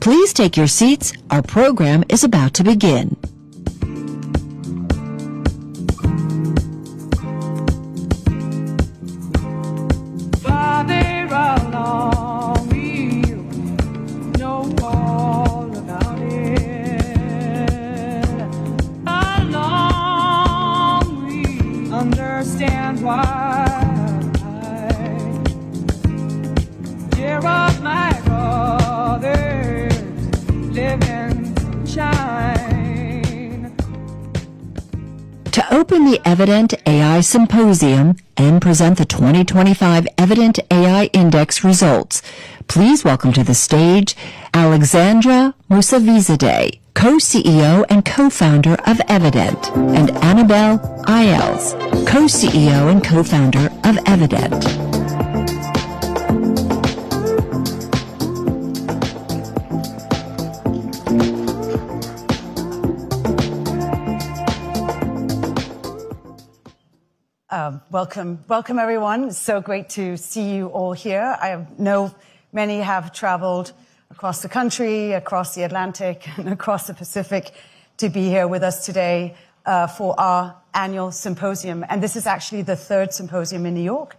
Please take your seats. Our program is about to begin. To open the Evident AI Symposium and present the 2025 Evident AI Index results, please welcome to the stage Alexandra Mousavizadeh, co-CEO and co-founder of Evident, and Annabelle Ayles, co-CEO and co-founder of Evident. Welcome everyone. It's so great to see you all here. I know many have traveled across the country, across the Atlantic, and across the Pacific to be here with us today for our annual symposium. And this is actually the third symposium in New York.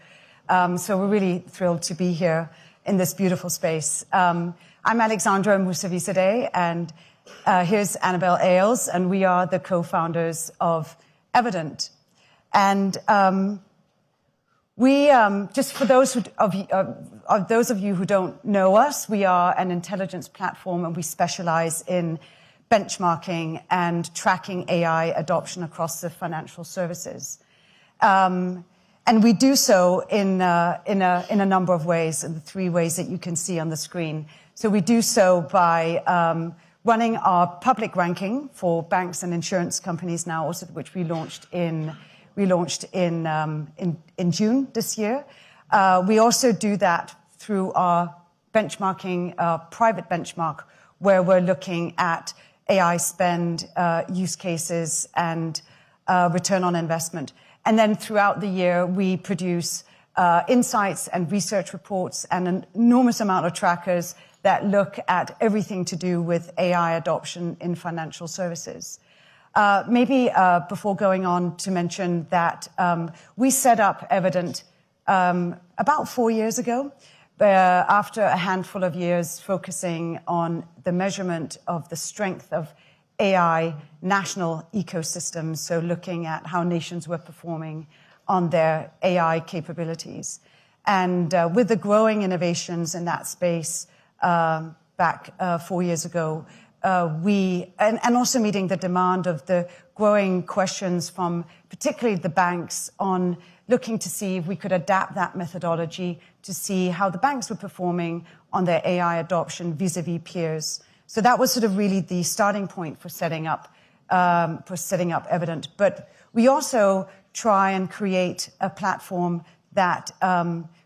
So we're really thrilled to be here in this beautiful space. I'm Alexandra Mousavizadeh, and here's Annabelle Ayles, and we are the co-founders of Evident. And we, just for those of you who don't know us, we are an intelligence platform, and we specialize in benchmarking and tracking AI adoption across the financial services. And we do so in a number of ways, in the three ways that you can see on the screen. So we do so by running our public ranking for banks and insurance companies now, also which we launched in June this year. We also do that through our benchmarking, private benchmark, where we're looking at AI spend, use cases, and return on investment. And then throughout the year, we produce insights and research reports and an enormous amount of trackers that look at everything to do with AI adoption in financial services. Maybe before going on to mention that we set up Evident about 4 years ago, after a handful of years focusing on the measurement of the strength of AI national ecosystems, so looking at how nations were performing on their AI capabilities. And with the growing innovations in that space back 4 years ago, and also meeting the demand of the growing questions from particularly the banks on looking to see if we could adapt that methodology to see how the banks were performing on their AI adoption vis-a-vis peers. So that was sort of really the starting point for setting up Evident. But we also try and create a platform that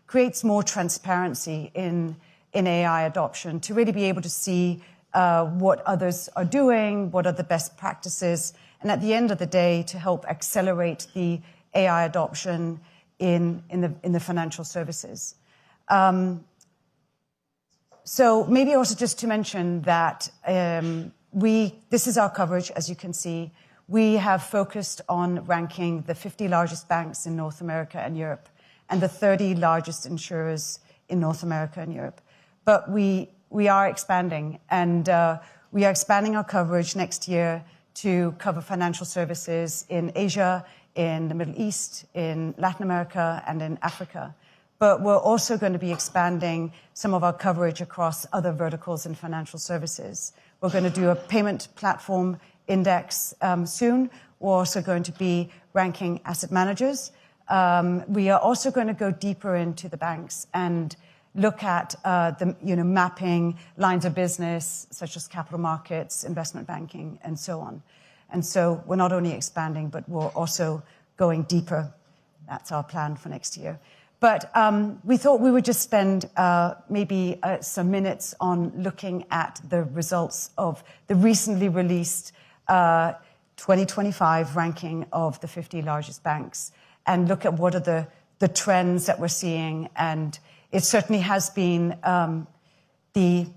creates more transparency in AI adoption, to really be able to see what others are doing, what are the best practices, and at the end of the day, to help accelerate the AI adoption in the financial services. So maybe also just to mention that this is our coverage, as you can see. We have focused on ranking the 50 largest banks in North America and Europe, and the 30 largest insurers in North America and Europe. But we are expanding, and we are expanding our coverage next year to cover financial services in Asia, in the Middle East, in Latin America, and in Africa. But we're also going to be expanding some of our coverage across other verticals in financial services. We're going to do a payment platform index soon. We're also going to be ranking asset managers. We are also going to go deeper into the banks and look at mapping lines of business such as capital markets, investment banking, and so on. And so we're not only expanding, but we're also going deeper. That's our plan for next year. But we thought we would just spend maybe some minutes on looking at the results of the recently released 2025 ranking of the 50 largest banks, and look at what are the trends that we're seeing. And it certainly has been the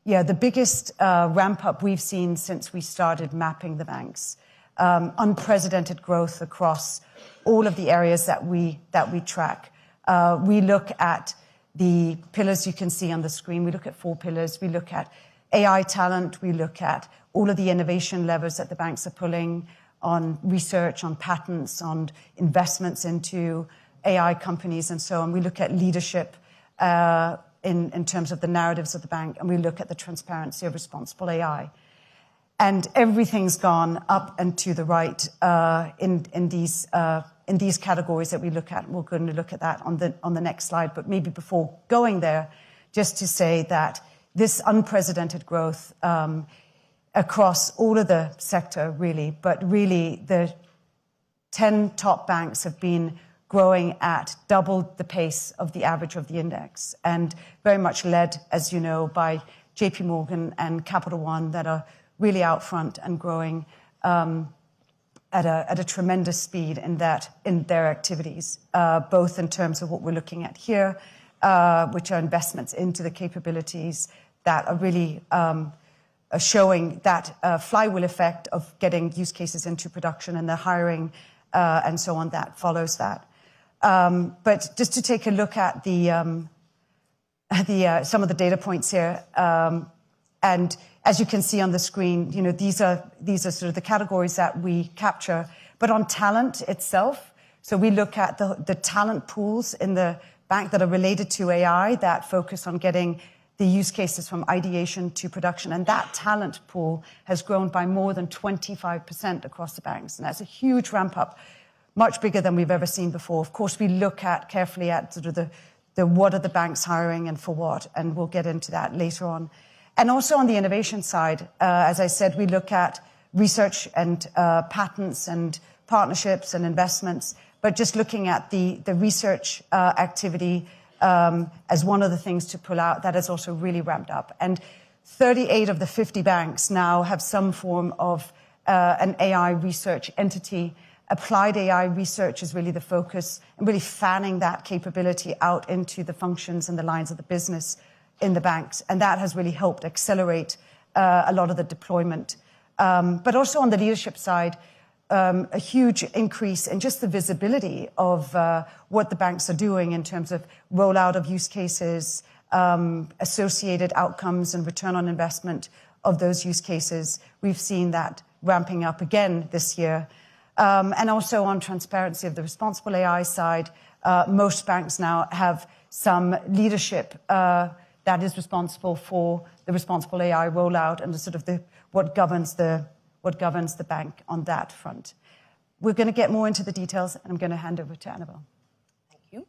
Yeah, the biggest ramp up we've seen since we started mapping the banks. Unprecedented growth across all of the areas that we track. We look at the pillars you can see on the screen. We look at 4 pillars. We look at AI talent. We look at all of the innovation levers that the banks are pulling on research, on patents, on investments into AI companies and so on. We look at leadership in terms of the narratives of the bank, and we look at the transparency of responsible AI. And everything's gone up and to the right in these categories that we look at. We're going to look at that on the next slide. But maybe before going there, just to say that this unprecedented growth across all of the sector, really, but really the 10 top banks have been growing at double the pace of the average of the index, and very much led, as you know, by JPMorgan and Capital One, that are really out front and growing at a tremendous speed in their activities, both in terms of what we're looking at here, which are investments into the capabilities that are really showing that flywheel effect of getting use cases into production, and the hiring and so on that follows that. But just to take a look at some of the data points here, and as you can see on the screen, you know, these are sort of the categories that we capture. But on talent itself, so we look at the talent pools in the bank that are related to AI, that focus on getting the use cases from ideation to production. And that talent pool has grown by more than 25% across the banks. And that's a huge ramp up, much bigger than we've ever seen before. Of course, we look carefully at sort of the what are the banks hiring and for what, and we'll get into that later on. And also on the innovation side, as I said, we look at research and patents and partnerships and investments, but just looking at the research activity as one of the things to pull out, that has also really ramped up. And 38 of the 50 banks now have some form of an AI research entity. Applied AI research is really the focus, and really fanning that capability out into the functions and the lines of the business in the banks. And that has really helped accelerate a lot of the deployment. But also on the leadership side, a huge increase in just the visibility of what the banks are doing in terms of rollout of use cases, associated outcomes and return on investment of those use cases. We've seen that ramping up again this year. And also on transparency of the responsible AI side, most banks now have some leadership that is responsible for the responsible AI rollout and the sort of what governs the bank on that front. We're going to get more into the details, and I'm going to hand over to Annabelle. Thank you.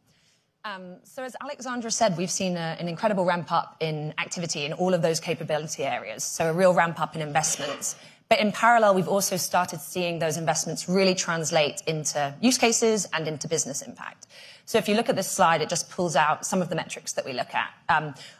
So as Alexandra said, we've seen an incredible ramp up in activity in all of those capability areas. So a real ramp up in investments. But in parallel, we've also started seeing those investments really translate into use cases and into business impact. So if you look at this slide, it just pulls out some of the metrics that we look at.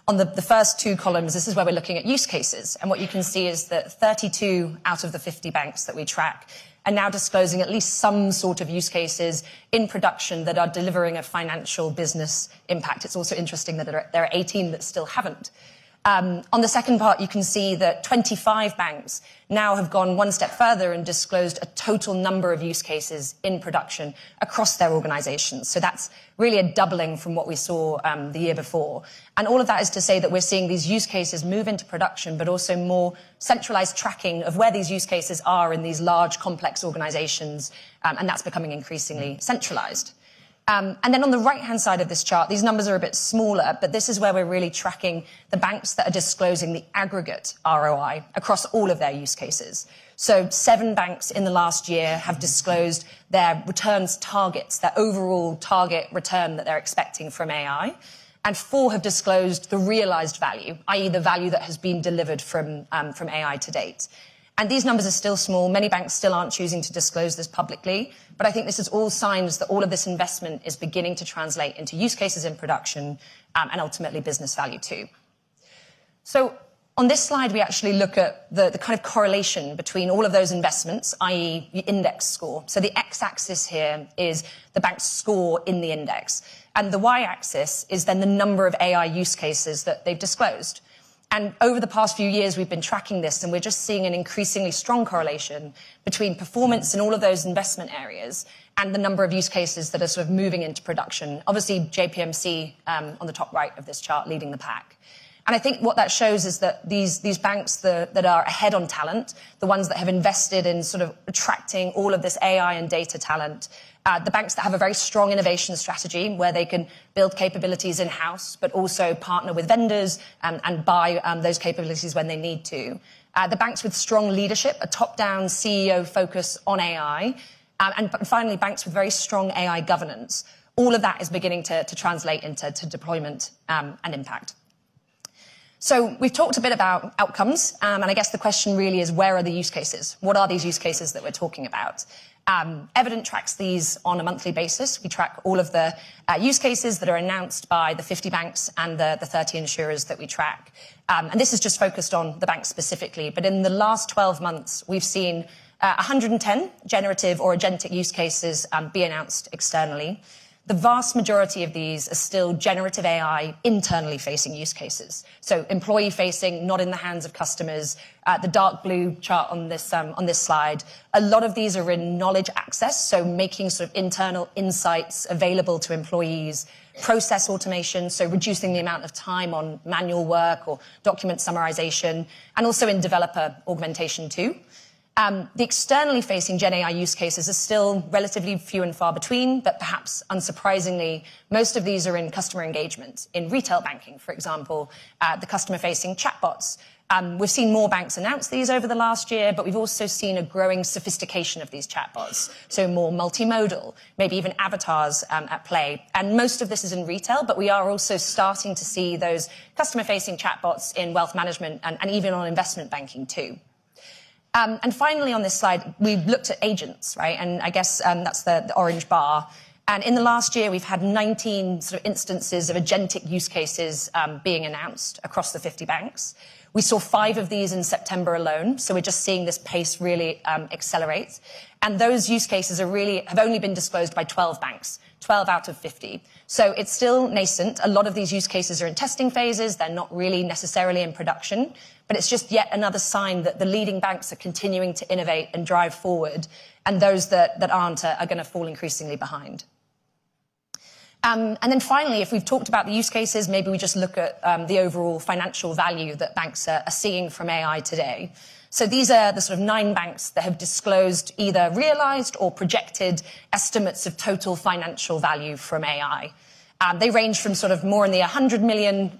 On the first 2 columns, this is where we're looking at use cases. And what you can see is that 32 out of the 50 banks that we track are now disclosing at least some sort of use cases in production that are delivering a financial business impact. It's also interesting that there are 18 that still haven't. On the second part, you can see that 25 banks now have gone one step further and disclosed a total number of use cases in production across their organizations. So that's really a doubling from what we saw the year before. And all of that is to say that we're seeing these use cases move into production, but also more centralized tracking of where these use cases are in these large, complex organizations. And that's becoming increasingly centralized. And then on the right-hand side of this chart, these numbers are a bit smaller, but this is where we're really tracking the banks that are disclosing the aggregate ROI across all of their use cases. So 7 banks in the last year have disclosed their returns targets, their overall target return that they're expecting from AI. And 4 have disclosed the realized value, i.e. the value that has been delivered from AI to date. And these numbers are still small. Many banks still aren't choosing to disclose this publicly. But I think this is all signs that all of this investment is beginning to translate into use cases in production and ultimately business value too. So on this slide, we actually look at the kind of correlation between all of those investments, i.e. the index score. So the x-axis here is the bank's score in the index. And the y-axis is then the number of AI use cases that they've disclosed. And over the past few years, we've been tracking this, and we're just seeing an increasingly strong correlation between performance in all of those investment areas and the number of use cases that are sort of moving into production. Obviously, JPMC on the top right of this chart leading the pack. And I think what that shows is that these banks that are ahead on talent, the ones that have invested in sort of attracting all of this AI and data talent, the banks that have a very strong innovation strategy where they can build capabilities in-house, but also partner with vendors and buy those capabilities when they need to. The banks with strong leadership, a top-down CEO focus on AI, and finally, banks with very strong AI governance. All of that is beginning to translate into deployment and impact. So we've talked a bit about outcomes, and I guess the question really is, where are the use cases? What are these use cases that we're talking about? Evident tracks these on a monthly basis. We track all of the use cases that are announced by the 50 banks and the 30 insurers that we track. And this is just focused on the banks specifically. But in the last 12 months, we've seen 110 generative or agentic use cases be announced externally. The vast majority of these are still generative AI internally facing use cases. So employee facing, not in the hands of customers. The dark blue chart on this slide, a lot of these are in knowledge access, so making sort of internal insights available to employees. Process automation, so reducing the amount of time on manual work or document summarization, and also in developer augmentation too. The externally facing Gen AI use cases are still relatively few and far between, but perhaps unsurprisingly, most of these are in customer engagement. In retail banking, for example, the customer-facing chatbots. We've seen more banks announce these over the last year, but we've also seen a growing sophistication of these chatbots. So more multimodal, maybe even avatars at play. And most of this is in retail, but we are also starting to see those customer-facing chatbots in wealth management and even on investment banking too. And finally, on this slide, we've looked at agents, right? And I guess that's the orange bar. And in the last year, we've had 19 sort of instances of agentic use cases being announced across the 50 banks. We saw 5 of these in September alone, so we're just seeing this pace really accelerate. And those use cases have only been disclosed by 12 banks, 12 out of 50. So it's still nascent. A lot of these use cases are in testing phases. They're not really necessarily in production. But it's just yet another sign that the leading banks are continuing to innovate and drive forward, and those that aren't are going to fall increasingly behind. And then finally, if we've talked about the use cases, maybe we just look at the overall financial value that banks are seeing from AI today. So these are the sort of 9 banks that have disclosed either realized or projected estimates of total financial value from AI. They range from sort of more in the $100 million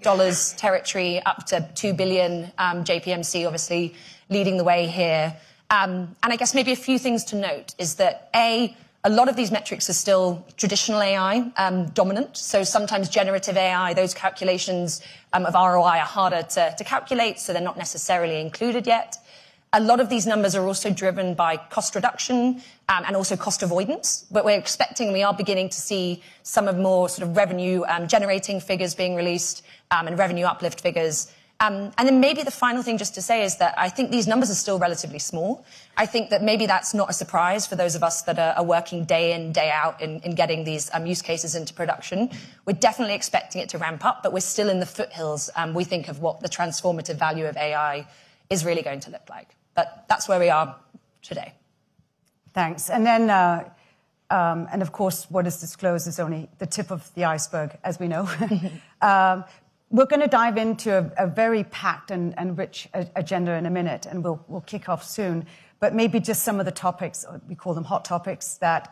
territory up to $2 billion, JPMC obviously leading the way here. And I guess maybe a few things to note is that a lot of these metrics are still traditional AI dominant. So sometimes generative AI, those calculations of ROI are harder to calculate, so they're not necessarily included yet. A lot of these numbers are also driven by cost reduction and also cost avoidance. But we're expecting, we are beginning to see some of more sort of revenue generating figures being released and revenue uplift figures. And then maybe the final thing just to say is that I think these numbers are still relatively small. I think that maybe that's not a surprise for those of us that are working day in, day out in getting these use cases into production. We're definitely expecting it to ramp up, but we're still in the foothills, we think, of what the transformative value of AI is really going to look like. But that's where we are today. Thanks. And then, and of course, what is disclosed is only the tip of the iceberg, as we know. We're going to dive into a very packed and rich agenda in a minute, and we'll kick off soon. But maybe just some of the topics, we call them hot topics, that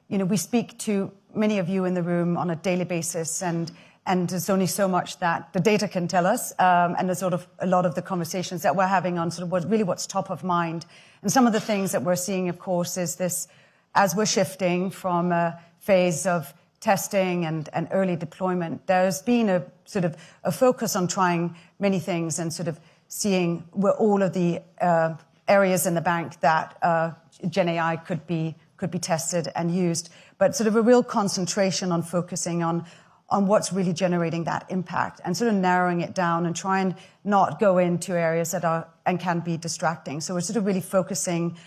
we speak to many of you in the room on a daily basis, and there's only so much that the data can tell us, and there's sort of a lot of the conversations that we're having on sort of what's top of mind. And some of the things that we're seeing, of course, is this, as we're shifting from a phase of testing and early deployment, there's been a sort of a focus on trying many things and sort of seeing where all of the areas in the bank that Gen AI could be tested and used, but sort of a real concentration on focusing on what's really generating that impact and sort of narrowing it down and try and not go into areas that are and can be distracting. So we're sort of really focusing,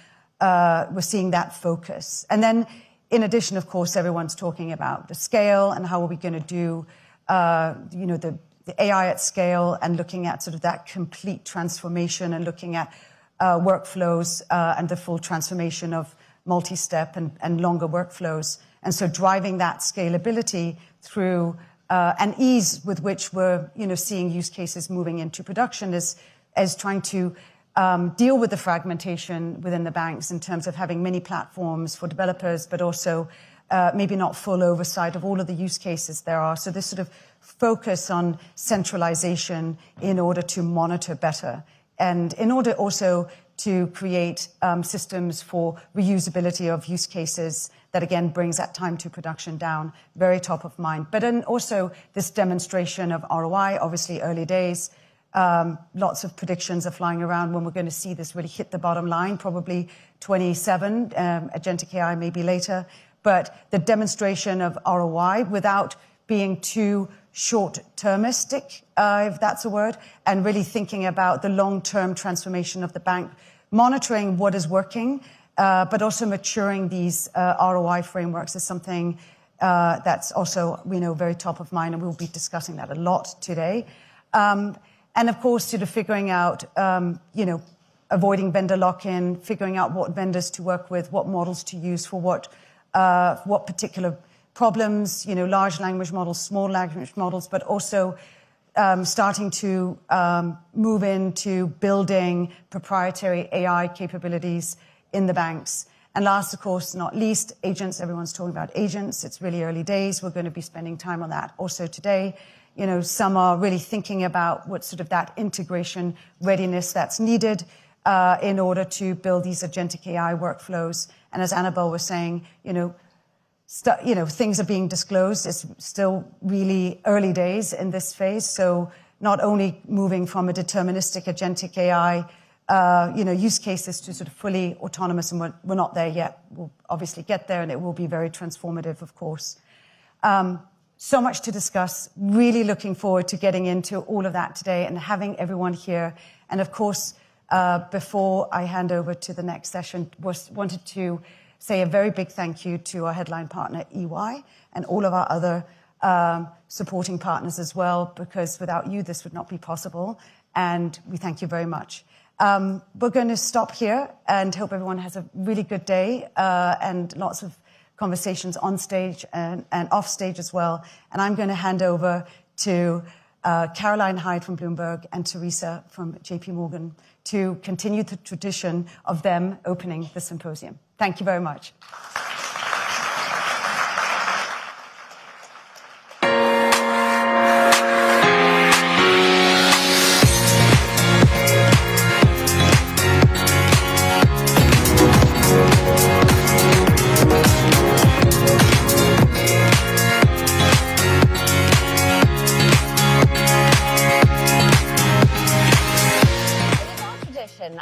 we're seeing that focus. And then in addition, of course, everyone's talking about the scale and how are we going to do, the the AI at scale and looking at sort of that complete transformation and looking at workflows and the full transformation of multi-step and longer workflows. And so driving that scalability through and ease with which we're seeing use cases moving into production is trying to deal with the fragmentation within the banks in terms of having many platforms for developers, but also maybe not full oversight of all of the use cases there are. So this sort of focus on centralization in order to monitor better and in order also to create systems for reusability of use cases that, again, brings that time to production down, very top of mind. But then also this demonstration of ROI, obviously early days. Lots of predictions are flying around when we're going to see this really hit the bottom line, probably 27, Agentic AI maybe later. But the demonstration of ROI without being too short-termistic, if that's a word, and really thinking about the long-term transformation of the bank, monitoring what is working, but also maturing these ROI frameworks is something that's also, very top of mind, and we'll be discussing that a lot today. And of course, sort of figuring out, avoiding vendor lock-in, figuring out what vendors to work with, what models to use for what particular problems, large language models, small language models, but also starting to move into building proprietary AI capabilities in the banks. And last, of course, not least, agents. Everyone's talking about agents. It's really early days. We're going to be spending time on that also today. Some are really thinking about what sort of that integration readiness that's needed in order to build these agentic AI workflows. And as Annabelle was saying, things are being disclosed. It's still really early days in this phase. So not only moving from a deterministic agentic AI, use cases to sort of fully autonomous, and we're not there yet. We'll obviously get there, and it will be very transformative, of course. So much to discuss. Really looking forward to getting into all of that today and having everyone here. And of course, before I hand over to the next session, wanted to say a very big thank you to our headline partner, EY, and all of our other supporting partners as well, because without you, this would not be possible. And we thank you very much. We're going to stop here and hope everyone has a really good day and lots of conversations on stage and off stage as well. And I'm going to hand over to Caroline Hyde from Bloomberg and Teresa from JPMorgan to continue the tradition of them opening the symposium. Thank you very much.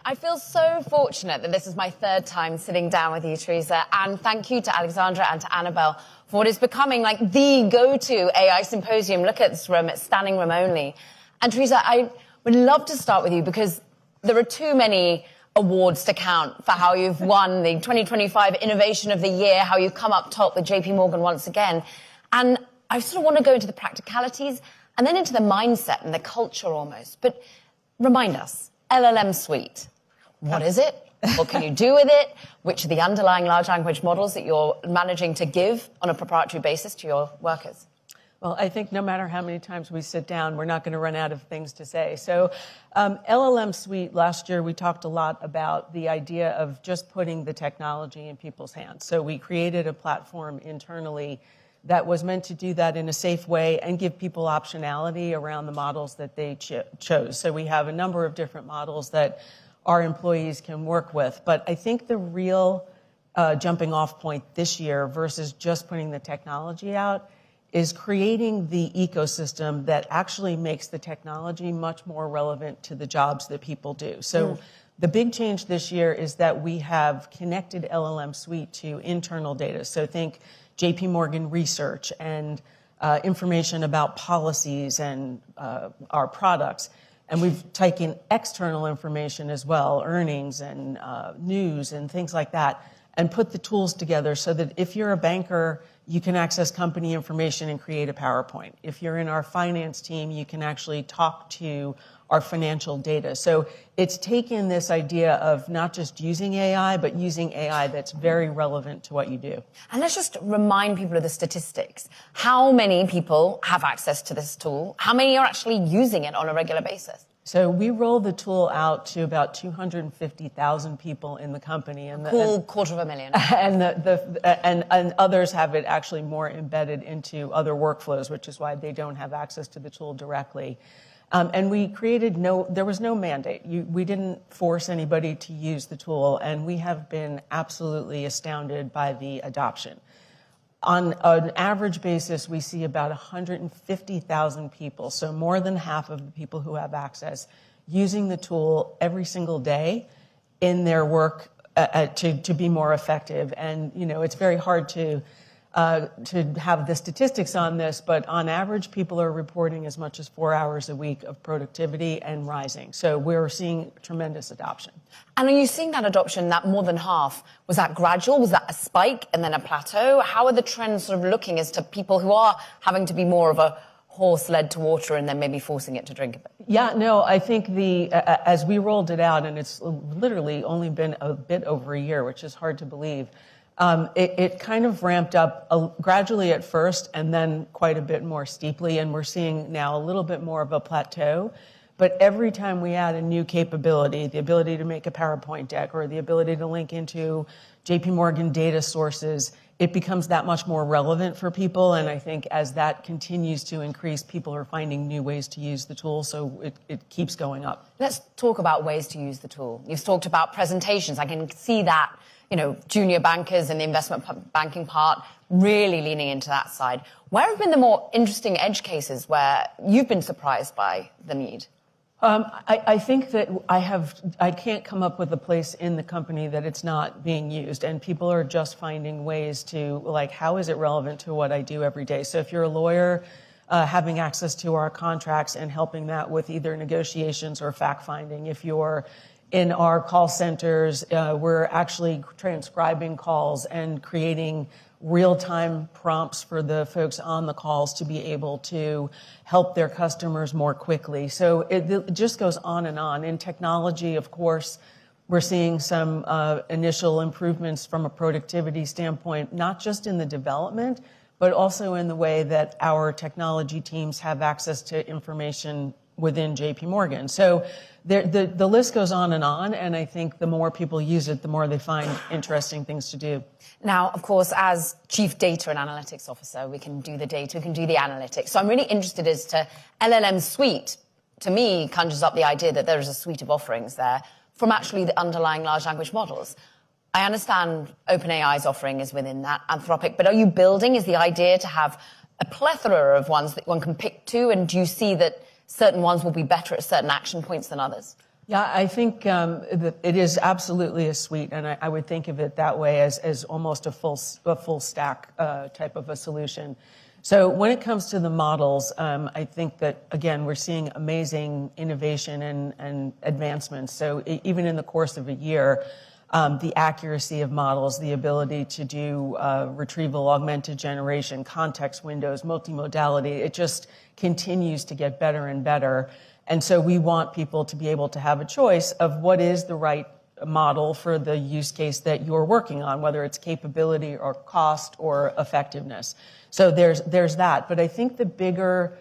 I feel so fortunate that this is my third time sitting down with you, Teresa, and thank you to Alexandra and to Annabelle for what is becoming like the go-to AI symposium. Look at this room, it's standing room only. And Teresa, I would love to start with you because there are too many awards to count for how you've won the 2025 Innovation of the Year, how you've come up top with JPMorgan once again. And I sort of want to go into the practicalities and then into the mindset and the culture almost. But remind us, LLM Suite. What is it? What can you do with it? Which are the underlying large language models that you're managing to give on a proprietary basis to your workers? Well, I think no matter how many times we sit down, we're not going to run out of things to say. So LLM Suite, last year, we talked a lot about the idea of just putting the technology in people's hands. So we created a platform internally that was meant to do that in a safe way and give people optionality around the models that they chose. So we have a number of different models that our employees can work with. But I think the real jumping off point this year versus just putting the technology out is creating the ecosystem that actually makes the technology much more relevant to the jobs that people do. So the big change this year is that we have connected LLM Suite to internal data. So think JPMorgan research and information about policies and our products. And we've taken external information as well, earnings and news and things like that, and put the tools together so that if you're a banker you can access company information and create a PowerPoint. If you're in our finance team, you can actually talk to our financial data. So it's taken this idea of not just using AI, but using AI that's very relevant to what you do. And let's just remind people of the statistics. How many people have access to this tool? How many are actually using it on a regular basis? So we rolled the tool out to about 250,000 people in the company, and Cool, $250,000. And others have it actually more embedded into other workflows, which is why they don't have access to the tool directly. And we created there was no mandate. We didn't force anybody to use the tool, and we have been absolutely astounded by the adoption. On an average basis, we see about 150,000 people, so more than half of the people who have access, using the tool every single day in their work to be more effective. And, it's very hard to have the statistics on this, but on average, people are reporting as much as 4 hours a week of productivity and rising. So we're seeing tremendous adoption. And are you seeing that adoption, that more than half, was that gradual? Was that a spike and then a plateau? How are the trends sort of looking as to people who are having to be more of a horse led to water and then maybe forcing it to drink a bit? Yeah, no, I think as we rolled it out, and it's literally only been a bit over a year, which is hard to believe, it kind of ramped up gradually at first and then quite a bit more steeply. And we're seeing now a little bit more of a plateau. But every time we add a new capability, the ability to make a PowerPoint deck or the ability to link into JPMorgan data sources, it becomes that much more relevant for people. And I think as that continues to increase, people are finding new ways to use the tool. So it keeps going up. Let's talk about ways to use the tool. You've talked about presentations. I can see that, junior bankers and the investment banking part really leaning into that side. Where have been the more interesting edge cases where you've been surprised by the need? I think that I can't come up with a place in the company that it's not being used, and people are just finding ways to, how is it relevant to what I do every day? So if you're a lawyer, having access to our contracts and helping that with either negotiations or fact-finding. If you're in our call centers, we're actually transcribing calls and creating real-time prompts for the folks on the calls to be able to help their customers more quickly. So it just goes on and on. In technology, of course, we're seeing some initial improvements from a productivity standpoint, not just in the development, but also in the way that our technology teams have access to information within JPMorgan. So the list goes on, and I think the more people use it, the more they find interesting things to do. Now, of course, as Chief Data and Analytics Officer, we can do the data, we can do the analytics. So I'm really interested as to LLM Suite, to me, conjures up the idea that there is a suite of offerings there from actually the underlying large language models. I understand OpenAI's offering is within that, Anthropic, but are you building, is the idea to have a plethora of ones that one can pick to, and do you see that certain ones will be better at certain action points than others? Yeah, I think it is absolutely a suite, and I would think of it that way as almost a full stack type of a solution. So when it comes to the models, I think that, again, we're seeing amazing innovation and advancements. So even in the course of a year, the accuracy of models, the ability to do retrieval, augmented generation, context windows, multimodality, it just continues to get better and better. And so we want people to be able to have a choice of what is the right model for the use case that you're working on, whether it's capability or cost or effectiveness. So there's that. But I think the bigger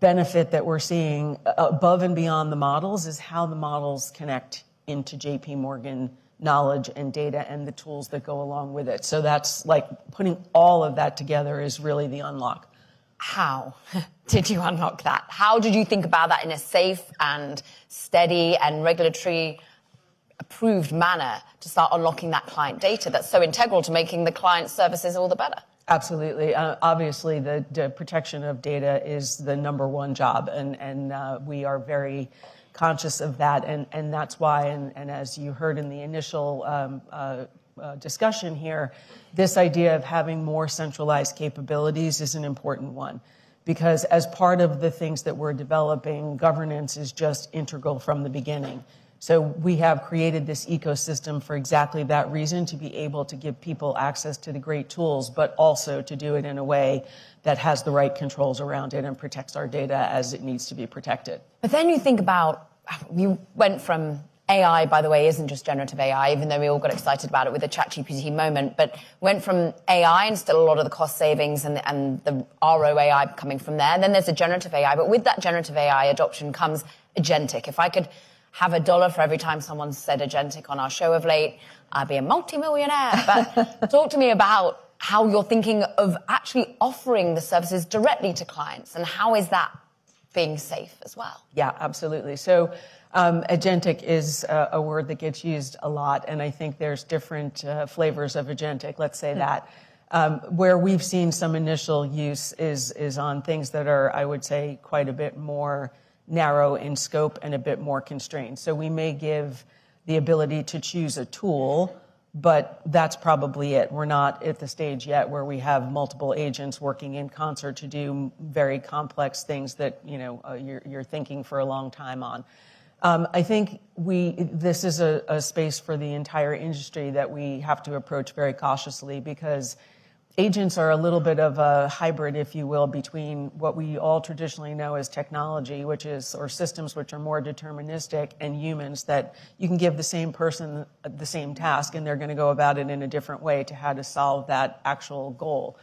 benefit that we're seeing above and beyond the models is how the models connect into JPMorgan knowledge and data and the tools that go along with it. So that's putting all of that together is really the unlock. How did you unlock that? How did you think about that in a safe and steady and regulatory approved manner to start unlocking that client data that's so integral to making the client services all the better? Absolutely. Obviously, the protection of data is the number one job, and we are very conscious of that, and that's why, and as you heard in the initial discussion here, this idea of having more centralized capabilities is an important one, because as part of the things that we're developing, governance is just integral from the beginning. So we have created this ecosystem for exactly that reason, to be able to give people access to the great tools, but also to do it in a way that has the right controls around it and protects our data as it needs to be protected. But then you think about, you went from AI, by the way, isn't just generative AI, even though we all got excited about it with the ChatGPT moment, but went from AI and still a lot of the cost savings and the ROAI coming from there. And then there's a generative AI, but with that generative AI adoption comes agentic. If I could have $1 for every time someone said agentic on our show of late, I'd be a multimillionaire. But talk to me about how you're thinking of actually offering the services directly to clients, and how is that being safe as well? Yeah, absolutely. So agentic is a word that gets used a lot, and I think there's different flavors of agentic, let's say that. Where we've seen some initial use is on things that are, I would say, quite a bit more narrow in scope and a bit more constrained. So we may give the ability to choose a tool, but that's probably it. We're not at the stage yet where we have multiple agents working in concert to do very complex things that you're thinking for a long time on. I think this is a space for the entire industry that we have to approach very cautiously, because agents are a little bit of a hybrid, if you will, between what we all traditionally know as technology, or systems which are more deterministic, and humans that you can give the same person the same task and they're going to go about it in a different way to how to solve that actual goal.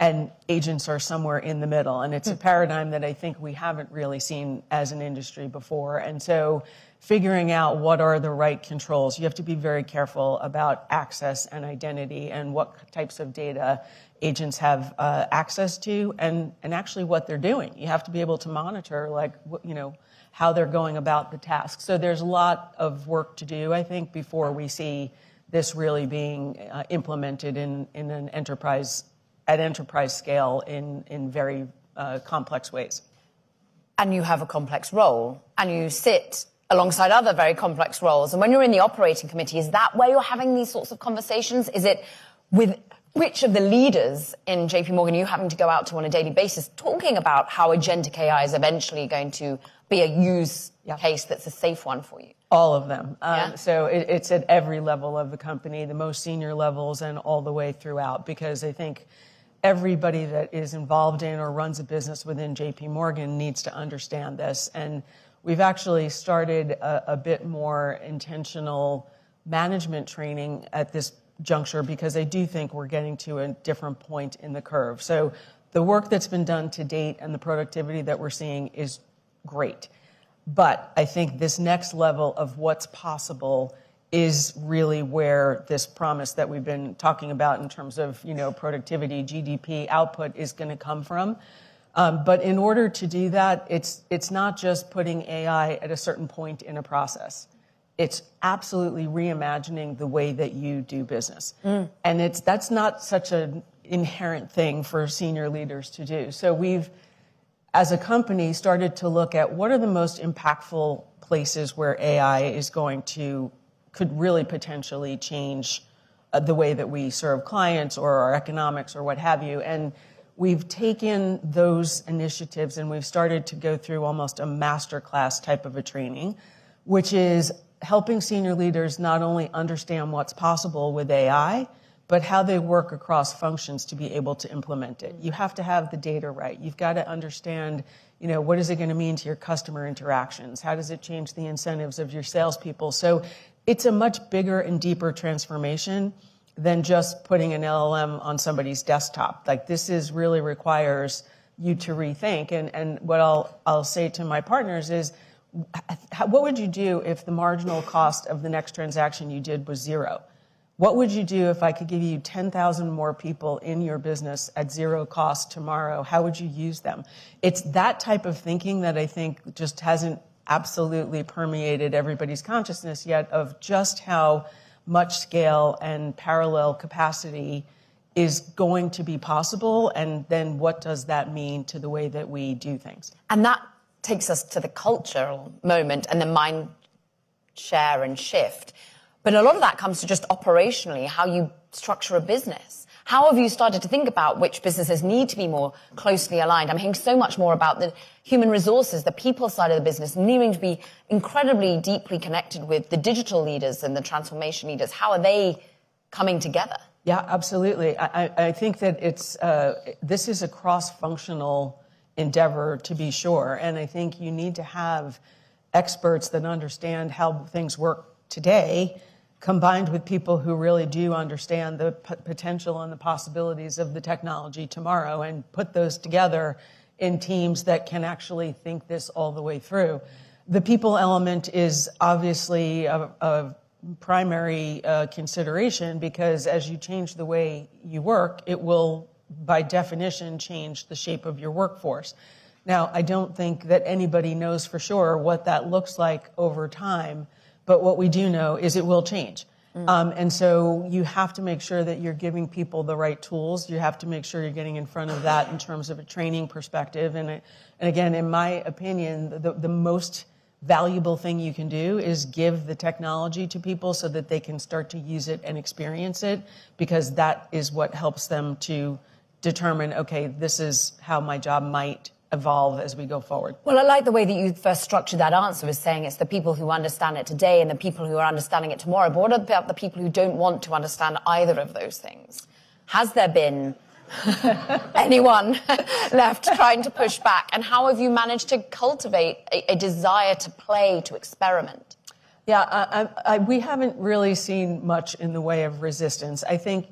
And agents are somewhere in the middle. And it's a paradigm that I think we haven't really seen as an industry before. And so figuring out what are the right controls, you have to be very careful about access and identity and what types of data agents have access to, and actually what they're doing. You have to be able to monitor, how they're going about the task. So there's a lot of work to do, I think, before we see this really being implemented in an enterprise scale in very complex ways. And you have a complex role, and you sit alongside other very complex roles. And when you're in the operating committee, is that where you're having these sorts of conversations? Is it with which of the leaders in JPMorgan you having to go out to on a daily basis, talking about how agentic AI is eventually going to be a use case that's a safe one for you? All of them. So it's at every level of the company, the most senior levels, and all the way throughout, because I think everybody that is involved in or runs a business within JPMorgan needs to understand this. And we've actually started a bit more intentional management training at this juncture, because I do think we're getting to a different point in the curve. So the work that's been done to date and the productivity that we're seeing is great. But I think this next level of what's possible is really where this promise that we've been talking about in terms of, productivity, GDP output is going to come from. But in order to do that, it's not just putting AI at a certain point in a process. It's absolutely reimagining the way that you do business. And that's not such an inherent thing for senior leaders to do. So we've, as a company, started to look at what are the most impactful places where AI could really potentially change the way that we serve clients or our economics or what have you. And we've taken those initiatives and we've started to go through almost a masterclass type of a training, which is helping senior leaders not only understand what's possible with AI, but how they work across functions to be able to implement it. You have to have the data right. You've got to understand, what is it going to mean to your customer interactions? How does it change the incentives of your salespeople? So it's a much bigger and deeper transformation than just putting an LLM on somebody's desktop. This really requires you to rethink. And what I'll say to my partners is, what would you do if the marginal cost of the next transaction you did was zero? What would you do if I could give you 10,000 more people in your business at zero cost tomorrow? How would you use them? It's that type of thinking that I think just hasn't absolutely permeated everybody's consciousness yet, of just how much scale and parallel capacity is going to be possible, and then what does that mean to the way that we do things. And that takes us to the cultural moment and the mind share and shift. But a lot of that comes to just operationally, how you structure a business, How have you started to think about which businesses need to be more closely aligned? I'm hearing so much more about the human resources, the people side of the business, needing to be incredibly deeply connected with the digital leaders and the transformation leaders. How are they coming together? Yeah, absolutely. I think that this is a cross-functional endeavor, to be sure. And I think you need to have experts that understand how things work today, combined with people who really do understand the potential and the possibilities of the technology tomorrow, and put those together in teams that can actually think this all the way through. The people element is obviously a primary consideration, because as you change the way you work, it will, by definition, change the shape of your workforce. Now, I don't think that anybody knows for sure what that looks like over time, but what we do know is it will change. And so you have to make sure that you're giving people the right tools. You have to make sure you're getting in front of that in terms of a training perspective. And again, in my opinion, the most valuable thing you can do is give the technology to people so that they can start to use it and experience it, because that is what helps them to determine, okay, this is how my job might evolve as we go forward. Well, I like the way that you first structured that answer, as saying it's the people who understand it today and the people who are understanding it tomorrow. But what about the people who don't want to understand either of those things? Has there been anyone left trying to push back? And how have you managed to cultivate a desire to play, to experiment? Yeah, we haven't really seen much in the way of resistance. I think,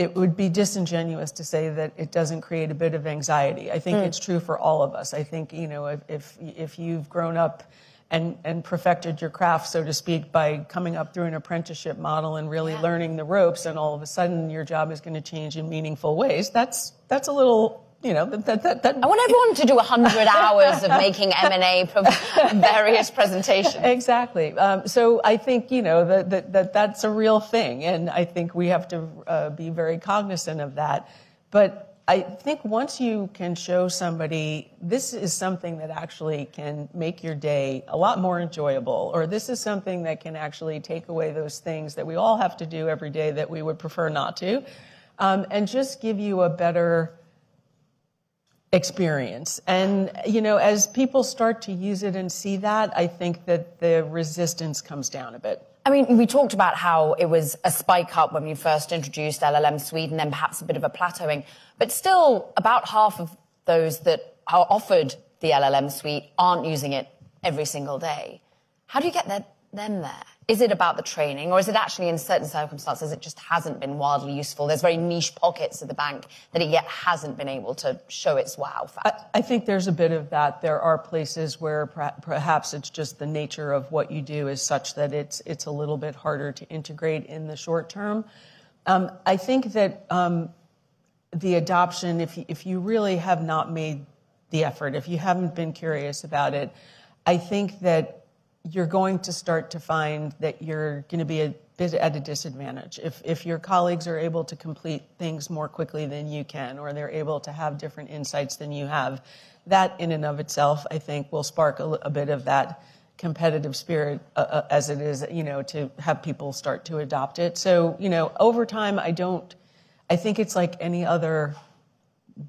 it would be disingenuous to say that it doesn't create a bit of anxiety. I think it's true for all of us. I think, if you've grown up and perfected your craft, so to speak, by coming up through an apprenticeship model and really learning the ropes, and all of a sudden your job is going to change in meaningful ways, that's a little... I want everyone to do 100 hours of making M&A various presentations. Exactly. So I think, that's a real thing. And I think we have to be very cognizant of that. But I think once you can show somebody this is something that actually can make your day a lot more enjoyable, or this is something that can actually take away those things that we all have to do every day that we would prefer not to, and just give you a better experience. And, as people start to use it and see that, I think that the resistance comes down a bit. I mean, we talked about how it was a spike up when you first introduced LLM Suite, and then perhaps a bit of a plateauing. But still, about half of those that are offered the LLM Suite aren't using it every single day. How do you get them there? Is it about the training, or is it actually in certain circumstances it just hasn't been wildly useful? There's very niche pockets of the bank that it yet hasn't been able to show its wow factor. I think there's a bit of that. There are places where perhaps it's just the nature of what you do is such that it's a little bit harder to integrate in the short term. I think that the adoption, if you really have not made the effort, if you haven't been curious about it, I think that you're going to start to find that you're going to be a bit at a disadvantage. If your colleagues are able to complete things more quickly than you can, or they're able to have different insights than you have, that in and of itself, I think, will spark a bit of that competitive spirit as it is, to have people start to adopt it. So, over time, I think it's like any other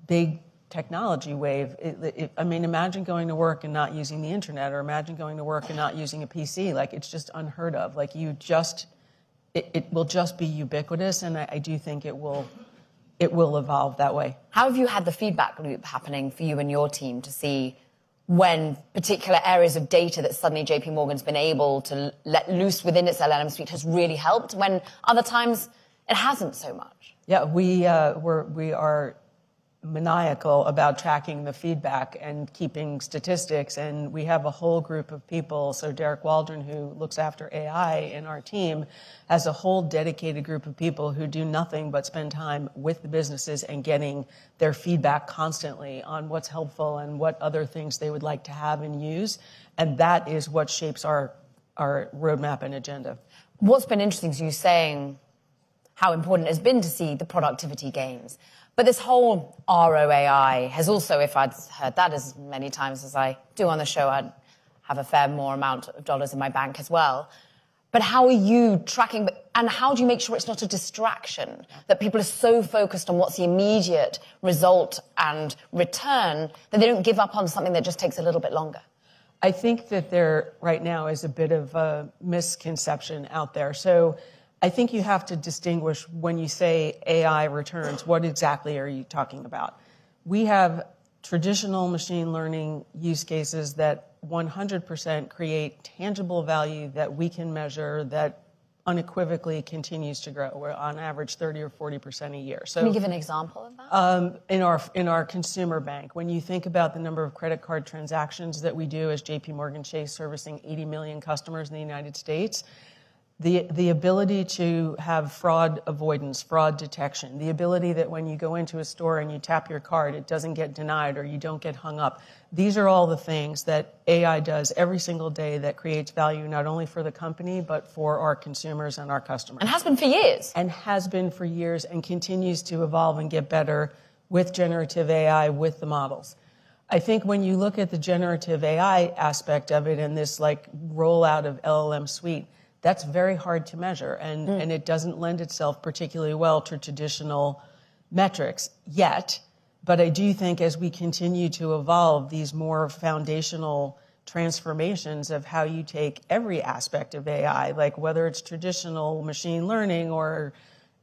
big technology wave. Imagine going to work and not using the internet, or imagine going to work and not using a PC. Like, it's just unheard of. Like, it will just be ubiquitous, and I do think it will evolve that way. How have you had the feedback loop happening for you and your team to see when particular areas of data that suddenly JPMorgan's been able to let loose within its LLM Suite has really helped, when other times it hasn't so much? Yeah, we are maniacal about tracking the feedback and keeping statistics, and we have a whole group of people. So Derek Waldron, who looks after AI in our team, has a whole dedicated group of people who do nothing but spend time with the businesses and getting their feedback constantly on what's helpful and what other things they would like to have and use. And that is what shapes our roadmap and agenda. What's been interesting is you saying how important it has been to see the productivity gains. But this whole ROAI has also, if I'd heard that as many times as I do on the show, I'd have a fair more amount of dollars in my bank as well. But how are you tracking, and how do you make sure it's not a distraction, that people are so focused on what's the immediate result and return that they don't give up on something that just takes a little bit longer? I think that there right now is a bit of a misconception out there. So I think you have to distinguish when you say AI returns, what exactly are you talking about? We have traditional machine learning use cases that 100% create tangible value that we can measure, that unequivocally continues to grow. We're on average 30 or 40% a year. So, can you give an example of that? In our consumer bank, when you think about the number of credit card transactions that we do as JPMorgan Chase, servicing 80 million customers in the United States, the ability to have fraud avoidance, fraud detection, the ability that when you go into a store and you tap your card, it doesn't get denied or you don't get hung up. These are all the things that AI does every single day that creates value not only for the company, but for our consumers and our customers. And has been for years. And has been for years and continues to evolve and get better with generative AI, with the models. I think when you look at the generative AI aspect of it and this like rollout of LLM suite, that's very hard to measure, and it doesn't lend itself particularly well to traditional metrics yet. But I do think as we continue to evolve these more foundational transformations of how you take every aspect of AI, like whether it's traditional machine learning or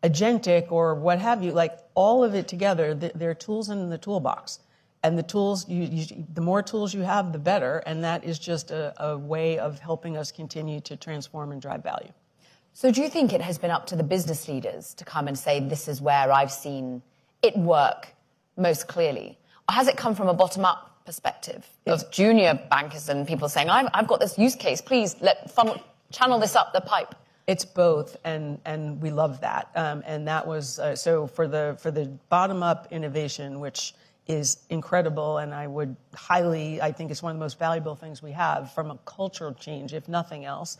agentic or what have you, like all of it together, there are tools in the toolbox. And the tools, the more tools you have, the better. And that is just a way of helping us continue to transform and drive value. So do you think it has been up to the business leaders to come and say, this is where I've seen it work most clearly? Or has it come from a bottom-up perspective of junior bankers and people saying, I've got this use case, please channel this up the pipe? It's both, and we love that. And that was, so for the bottom-up innovation, which is incredible, and I think it's one of the most valuable things we have from a cultural change, if nothing else.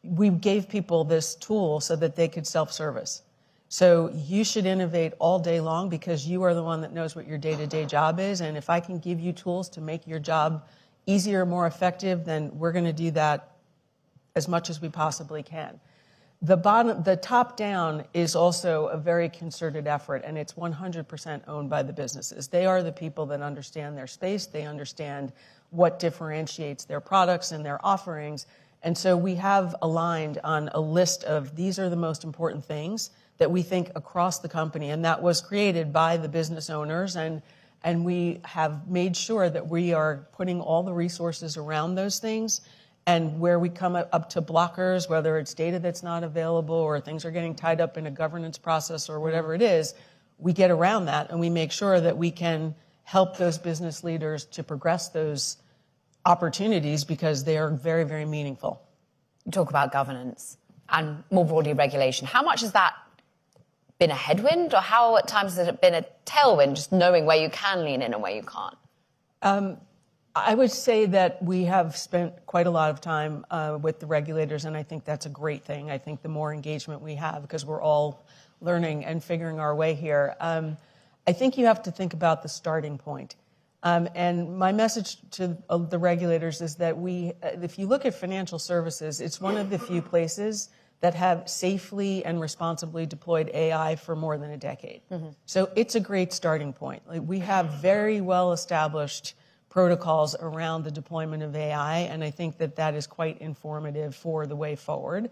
We gave people this tool so that they could self-service. So you should innovate all day long because you are the one that knows what your day-to-day job is, and if I can give you tools to make your job easier, more effective, then we're going to do that as much as we possibly can. The top down is also a very concerted effort, and it's 100% owned by the businesses. They are the people that understand their space. They understand what differentiates their products and their offerings. And so we have aligned on a list of these are the most important things that we think across the company. And that was created by the business owners. And we have made sure that we are putting all the resources around those things. And where we come up to blockers, whether it's data that's not available or things are getting tied up in a governance process or whatever it is, we get around that and we make sure that we can help those business leaders to progress those opportunities because they are very, very meaningful. You talk about governance and more broadly regulation. How much has that been a headwind, or how at times has it been a tailwind, just knowing where you can lean in and where you can't? I would say that we have spent quite a lot of time with the regulators, and I think that's a great thing. I think the more engagement we have, because we're all learning and figuring our way here, I think you have to think about the starting point. And my message to the regulators is that if you look at financial services, it's one of the few places that have safely and responsibly deployed AI for more than a decade. Mm-hmm. So it's a great starting point. Like, we have very well established protocols around the deployment of AI, and I think that is quite informative for the way forward.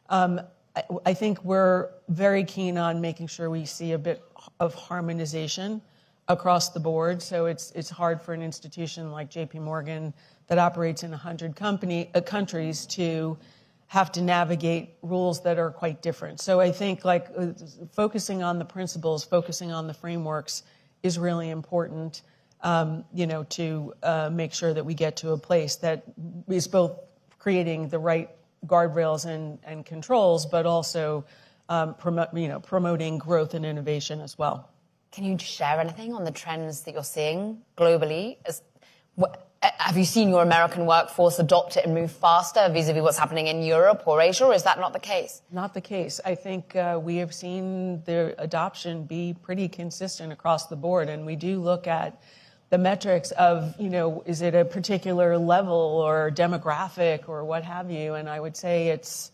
I think we're very keen on making sure we see a bit of harmonization across the board. So it's hard for an institution like JPMorgan that operates in 100 countries to have to navigate rules that are quite different. So I think focusing on the principles, focusing on the frameworks is really important. To make sure that we get to a place that is both creating the right guardrails and controls, but also promoting growth and innovation as well. Can you share anything on the trends that you're seeing globally? Have you seen your American workforce adopt it and move faster vis-a-vis what's happening in Europe or Asia, or is that not the case? Not the case. I think we have seen the adoption be pretty consistent across the board, and we do look at the metrics of, is it a particular level or demographic or what have you? And I would say it's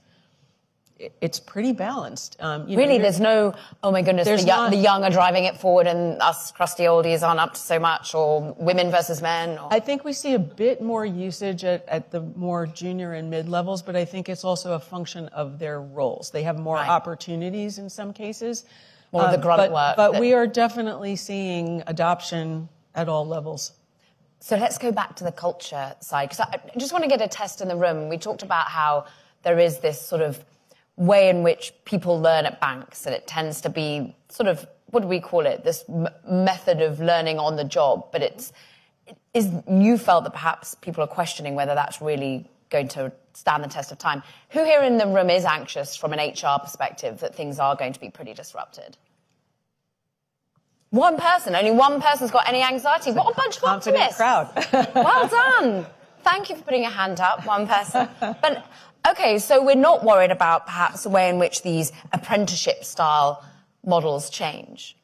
pretty balanced. Really, there's no, oh my goodness, the young are driving it forward and us crusty oldies aren't up to so much, or women versus men? Or... I think we see a bit more usage at the more junior and mid-levels, but I think it's also a function of their roles. They have more opportunities in some cases. More of the grunt work. But we are definitely seeing adoption at all levels. So let's go back to the culture side, because I just want to get a test in the room. We talked about how there is this sort of way in which people learn at banks, and it tends to be sort of, what do we call it, this method of learning on the job. But you felt that perhaps people are questioning whether that's really going to stand the test of time. Who here in the room is anxious from an HR perspective that things are going to be pretty disrupted? One person, only one person's got any anxiety. What a bunch of optimists. Confident crowd. Well done. Thank you for putting your hand up, one person. But, okay, so we're not worried about perhaps the way in which these apprenticeship-style models change.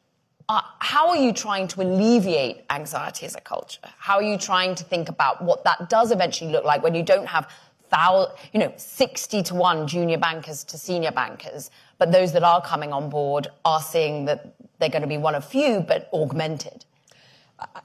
How are you trying to alleviate anxiety as a culture? How are you trying to think about what that does eventually look like when you don't have 60-to-1 junior bankers to senior bankers, but those that are coming on board are seeing that they're going to be one of few, but augmented?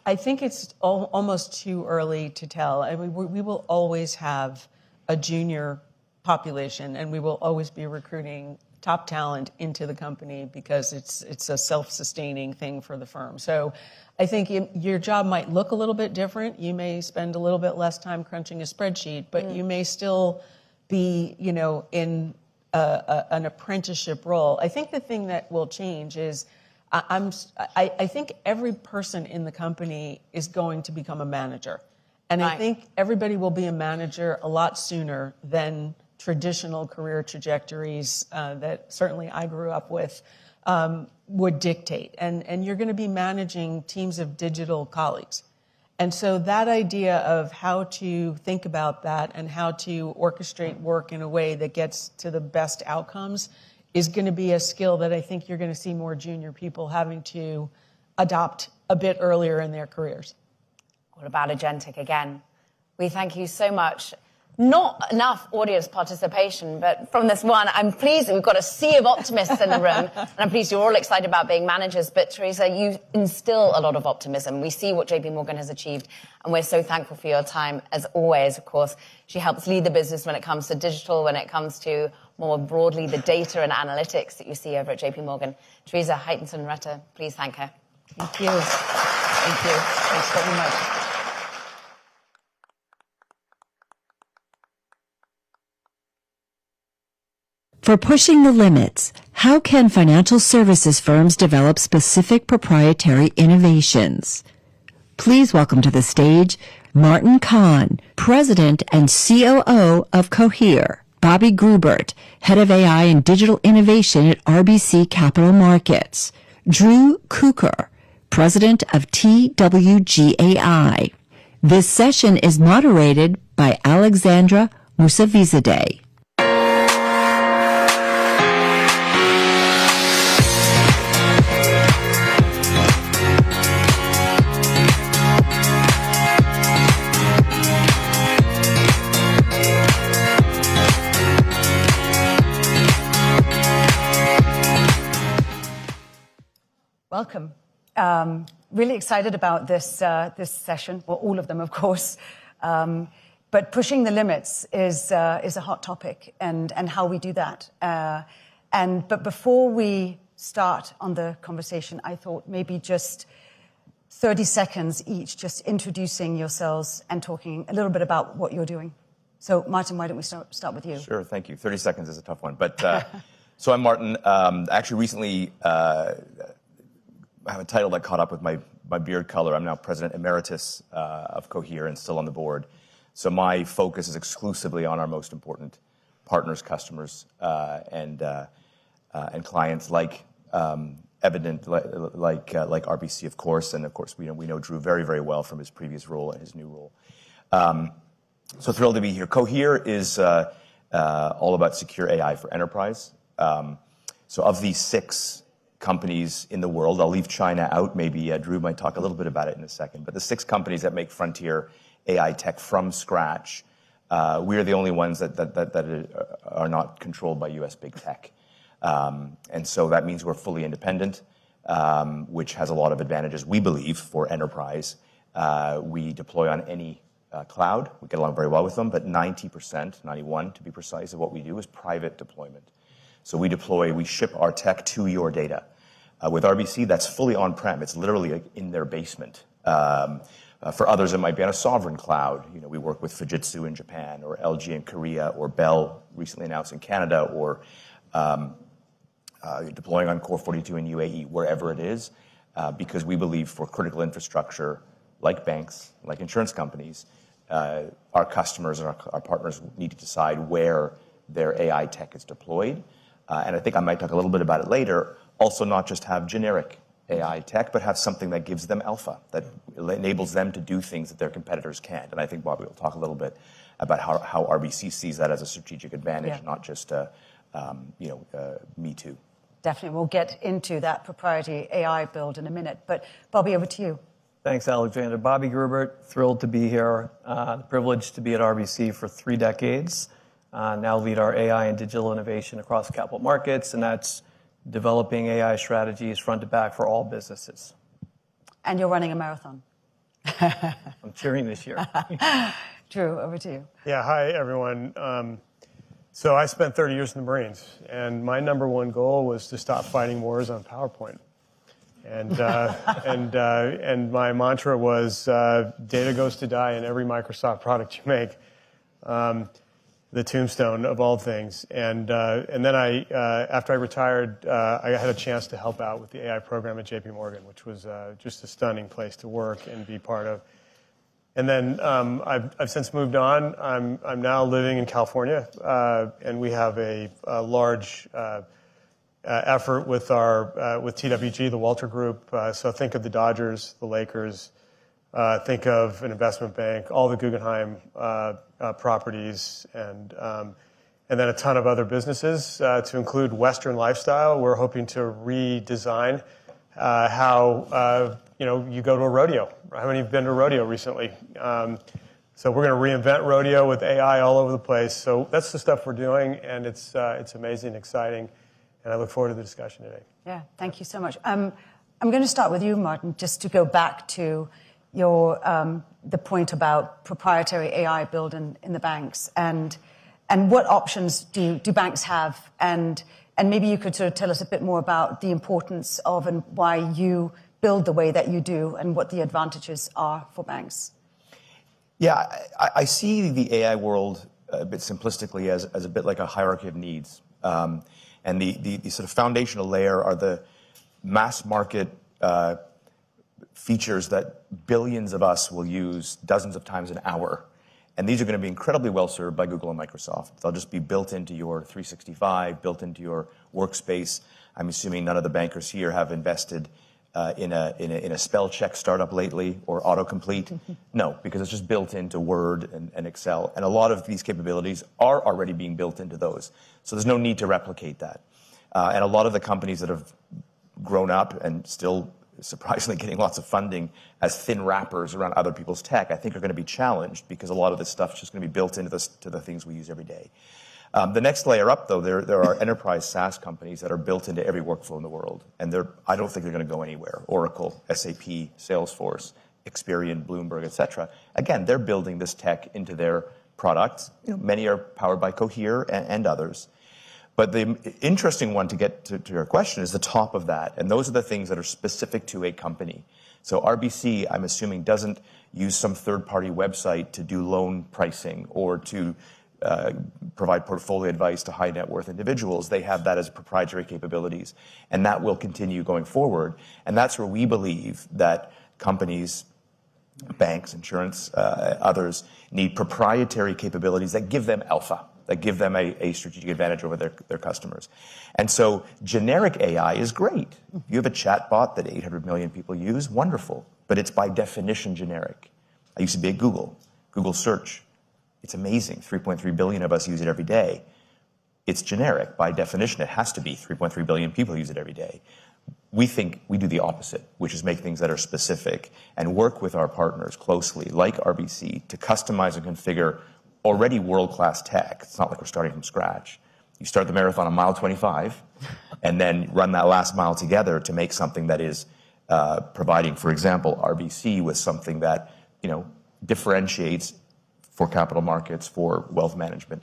I think it's almost too early to tell. I mean, we will always have a junior population, and we will always be recruiting top talent into the company because it's a self-sustaining thing for the firm. So I think your job might look a little bit different. You may spend a little bit less time crunching a spreadsheet, but you may still be, in an apprenticeship role. I think the thing that will change is I think every person in the company is going to become a manager. And I think everybody will be a manager a lot sooner than traditional career trajectories that certainly I grew up with would dictate. And you're going to be managing teams of digital colleagues. And so that idea of how to think about that and how to orchestrate work in a way that gets to the best outcomes is going to be a skill that I think you're going to see more junior people having to adopt a bit earlier in their careers. What about Agentic again? We thank you so much. Not enough audience participation, but from this one, I'm pleased that we've got a sea of optimists in the room, and I'm pleased you're all excited about being managers. But Teresa, you instill a lot of optimism. We see what JPMorgan has achieved, and we're so thankful for your time, as always. Of course, she helps lead the business when it comes to digital, when it comes to more broadly the data and analytics that you see over at JPMorgan. Teresa Heitenson-Retter, please thank her. Thank you. Thank you. Thanks very much. For pushing the limits, how can financial services firms develop specific proprietary innovations? Please welcome to the stage Martin Kahn, President and COO of Cohere, Bobby Grubert, Head of AI and Digital Innovation at RBC Capital Markets, Drew Kuker, President of TWGAI. This session is moderated by Alexandra Musavizadeh. Welcome. Really excited about this session, well, all of them, of course. But pushing the limits is a hot topic, and how we do that. But before we start on the conversation, I thought maybe just 30 seconds each, just introducing yourselves and talking a little bit about what you're doing. So, Martin, why don't we start with you? Sure, thank you. 30 seconds is a tough one. But so I'm Martin. Actually, recently, I have a title that caught up with my beard color. I'm now President Emeritus of Cohere and still on the board. So my focus is exclusively on our most important partners, customers, and clients like Evident, like RBC, of course. And of course, we know Drew very, very well from his previous role and his new role. So thrilled to be here. Cohere is all about secure AI for enterprise. So of these 6 companies in the world. I'll leave China out. Maybe Drew might talk a little bit about it in a second. But the 6 companies that make frontier AI tech from scratch, we are the only ones that are not controlled by U.S. big tech. And so that means we're fully independent, which has a lot of advantages, we believe, for enterprise. We deploy on any cloud. We get along very well with them, but 90%, 91 to be precise, of what we do is private deployment. So we ship our tech to your data. With RBC, that's fully on-prem. It's literally in their basement. For others, it might be on a sovereign cloud. We work with Fujitsu in Japan, or LG in Korea, or Bell recently announced in Canada, or deploying on Core 42 in UAE, wherever it is, because we believe for critical infrastructure, like banks, like insurance companies, our customers and our partners need to decide where their AI tech is deployed. And I think I might talk a little bit about it later. Also, not just have generic AI tech, but have something that gives them alpha, that enables them to do things that their competitors can't. And I think Bobby will talk a little bit about how RBC sees that as a strategic advantage, not just me too. Definitely. We'll get into that proprietary AI build in a minute. But Bobby, over to you. Thanks, Alexandra. Bobby Grubert, thrilled to be here. Privileged to be at RBC for 3 decades. Now lead our AI and digital innovation across capital markets, and that's developing AI strategies front to back for all businesses. And you're running a marathon. I'm cheering this year. Drew, over to you. Yeah, hi, everyone. So I spent 30 years in the Marines, and my number one goal was to stop fighting wars on PowerPoint. And my mantra was data goes to die in every Microsoft product you make. The tombstone of all things. And then after I retired, I had a chance to help out with the AI program at JPMorgan, which was just a stunning place to work and be part of. And then I've since moved on. I'm now living in California, and we have a large effort with TWG, the Walter Group. So think of the Dodgers, the Lakers. Think of an investment bank, all the Guggenheim properties, and then a ton of other businesses to include Western lifestyle. We're hoping to redesign how you go to a rodeo. How many have been to a rodeo recently? So we're going to reinvent rodeo with AI all over the place. So that's the stuff we're doing, and it's amazing, exciting, and I look forward to the discussion today. Yeah, thank you so much. I'm going to start with you, Martin, just to go back to your the point about proprietary AI build in the banks, and what options do banks have, and maybe you could sort of tell us a bit more about the importance of and why you build the way that you do, and what the advantages are for banks. Yeah, I see the AI world a bit simplistically as a bit like a hierarchy of needs, and the sort of foundational layer are the mass market features that billions of us will use dozens of times an hour. And these are going to be incredibly well served by Google and Microsoft. They'll just be built into your 365, built into your workspace. I'm assuming none of the bankers here have invested in a spell check startup lately, or autocomplete. No, because it's just built into Word and Excel. And a lot of these capabilities are already being built into those. So there's no need to replicate that. And a lot of the companies that have grown up and still surprisingly getting lots of funding as thin wrappers around other people's tech, I think are going to be challenged, because a lot of this stuff is just going to be built into the things we use every day. The next layer up, though, there are enterprise SaaS companies that are built into every workflow in the world, and I don't think they're going to go anywhere. Oracle, SAP, Salesforce, Experian, Bloomberg, et cetera. Again, they're building this tech into their products. Many are powered by Cohere and others. But the interesting one to get to your question is the top of that. And those are the things that are specific to a company. So RBC, I'm assuming, doesn't use some third-party website to do loan pricing or to provide portfolio advice to high net worth individuals. They have that as proprietary capabilities. And that will continue going forward. And that's where we believe that companies, banks, insurance, others, need proprietary capabilities that give them alpha, that give them a strategic advantage over their customers. And so generic AI is great. You have a chat bot that 800 million people use, wonderful. But it's by definition generic. I used to be at Google search. It's amazing. 3.3 billion of us use it every day. It's generic. By definition, it has to be. 3.3 billion people use it every day. We think we do the opposite, which is make things that are specific and work with our partners closely, like RBC, to customize and configure already world-class tech. It's not like we're starting from scratch. You start the marathon on mile 25, and then run that last mile together to make something that is providing, for example, RBC with something that differentiates for capital markets, for wealth management,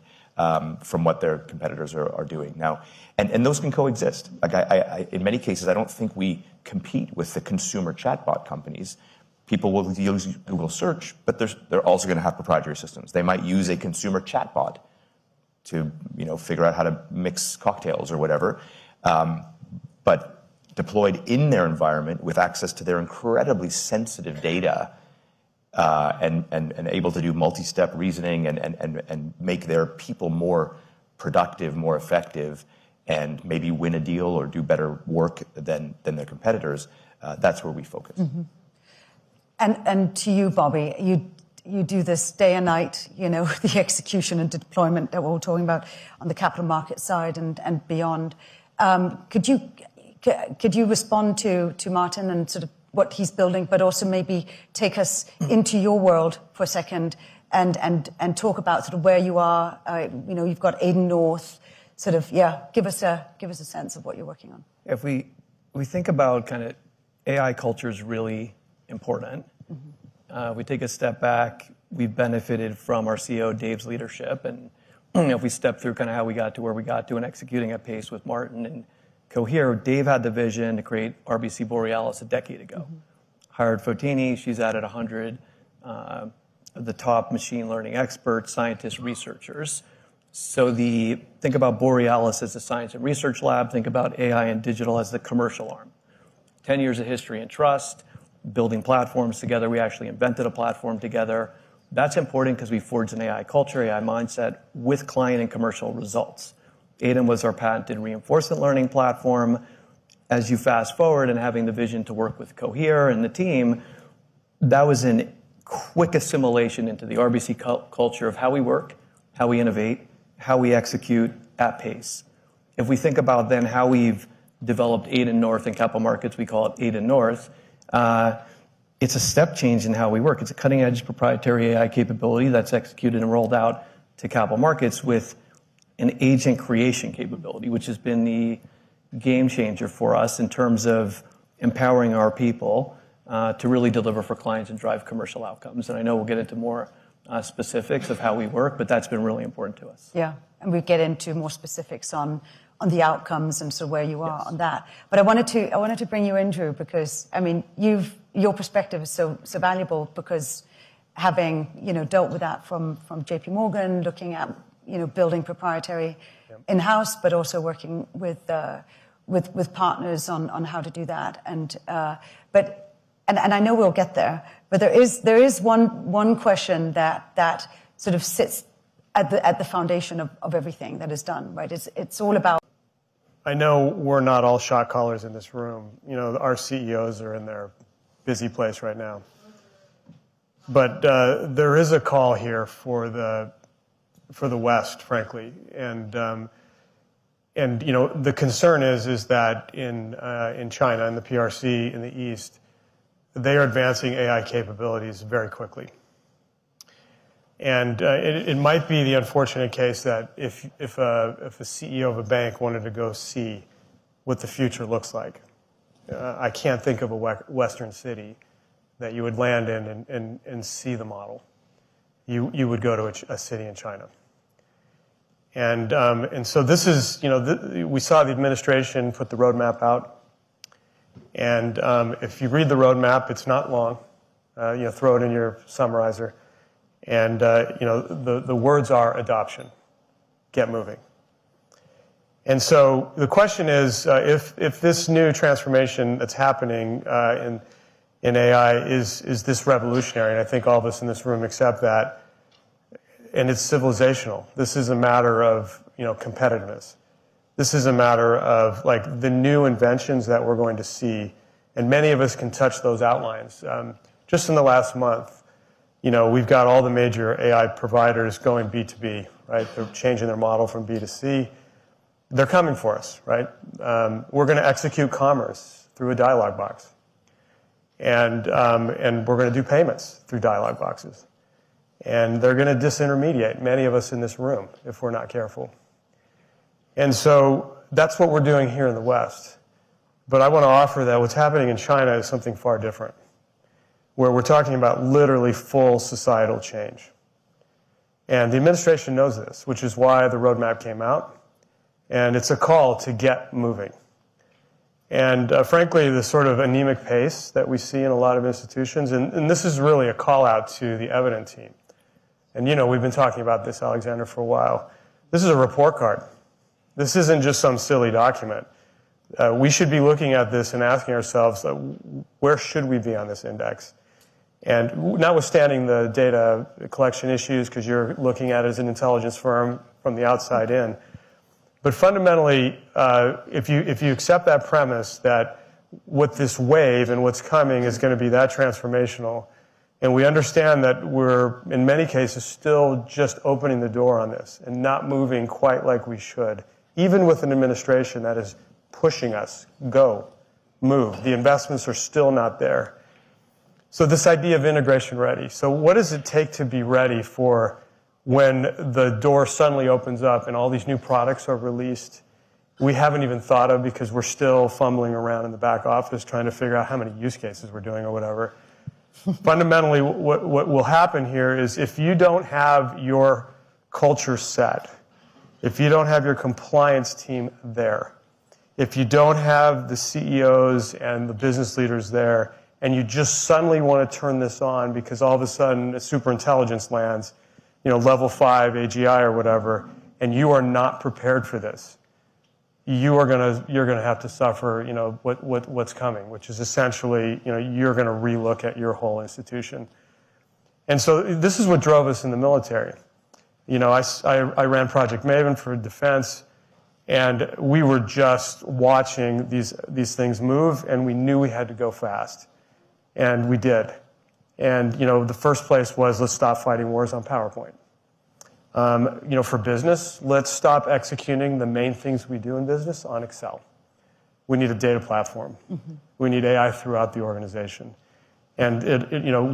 from what their competitors are doing now. And those can coexist. Like in many cases, I don't think we compete with the consumer chatbot companies. People will use Google search, but they're also going to have proprietary systems. They might use a consumer chatbot to figure out how to mix cocktails or whatever, but deployed in their environment with access to their incredibly sensitive data, and able to do multi-step reasoning and make their people more productive, more effective, and maybe win a deal or do better work than their competitors. That's where we focus. Mm-hmm. And to you, Bobby, you do this day and night, the execution and deployment that we're all talking about on the capital market side and beyond. Could you respond to Martin and sort of what he's building, but also maybe take us into your world for a second and talk about sort of where you are? You've got Aiden North. Sort of, give us a sense of what you're working on. If we think about kind of AI culture is really important. Mm-hmm. We take a step back. We've benefited from our CEO Dave's leadership, and if we step through kind of how we got to where we got to and executing at pace with Martin and Cohere, Dave had the vision to create RBC Borealis a decade ago. Mm-hmm. Hired Fotini. She's added 100 of the top machine learning experts, scientists, researchers. So think about Borealis as a science and research lab. Think about AI and digital as the commercial arm. 10 years of history and trust, building platforms together. We actually invented a platform together. That's important because we forged an AI culture, AI mindset with client and commercial results. Aiden was our patented reinforcement learning platform. As you fast forward and having the vision to work with Cohere and the team, that was a quick assimilation into the RBC culture of how we work, how we innovate, how we execute at pace. If we think about then how we've developed Aiden North in capital markets, we call it Aiden North. It's a step change in how we work. It's a cutting edge proprietary AI capability that's executed and rolled out to capital markets with an agent creation capability, which has been the game changer for us in terms of empowering our people to really deliver for clients and drive commercial outcomes. And I know we'll get into more specifics of how we work, but that's been really important to us. Yeah, and we get into more specifics on the outcomes and so where you are on that. But I wanted to bring you in, Drew, because I mean your perspective is so valuable because having dealt with that from JPMorgan, looking at building proprietary in-house, but also working with partners on how to do that. And I know we'll get there, but there is one question that sort of sits at the foundation of everything that is done, right? It's all about. I know we're not all shot callers in this room. Our CEOs are in their busy place right now. But there is a call here for the West, frankly, and the concern is that in China, in the PRC, in the East, they are advancing AI capabilities very quickly. And it might be the unfortunate case that if a CEO of a bank wanted to go see what the future looks like, I can't think of a Western city that you would land in and see the model. You would go to a city in China. And so this is, we saw the administration put the roadmap out. And if you read the roadmap, it's not long. Throw it in your summarizer. And, the words are adoption. Get moving. And so the question is, if this new transformation that's happening in AI is this revolutionary, and I think all of us in this room accept that, and it's civilizational. This is a matter of, competitiveness. This is a matter of like the new inventions that we're going to see, and many of us can touch those outlines. Just in the last month, we've got all the major AI providers going B2B, right? They're changing their model from B to C. They're coming for us, right? We're going to execute commerce through a dialog box. And we're going to do payments through dialog boxes. And they're going to disintermediate many of us in this room if we're not careful. And so that's what we're doing here in the West. But I want to offer that what's happening in China is something far different, where we're talking about literally full societal change. And the administration knows this, which is why the roadmap came out. And it's a call to get moving. And frankly, the sort of anemic pace that we see in a lot of institutions, and this is really a call out to the Evident team. And you know, we've been talking about this, Alexandra, for a while. This is a report card. This isn't just some silly document. We should be looking at this and asking ourselves, where should we be on this index? And notwithstanding the data collection issues, because you're looking at it as an intelligence firm from the outside in, but fundamentally, if you accept that premise that what this wave and what's coming is going to be that transformational, and we understand that we're, in many cases, still just opening the door on this and not moving quite like we should, even with an administration that is pushing us, go, move. The investments are still not there. So this idea of integration ready. So what does it take to be ready for when the door suddenly opens up and all these new products are released we haven't even thought of because we're still fumbling around in the back office trying to figure out how many use cases we're doing or whatever. Fundamentally, what will happen here is if you don't have your culture set, if you don't have your compliance team there, if you don't have the CEOs and the business leaders there, and you just suddenly want to turn this on because all of a sudden a superintelligence lands, level 5 AGI or whatever, and you are not prepared for this, you're gonna have to suffer, what's coming, which is essentially, you're gonna relook at your whole institution. And so this is what drove us in the military. I ran Project Maven for defense, and we were just watching these things move, and we knew we had to go fast, and we did. And the first place was, let's stop fighting wars on PowerPoint. For business, let's stop executing the main things we do in business on Excel. We need a data platform. Mm-hmm. We need AI throughout the organization. And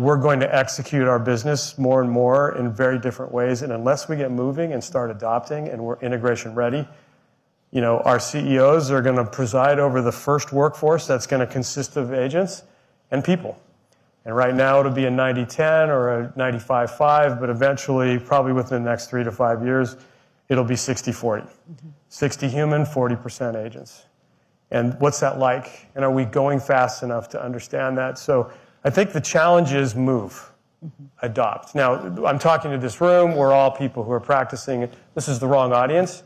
we're going to execute our business more and more in very different ways. And unless we get moving and start adopting and we're integration ready, our CEOs are going to preside over the first workforce that's going to consist of agents and people. And right now it'll be a 90-10 or a 95-5, but eventually, probably within the next 3 to 5 years, it'll be 60-40. Mm-hmm. 60 human, 40% agents. And what's that like? And are we going fast enough to understand that? So I think the challenge is move, adopt. Now, I'm talking to this room. We're all people who are practicing. This is the wrong audience,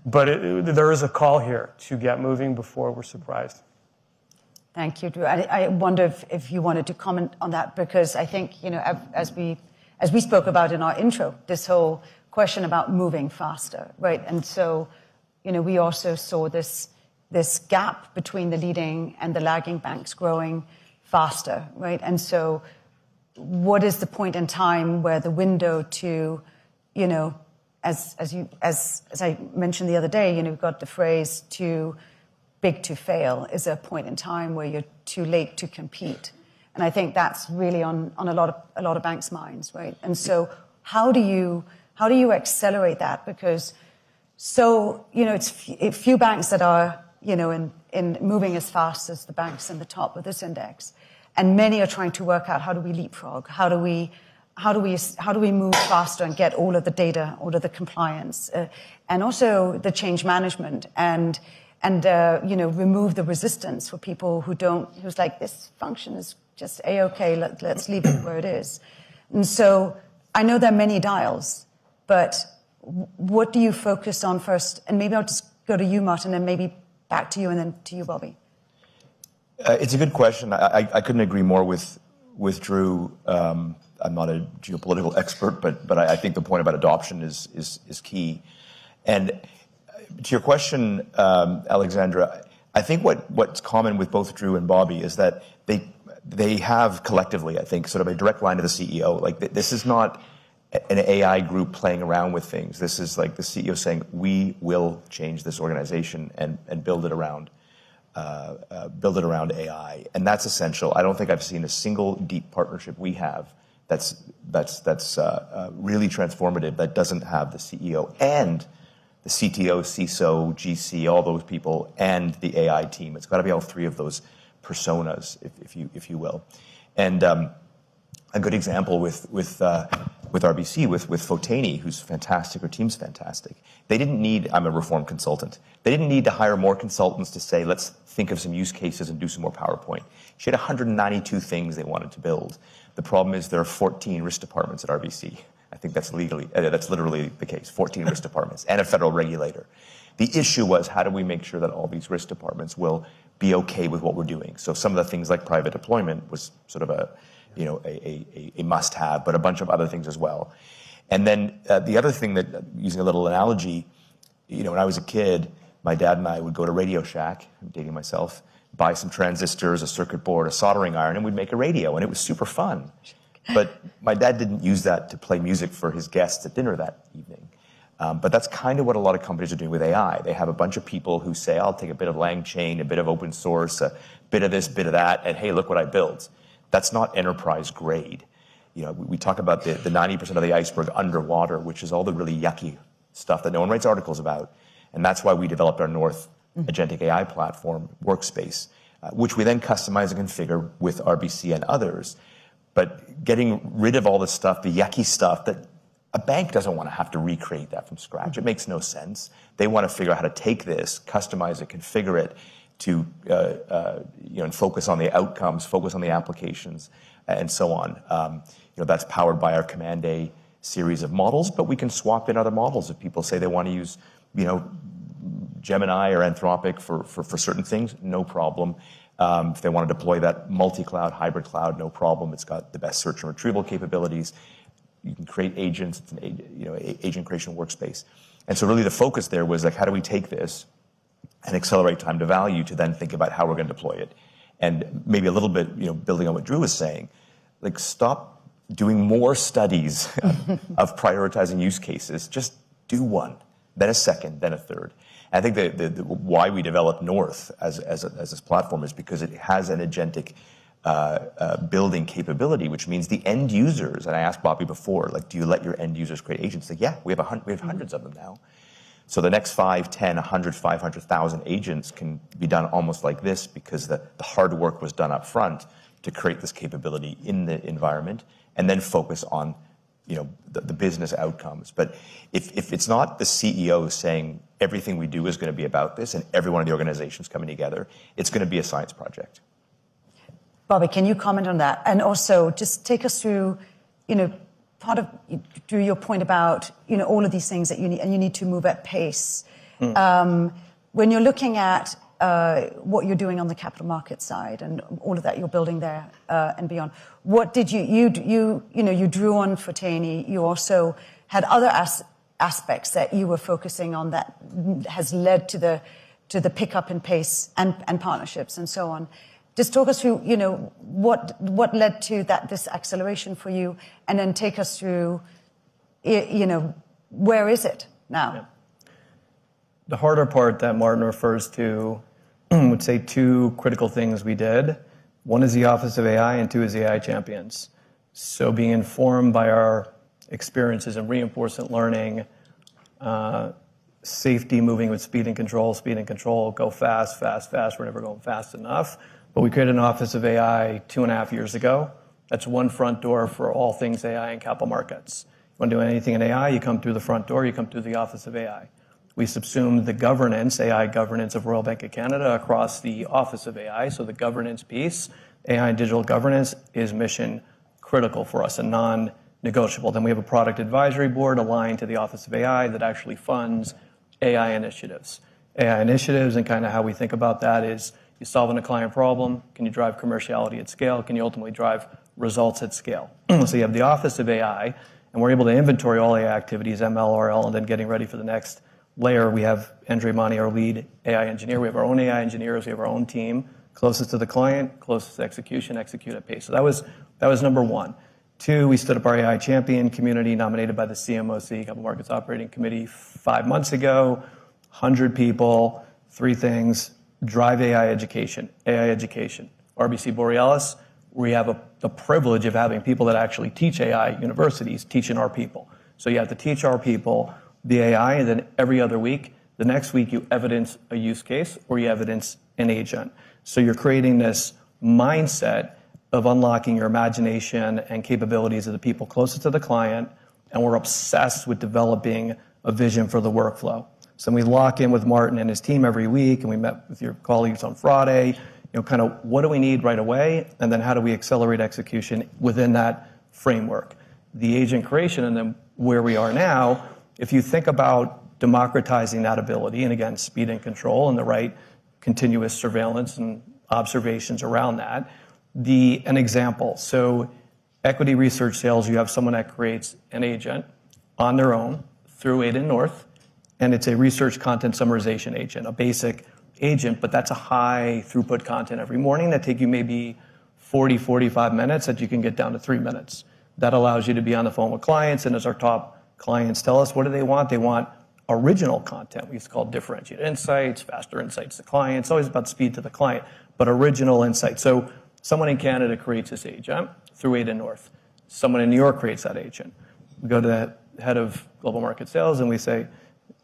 but there is a call here to get moving before we're surprised. Thank you, Drew. I wonder if you wanted to comment on that, because I think, as we spoke about in our intro, this whole question about moving faster, right? And so, we also saw this gap between the leading and the lagging banks growing faster, right? And so what is the point in time where the window to, as I mentioned the other day, we've got the phrase too big to fail is a point in time where you're too late to compete. And I think that's really on a lot of banks' minds, right? And so how do you accelerate that? Because it's few banks that are, in moving as fast as the banks in the top of this index. And many are trying to work out, how do we leapfrog? How do we move faster and get all of the data, all of the compliance, and also the change management and remove the resistance for people who's like, this function is just A-okay, let's leave it where it is. And so I know there are many dials, but what do you focus on first? And maybe I'll just go to you, Martin, and maybe back to you, and then to you, Bobby. It's a good question. I couldn't agree more with Drew. I'm not a geopolitical expert, but I think the point about adoption is key. And to your question, Alexandra, I think what's common with both Drew and Bobby is that they have collectively, I think, sort of a direct line to the CEO. Like, this is not an AI group playing around with things. This is like the CEO saying, we will change this organization and build it around build it around AI, and that's essential. I don't think I've seen a single deep partnership we have that's really transformative that doesn't have the CEO and the CTO, CISO, GC, all those people, and the AI team. It's got to be all three of those personas, if you will. And a good example with RBC, with Fotani, who's fantastic, her team's fantastic. They didn't need, I'm a reform consultant, they didn't need to hire more consultants to say, let's think of some use cases and do some more PowerPoint. She had 192 things they wanted to build. The problem is there are 14 risk departments at RBC. I think that's literally the case, 14 risk departments and a federal regulator. The issue was, how do we make sure that all these risk departments will be okay with what we're doing? So some of the things like private deployment was sort of a must-have, but a bunch of other things as well. And then the other thing that, using a little analogy, when I was a kid, my dad and I would go to Radio Shack, I'm dating myself, buy some transistors, a circuit board, a soldering iron, and we'd make a radio, and it was super fun. But my dad didn't use that to play music for his guests at dinner that evening. But that's kind of what a lot of companies are doing with AI. They have a bunch of people who say, I'll take a bit of LangChain, a bit of open source, a bit of this, bit of that, and hey, look what I built. That's not enterprise grade. We talk about the 90% of the iceberg underwater, which is all the really yucky stuff that no one writes articles about. And that's why we developed our North Agentic AI platform workspace, which we then customize and configure with RBC and others. But getting rid of all the stuff, the yucky stuff, that a bank doesn't want to have to recreate that from scratch. It makes no sense. They want to figure out how to take this, customize it, configure it to and focus on the outcomes, focus on the applications, and so on. That's powered by our Command A series of models, but we can swap in other models if people say they want to use, Gemini or Anthropic for certain things, no problem. If they want to deploy that multi-cloud, hybrid cloud, no problem. It's got the best search and retrieval capabilities. You can create agents. It's an agent creation workspace. And so really the focus there was like, how do we take this and accelerate time to value to then think about how we're going to deploy it? And maybe a little bit, building on what Drew was saying, like stop doing more studies of prioritizing use cases. Just do one, then a second, then a third. And I think the why we developed North as this platform is because it has an agentic building capability, which means the end users, and I asked Bobby before, like, do you let your end users create agents? Like, yeah, we have hundreds of them now. So the next 5, 10, 100, 500,000 agents can be done almost like this because the hard work was done up front to create this capability in the environment and then focus on the business outcomes. But if it's not the CEO saying everything we do is going to be about this and every one of the organizations coming together, it's going to be a science project. Bobby, can you comment on that? And also just take us through, part of your point about, all of these things that you need, and you need to move at pace. When you're looking at what you're doing on the capital market side and all of that you're building there and beyond, what did you drew on Fotani. You also had other aspects that you were focusing on that has led to the pickup in pace and partnerships and so on. Just talk us through, what led to this acceleration for you, and then take us through, where is it now? Yeah. The harder part that Martin refers to would say two critical things we did. One is the Office of AI, and two is the AI Champions. So being informed by our experiences in reinforcement learning, safety, moving with speed and control, go fast, we're never going fast enough. But we created an Office of AI 2.5 years ago. That's one front door for all things AI and capital markets. You want to do anything in AI, you come through the front door, you come through the Office of AI. We subsumed the governance, AI governance of Royal Bank of Canada across the Office of AI. So the governance piece, AI and digital governance, is mission critical for us and non-negotiable. Then we have a product advisory board aligned to the Office of AI that actually funds AI initiatives. AI initiatives, and kind of how we think about that is, you're solving a client problem. Can you drive commerciality at scale? Can you ultimately drive results at scale? So you have the Office of AI, and we're able to inventory all AI activities, ML, RL, and then getting ready for the next layer. We have Andre Mani, our lead AI engineer. We have our own AI engineers. We have our own team, closest to the client, closest to execution, execute at pace. So that was number one. Two, we stood up our AI champion community nominated by the CMOC, Capital Markets Operating Committee, 5 months ago. 100 people, 3 things. drive AI education. RBC Borealis, we have the privilege of having people that actually teach AI universities, teaching our people. So you have to teach our people the AI, and then every other week, the next week you evidence a use case or you evidence an agent. So you're creating this mindset of unlocking your imagination and capabilities of the people closest to the client, and we're obsessed with developing a vision for the workflow. So we lock in with Martin and his team every week, and we met with your colleagues on Friday, kind of what do we need right away, and then how do we accelerate execution within that framework. The agent creation, and then where we are now, if you think about democratizing that ability, and again, speed and control and the right continuous surveillance and observations around that, an example. So equity research sales, you have someone that creates an agent on their own through Aiden North, and it's a research content summarization agent, a basic agent, but that's a high throughput content every morning that take you maybe 40, 45 minutes that you can get down to 3 minutes. That allows you to be on the phone with clients, and as our top clients tell us, what do they want? They want original content. We used to call it differentiated insights, faster insights to clients. It's always about speed to the client, but original insights. So someone in Canada creates this agent through Aiden North. Someone in New York creates that agent. We go to the head of global market sales and we say,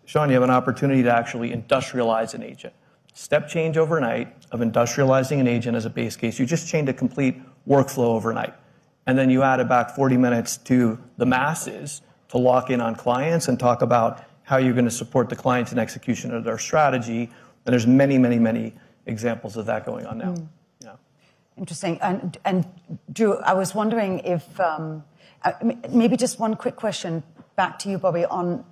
Sean, you have an opportunity to actually industrialize an agent. Step change overnight of industrializing an agent as a base case. You just changed a complete workflow overnight. And then you added back 40 minutes to the masses to lock in on clients and talk about how you're going to support the clients in execution of their strategy. And there's many, many, many examples of that going on now. Yeah. Interesting. And Drew, I was wondering if maybe just one quick question back to you, Bobby, on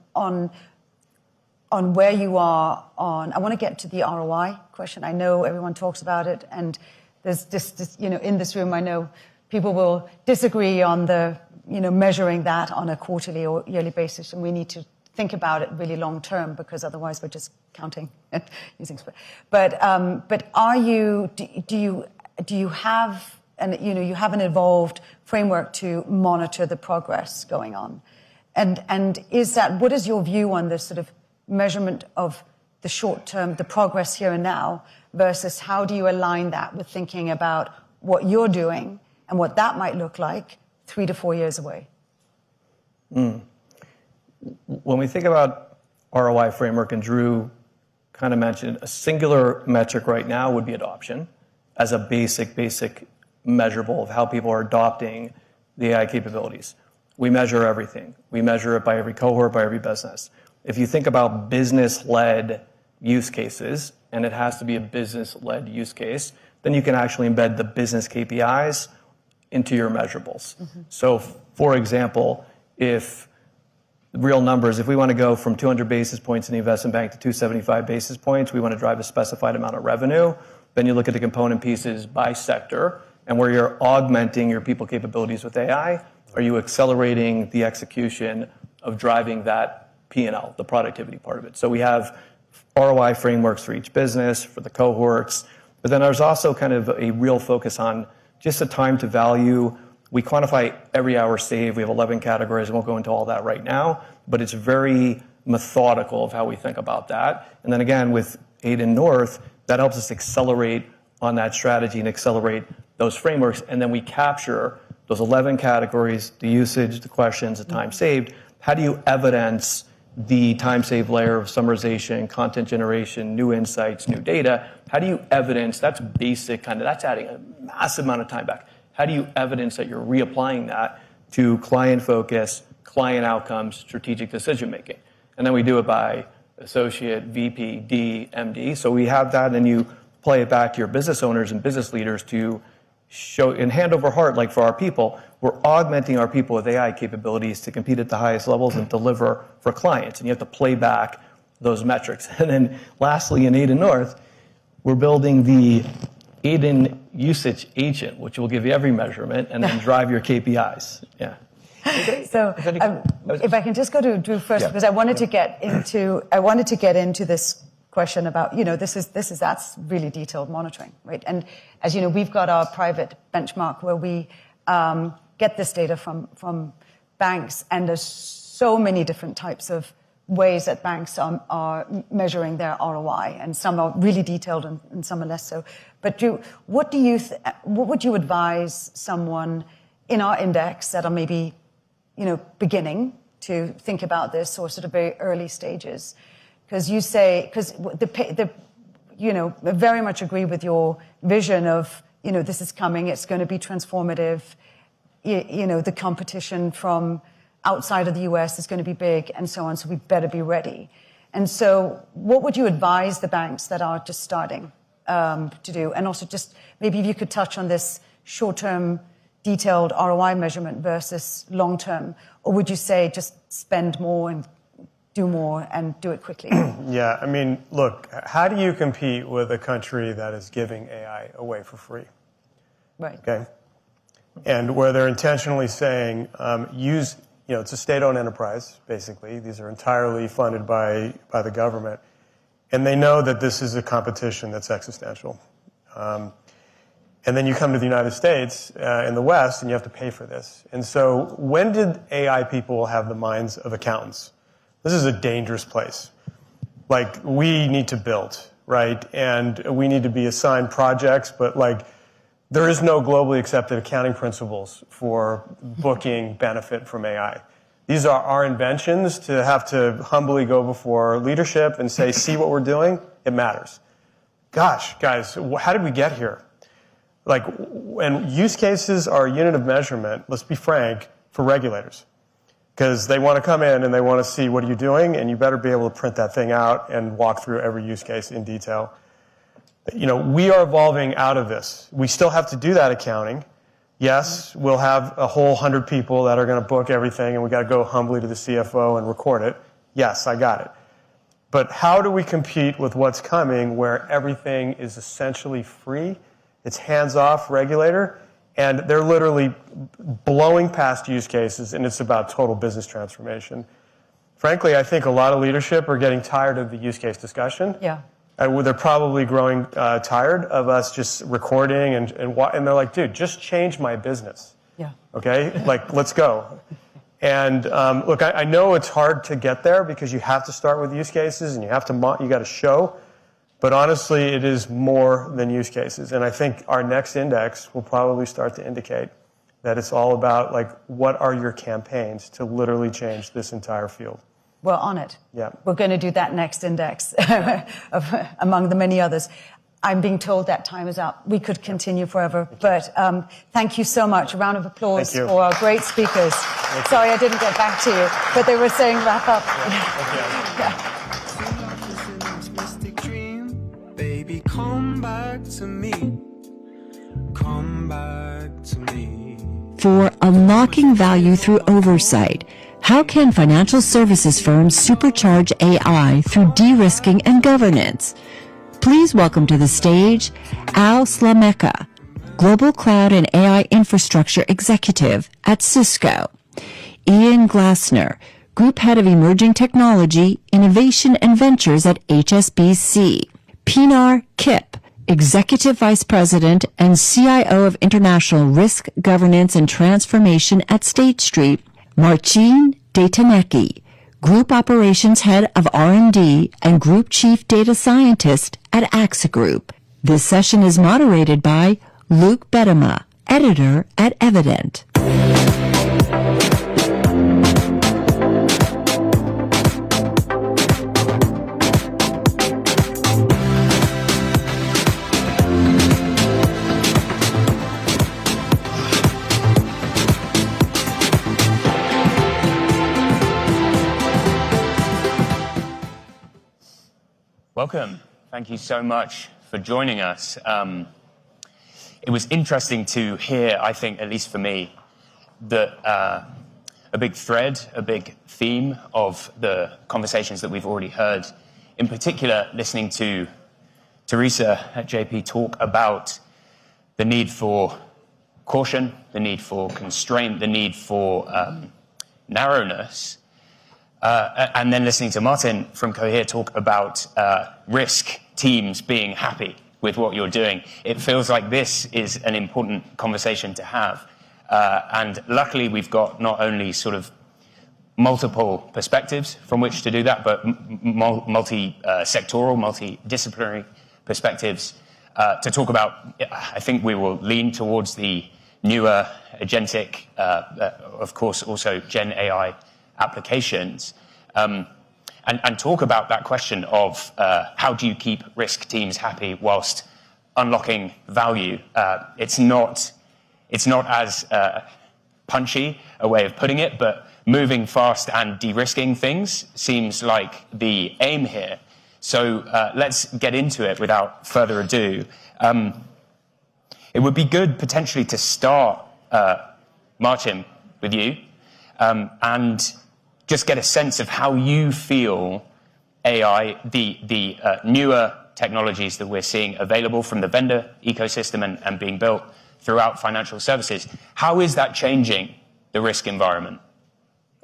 where you are on. I want to get to the ROI question. I know everyone talks about it, and there's this in this room, I know people will disagree on the measuring that on a quarterly or yearly basis, and we need to think about it really long term, because otherwise we're just counting using. But do you have you have an evolved framework to monitor the progress going on, and is that, what is your view on this sort of measurement of the short term, the progress here and now, versus how do you align that with thinking about what you're doing and what that might look like 3 to 4 years away? When we think about ROI framework, and Drew kind of mentioned, a singular metric right now would be adoption as a basic measurable of how people are adopting the AI capabilities. We measure everything. We measure it by every cohort, by every business. If you think about business-led use cases, and it has to be a business-led use case, then you can actually embed the business KPIs into your measurables. So, for example, if real numbers, if we want to go from 200 basis points in the investment bank to 275 basis points, we want to drive a specified amount of revenue, then you look at the component pieces by sector, and where you're augmenting your people capabilities with AI, are you accelerating the execution of driving that P&L, the productivity part of it? So we have ROI frameworks for each business, for the cohorts, but then there's also kind of a real focus on just the time to value. We quantify every hour saved. We have 11 categories. I won't go into all that right now, but it's very methodical of how we think about that. And then again, with Aiden North, that helps us accelerate on that strategy and accelerate those frameworks. And then we capture those 11 categories, the usage, the questions, the time saved. How do you evidence the time saved layer of summarization, content generation, new insights, new data? How do you evidence? That's basic that's adding a massive amount of time back. How do you evidence that you're reapplying that to client focus, client outcomes, strategic decision making? And then we do it by associate, VP, D, MD. So we have that, and you play it back to your business owners and business leaders to show, and hand over heart, like for our people, we're augmenting our people with AI capabilities to compete at the highest levels and deliver for clients. And you have to play back those metrics. And then lastly, in Aiden North, we're building the Aiden usage agent, which will give you every measurement and then drive your KPIs. Yeah. So if I can just go to Drew first, because I wanted to get into this question about, that's really detailed monitoring, right? And as you know, we've got our private benchmark where we get this data from banks, and there's so many different types of ways that banks are measuring their ROI, and some are really detailed and some are less so. But what would you advise someone in our index that are maybe, beginning to think about this, or sort of very early stages? Because I very much agree with your vision of, this is coming, it's going to be transformative. The competition from outside of the US is going to be big, and so on, so we better be ready. And so what would you advise the banks that are just starting to do? And also just maybe if you could touch on this short-term detailed ROI measurement versus long-term, or would you say just spend more and do more and do it quickly? Yeah, I mean, look, how do you compete with a country that is giving AI away for free? Right. Okay. And where they're intentionally saying, it's a state-owned enterprise, basically. These are entirely funded by the government. And they know that this is a competition that's existential. And then you come to the United States in the West, and you have to pay for this. And so when did AI people have the minds of accountants? This is a dangerous place. Like, we need to build, right? And we need to be assigned projects, but there is no globally accepted accounting principles for booking benefit from AI. These are our inventions to have to humbly go before leadership and say, see what we're doing? It matters. Gosh, guys, how did we get here? And use cases are a unit of measurement, let's be frank, for regulators. Because they want to come in and they want to see what are you doing, and you better be able to print that thing out and walk through every use case in detail. We are evolving out of this. We still have to do that accounting. Yes, we'll have a whole 100 people that are going to book everything, and we got to go humbly to the CFO and record it. Yes, I got it. But how do we compete with what's coming, where everything is essentially free? It's hands-off regulator, and they're literally blowing past use cases, and it's about total business transformation. Frankly, I think a lot of leadership are getting tired of the use case discussion. Yeah. They're probably growing tired of us just recording, and they're like, dude, just change my business. Yeah. Okay? Let's go. And look, I know it's hard to get there because you have to start with use cases and you got to show. But honestly, it is more than use cases. And I think our next index will probably start to indicate that it's all about what are your campaigns to literally change this entire field. We're on it. Yeah. We're going to do that next index among the many others. I'm being told that time is up. We could continue forever, but thank you so much. A round of applause for our great speakers. Sorry I didn't get back to you, but they were saying wrap up. Yeah. Baby, come back to me. Come back to me. For unlocking value through oversight, how can financial services firms supercharge AI through de-risking and governance? Please welcome to the stage Al Slameka, Global Cloud and AI Infrastructure Executive at Cisco, Ian Glasner, Group Head of Emerging Technology, Innovation and Ventures at HSBC, Pinar Kip, Executive Vice President and CIO of International Risk, Governance and Transformation at State Street, Marcin Detanecki, Group Operations Head of R&D and Group Chief Data Scientist at AXA Group. This session is moderated by Luke Bedema, Editor at Evident. Welcome. Thank you so much for joining us. It was interesting to hear, I think, at least for me, that a big thread, a big theme of the conversations that we've already heard, in particular, listening to Teresa at JP talk about the need for caution, the need for constraint, the need for narrowness. And then listening to Martin from Cohere talk about risk teams being happy with what you're doing. It feels like this is an important conversation to have. And luckily, we've got not only sort of multiple perspectives from which to do that, but multi-sectoral, multidisciplinary perspectives to talk about. I think we will lean towards the newer agentic, of course, also Gen AI applications, and talk about that question of how do you keep risk teams happy whilst unlocking value. It's not as punchy a way of putting it, but moving fast and de-risking things seems like the aim here. So let's get into it without further ado. It would be good potentially to start, Martin, with you, and just get a sense of how you feel AI, the newer technologies that we're seeing available from the vendor ecosystem and being built throughout financial services. How is that changing the risk environment?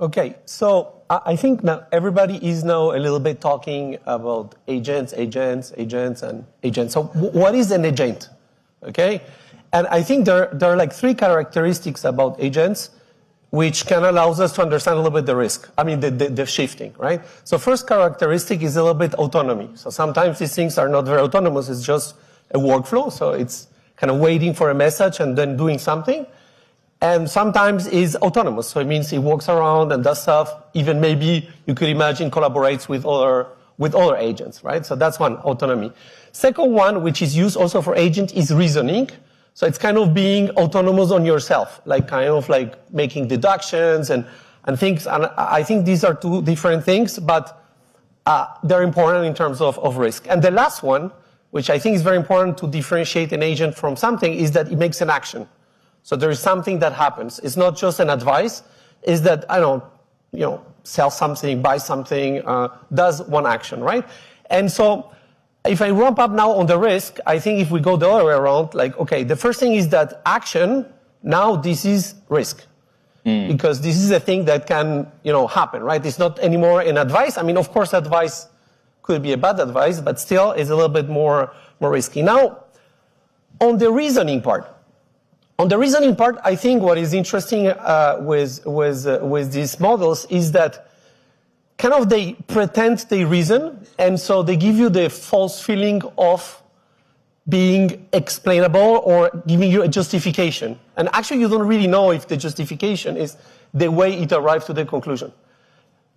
Okay, so I think now everybody is now a little bit talking about agents. So what is an agent? Okay, and I think there are like three characteristics about agents which can allow us to understand a little bit the risk. I mean, the shifting, right? So first characteristic is a little bit autonomy. So sometimes these things are not very autonomous. It's just a workflow. So it's kind of waiting for a message and then doing something. And sometimes is autonomous. So it means it walks around and does stuff. Even maybe you could imagine collaborates with other agents, right? So that's one, autonomy. Second one, which is used also for agent, is reasoning. So it's kind of being autonomous on yourself, like kind of like making deductions and things. And I think these are two different things, but they're important in terms of risk. And the last one, which I think is very important to differentiate an agent from something, is that it makes an action. So there is something that happens. It's not just an advice. It's that, I don't sell something, buy something, does one action, right? And so if I ramp up now on the risk, I think if we go the other way around, like, okay, the first thing is that action, now this is risk. Because this is a thing that can, happen, right? It's not anymore an advice. I mean, of course, advice could be a bad advice, but still is a little bit more risky. Now, on the reasoning part, I think what is interesting with these models is that kind of they pretend they reason, and so they give you the false feeling of being explainable or giving you a justification. And actually, you don't really know if the justification is the way it arrives to the conclusion.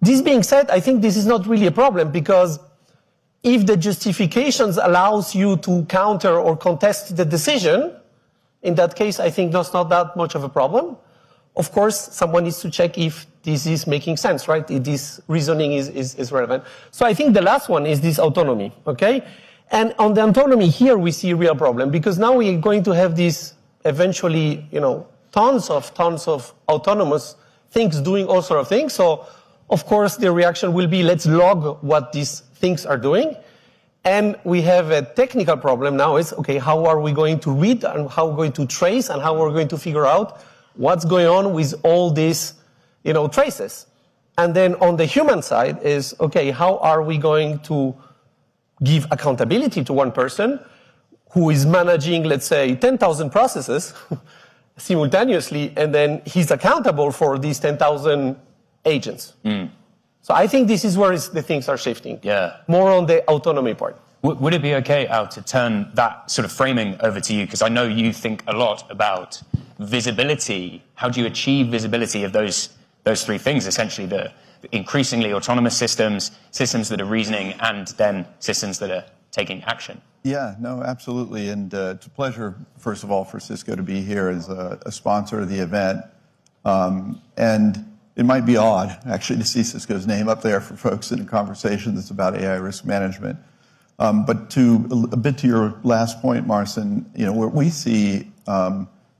This being said, I think this is not really a problem, because if the justifications allows you to counter or contest the decision, in that case, I think that's not that much of a problem. Of course, someone needs to check if this is making sense, right? If this reasoning is relevant. So I think the last one is this autonomy, okay? And on the autonomy here, we see a real problem, because now we are going to have this eventually, tons of autonomous things doing all sorts of things. So, of course, the reaction will be, let's log what these things are doing. And we have a technical problem now is, okay, how are we going to read and how we're going to trace and how we're going to figure out what's going on with all these, traces? And then on the human side is, okay, how are we going to give accountability to one person who is managing, let's say, 10,000 processes simultaneously, and then he's accountable for these 10,000 agents? So I think this is where the things are shifting. Yeah. More on the autonomy part. Would it be okay, Al, to turn that sort of framing over to you? Because I know you think a lot about visibility. How do you achieve visibility of those three things, essentially the increasingly autonomous systems that are reasoning, and then systems that are taking action? Yeah, no, absolutely. And it's a pleasure, first of all, for Cisco to be here as a sponsor of the event. And it might be odd, actually, to see Cisco's name up there for folks in a conversation that's about AI risk management. But a bit to your last point, Marcin, what we see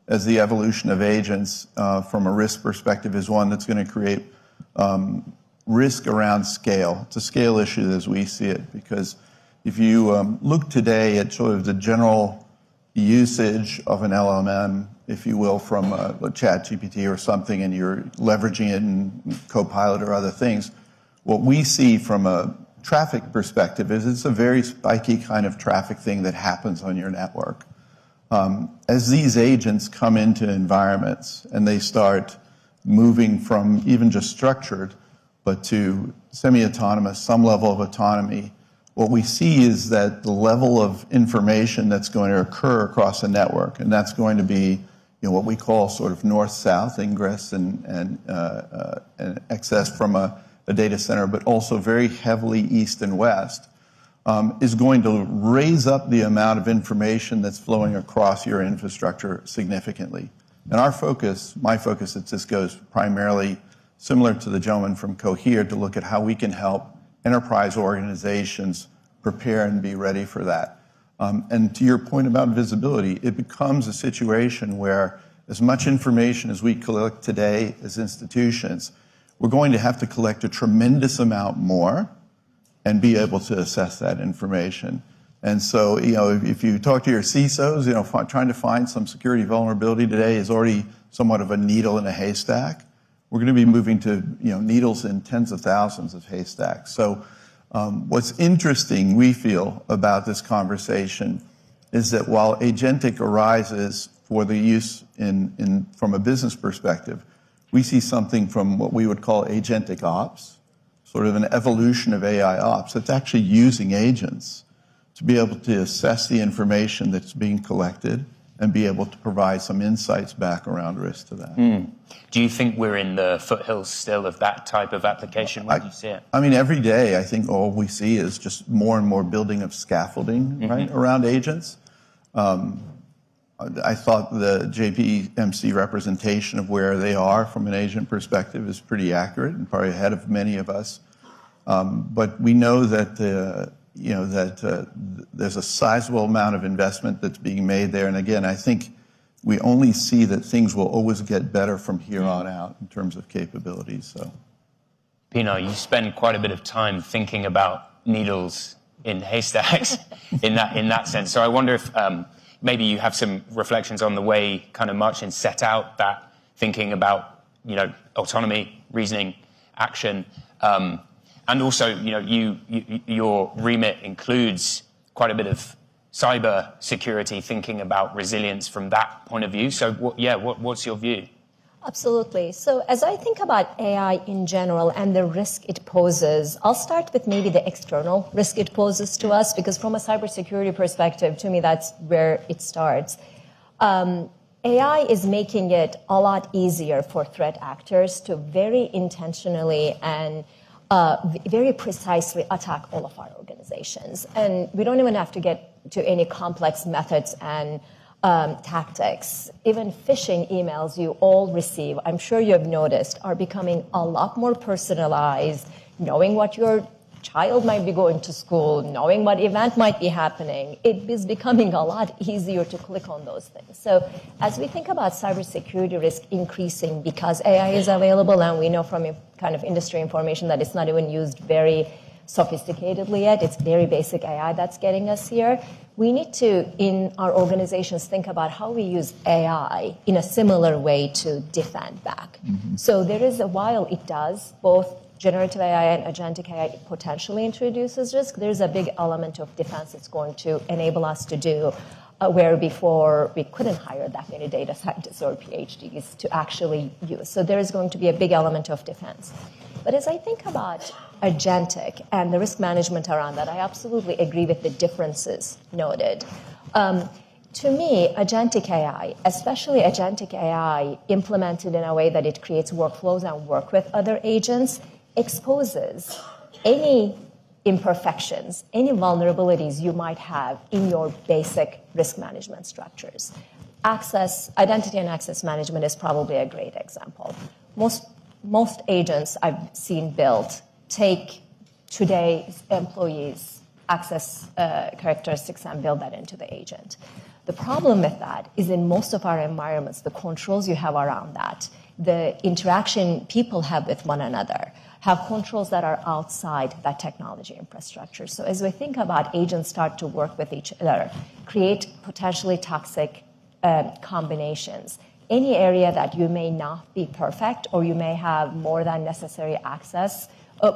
as the evolution of agents from a risk perspective is one that's going to create risk around scale. It's a scale issue as we see it, because if you look today at sort of the general usage of an LLM, if you will, from a ChatGPT or something, and you're leveraging it in Copilot or other things, what we see from a traffic perspective is it's a very spiky kind of traffic thing that happens on your network. As these agents come into environments and they start moving from even just structured but to semi-autonomous, some level of autonomy, what we see is that the level of information that's going to occur across a network, and that's going to be what we call sort of north-south ingress and access from a data center, but also very heavily east and west, is going to raise up the amount of information that's flowing across your infrastructure significantly. And our focus, my focus at Cisco, is primarily similar to the gentleman from Cohere, to look at how we can help enterprise organizations prepare and be ready for that. And to your point about visibility, it becomes a situation where as much information as we collect today as institutions, we're going to have to collect a tremendous amount more and be able to assess that information. And so, if you talk to your CISOs, trying to find some security vulnerability today is already somewhat of a needle in a haystack. We're going to be moving to, needles in tens of thousands of haystacks. So, what's interesting, we feel, about this conversation is that while agentic arises for the use from a business perspective, we see something from what we would call agentic ops, sort of an evolution of AI ops that's actually using agents to be able to assess the information that's being collected and be able to provide some insights back around risk to that. Do you think we're in the foothills still of that type of application when you see it? I mean, every day, I think all we see is just more and more building of scaffolding right, around agents. I thought the JPMC representation of where they are from an agent perspective is pretty accurate and probably ahead of many of us. But we know that there's a sizable amount of investment that's being made there. And again, I think we only see that things will always get better from here on out in terms of capabilities. So, Pino, you spend quite a bit of time thinking about needles in haystacks in that sense. So I wonder if maybe you have some reflections on the way kind of Marcin set out that thinking about autonomy, reasoning, action. And also, your remit includes quite a bit of cyber security, thinking about resilience from that point of view. So, what's your view? Absolutely. So as I think about AI in general and the risk it poses, I'll start with maybe the external risk it poses to us, because from a cybersecurity perspective, to me, that's where it starts. AI is making it a lot easier for threat actors to very intentionally and very precisely attack all of our organizations. And we don't even have to get to any complex methods and tactics. Even phishing emails you all receive, I'm sure you have noticed, are becoming a lot more personalized, knowing what your child might be going to school, knowing what event might be happening. It is becoming a lot easier to click on those things. So as we think about cybersecurity risk increasing because AI is available, and we know from kind of industry information that it's not even used very sophisticatedly yet, it's very basic AI that's getting us here. We need to, in our organizations, think about how we use AI in a similar way to defend back. So there is, while it does both generative AI and agentic AI potentially introduces risk, there's a big element of defense it's going to enable us to do, where before we couldn't hire that many data scientists or PhDs to actually use. So there is going to be a big element of defense. But as I think about agentic and the risk management around that, I absolutely agree with the differences noted. To me, agentic AI, especially agentic AI implemented in a way that it creates workflows and work with other agents, exposes any imperfections, any vulnerabilities you might have in your basic risk management structures. Identity and access management is probably a great example. Most agents I've seen built take today's employees' access characteristics and build that into the agent. The problem with that is in most of our environments, the controls you have around that, the interaction people have with one another, have controls that are outside that technology infrastructure. So as we think about agents start to work with each other, create potentially toxic combinations, any area that you may not be perfect or you may have more than necessary access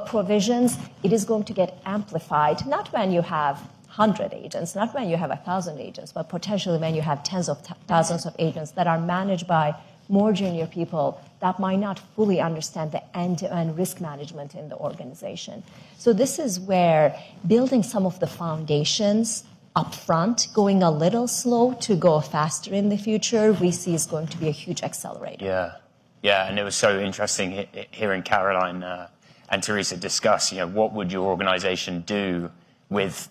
provisions, it is going to get amplified, not when you have 100 agents, not when you have 1,000 agents, but potentially when you have tens of thousands of agents that are managed by more junior people that might not fully understand the end-to-end risk management in the organization. So this is where building some of the foundations upfront, going a little slow to go faster in the future, we see is going to be a huge accelerator. Yeah, and it was so interesting hearing Caroline and Teresa discuss, what would your organization do with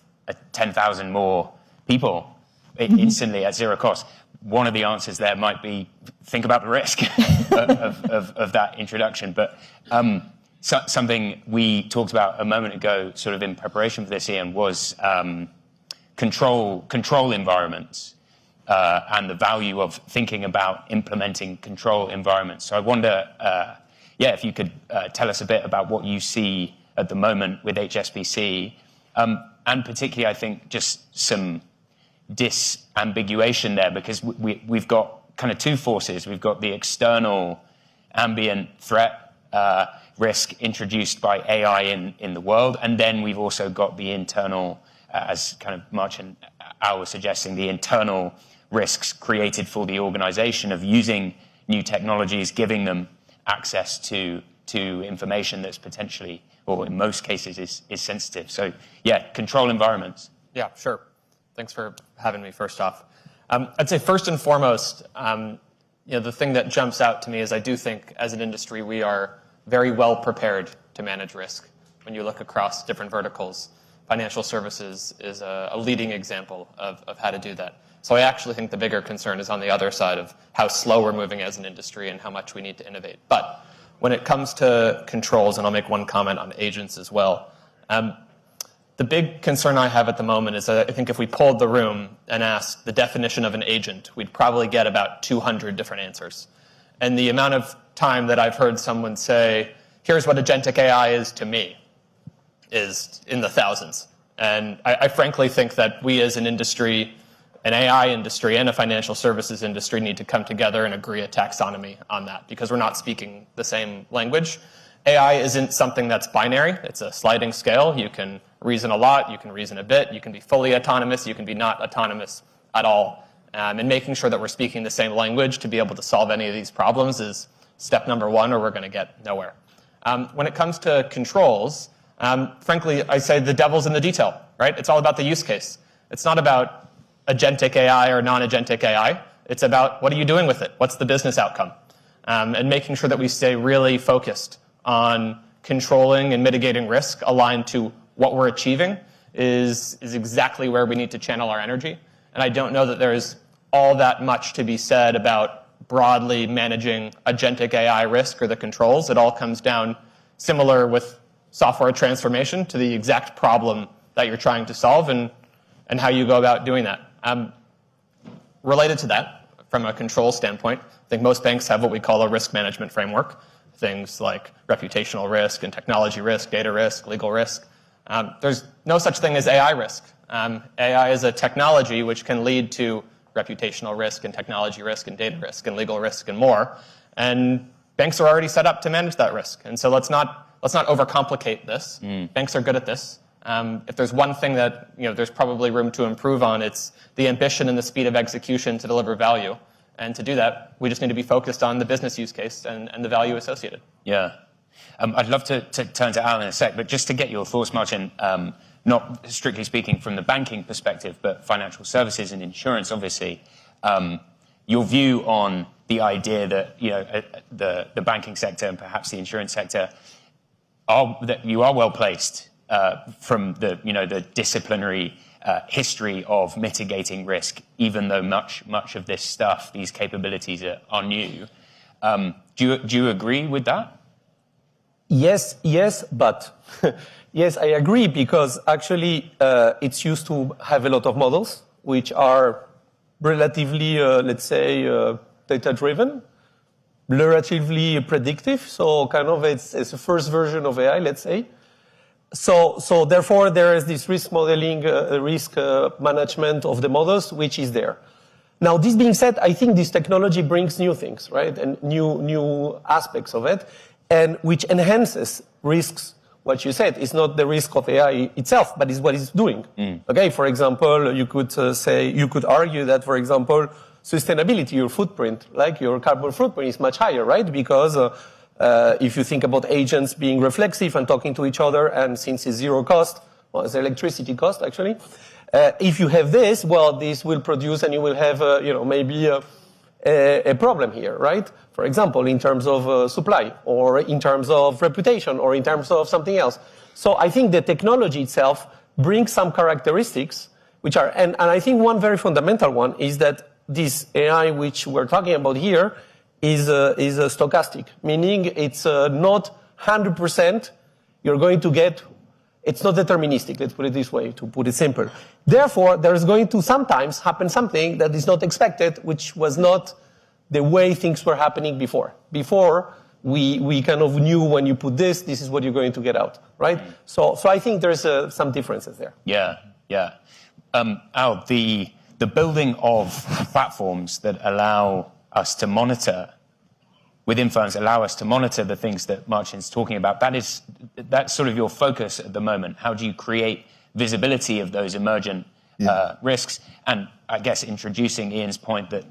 10,000 more people instantly at zero cost? One of the answers there might be think about the risk of that introduction. But something we talked about a moment ago, sort of in preparation for this, Ian, was control environments and the value of thinking about implementing control environments. So I wonder, if you could tell us a bit about what you see at the moment with HSBC, and particularly, I think, just some disambiguation there, because we've got kind of two forces. We've got the external ambient threat risk introduced by AI in the world, and then we've also got the internal, as kind of March and Al were suggesting, the internal risks created for the organization of using new technologies, giving them access to information that's potentially, or in most cases, is sensitive. So, control environments. Yeah, sure. Thanks for having me, first off. I'd say first and foremost, the thing that jumps out to me is I do think as an industry we are very well prepared to manage risk. When you look across different verticals, financial services is a leading example of how to do that. So I actually think the bigger concern is on the other side of how slow we're moving as an industry and how much we need to innovate. But when it comes to controls, and I'll make one comment on agents as well, the big concern I have at the moment is that I think if we polled the room and asked the definition of an agent, we'd probably get about 200 different answers. And the amount of time that I've heard someone say, here's what agentic AI is to me, is in the thousands. And I frankly think that we as an industry, an AI industry and a financial services industry, need to come together and agree a taxonomy on that, because we're not speaking the same language. AI isn't something that's binary. It's a sliding scale. You can reason a lot, you can reason a bit, you can be fully autonomous, you can be not autonomous at all. And making sure that we're speaking the same language to be able to solve any of these problems is step number one, or we're going to get nowhere. When it comes to controls, frankly, I say the devil's in the detail, right? It's all about the use case. It's not about agentic AI or non-agentic AI. It's about what are you doing with it? What's the business outcome? And making sure that we stay really focused on controlling and mitigating risk aligned to what we're achieving is exactly where we need to channel our energy. And I don't know that there's all that much to be said about broadly managing agentic AI risk or the controls. It all comes down, similar with software transformation, to the exact problem that you're trying to solve and how you go about doing that. Related to that, from a control standpoint, I think most banks have what we call a risk management framework. Things like reputational risk and technology risk, data risk, legal risk. There's no such thing as AI risk. AI is a technology which can lead to reputational risk and technology risk and data risk and legal risk and more. And banks are already set up to manage that risk. And so let's not overcomplicate this. Banks are good at this. If there's one thing that there's probably room to improve on, it's the ambition and the speed of execution to deliver value. And to do that, we just need to be focused on the business use case and the value associated. Yeah. I'd love to turn to Al in a sec, but just to get your thoughts, Martin, not strictly speaking from the banking perspective, but financial services and insurance, obviously, your view on the idea that the banking sector and perhaps the insurance sector that you are well placed from the disciplinary history of mitigating risk, even though much of this stuff, these capabilities are new. Do you agree with that? Yes, but yes, I agree, because actually it's used to have a lot of models which are relatively, let's say, data-driven, relatively predictive. So kind of it's a first version of AI, let's say. So therefore there is this risk modeling, risk management of the models, which is there. Now, this being said, I think this technology brings new things, right, and new aspects of it, and which enhances risks. What you said is not the risk of AI itself, but is what it's doing. Okay, for example, you could argue that, for example, sustainability, your footprint, like your carbon footprint is much higher, right? Because if you think about agents being reflexive and talking to each other, and since it's zero cost, well, it's electricity cost actually. If you have this, well, this will produce, and you will have, maybe a problem here, right? For example, in terms of supply, or in terms of reputation, or in terms of something else. So I think the technology itself brings some characteristics which are, and I think one very fundamental one is that this AI which we're talking about here is stochastic, meaning it's not 100% you're going to get. It's not deterministic, let's put it this way, to put it simple. Therefore, there is going to sometimes happen something that is not expected, which was not the way things were happening before. Before, we kind of knew when you put this is what you're going to get out, right? So I think there's some differences there. Yeah. Al, the building of platforms that allow us to monitor within firms, allow us to monitor the things that Marcin's talking about. That's sort of your focus at the moment. How do you create visibility of those emergent risks? And I guess introducing Ian's point that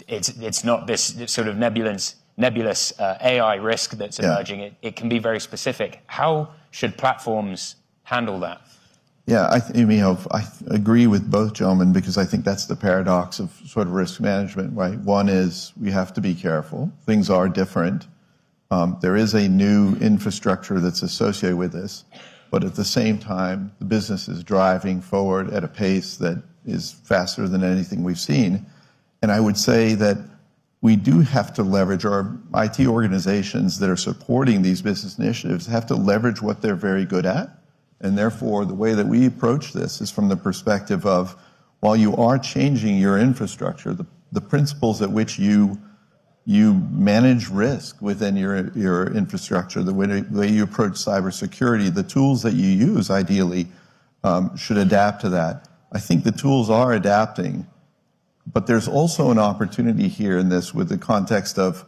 it's not this sort of nebulous AI risk that's emerging. It can be very specific. How should platforms handle that? Yeah, I agree with both gentlemen, because I think that's the paradox of sort of risk management, right? One is we have to be careful. Things are different. There is a new infrastructure that's associated with this, but at the same time, the business is driving forward at a pace that is faster than anything we've seen. And I would say that we do have to leverage our IT organizations that are supporting these business initiatives, have to leverage what they're very good at. And therefore, the way that we approach this is from the perspective of, while you are changing your infrastructure, the principles at which you manage risk within your infrastructure, the way you approach cybersecurity, the tools that you use ideally should adapt to that. I think the tools are adapting, but there's also an opportunity here in this with the context of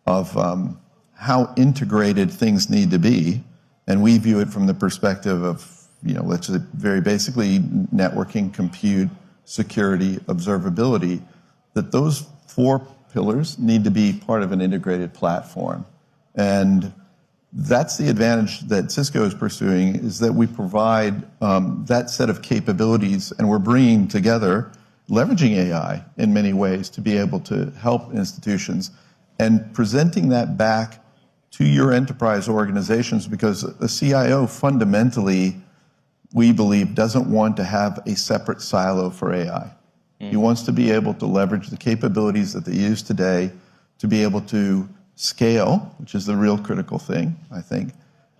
how integrated things need to be. And we view it from the perspective of, let's say very basically networking, compute, security, observability, that those four pillars need to be part of an integrated platform. And that's the advantage that Cisco is pursuing, is that we provide that set of capabilities, and we're bringing together, leveraging AI in many ways to be able to help institutions, and presenting that back to your enterprise organizations, because a CIO fundamentally, we believe, doesn't want to have a separate silo for AI. He wants to be able to leverage the capabilities that they use today to be able to scale, which is the real critical thing, I think,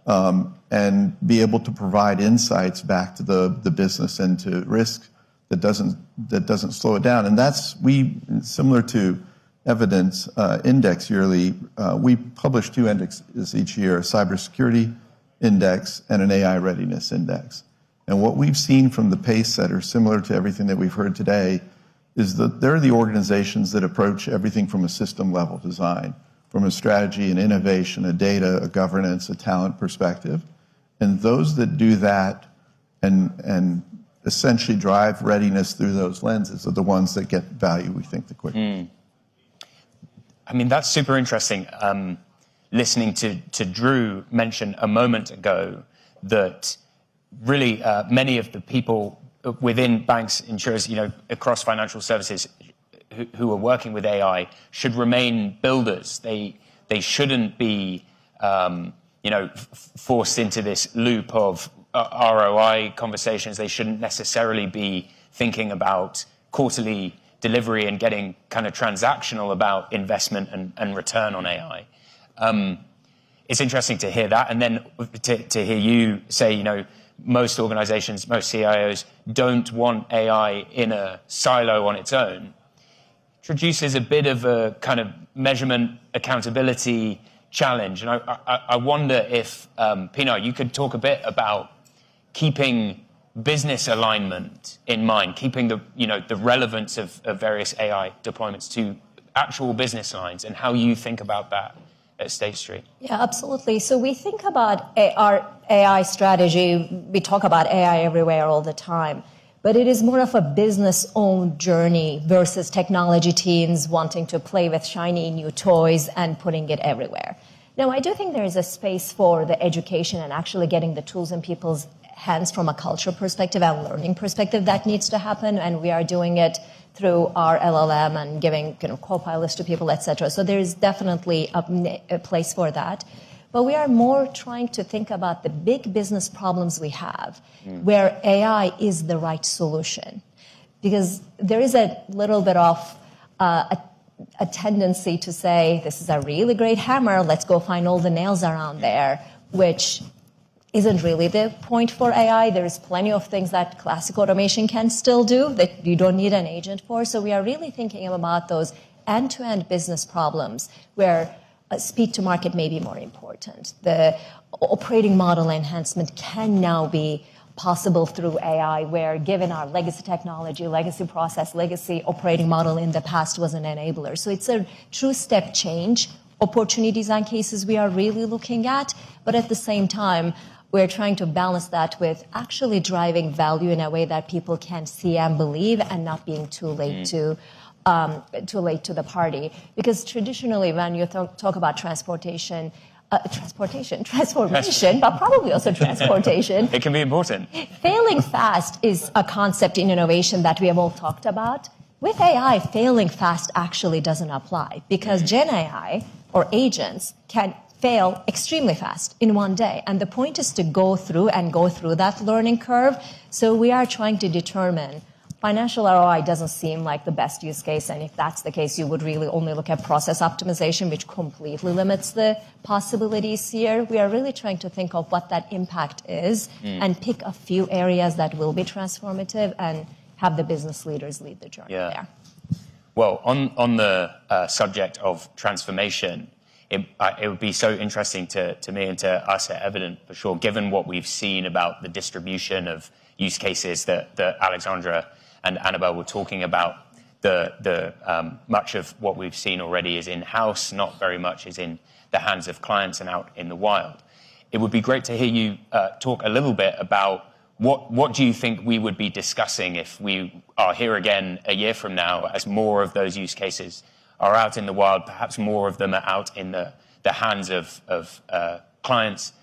and be able to provide insights back to the business and to risk that doesn't slow it down. And that's, similar to Evident Index yearly, we publish 2 indexes each year, a Cybersecurity Index and an AI Readiness Index. And what we've seen from the pace setters, similar to everything that we've heard today, is that they're the organizations that approach everything from a system level design, from a strategy and innovation, a data, a governance, a talent perspective. And those that do that and essentially drive readiness through those lenses are the ones that get value, we think, the quickest. I mean, that's super interesting. Listening to Drew mention a moment ago that really many of the people within banks, insurers, across financial services who are working with AI should remain builders. They shouldn't be, forced into this loop of ROI conversations. They shouldn't necessarily be thinking about quarterly delivery and getting kind of transactional about investment and return on AI. It's interesting to hear that. And then to hear you say, most organizations, most CIOs don't want AI in a silo on its own. Introduces a bit of a kind of measurement accountability challenge. And I wonder if, Pinar, you could talk a bit about keeping business alignment in mind, keeping the relevance of various AI deployments to actual business lines, and how you think about that at State Street. Yeah, absolutely. So we think about our AI strategy. We talk about AI everywhere all the time. but it is more of a business-owned journey versus technology teams wanting to play with shiny new toys and putting it everywhere. Now, I do think there is a space for the education and actually getting the tools in people's hands from a culture perspective and learning perspective that needs to happen, and we are doing it through our LLM and giving co-pilots to people, et cetera. So there is definitely a place for that. But we are more trying to think about the big business problems we have, where AI is the right solution. Because there is a little bit of a tendency to say, this is a really great hammer, let's go find all the nails around there, which isn't really the point for AI. There's plenty of things that classic automation can still do that you don't need an agent for. So we are really thinking about those end-to-end business problems where speed to market may be more important. The operating model enhancement can now be possible through AI, where given our legacy technology, legacy process, legacy operating model in the past was an enabler. So it's a true step change, opportunities and cases we are really looking at, but at the same time, we're trying to balance that with actually driving value in a way that people can see and believe and not being too late to the party. Because traditionally, when you talk about transformation, but probably also transportation. It can be important. Failing fast is a concept in innovation that we have all talked about. With AI, failing fast actually doesn't apply because Gen AI or agents can fail extremely fast in one day. And the point is to go through that learning curve. So we are trying to determine financial ROI doesn't seem like the best use case. And if that's the case, you would really only look at process optimization, which completely limits the possibilities here. We are really trying to think of what that impact is and pick a few areas that will be transformative and have the business leaders lead the journey there. Well, on the subject of transformation, it would be so interesting to me and to us at Evident, for sure, given what we've seen about the distribution of use cases that Alexandra and Annabelle were talking about. The much of what we've seen already is in-house, not very much is in the hands of clients and out in the wild. It would be great to hear you talk a little bit about what do you think we would be discussing if we are here again a year from now, as more of those use cases are out in the wild, perhaps more of them are out in the hands of clients.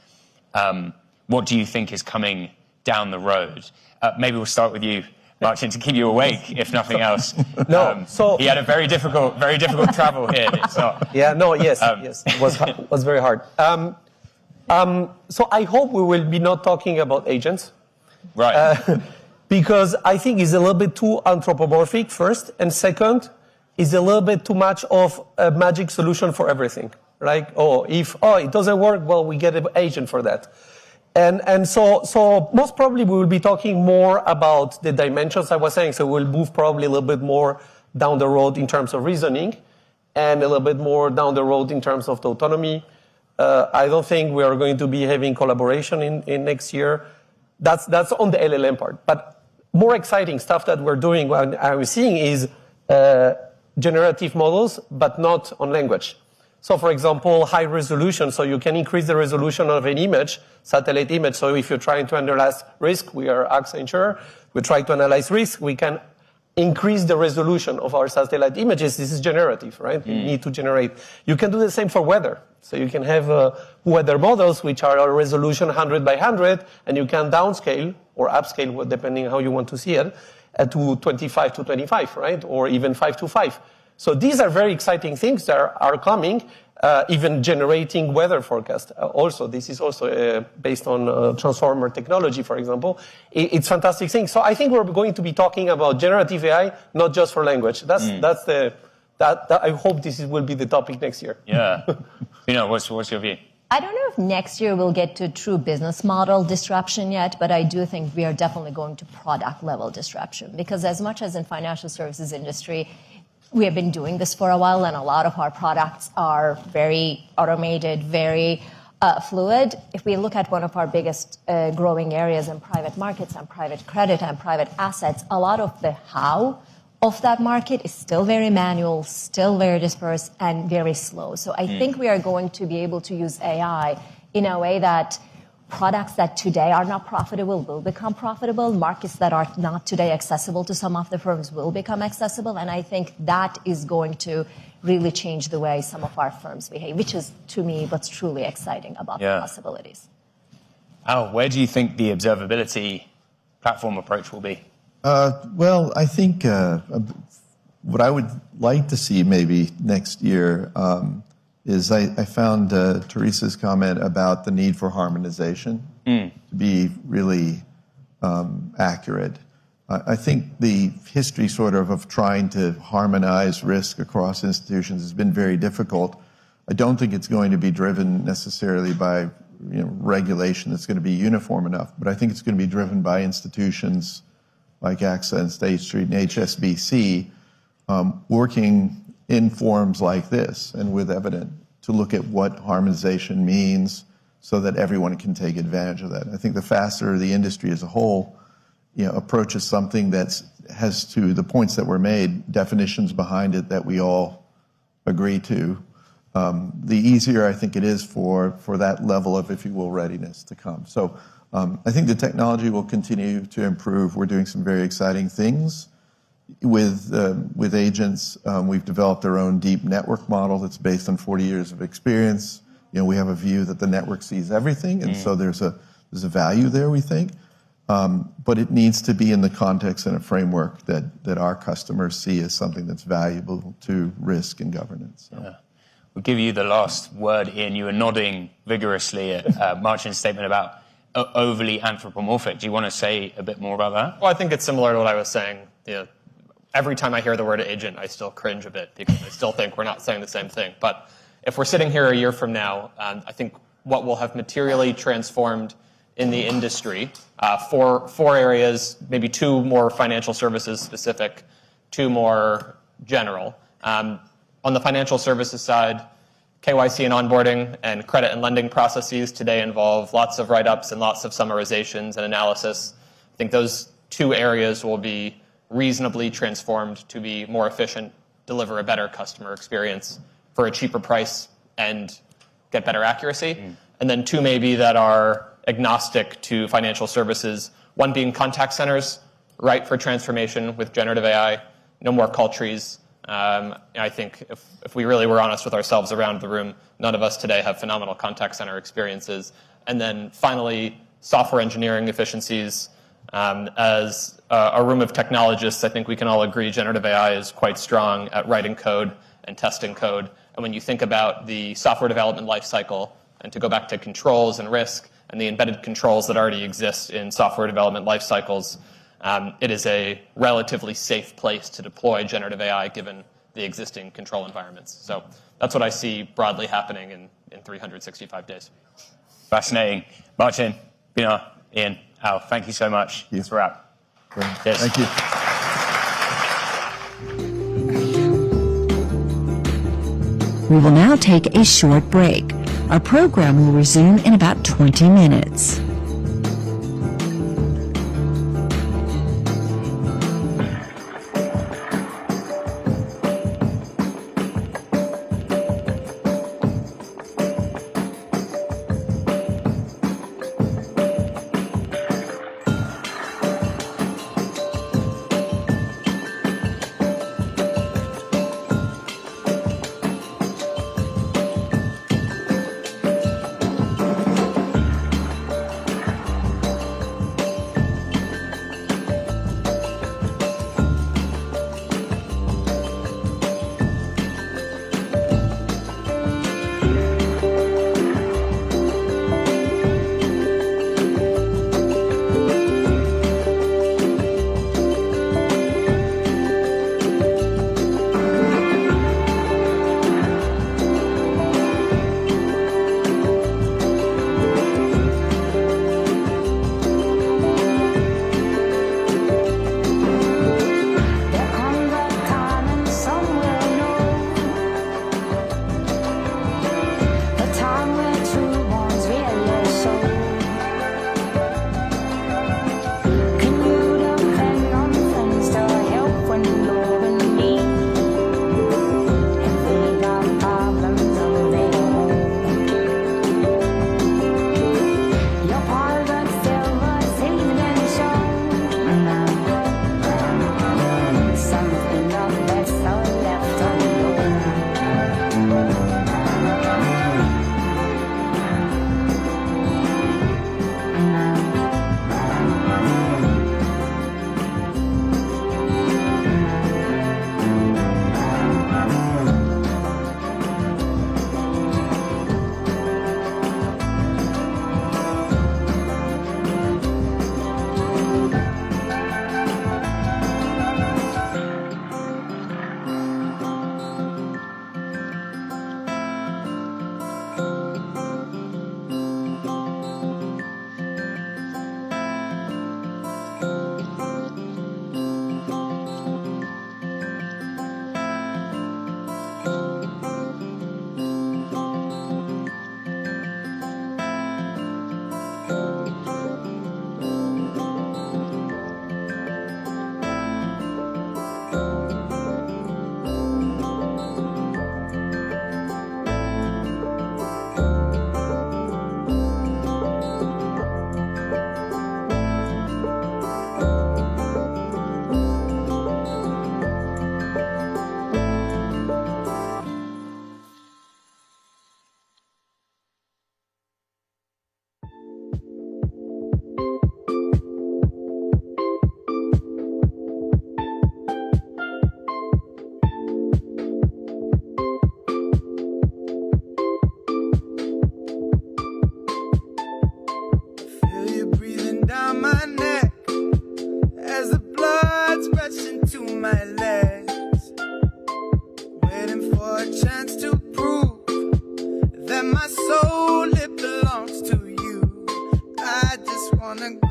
What do you think is coming down the road? Maybe we'll start with you, Martin, to keep you awake, if nothing else. So he had a very difficult travel here. It's not. Yes, it was very hard. So I hope we will be not talking about agents, right? Because I think it's a little bit too anthropomorphic. First, and second, is a little bit too much of a magic solution for everything. Like, if it doesn't work, well, we get an agent for that. And so most probably we will be talking more about the dimensions I was saying. So we'll move probably a little bit more down the road in terms of reasoning and a little bit more down the road in terms of the autonomy. I don't think we are going to be having collaboration in next year. That's on the LLM part. But more exciting stuff that we're doing, what I was seeing is generative models, but not on language. So, for example, high resolution. So you can increase the resolution of an image, satellite image. So if you're trying to analyze risk, we are Accenture. We try to analyze risk. We can increase the resolution of our satellite images. This is generative, right? You need to generate. You can do the same for weather. So you can have weather models, which are a resolution 100 by 100, and you can downscale or upscale, depending on how you want to see it, to 25 to 25, right? Or even 5 to 5. So these are very exciting things that are coming, even generating weather forecast. Also, this is also based on transformer technology, for example. It's fantastic thing. So I think we're going to be talking about generative AI, not just for language. I hope this will be the topic next year. Yeah. What's your view? I don't know if next year we'll get to true business model disruption yet, but I do think we are definitely going to product level disruption, because as much as in financial services industry, we have been doing this for a while, and a lot of our products are very automated, very fluid. If we look at one of our biggest growing areas in private markets and private credit and private assets, a lot of the how of that market is still very manual, still very dispersed, and very slow. So I think we are going to be able to use AI in a way that products that today are not profitable will become profitable. Markets that are not today accessible to some of the firms will become accessible. And I think that is going to really change the way some of our firms behave, which is, to me, what's truly exciting about the possibilities. Al, where do you think the observability platform approach will be? Well, I think what I would like to see maybe next year is I found Teresa's comment about the need for harmonization to be really accurate. I think the history sort of trying to harmonize risk across institutions has been very difficult. I don't think it's going to be driven necessarily by regulation that's going to be uniform enough, but I think it's going to be driven by institutions like AXA and State Street and HSBC working in forums like this and with Evident to look at what harmonization means so that everyone can take advantage of that. I think the faster the industry as a whole approaches something that has, to the points that were made, definitions behind it that we all agree to, the easier I think it is for that level of, if you will, readiness to come. So I think the technology will continue to improve. We're doing some very exciting things with agents. We've developed our own deep network model that's based on 40 years of experience. We have a view that the network sees everything, and so there's a value there, we think. But it needs to be in the context and a framework that our customers see as something that's valuable to risk and governance. So. Yeah. We'll give you the last word, Ian. You were nodding vigorously at Martin's statement about overly anthropomorphic. Do you want to say a bit more about that? Well, I think it's similar to what I was saying. Every time I hear the word agent, I still cringe a bit because I still think we're not saying the same thing. But if we're sitting here a year from now, I think what will have materially transformed in the industry, four areas, maybe two more financial services specific, two more general. On the financial services side, KYC and onboarding and credit and lending processes today involve lots of write-ups and lots of summarizations and analysis. I think those two areas will be reasonably transformed to be more efficient, deliver a better customer experience for a cheaper price, and get better accuracy. And then two maybe that are agnostic to financial services, one being contact centers, ripe for transformation with generative AI, no more call trees. I think if we really were honest with ourselves around the room, none of us today have phenomenal contact center experiences. And then finally, software engineering efficiencies. As a room of technologists, I think we can all agree generative AI is quite strong at writing code and testing code. And when you think about the software development lifecycle, and to go back to controls and risk and the embedded controls that already exist in software development lifecycles, it is a relatively safe place to deploy generative AI given the existing control environments. So that's what I see broadly happening in 365 days. Fascinating. Martin, Bina, Ian, Al, thank you so much. It's a wrap. Yes. Thank you. We will now take a short break. Our program will resume in about 20 minutes.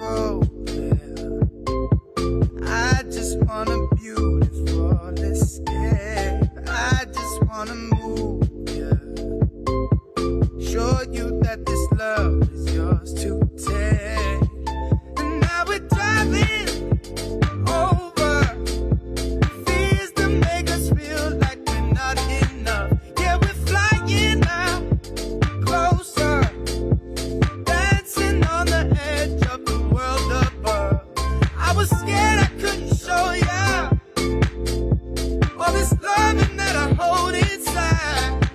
go there. I just wanna beautiful escape. I just wanna move, yeah. Show you that this love is yours to take. And now we're driving over fears that make us feel like we're not enough. Yeah, we're flying now, closer, dancing on the edge of the world above. I was scared I couldn't show ya all this loving that I hold inside,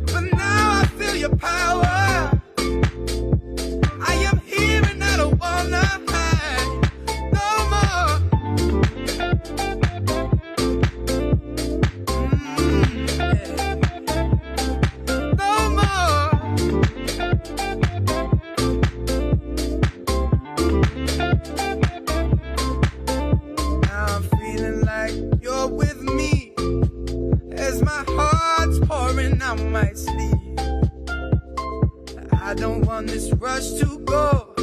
but now I feel your power. I am here and I don't wanna hide no more. No more. Now I'm feeling like you're with me as my heart's pouring out my sleeve. I don't want this rush to go.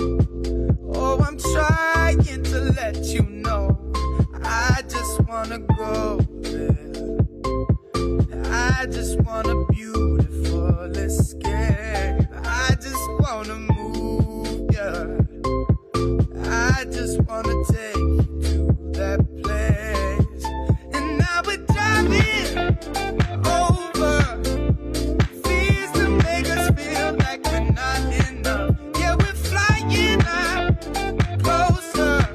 Oh, I'm trying to let you know. I just wanna go there. I just want a beautiful escape. I just wanna move, yeah. I just wanna take you to that place. And now we're driving over fears that make us feel like we're not enough. Yeah, we're flying now, closer,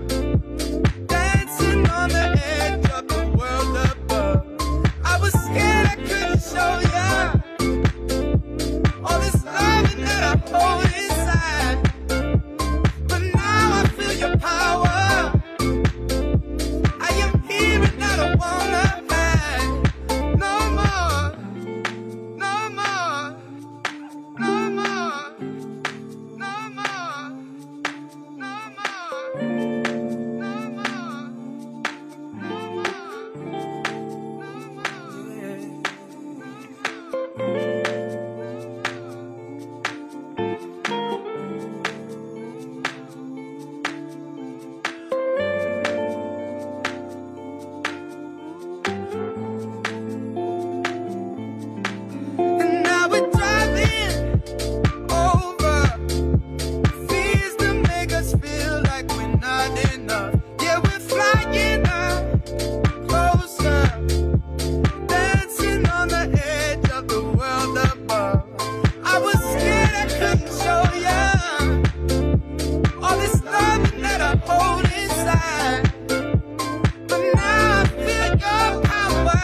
dancing on the edge of the world above. I was scared I couldn't show ya all this loving that I hold inside, but now I feel your power. I am here and I don't wanna hide no more, no more, no more, no more, no more, no more, no And now we're driving over fears that make us feel like we're not enough. Yeah, we're flying now, closer, dancing on the edge of the world above. I was scared I couldn't show ya all this loving that I hold inside, but now I feel your power.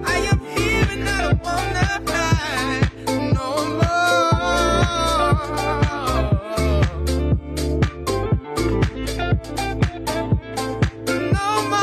I am here and I don't wanna hide no more. No more.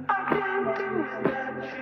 I can't do without you.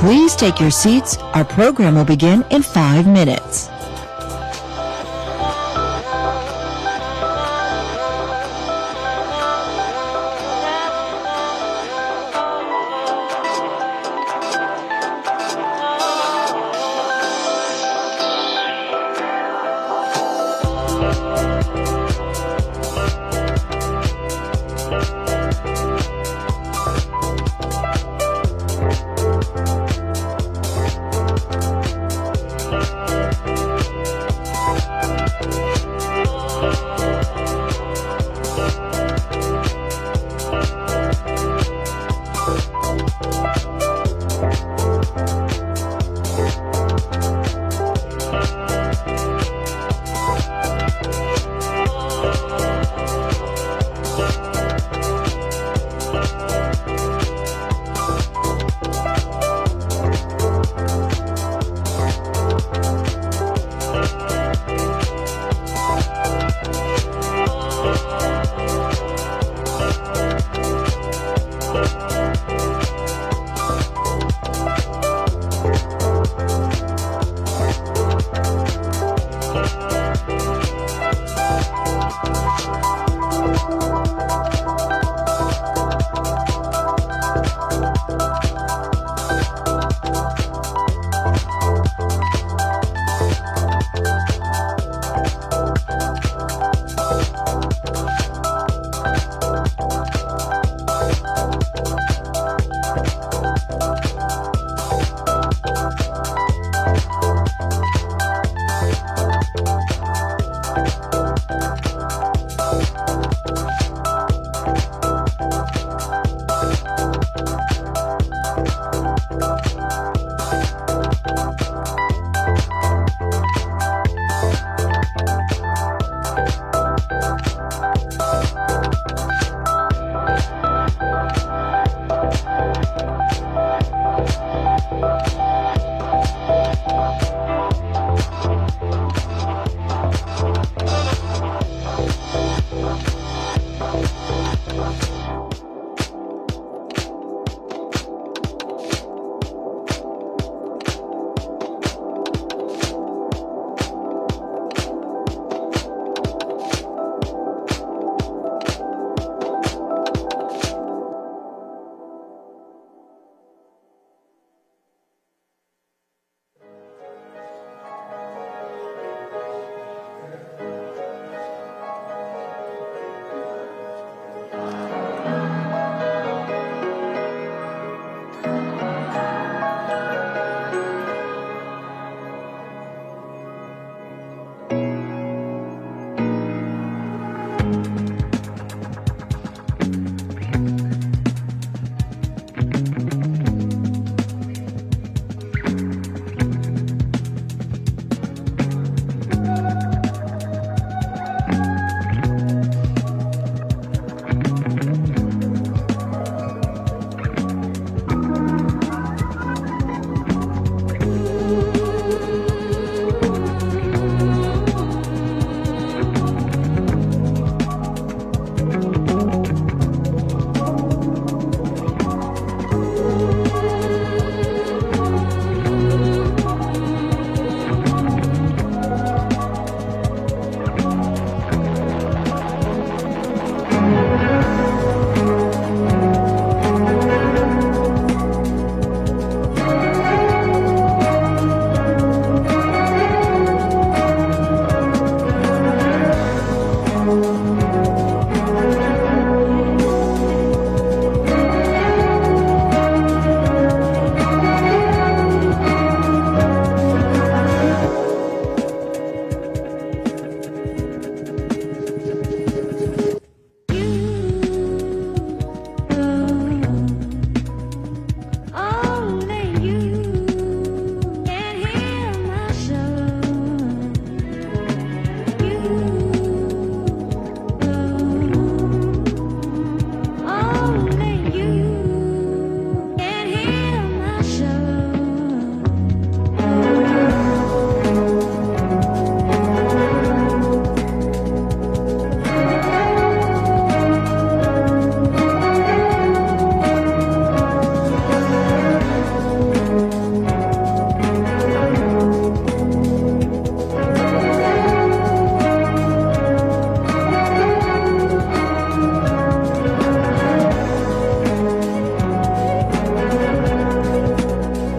Please take your seats. Our program will begin in 5 minutes.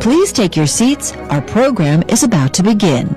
Please take your seats. Our program is about to begin.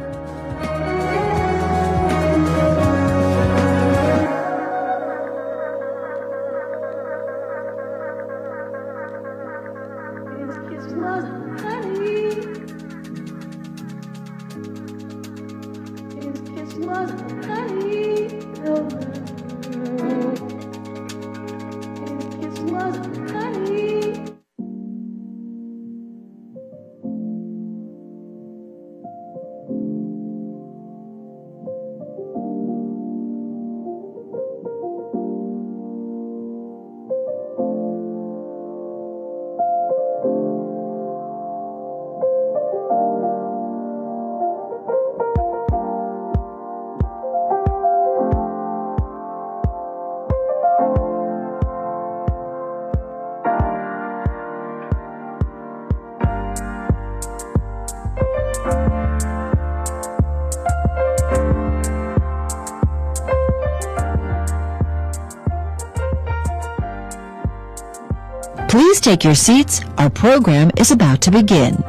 Please take your seats. Our program is about to begin.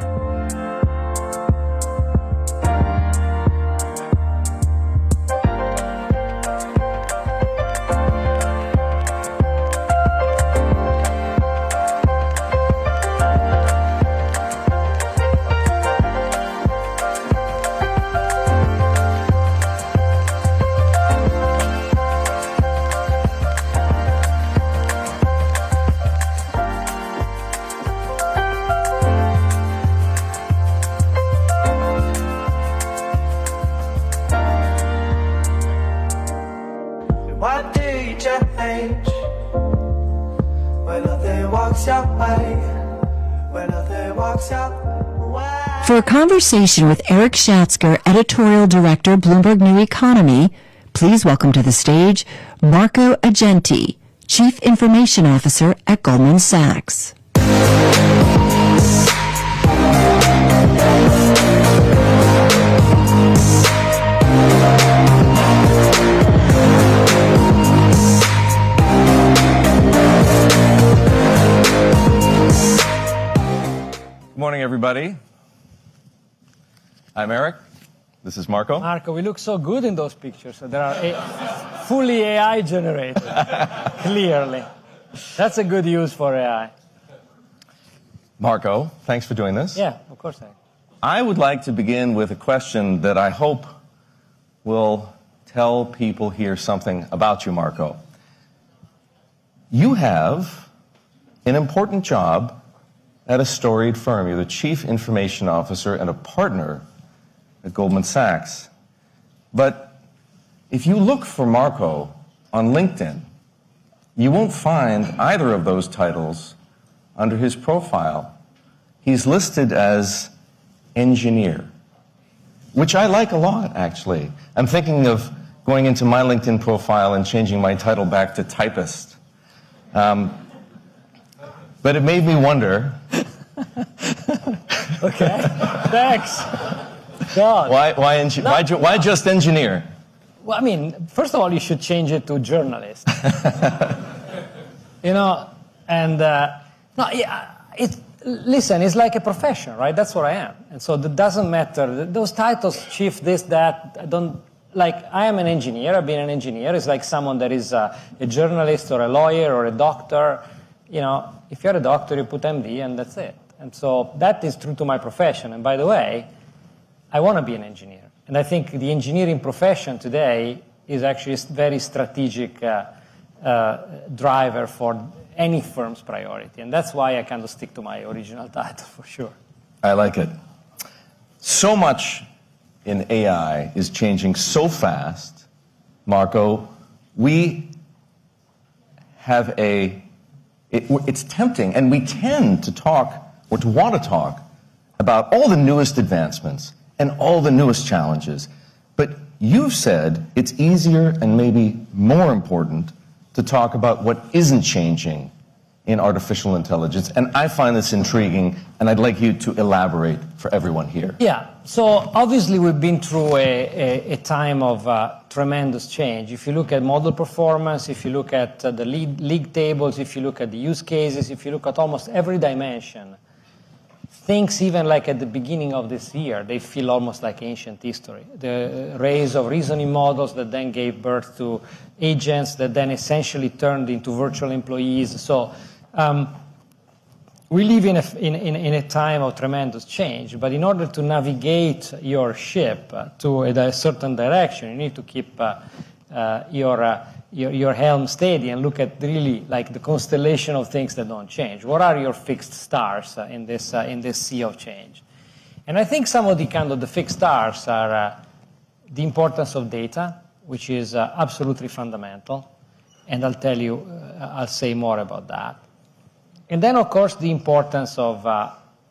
What do you change when nothing walks your way? When nothing walks your way? For a conversation with Eric Schatzker, Editorial Director, Bloomberg New Economy, please welcome to the stage Marco Agenti, Chief Information Officer at Goldman Sachs. Good morning, everybody. I'm Eric. This is Marco. Marco, we look so good in those pictures. So there are fully AI generated, clearly. That's a good use for AI. Marco, thanks for doing this. Yeah, of course. I would like to begin with a question that I hope will tell people here something about you, Marco. You have an important job at a storied firm. You're the Chief Information Officer and a partner at Goldman Sachs. But if you look for Marco on LinkedIn, you won't find either of those titles under his profile. He's listed as engineer, which I like a lot, actually. I'm thinking of going into my LinkedIn profile and changing my title back to typist. But it made me wonder. Okay, thanks. God. Why just engineer? Well, I mean, first of all, you should change it to journalist. Listen, it's like a profession, right? That's what I am. And so it doesn't matter. Those titles, chief, this, that, I am an engineer. I've been an engineer. It's like someone that is a journalist or a lawyer or a doctor. If you're a doctor, you put MD and that's it. And so that is true to my profession. And by the way, I want to be an engineer. And I think the engineering profession today is actually a very strategic driver for any firm's priority. And that's why I kind of stick to my original title for sure. I like it. So much in AI is changing so fast, Marco. We have it's tempting, and we tend to talk or to want to talk about all the newest advancements and all the newest challenges. But you've said it's easier and maybe more important to talk about what isn't changing in artificial intelligence. And I find this intriguing, and I'd like you to elaborate for everyone here. Yeah, so obviously we've been through a time of tremendous change. If you look at model performance, if you look at the league tables, if you look at the use cases, if you look at almost every dimension, things even like at the beginning of this year, they feel almost like ancient history. The rise of reasoning models that then gave birth to agents that then essentially turned into virtual employees. So we live in a time of tremendous change, but in order to navigate your ship to a certain direction, you need to keep your helm steady and look at really like the constellation of things that don't change. What are your fixed stars in this sea of change? And I think some of the fixed stars are the importance of data, which is absolutely fundamental, and I'll say more about that. And then, of course, the importance of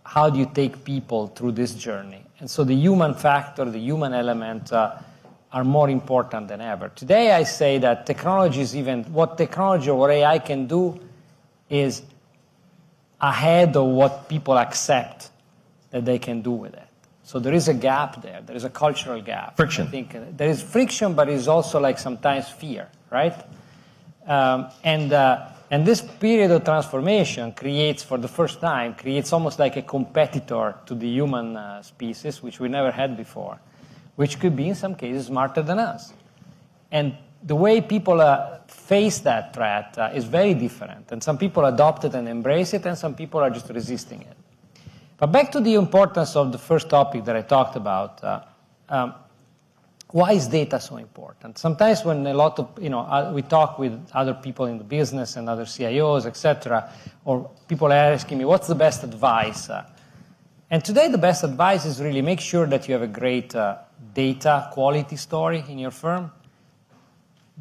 how do you take people through this journey. And so the human factor, the human element, are more important than ever. Today, I say that what technology or what AI can do is ahead of what people accept that they can do with it. So there is a gap there. There is a cultural gap. Friction. I think there is friction, but it's also like sometimes fear, right? And this period of transformation for the first time, creates almost like a competitor to the human species, which we never had before, which could be in some cases smarter than us. And the way people face that threat is very different. And some people adopt it and embrace it, and some people are just resisting it. But back to the importance of the first topic that I talked about, why is data so important? Sometimes when we talk with other people in the business and other CIOs, etc., or people are asking me, what's the best advice? And today the best advice is really make sure that you have a great data quality story in your firm,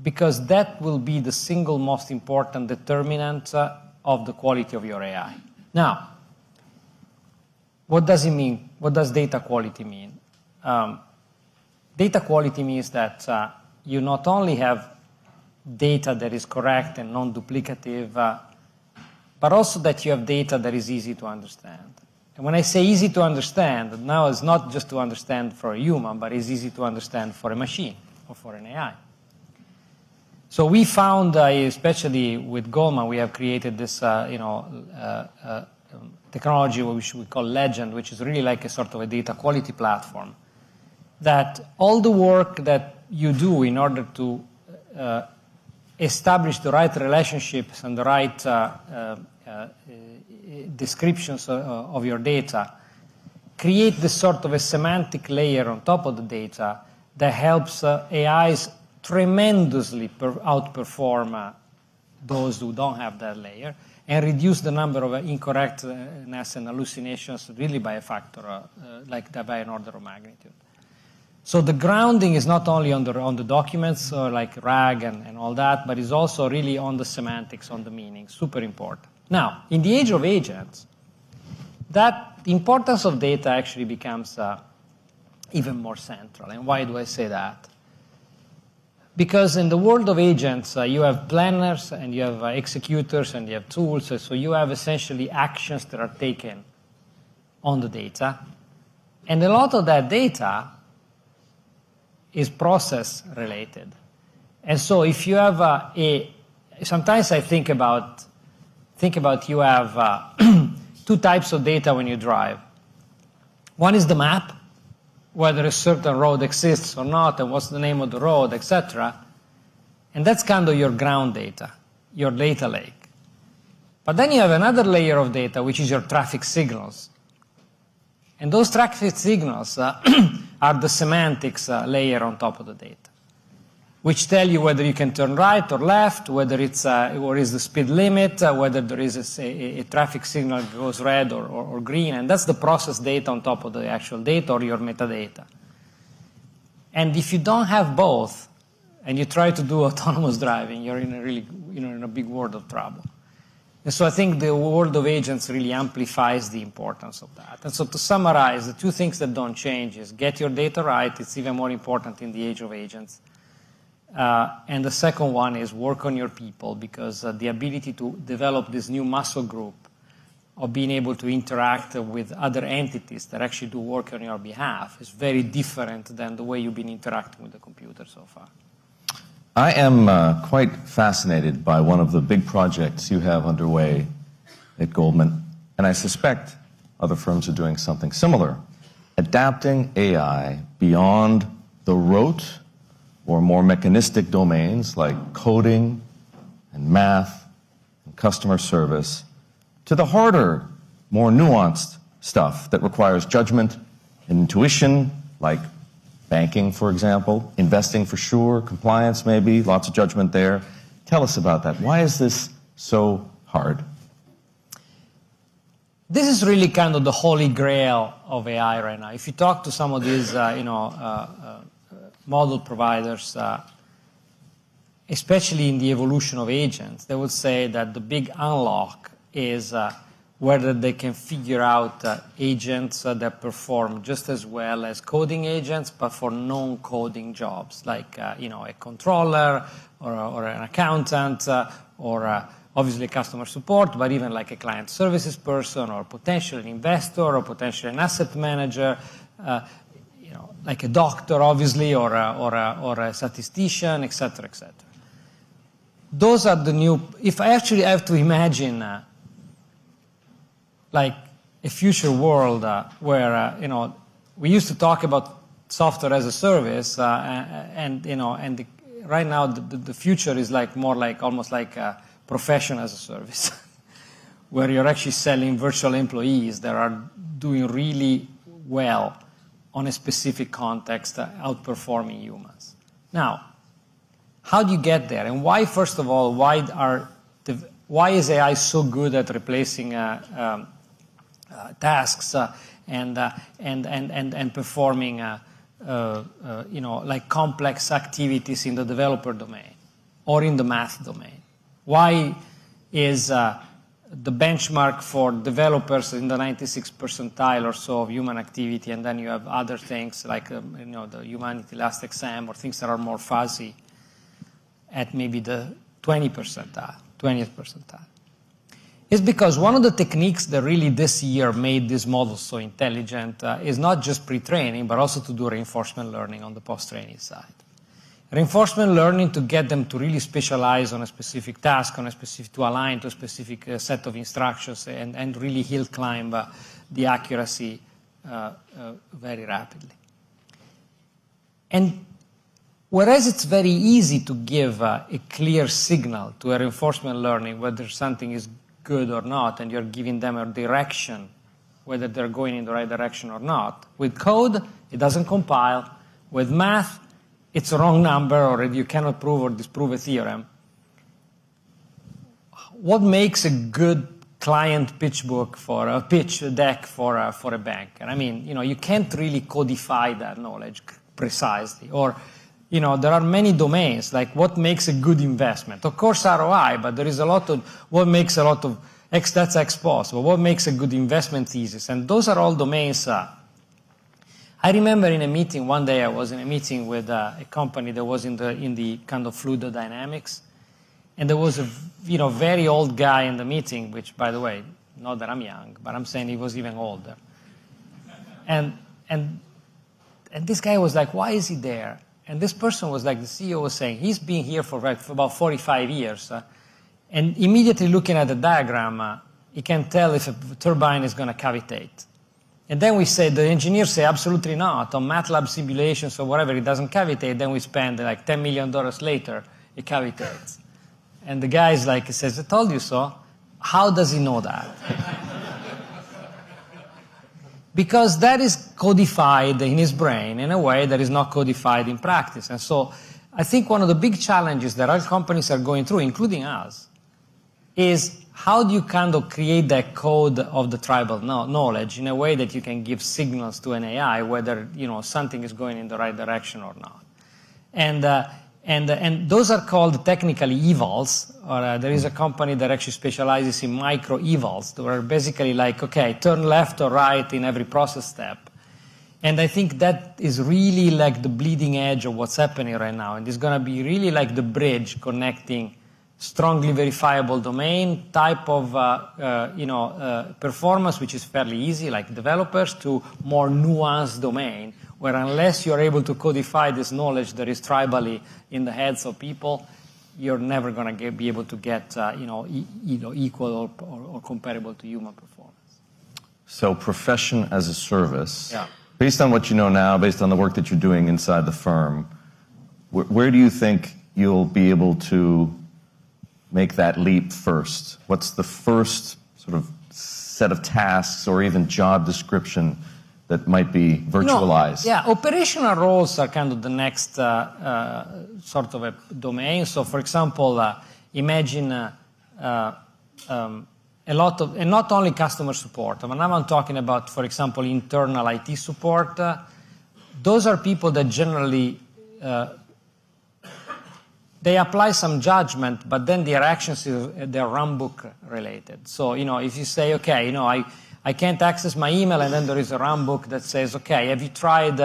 because that will be the single most important determinant of the quality of your AI. Now, what does it mean? What does data quality mean? Data quality means that you not only have data that is correct and non-duplicative, but also that you have data that is easy to understand. And when I say easy to understand, now it's not just to understand for a human, but it's easy to understand for a machine or for an AI. So we found, especially with Goldman, we have created this technology which we call Legend, which is really like a sort of a data quality platform, that all the work that you do in order to establish the right relationships and the right descriptions of your data create this sort of a semantic layer on top of the data that helps AIs tremendously outperform those who don't have that layer and reduce the number of incorrectness and hallucinations really by a factor, by an order of magnitude. So the grounding is not only on the documents like RAG and all that, but is also really on the semantics, on the meaning, super important. Now, in the age of agents, the importance of data actually becomes even more central. And why do I say that? Because in the world of agents, you have planners and you have executors and you have tools. So you have essentially actions that are taken on the data. And a lot of that data is process related. And so if you have sometimes I think about you have two types of data when you drive. One is the map, whether a certain road exists or not, and what's the name of the road, etc. And that's kind of your ground data, your data lake. But then you have another layer of data, which is your traffic signals. And those traffic signals are the semantics layer on top of the data, which tell you whether you can turn right or left, whether it's what is the speed limit, whether there is a traffic signal that goes red or green, and that's the process data on top of the actual data or your metadata. And if you don't have both, and you try to do autonomous driving, you're in a really, in a big world of trouble. And so I think the world of agents really amplifies the importance of that. And so to summarize, the two things that don't change is get your data right. It's even more important in the age of agents. And the second one is work on your people, because the ability to develop this new muscle group of being able to interact with other entities that actually do work on your behalf is very different than the way you've been interacting with the computer so far. I am quite fascinated by one of the big projects you have underway at Goldman, and I suspect other firms are doing something similar, adapting AI beyond the rote or more mechanistic domains like coding and math and customer service to the harder, more nuanced stuff that requires judgment and intuition, like banking, for example, investing for sure, compliance maybe, lots of judgment there. Tell us about that. Why is this so hard? This is really kind of the holy grail of AI right now. If you talk to some of these, model providers, especially in the evolution of agents, they would say that the big unlock is whether they can figure out agents that perform just as well as coding agents, but for non-coding jobs, like a controller or an accountant or obviously customer support, but even like a client services person or potentially an investor or potentially an asset manager, like a doctor, obviously, or a statistician, et cetera, et cetera. Those are the new. If I actually have to imagine, like a future world where we used to talk about software as a service, right now the future is like more like almost like a profession as a service, where you're actually selling virtual employees that are doing really well on a specific context, outperforming humans. Now, how do you get there? And why, first of all, why is AI so good at replacing tasks and performing like complex activities in the developer domain or in the math domain? Why is the benchmark for developers in the 96th percentile or so of human activity, and then you have other things like the humanity last exam or things that are more fuzzy at maybe the 20th percentile? It's because one of the techniques that really this year made these models so intelligent is not just pre-training, but also to do reinforcement learning on the post-training side. Reinforcement learning to get them to really specialize on a specific task, to align to a specific set of instructions and really hill climb the accuracy very rapidly. And whereas it's very easy to give a clear signal to a reinforcement learning whether something is good or not, and you're giving them a direction, whether they're going in the right direction or not. With code, it doesn't compile. With math, it's a wrong number, or you cannot prove or disprove a theorem. What makes a good client pitch book for a pitch deck for a bank? And I mean, you can't really codify that knowledge precisely. Or, there are many domains, like what makes a good investment. Of course, ROI, but there is a lot of what makes a lot of that's ex post. But what makes a good investment thesis? And those are all domains. I remember in a meeting, one day I was in a meeting with a company that was in the kind of fluid dynamics. And there was a very old guy in the meeting, which, by the way, not that I'm young, but I'm saying he was even older. And this guy was like, why is he there? And this person was like, the CEO was saying, he's been here for about 45 years. And immediately looking at the diagram, he can tell if a turbine is going to cavitate. And then we say, the engineers say, absolutely not. On MATLAB simulations or whatever, it doesn't cavitate. Then we spend like $10 million later, it cavitates. And the guy's like, he says, I told you so. How does he know that? Because that is codified in his brain in a way that is not codified in practice. And so I think one of the big challenges that our companies are going through, including us, is how do you kind of create that code of the tribal knowledge in a way that you can give signals to an AI whether something is going in the right direction or not. And those are called technically evals. Or there is a company that actually specializes in micro evals, that are basically like, okay, turn left or right in every process step. And I think that is really like the bleeding edge of what's happening right now. And it's going to be really like the bridge connecting strongly verifiable domain type of performance, which is fairly easy, like developers, to more nuanced domain, where unless you're able to codify this knowledge that is tribally in the heads of people, you're never going to be able to get equal or comparable to human performance. So profession as a service. Yeah. Based on what you know now, based on the work that you're doing inside the firm, where do you think you'll be able to make that leap first? What's the first sort of set of tasks or even job description that might be virtualized? No, yeah, operational roles are kind of the next sort of a domain. So, for example, imagine a lot of, and not only customer support. When I'm talking about, for example, internal IT support, those are people that generally they apply some judgment, but then their actions they're runbook related. So, if you say, okay, I can't access my email, and then there is a runbook that says, okay, have you tried,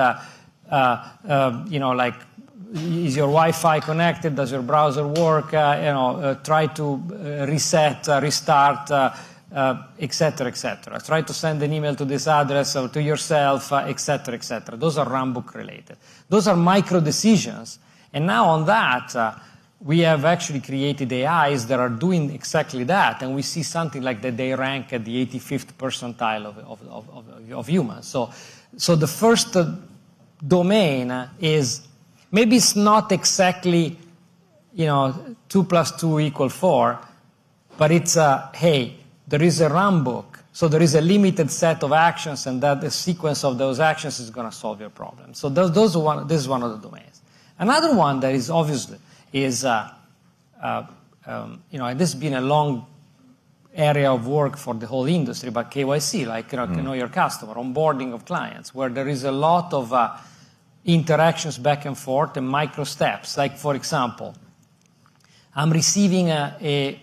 like, is your Wi-Fi connected? Does your browser work? Try to reset, restart, et cetera, et cetera. Try to send an email to this address or to yourself, et cetera, et cetera. Those are runbook related. Those are micro decisions. And now on that, we have actually created AIs that are doing exactly that, and we see something like that they rank at the 85th percentile of humans. So the first domain is, maybe it's not exactly, 2 + 2 = 4, but it's hey, there is a runbook, so there is a limited set of actions, and that the sequence of those actions is going to solve your problem. So this is one of the domains. Another one that is obviously is, and this has been a long area of work for the whole industry, but KYC, like know your customer, onboarding of clients, where there is a lot of interactions back and forth and micro steps. Like, for example, I'm receiving a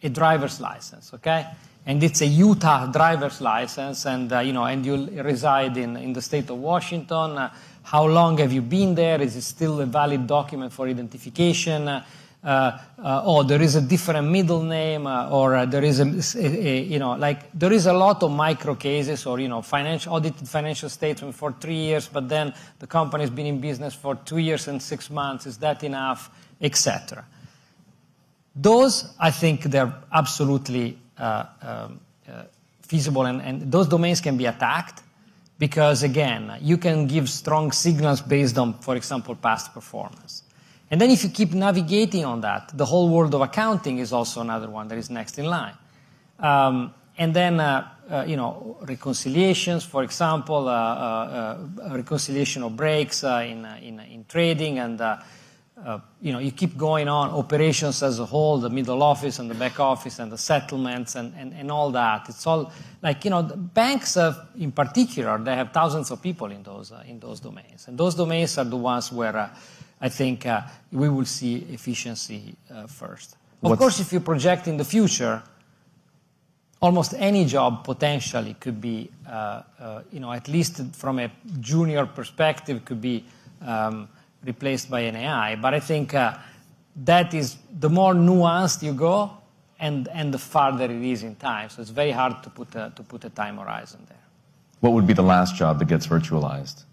driver's license, okay? And it's a Utah driver's license, and and you reside in the state of Washington. How long have you been there? Is it still a valid document for identification? There is a different middle name, or there is there is a lot of micro cases, or audited financial statement for 3 years, but then the company has been in business for 2 years and 6 months. Is that enough, etc.? Those, I think, they're absolutely feasible, and those domains can be attacked. Because, again, you can give strong signals based on, for example, past performance. And then if you keep navigating on that, the whole world of accounting is also another one that is next in line. And then, reconciliations, for example, reconciliation of breaks in trading, and you keep going on, operations as a whole, the middle office and the back office and the settlements and all that. It's all like, the banks in particular, they have thousands of people in those domains. And those domains are the ones where I think we will see efficiency first. Of course, if you project in the future, almost any job potentially could be, at least from a junior perspective, could be replaced by an AI. But I think that is, the more nuanced you go, and the farther it is in time. So it's very hard to put a time horizon there. What would be the last job that gets virtualized?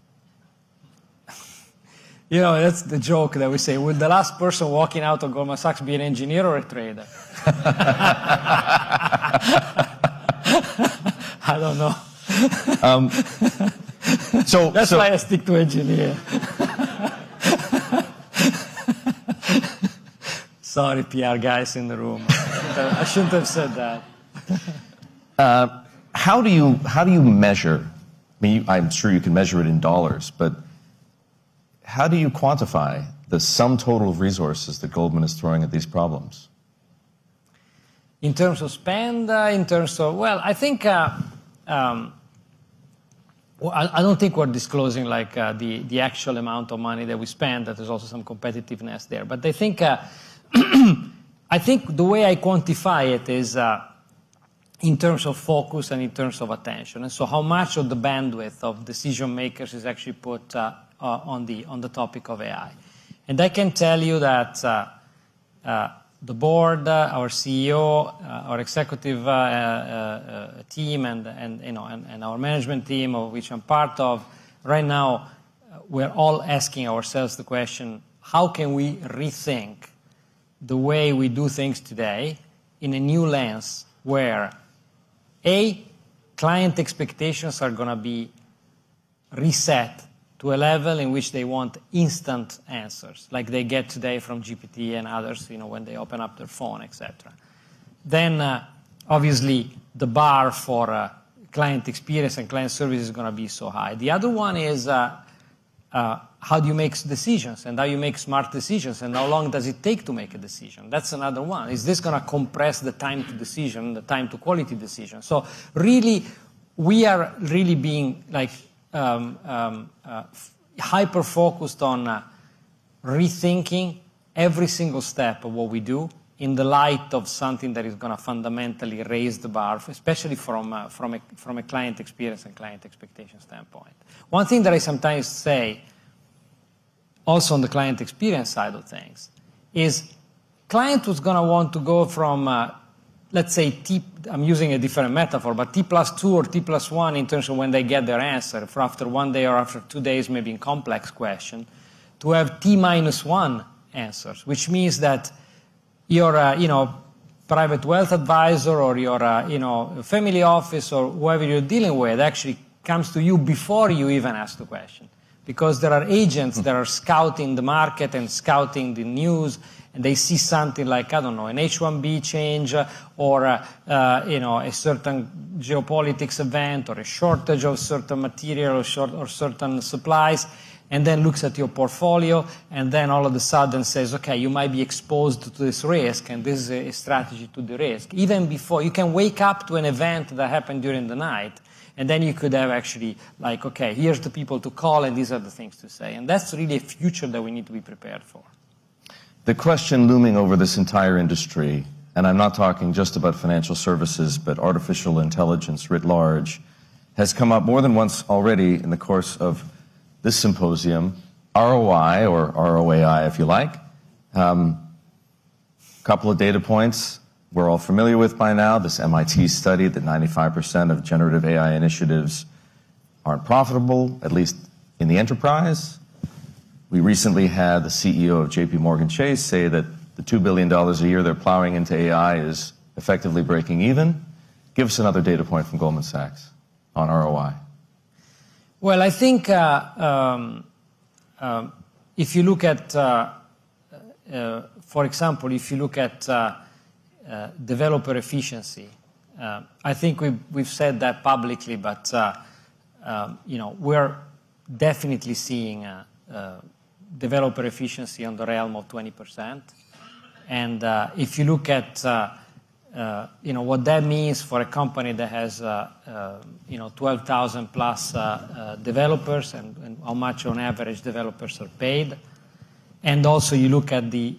That's the joke that we say. Will the last person walking out of Goldman Sachs be an engineer or a trader? I don't know. That's why I stick to engineer. Sorry, PR guys in the room. I shouldn't have said that. How do you measure? I mean, I'm sure you can measure it in dollars, but how do you quantify the sum total of resources that Goldman is throwing at these problems? In terms of spend, I think I don't think we're disclosing like the actual amount of money that we spend. That there's also some competitiveness there, but I think I think the way I quantify it is in terms of focus and in terms of attention, and so how much of the bandwidth of decision makers is actually put on the topic of AI. And I can tell you that the board, our CEO, our executive team, and our management team, of which I'm part of, right now, we're all asking ourselves the question: how can we rethink the way we do things today in a new lens, where A, client expectations are going to be reset to a level in which they want instant answers, like they get today from GPT and others, when they open up their phone, etc. Then, obviously, the bar for client experience and client service is going to be so high. The other one is how do you make decisions, and how you make smart decisions, and how long does it take to make a decision? That's another one. Is this going to compress the time to decision, the time to quality decision? So really, we are really being like hyper-focused on rethinking every single step of what we do in the light of something that is going to fundamentally raise the bar, especially from a client experience and client expectation standpoint. One thing that I sometimes say, also on the client experience side of things, is client was going to want to go from, let's say, I'm using a different metaphor, but T+2 or T+1 in terms of when they get their answer, for after 1 day or after 2 days, maybe in complex question, to have T-1 answers, which means that your, private wealth advisor or your, family office or whoever you're dealing with actually comes to you before you even ask the question. Because there are agents that are scouting the market and scouting the news, and they see something like, I don't know, an H-1B change or, a certain geopolitics event or a shortage of certain material or certain supplies, and then looks at your portfolio, and then all of a sudden says, okay, you might be exposed to this risk, and this is a strategy to the risk. Even before, you can wake up to an event that happened during the night, and then you could have actually like, okay, here's the people to call, and these are the things to say. And that's really a future that we need to be prepared for. The question looming over this entire industry, and I'm not talking just about financial services, but artificial intelligence writ large, has come up more than once already in the course of this symposium. ROI, or ROAI if you like. Couple of data points we're all familiar with by now. This MIT study that 95% of generative AI initiatives aren't profitable, at least in the enterprise. We recently had the CEO of JPMorgan Chase say that the $2 billion a year they're plowing into AI is effectively breaking even. Give us another data point from Goldman Sachs on ROI. Well, I think if you look at, for example, if you look at developer efficiency, I think we've said that publicly, but we're definitely seeing developer efficiency on the realm of 20%. And if you look at what that means for a company that has 12,000 plus developers and how much on average developers are paid, and also you look at the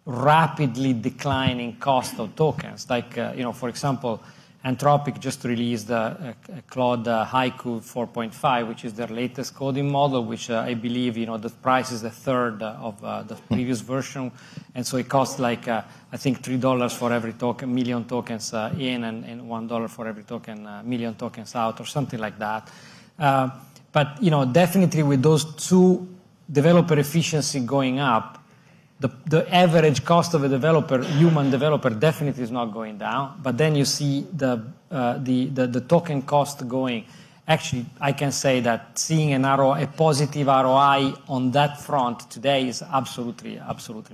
rapidly declining cost of tokens, like for example, Anthropic just released Claude Haiku 4.5, which is their latest coding model, which I believe, the price is a third of the previous version. And so it costs like, I think $3 for every token, million tokens in, and $1 for every token, million tokens out, or something like that. But, definitely with those two, developer efficiency going up, the average cost of a developer, human developer, definitely is not going down. But then you see the token cost going. Actually, I can say that seeing a positive ROI on that front today is absolutely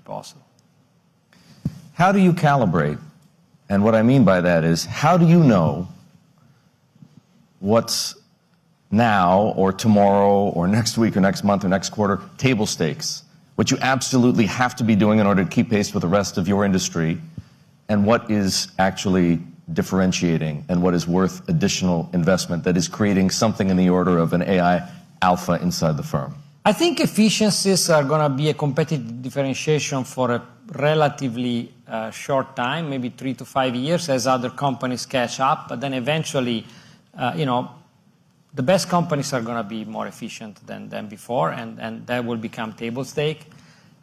possible. How do you calibrate? And what I mean by that is, how do you know what's now or tomorrow or next week or next month or next quarter table stakes? What you absolutely have to be doing in order to keep pace with the rest of your industry, and what is actually differentiating and what is worth additional investment that is creating something in the order of an AI alpha inside the firm? I think efficiencies are going to be a competitive differentiation for a relatively short time, maybe 3 to 5 years, as other companies catch up. But then eventually, the best companies are going to be more efficient than before, and that will become table stake.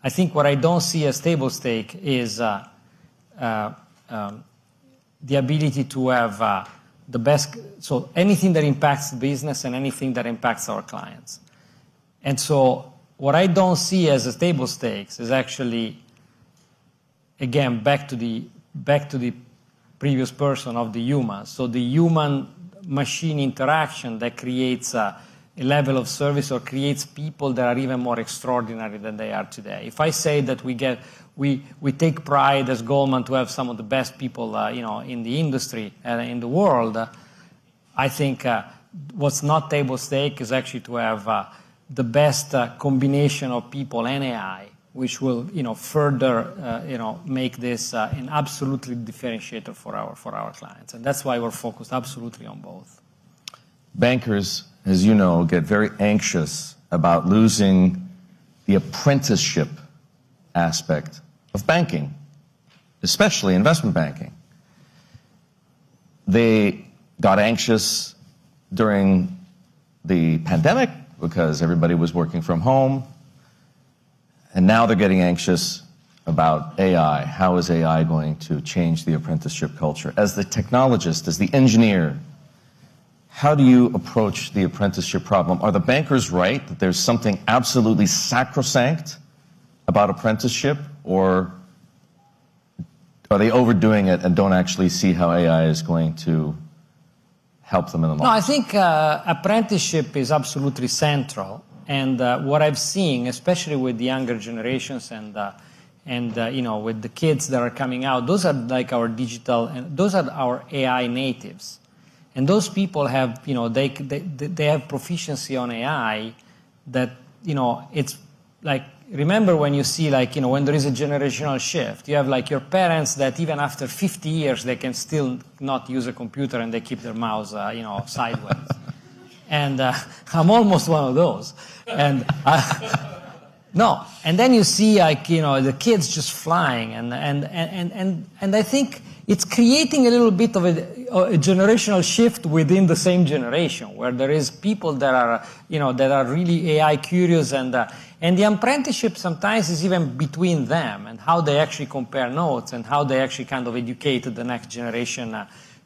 I think what I don't see as table stake is the ability to have the best, so anything that impacts the business and anything that impacts our clients. And so what I don't see as a table stakes is actually, again, back to the previous person of the human. So the human machine interaction that creates a level of service or creates people that are even more extraordinary than they are today. If I say that we take pride as Goldman to have some of the best people, in the industry and in the world, I think what's not table stake is actually to have the best combination of people and AI, which will, further, make this an absolutely differentiator for our clients, and that's why we're focused absolutely on both. Bankers, as you know, get very anxious about losing the apprenticeship aspect of banking, especially investment banking. They got anxious during the pandemic because everybody was working from home. And now they're getting anxious about AI. How is AI going to change the apprenticeship culture? As the technologist, as the engineer, how do you approach the apprenticeship problem? Are the bankers right that there's something absolutely sacrosanct about apprenticeship, or are they overdoing it and don't actually see how AI is going to help them in the long run? No, I think apprenticeship is absolutely central. And what I've seen, especially with the younger generations and with the kids that are coming out, those are like our digital, and those are our AI natives. And those people have, they have proficiency on AI that, it's like, remember when you see when there is a generational shift, you have like your parents that even after 50 years, they can still not use a computer and they keep their mouse, sideways. And I'm almost one of those. And no, and then you see the kids just flying, and I think it's creating a little bit of a generational shift within the same generation, where there is people that are that are really AI curious, and the apprenticeship sometimes is even between them and how they actually compare notes and how they actually kind of educate the next generation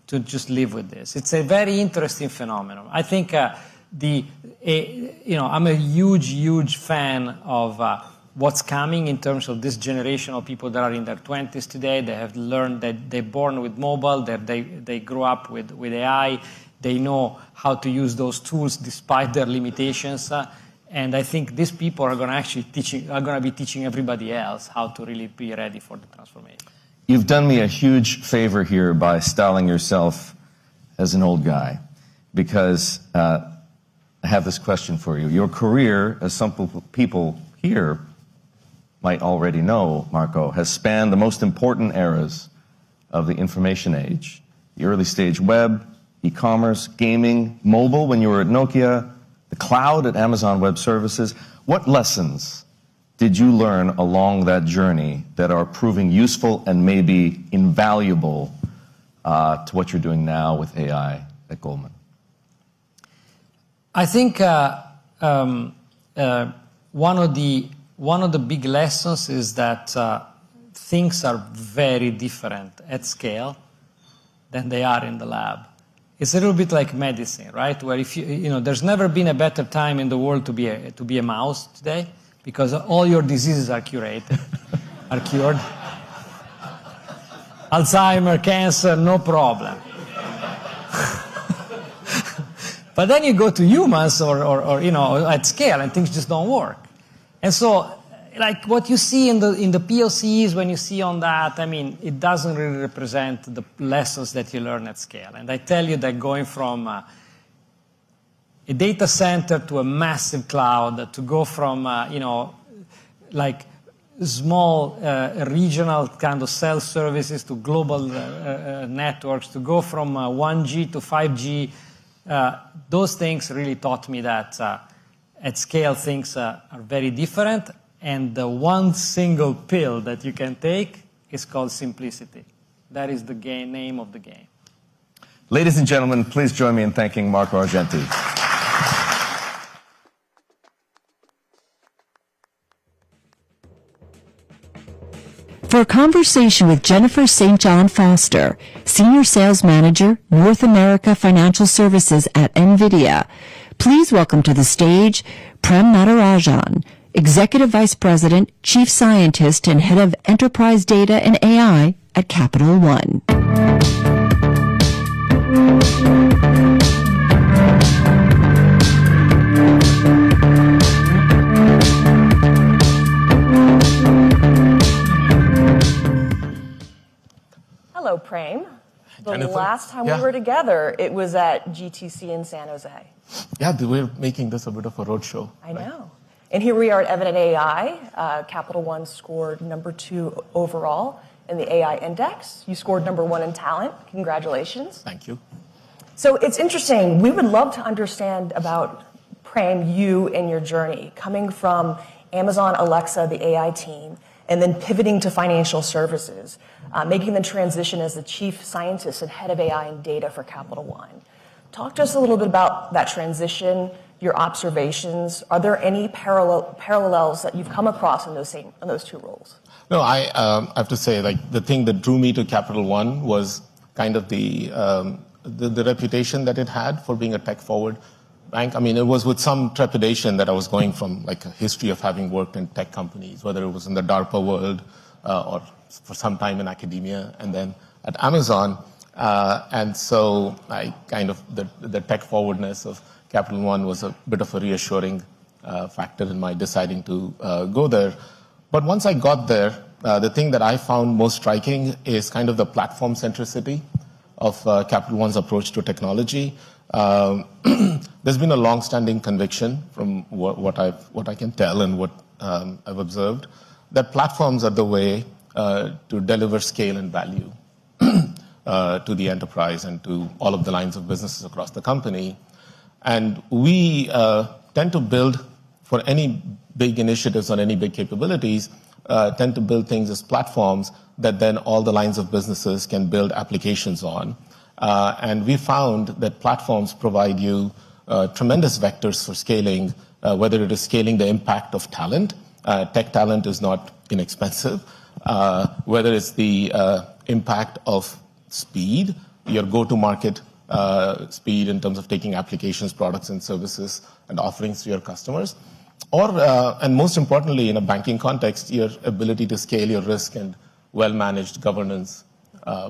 to just live with this. It's a very interesting phenomenon. I think I'm a huge fan of what's coming in terms of this generation of people that are in their 20s today. They have learned that they're born with mobile, that they grew up with AI. They know how to use those tools despite their limitations. And I think these people are going to be teaching everybody else how to really be ready for the transformation. You've done me a huge favor here by styling yourself as an old guy, because I have this question for you. Your career, as some people here might already know, Marco, has spanned the most important eras of the information age. The early stage web, e-commerce, gaming, mobile when you were at Nokia, the cloud at Amazon Web Services. What lessons did you learn along that journey that are proving useful and maybe invaluable to what you're doing now with AI at Goldman? I think one of the big lessons is that things are very different at scale than they are in the lab. It's a little bit like medicine, right? Where if there's never been a better time in the world to be a mouse today, because all your diseases are cured. Alzheimer, cancer, no problem. But then you go to humans or at scale, and things just don't work. And so, like what you see in the POCs, when you see on that, I mean, it doesn't really represent the lessons that you learn at scale. And I tell you that going from a data center to a massive cloud, to go from like small regional kind of cell services to global networks, to go from 1G to 5G, those things really taught me that at scale things are very different, and the one single pill that you can take is called simplicity. That is the name of the game. Ladies and gentlemen, please join me in thanking Marco Argenti. For a conversation with Jennifer St. John Foster, Senior Sales Manager, North America Financial Services at NVIDIA, please welcome to the stage Prem Natarajan, Executive Vice President, Chief Scientist, and Head of Enterprise Data and AI at Capital One. The last time we were together, it was at GTC in San Jose. Yeah, we're making this a bit of a roadshow. I know. And here we are at Evident AI. Capital One scored #2 overall in the AI index. You scored #1 in talent. Congratulations. Thank you. So it's interesting. We would love to understand about, Prem, you and your journey, coming from Amazon Alexa, the AI team, and then pivoting to financial services, making the transition as the chief scientist and head of AI and data for Capital One. Talk to us a little bit about that transition, your observations. Are there any parallels that you've come across in those two roles? No, I have to say, like, the thing that drew me to Capital One was kind of the reputation that it had for being a tech-forward bank. I mean, it was with some trepidation that I was going from like a history of having worked in tech companies, whether it was in the DARPA world or for some time in academia, and then at Amazon. And so I kind of, the tech forwardness of Capital One was a bit of a reassuring factor in my deciding to go there. But once I got there, the thing that I found most striking is kind of the platform centricity of Capital One's approach to technology. There's been a long-standing conviction from what I can tell and what I've observed, that platforms are the way to deliver scale and value to the enterprise and to all of the lines of businesses across the company. And we tend to build, for any big initiatives or any big capabilities, tend to build things as platforms that then all the lines of businesses can build applications on. And we found that platforms provide you tremendous vectors for scaling, whether it is scaling the impact of talent. Tech talent is not inexpensive. Whether it's the impact of speed, your go-to-market speed in terms of taking applications, products, and services and offerings to your customers. Or, and most importantly, in a banking context, your ability to scale your risk and well-managed governance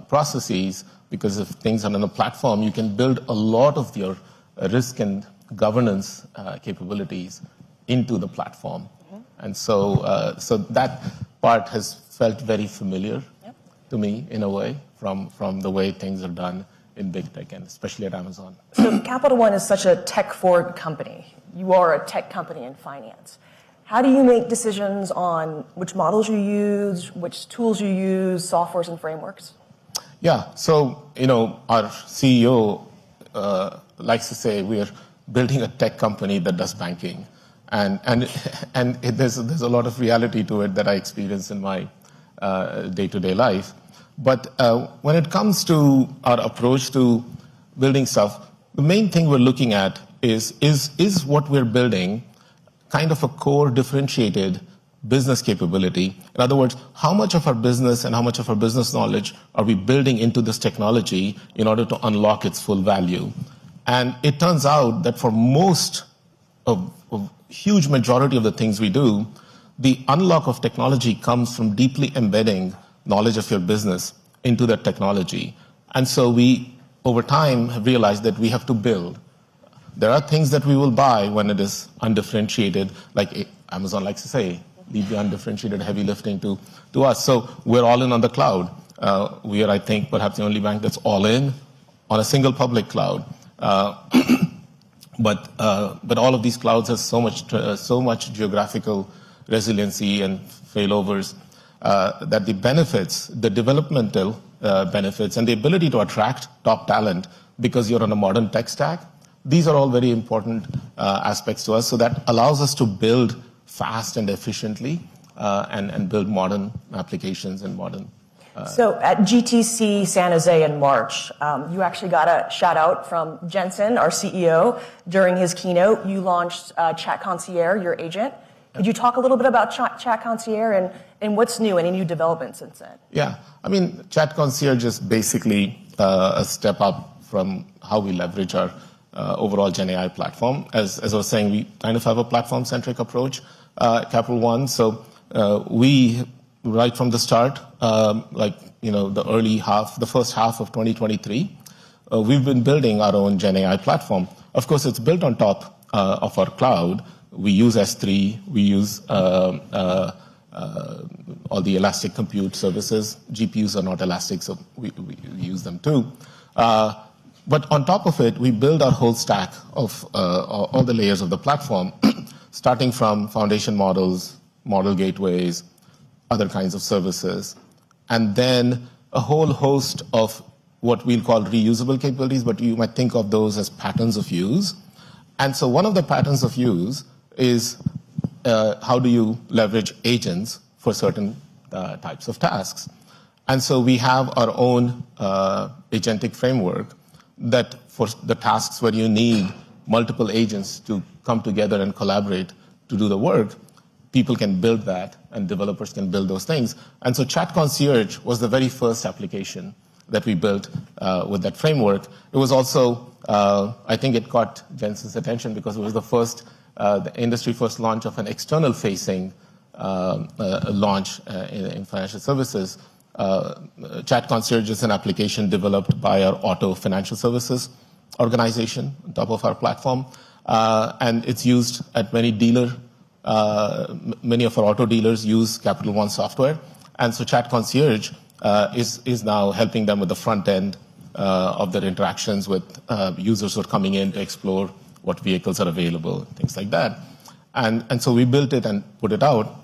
processes, because if things are on a platform, you can build a lot of your risk and governance capabilities into the platform. And so, so that part has felt very familiar to me in a way from the way things are done in big tech and especially at Amazon. So Capital One is such a tech-forward company. You are a tech company in finance. How do you make decisions on which models you use, which tools you use, softwares and frameworks? Yeah, so, you know, our CEO likes to say we are building a tech company that does banking. And there's a lot of reality to it that I experience in my day-to-day life. But when it comes to our approach to building stuff, the main thing we're looking at is what we're building kind of a core differentiated business capability? In other words, how much of our business and how much of our business knowledge are we building into this technology in order to unlock its full value? And it turns out that for most of huge majority of the things we do, the unlock of technology comes from deeply embedding knowledge of your business into that technology. And so we, over time, have realized that we have to build. There are things that we will buy when it is undifferentiated, like Amazon likes to say, leave the undifferentiated heavy lifting to us. So we're all in on the cloud. We are, I think, perhaps the only bank that's all in on a single public cloud. But all of these clouds have so much geographical resiliency and failovers that the benefits, the developmental benefits, and the ability to attract top talent because you're on a modern tech stack, these are all very important aspects to us. So that allows us to build fast and efficiently and build modern applications and modern. So at GTC San Jose in March, you actually got a shout out from Jensen, our CEO. During his keynote, you launched Chat Concierge, your agent. Could you talk a little bit about Chat Concierge and what's new, any new developments since then? Yeah, I mean, Chat Concierge is basically a step up from how we leverage our overall Gen AI platform. As I was saying, we kind of have a platform-centric approach at Capital One. So we, right from the start, the first half of 2023, we've been building our own Gen AI platform. Of course, it's built on top of our cloud. We use S3, we use all the elastic compute services. GPUs are not elastic, so we use them too. But on top of it, we build our whole stack of all the layers of the platform, starting from foundation models, model gateways, other kinds of services, and then a whole host of what we'll call reusable capabilities, but you might think of those as patterns of use. And so one of the patterns of use is how do you leverage agents for certain types of tasks. And so we have our own agentic framework that for the tasks where you need multiple agents to come together and collaborate to do the work, people can build that and developers can build those things. And so Chat Concierge was the very first application that we built with that framework. It was also, I think it caught Jensen's attention because it was the industry first launch of an external facing launch in financial services. Chat Concierge is an application developed by our auto financial services organization on top of our platform. And it's used at many of our auto dealers use Capital One software. And so Chat Concierge is now helping them with the front end of their interactions with users who are coming in to explore what vehicles are available, things like that. And so we built it and put it out.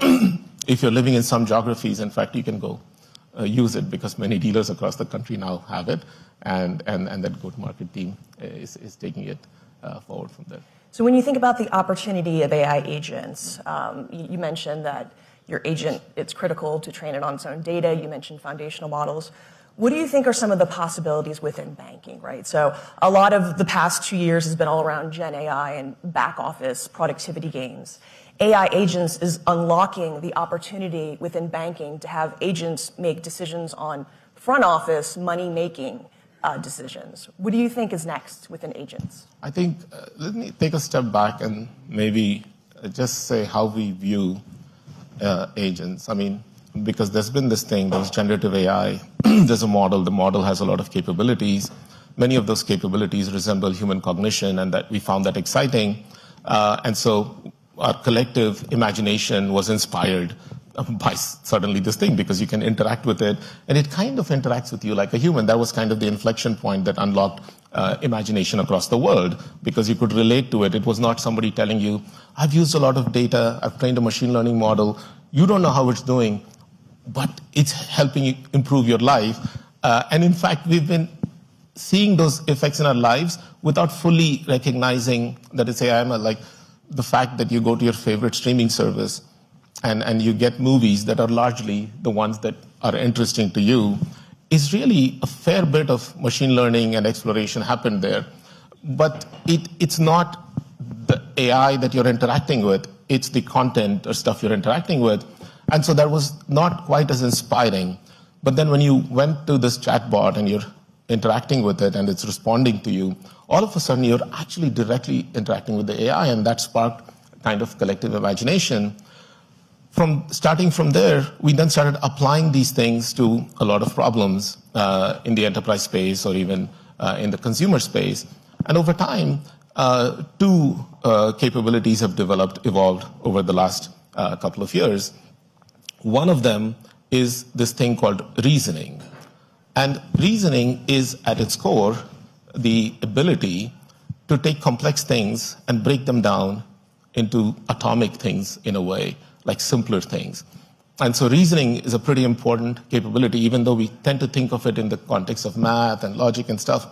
If you're living in some geographies, in fact, you can go use it because many dealers across the country now have it, and that go-to-market team is taking it forward from there. So when you think about the opportunity of AI agents, you mentioned that your agent, it's critical to train it on its own data. You mentioned foundational models. What do you think are some of the possibilities within banking, right? So a lot of the past 2 years has been all around Gen AI and back office productivity gains. AI agents is unlocking the opportunity within banking to have agents make decisions on front office money-making decisions. What do you think is next within agents? I think, let me take a step back and maybe just say how we view agents. I mean, because there's been this thing, there's generative AI, there's a model, the model has a lot of capabilities. Many of those capabilities resemble human cognition, and that we found that exciting. And so our collective imagination was inspired by suddenly this thing, because you can interact with it, and it kind of interacts with you like a human. That was kind of the inflection point that unlocked imagination across the world, because you could relate to it. It was not somebody telling you, I've used a lot of data, I've trained a machine learning model, you don't know how it's doing, but it's helping you improve your life. And in fact, we've been seeing those effects in our lives without fully recognizing that it's AI. Like the fact that you go to your favorite streaming service and you get movies that are largely the ones that are interesting to you is really a fair bit of machine learning and exploration happened there. But it's not the AI that you're interacting with, it's the content or stuff you're interacting with. And so that was not quite as inspiring. But then when you went to this chatbot and you're interacting with it and it's responding to you, all of a sudden you're actually directly interacting with the AI, and that sparked kind of collective imagination. Starting from there, we then started applying these things to a lot of problems in the enterprise space or even in the consumer space. And over time, two capabilities have evolved over the last couple of years. One of them is this thing called reasoning. And reasoning is, at its core, the ability to take complex things and break them down into atomic things in a way, like simpler things. And so reasoning is a pretty important capability, even though we tend to think of it in the context of math and logic and stuff.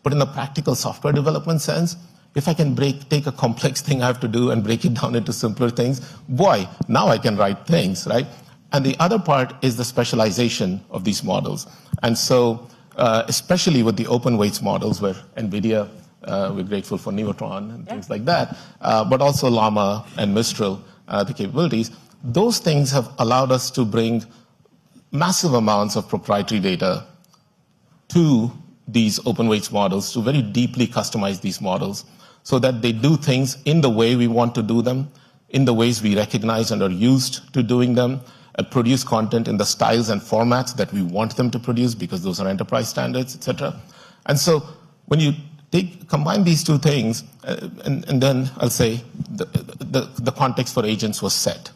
But in the practical software development sense, if I can take a complex thing I have to do and break it down into simpler things, boy, now I can write things, right? And the other part is the specialization of these models. And so, especially with the open weights models where NVIDIA, we're grateful for Neutron and things like that, but also Llama and Mistral, the capabilities, those things have allowed us to bring massive amounts of proprietary data to these open weights models, to very deeply customize these models so that they do things in the way we want to do them, in the ways we recognize and are used to doing them, produce content in the styles and formats that we want them to produce because those are enterprise standards, etc. And so when you combine these two things, and then I'll say the context for agents was set.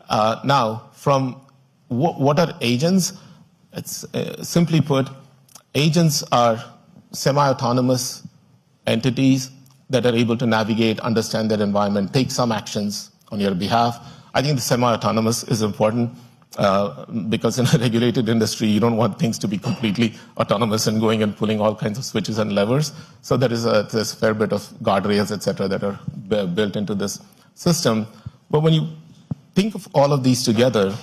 Now, from what are agents? It's simply put, agents are semi-autonomous entities that are able to navigate, understand their environment, take some actions on your behalf. I think the semi-autonomous is important because in a regulated industry, you don't want things to be completely autonomous and going and pulling all kinds of switches and levers. So there's a fair bit of guardrails, et cetera, that are built into this system. But when you think of all of these together,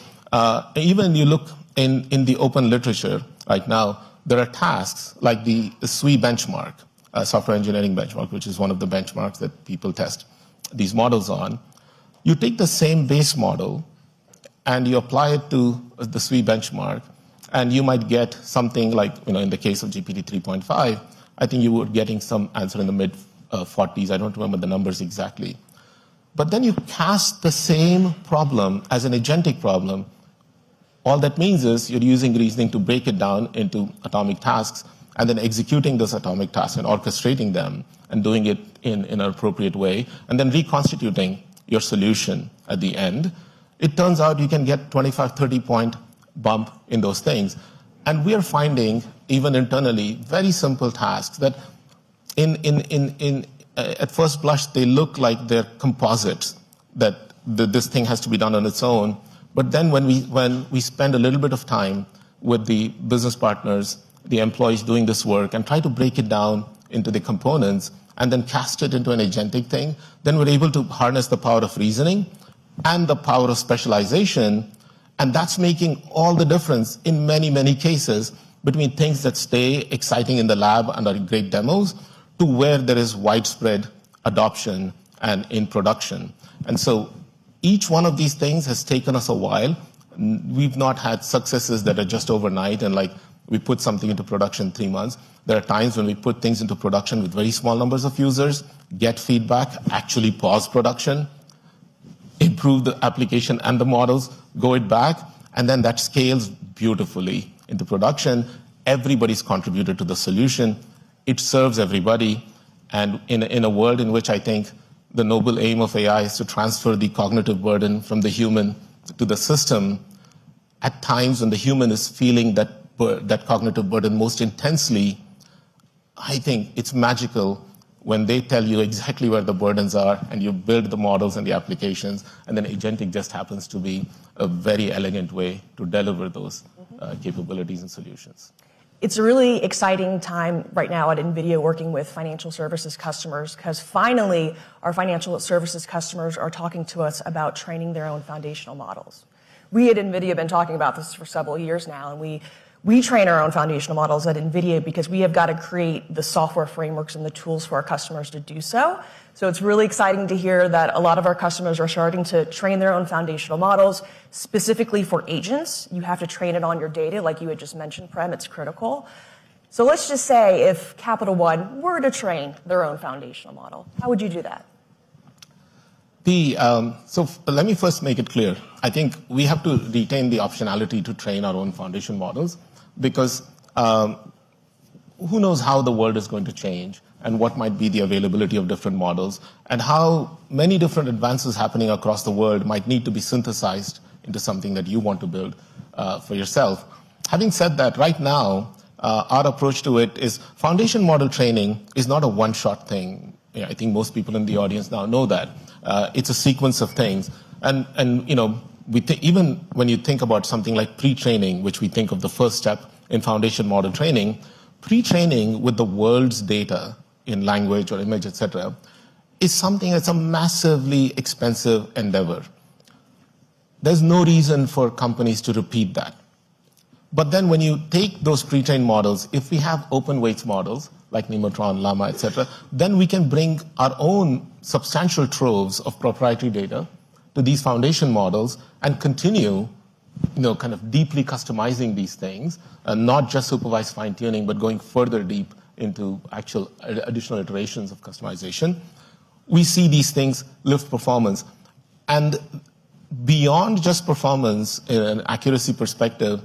even you look in the open literature right now, there are tasks like the SWE benchmark, software engineering benchmark, which is one of the benchmarks that people test these models on. You take the same base model and you apply it to the SWE benchmark, and you might get something like, in the case of GPT 3.5, I think you were getting some answer in the mid 40s. I don't remember the numbers exactly. But then you cast the same problem as an agentic problem. All that means is you're using reasoning to break it down into atomic tasks and then executing those atomic tasks and orchestrating them and doing it in an appropriate way and then reconstituting your solution at the end. It turns out you can get 25, 30 point bump in those things. And we are finding, even internally, very simple tasks that at first blush, they look like they're composites, that this thing has to be done on its own. But then when we spend a little bit of time with the business partners, the employees doing this work, and try to break it down into the components and then cast it into an agentic thing, then we're able to harness the power of reasoning and the power of specialization. And that's making all the difference in many, many cases between things that stay exciting in the lab and are great demos to where there is widespread adoption and in production. And so each one of these things has taken us a while. We've not had successes that are just overnight and like we put something into production in 3 months. There are times when we put things into production with very small numbers of users, get feedback, actually pause production, improve the application and the models, go it back, and then that scales beautifully into production. Everybody's contributed to the solution. It serves everybody. And in a world in which I think the noble aim of AI is to transfer the cognitive burden from the human to the system, at times when the human is feeling that cognitive burden most intensely, I think it's magical when they tell you exactly where the burdens are and you build the models and the applications, and then agentic just happens to be a very elegant way to deliver those capabilities and solutions. It's a really exciting time right now at NVIDIA working with financial services customers because finally our financial services customers are talking to us about training their own foundational models. We at NVIDIA have been talking about this for several years now, and we train our own foundational models at NVIDIA because we have got to create the software frameworks and the tools for our customers to do so. So it's really exciting to hear that a lot of our customers are starting to train their own foundational models specifically for agents. You have to train it on your data, like you had just mentioned, Prem, it's critical. So let's just say if Capital One were to train their own foundational model, how would you do that? So let me first make it clear. I think we have to retain the optionality to train our own foundation models because who knows how the world is going to change and what might be the availability of different models and how many different advances happening across the world might need to be synthesized into something that you want to build for yourself. Having said that, right now, our approach to it is foundation model training is not a one-shot thing. I think most people in the audience now know that. It's a sequence of things. And even when you think about something like pre-training, which we think of the first step in foundation model training, pre-training with the world's data in language or image, etc., is something that's a massively expensive endeavor. There's no reason for companies to repeat that. But then when you take those pre-trained models, if we have open weights models, like Nemotron, Llama, etc., then we can bring our own substantial troves of proprietary data to these foundation models and continue, kind of deeply customizing these things, and not just supervised fine-tuning, but going further deep into actual additional iterations of customization. We see these things lift performance. And beyond just performance in an accuracy perspective,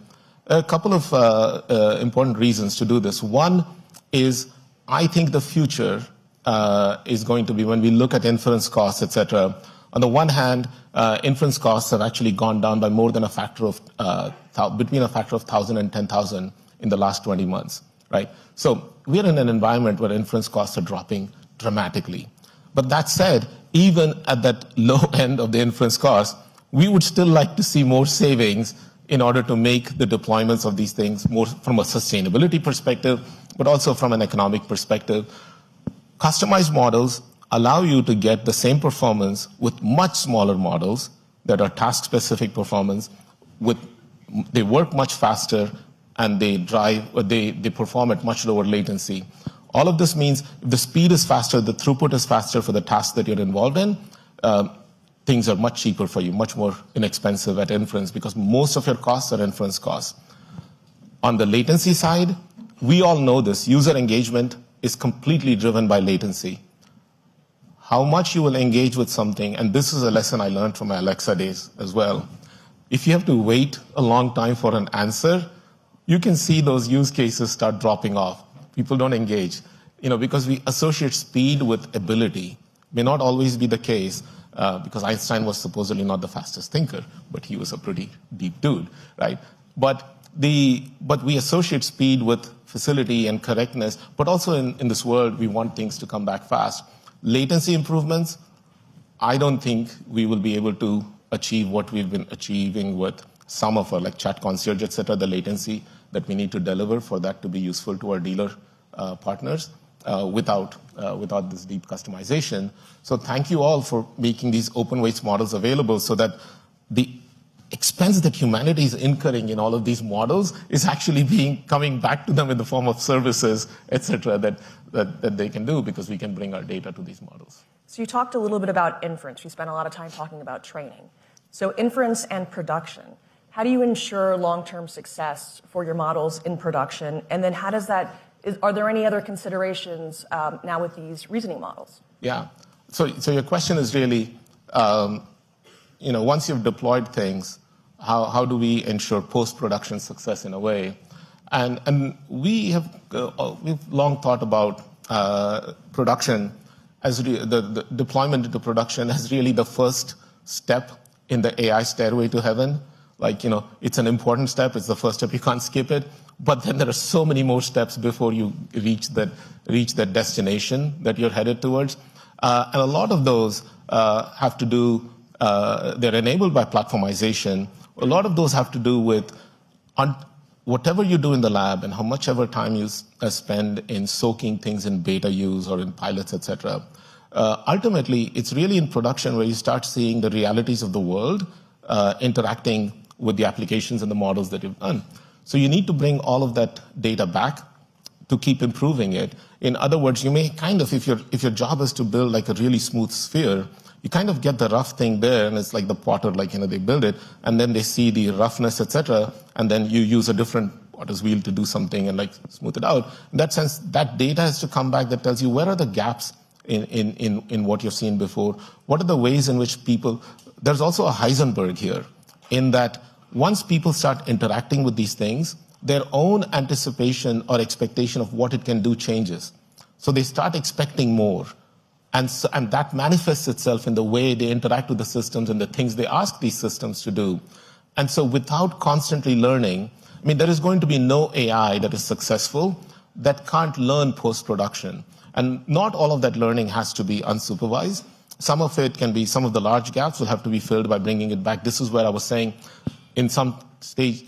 a couple of important reasons to do this. One is I think the future is going to be, when we look at inference costs, etc., On the one hand, inference costs have actually gone down by more than a factor of, between a factor of 1,000 and 10,000 in the last 20 months, right? So we're in an environment where inference costs are dropping dramatically. But that said, even at that low end of the inference cost, we would still like to see more savings in order to make the deployments of these things more from a sustainability perspective, but also from an economic perspective. Customized models allow you to get the same performance with much smaller models that are task-specific performance. They work much faster and they perform at much lower latency. All of this means if the speed is faster, the throughput is faster for the task that you're involved in, things are much cheaper for you, much more inexpensive at inference because most of your costs are inference costs. On the latency side, we all know this. User engagement is completely driven by latency. How much you will engage with something, and this is a lesson I learned from my Alexa days as well. If you have to wait a long time for an answer, you can see those use cases start dropping off. People don't engage, because we associate speed with ability. May not always be the case, because Einstein was supposedly not the fastest thinker, but he was a pretty deep dude, right? But we associate speed with facility and correctness, but also in this world, we want things to come back fast. Latency improvements, I don't think we will be able to achieve what we've been achieving with some of our, like Chat Concierge, et cetera, the latency that we need to deliver for that to be useful to our dealer partners without this deep customization. So thank you all for making these open weights models available so that the expense that humanity is incurring in all of these models is actually coming back to them in the form of services, et cetera, that they can do because we can bring our data to these models. So you talked a little bit about inference. We spent a lot of time talking about training. So inference and production. How do you ensure long-term success for your models in production? And then are there any other considerations now with these reasoning models? Yeah. So your question is really, once you've deployed things, how do we ensure post-production success in a way? And we've long thought about production as the deployment into production as really the first step in the AI stairway to heaven. It's an important step. It's the first step. You can't skip it. But then there are so many more steps before you reach that destination that you're headed towards. And a lot of those have to do, they're enabled by platformization. A lot of those have to do with whatever you do in the lab and how much ever time you spend in soaking things in beta use or in pilots, et cetera. Ultimately, it's really in production where you start seeing the realities of the world interacting with the applications and the models that you've done. So you need to bring all of that data back to keep improving it. In other words, you may if your job is to build like a really smooth sphere, you kind of get the rough thing there, and it's like the potter, they build it, and then they see the roughness, et cetera, and then you use a different potter's wheel to do something and smooth it out. In that sense, that data has to come back that tells you where are the gaps in what you've seen before. What are the ways in which there's also a Heisenberg here, in that once people start interacting with these things, their own anticipation or expectation of what it can do changes. So they start expecting more. And that manifests itself in the way they interact with the systems and the things they ask these systems to do. And so without constantly learning, there is going to be no AI that is successful that can't learn post-production. And not all of that learning has to be unsupervised. Some of it can be, some of the large gaps will have to be filled by bringing it back. This is where I was saying, in some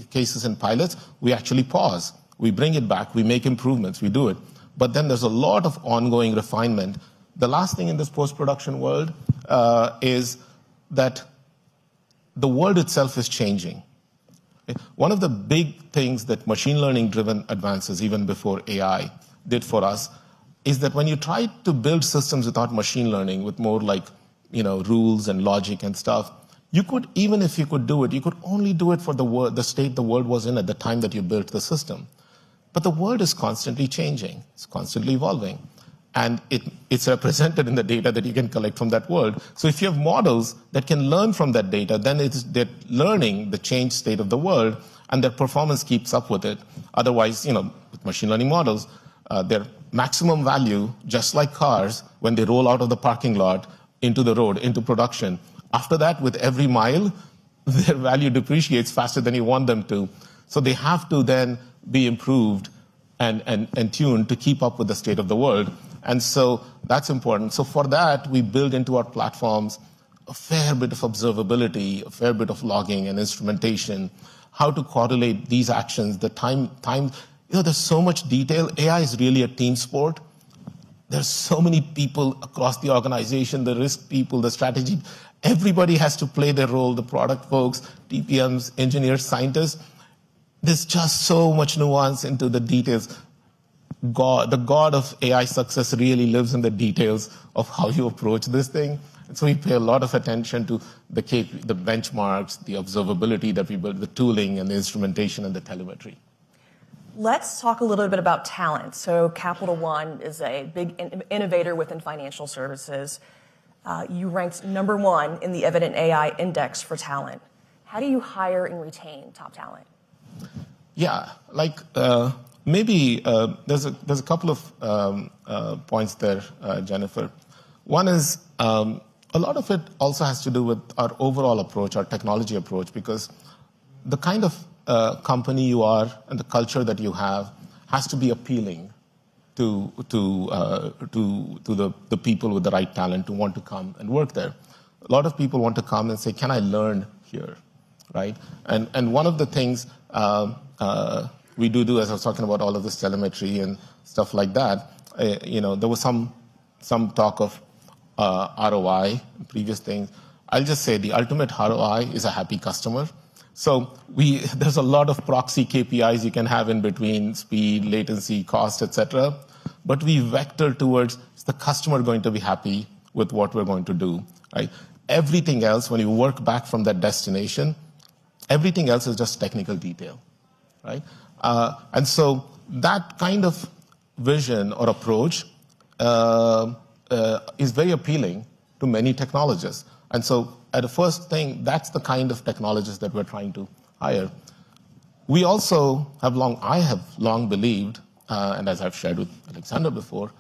cases in pilots, we actually pause. We bring it back, we make improvements, we do it. But then there's a lot of ongoing refinement. The last thing in this post-production world is that the world itself is changing. One of the big things that machine learning-driven advances, even before AI, did for us is that when you try to build systems without machine learning, with more rules and logic and stuff, you could, even if you could do it, you could only do it for the state the world was in at the time that you built the system. But the world is constantly changing. It's constantly evolving. And it's represented in the data that you can collect from that world. So if you have models that can learn from that data, then they're learning the changed state of the world, and their performance keeps up with it. Otherwise, with machine learning models, their maximum value, just like cars, when they roll out of the parking lot, into the road, into production. After that, with every mile, their value depreciates faster than you want them to. So they have to then be improved and tuned to keep up with the state of the world. And so that's important. So for that, we build into our platforms a fair bit of observability, a fair bit of logging and instrumentation, how to correlate these actions, the time, there's so much detail. AI is really a team sport. There's so many people across the organization, the risk people, the strategy. Everybody has to play their role, the product folks, TPMs, engineers, scientists. There's just so much nuance into the details. The god of AI success really lives in the details of how you approach this thing. And so we pay a lot of attention to the benchmarks, the observability that we build, the tooling and the instrumentation and the telemetry. Let's talk a little bit about talent. So Capital One is a big innovator within financial services. You ranked #1 in the Evident AI Index for talent. How do you hire and retain top talent? Yeah, maybe there's a couple of points there, Jennifer. One is a lot of it also has to do with our overall approach, our technology approach, because the kind of company you are and the culture that you have has to be appealing to the people with the right talent to want to come and work there. A lot of people want to come and say, "Can I learn here?" Right? And one of the things we do, as I was talking about all of this telemetry and stuff like that, there was some talk of ROI, previous things. I'll just say the ultimate ROI is a happy customer. So there's a lot of proxy KPIs you can have in between: speed, latency, cost, etc. But we vector towards, is the customer going to be happy with what we're going to do, right? Everything else, when you work back from that destination, everything else is just technical detail, right? And so that kind of vision or approach is very appealing to many technologists. And so at the first thing, that's the kind of technologists that we're trying to hire. We also I have long believed, and as I've shared with Alexandra before,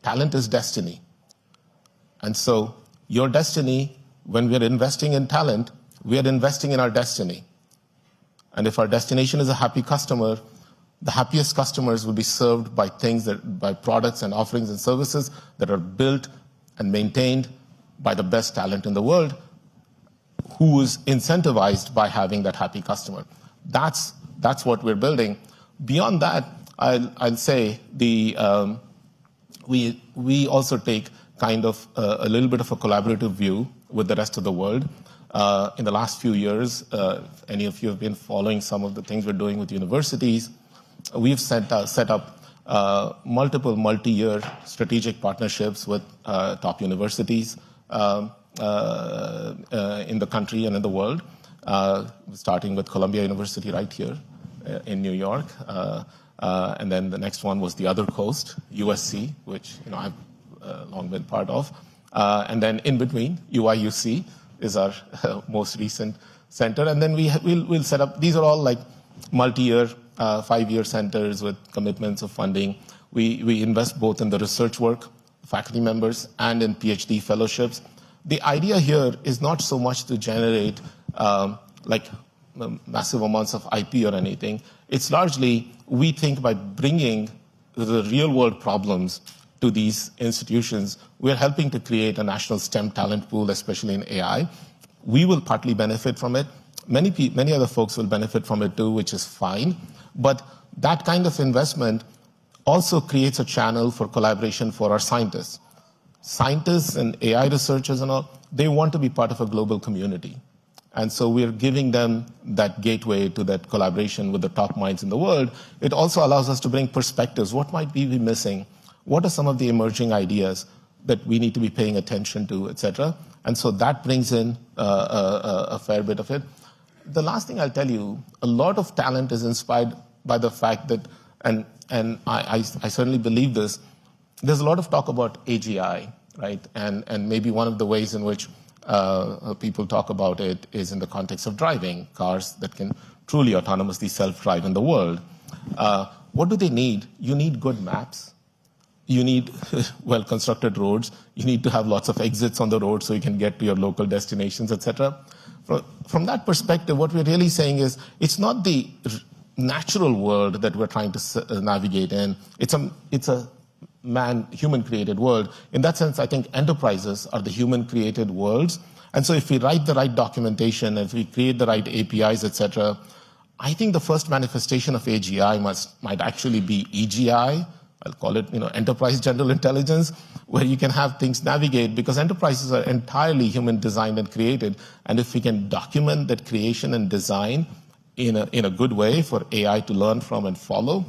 talent is destiny. And so your destiny, when we're investing in talent, we are investing in our destiny. And if our destination is a happy customer, the happiest customers will be served by by products and offerings and services that are built and maintained by the best talent in the world, who is incentivized by having that happy customer. That's what we're building. Beyond that, I'll say we also take kind of a little bit of a collaborative view with the rest of the world. In the last few years, if any of you have been following some of the things we're doing with universities, we've set up multiple multi-year strategic partnerships with top universities in the country and in the world, starting with Columbia University right here in New York. And then the next one was the other coast, USC, which I've long been part of. And then in between, UIUC is our most recent center. And then we'll set up, these are all like multi-year, 5-year centers with commitments of funding. We invest both in the research work, faculty members, and in PhD fellowships. The idea here is not so much to generate massive amounts of IP or anything. It's largely, we think by bringing the real world problems to these institutions, we're helping to create a national STEM talent pool, especially in AI. We will partly benefit from it. Many other folks will benefit from it too, which is fine. But that kind of investment also creates a channel for collaboration for our scientists. Scientists and AI researchers and all, they want to be part of a global community. And so we're giving them that gateway to that collaboration with the top minds in the world. It also allows us to bring perspectives. What might we be missing? What are some of the emerging ideas that we need to be paying attention to, et cetera? And so that brings in a fair bit of it. The last thing I'll tell you, a lot of talent is inspired by the fact that, and I certainly believe this, there's a lot of talk about AGI, right? And maybe one of the ways in which people talk about it is in the context of driving, cars that can truly autonomously self-drive in the world. What do they need? You need good maps. you need well-constructed roads. You need to have lots of exits on the road so you can get to your local destinations, etc. From that perspective, what we're really saying is it's not the natural world that we're trying to navigate in. It's a human-created world. In that sense, I think enterprises are the human-created worlds. And so if we write the right documentation, if we create the right APIs, etc., I think the first manifestation of AGI might actually be EGI. I'll call it, enterprise general intelligence, where you can have things navigate, because enterprises are entirely human designed and created. And if we can document that creation and design in a good way for AI to learn from and follow,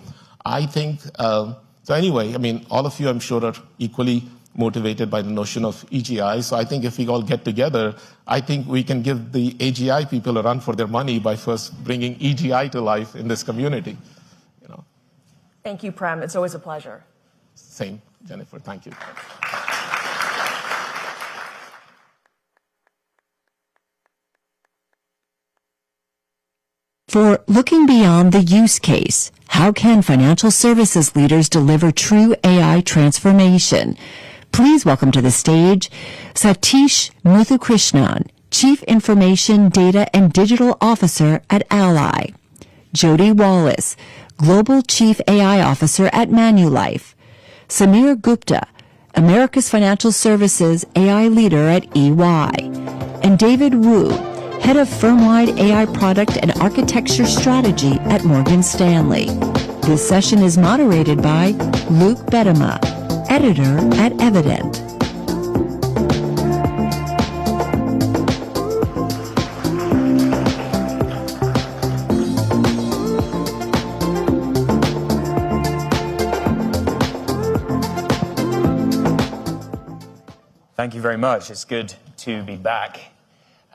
I think, so anyway, all of you, I'm sure, are equally motivated by the notion of EGI. So I think if we all get together, I think we can give the AGI people a run for their money by first bringing EGI to life in this community. Thank you, Prem. It's always a pleasure. Same, Jennifer. Thank you. For looking beyond the use case, how can financial services leaders deliver true AI transformation? Please welcome to the stage Satish Muthukrishnan, Chief Information, Data, and Digital Officer at Ally; Jody Wallace, Global Chief AI Officer at Manulife; Samir Gupta, America's Financial Services AI Leader at EY; and David Wu, Head of Firm-wide AI Product and Architecture Strategy at Morgan Stanley. This session is moderated by Luke Bedema, Editor at Evident. Thank you very much. It's good to be back.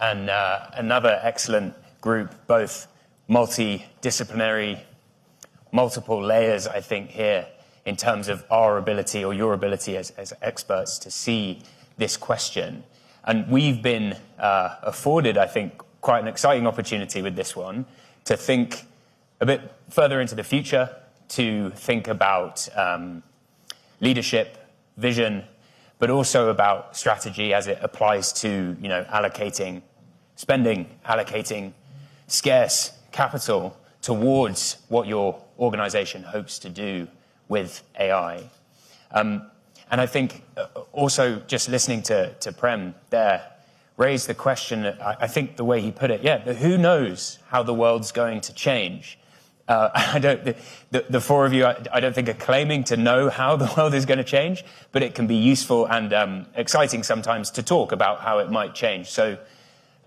And another excellent group, both multidisciplinary, multiple layers, I think, here in terms of our ability or your ability as experts to see this question. And we've been afforded, I think, quite an exciting opportunity with this one to think a bit further into the future, to think about leadership, vision, but also about strategy as it applies to, allocating spending, allocating scarce capital towards what your organization hopes to do with AI. And I think also just listening to Prem there raised the question, I think the way he put it, who knows how the world's going to change? The four of you, I don't think are claiming to know how the world is going to change, but it can be useful and exciting sometimes to talk about how it might change. So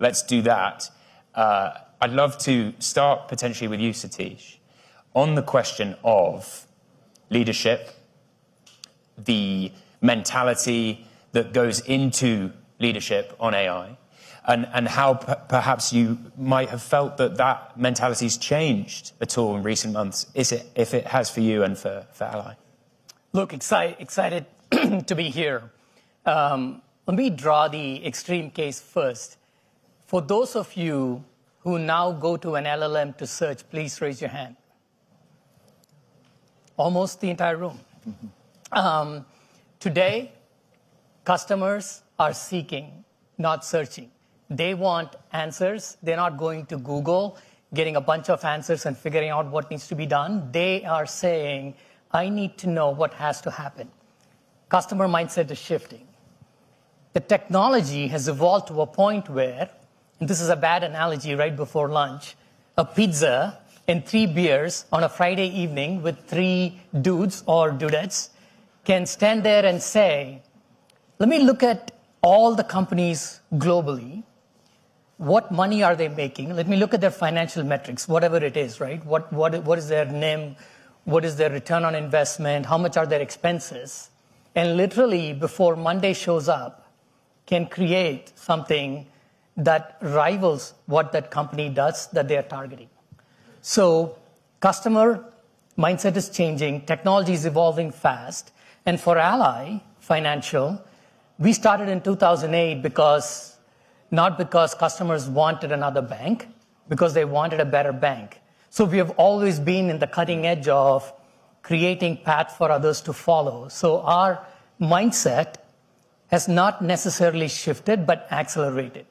let's do that. I'd love to start potentially with you, Satish, on the question of leadership, the mentality that goes into leadership on AI, and how perhaps you might have felt that mentality's changed at all in recent months, if it has for you and for Ally. Look, excited to be here. Let me draw the extreme case first. For those of you who now go to an LLM to search, please raise your hand. Almost the entire room. Today, customers are seeking, not searching. They want answers. They're not going to Google, getting a bunch of answers and figuring out what needs to be done. They are saying, I need to know what has to happen. Customer mindset is shifting. The technology has evolved to a point where, and this is a bad analogy right before lunch, a pizza and 3 beers on a Friday evening with 3 dudes or dudettes can stand there and say, let me look at all the companies globally. What money are they making? Let me look at their financial metrics, whatever it is, right? What is their NIM? What is their return on investment? How much are their expenses? And literally, before Monday shows up, can create something that rivals what that company does that they are targeting. So customer mindset is changing. Technology is evolving fast. And for Ally Financial, we started in 2008 not because customers wanted another bank, because they wanted a better bank. So we have always been in the cutting edge of creating path for others to follow. So our mindset has not necessarily shifted, but accelerated.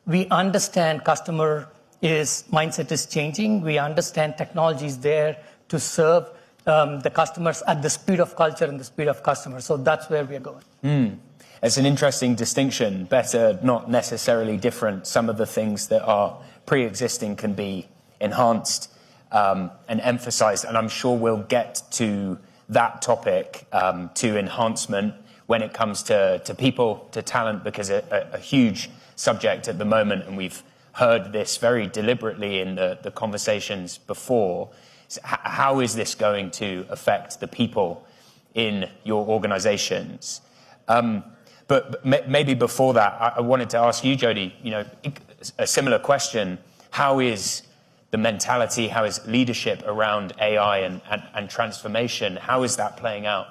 We understand mindset is changing. We understand technology is there to serve the customers at the speed of culture and the speed of customers. So that's where we're going. It's an interesting distinction, better, not necessarily different. Some of the things that are pre-existing can be enhanced and emphasized, and I'm sure we'll get to that topic, to enhancement when it comes to people, to talent, because a huge subject at the moment, and we've heard this very deliberately in the conversations before. How is this going to affect the people in your organizations? But maybe before that, I wanted to ask you, Jody, a similar question. How is the mentality, how is leadership around AI and transformation, how is that playing out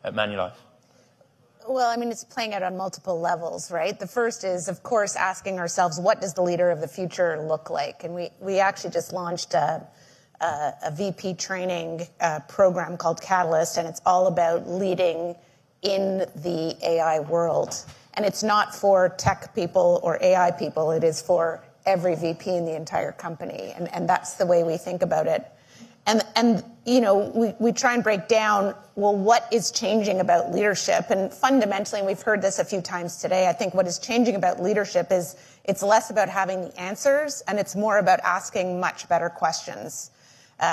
at Manulife? Well, I mean, it's playing out on multiple levels, right? The first is, of course, asking ourselves, what does the leader of the future look like? And we actually just launched a VP training program called Catalyst, and it's all about leading in the AI world. And it's not for tech people or AI people, it is for every VP in the entire company. And that's the way we think about it. And we try and break down, well, what is changing about leadership? And fundamentally, and we've heard this a few times today, I think what is changing about leadership is it's less about having the answers and it's more about asking much better questions.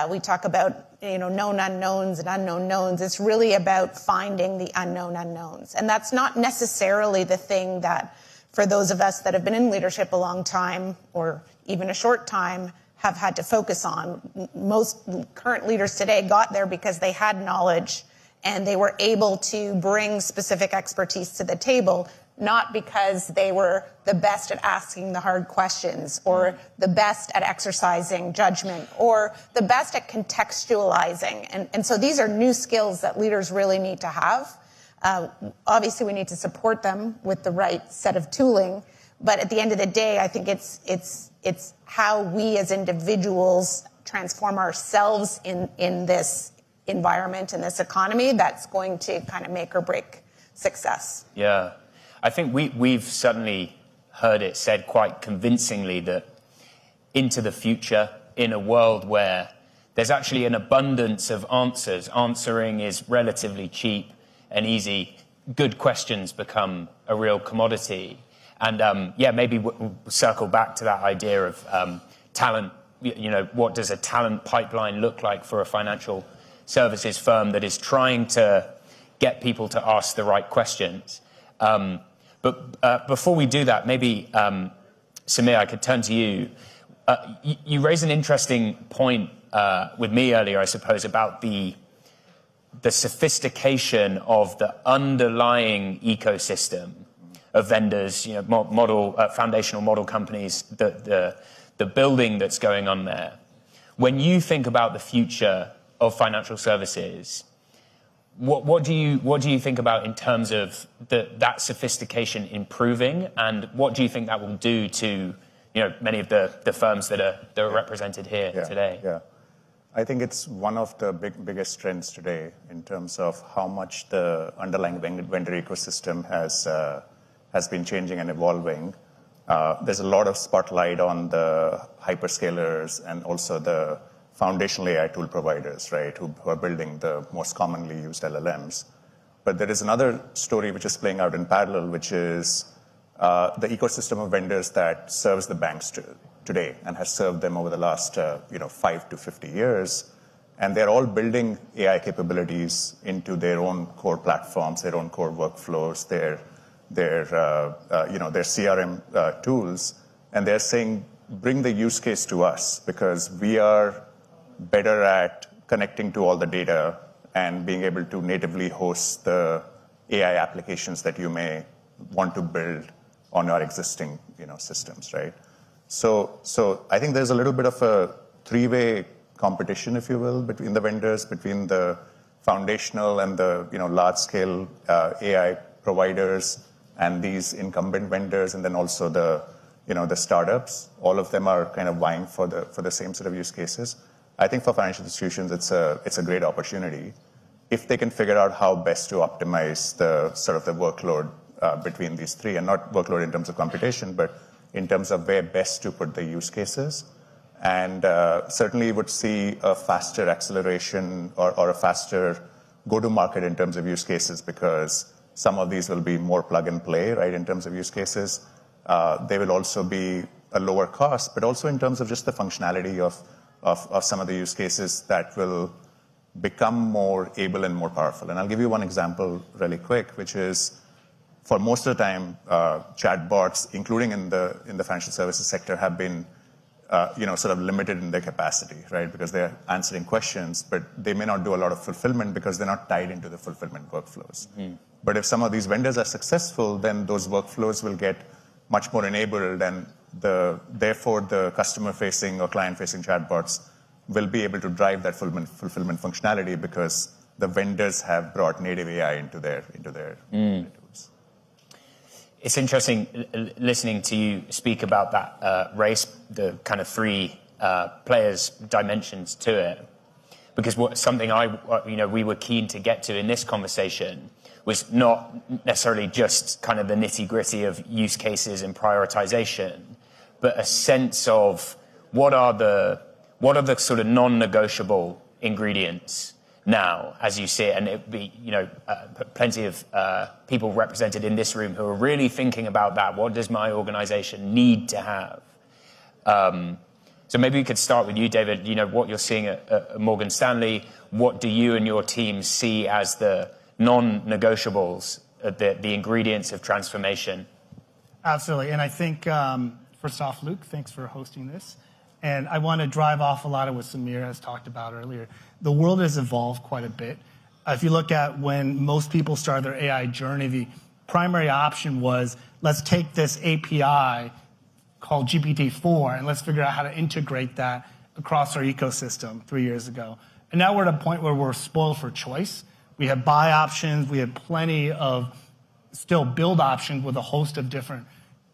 We talk about known unknowns and unknown knowns. It's really about finding the unknown unknowns. And that's not necessarily the thing that, for those of us that have been in leadership a long time or even a short time, have had to focus on. Most current leaders today got there because they had knowledge and they were able to bring specific expertise to the table, not because they were the best at asking the hard questions or the best at exercising judgment or the best at contextualizing. And so these are new skills that leaders really need to have. Obviously, we need to support them with the right set of tooling. But at the end of the day, I think it's how we as individuals transform ourselves in this environment, in this economy, that's going to kind of make or break success. Yeah. I think we've certainly heard it said quite convincingly that into the future, in a world where there's actually an abundance of answers, answering is relatively cheap and easy, good questions become a real commodity. And maybe we'll circle back to that idea of talent. What does a talent pipeline look like for a financial services firm that is trying to get people to ask the right questions? But before we do that, maybe, Samir, I could turn to you. You raised an interesting point with me earlier, I suppose, about the sophistication of the underlying ecosystem of vendors, foundational model companies, the building that's going on there. When you think about the future of financial services, what do you think about in terms of that sophistication improving, and what do you think that will do to many of the firms that are represented here today? Yeah, I think it's one of the biggest trends today in terms of how much the underlying vendor ecosystem has been changing and evolving. There's a lot of spotlight on the hyperscalers and also the foundational AI tool providers, right, who are building the most commonly used LLMs. But there is another story which is playing out in parallel, which is the ecosystem of vendors that serves the banks today and has served them over the last 5 to 50 years. And they're all building AI capabilities into their own core platforms, their own core workflows, their CRM tools. And they're saying, bring the use case to us because we are better at connecting to all the data and being able to natively host the AI applications that you may want to build on our existing systems, right? So I think there's a little bit of a three-way competition, if you will, between the vendors, between the foundational and the large-scale AI providers and these incumbent vendors, and then also the startups. All of them are kind of vying for the same set of use cases. I think for financial institutions, it's a great opportunity. if they can figure out how best to optimize the sort of the workload between these three, and not workload in terms of computation, but in terms of where best to put the use cases. And certainly would see a faster acceleration or a faster go-to-market in terms of use cases, because some of these will be more plug and play, right, in terms of use cases. They will also be a lower cost, but also in terms of just the functionality of some of the use cases that will become more able and more powerful. And I'll give you one example really quick, which is, for most of the time, chatbots, including in the financial services sector, have been sort of limited in their capacity, right? Because they're answering questions, but they may not do a lot of fulfillment because they're not tied into the fulfillment workflows. But if some of these vendors are successful, then those workflows will get much more enabled, and therefore the customer-facing or client-facing chatbots will be able to drive that fulfillment functionality because the vendors have brought native AI into their tools. It's interesting listening to you speak about that race, the kind of three players dimensions to it, because something we were keen to get to in this conversation was not necessarily just kind of the nitty-gritty of use cases and prioritization, but a sense of what are the sort of non-negotiable ingredients now, as you see it, and it'd be plenty of people represented in this room who are really thinking about that. What does my organization need to have? So maybe we could start with you, David. What you're seeing at Morgan Stanley. What do you and your team see as the non-negotiables, the ingredients of transformation? Absolutely, and I think first off, Luke, thanks for hosting this. And I want to drive off a lot of what Samir has talked about earlier. The world has evolved quite a bit. If you look at when most people started their AI journey, the primary option was, let's take this API called GPT-4 and let's figure out how to integrate that across our ecosystem 3 years ago. And now we're at a point where we're spoiled for choice. We have buy options. We have plenty of still build options with a host of different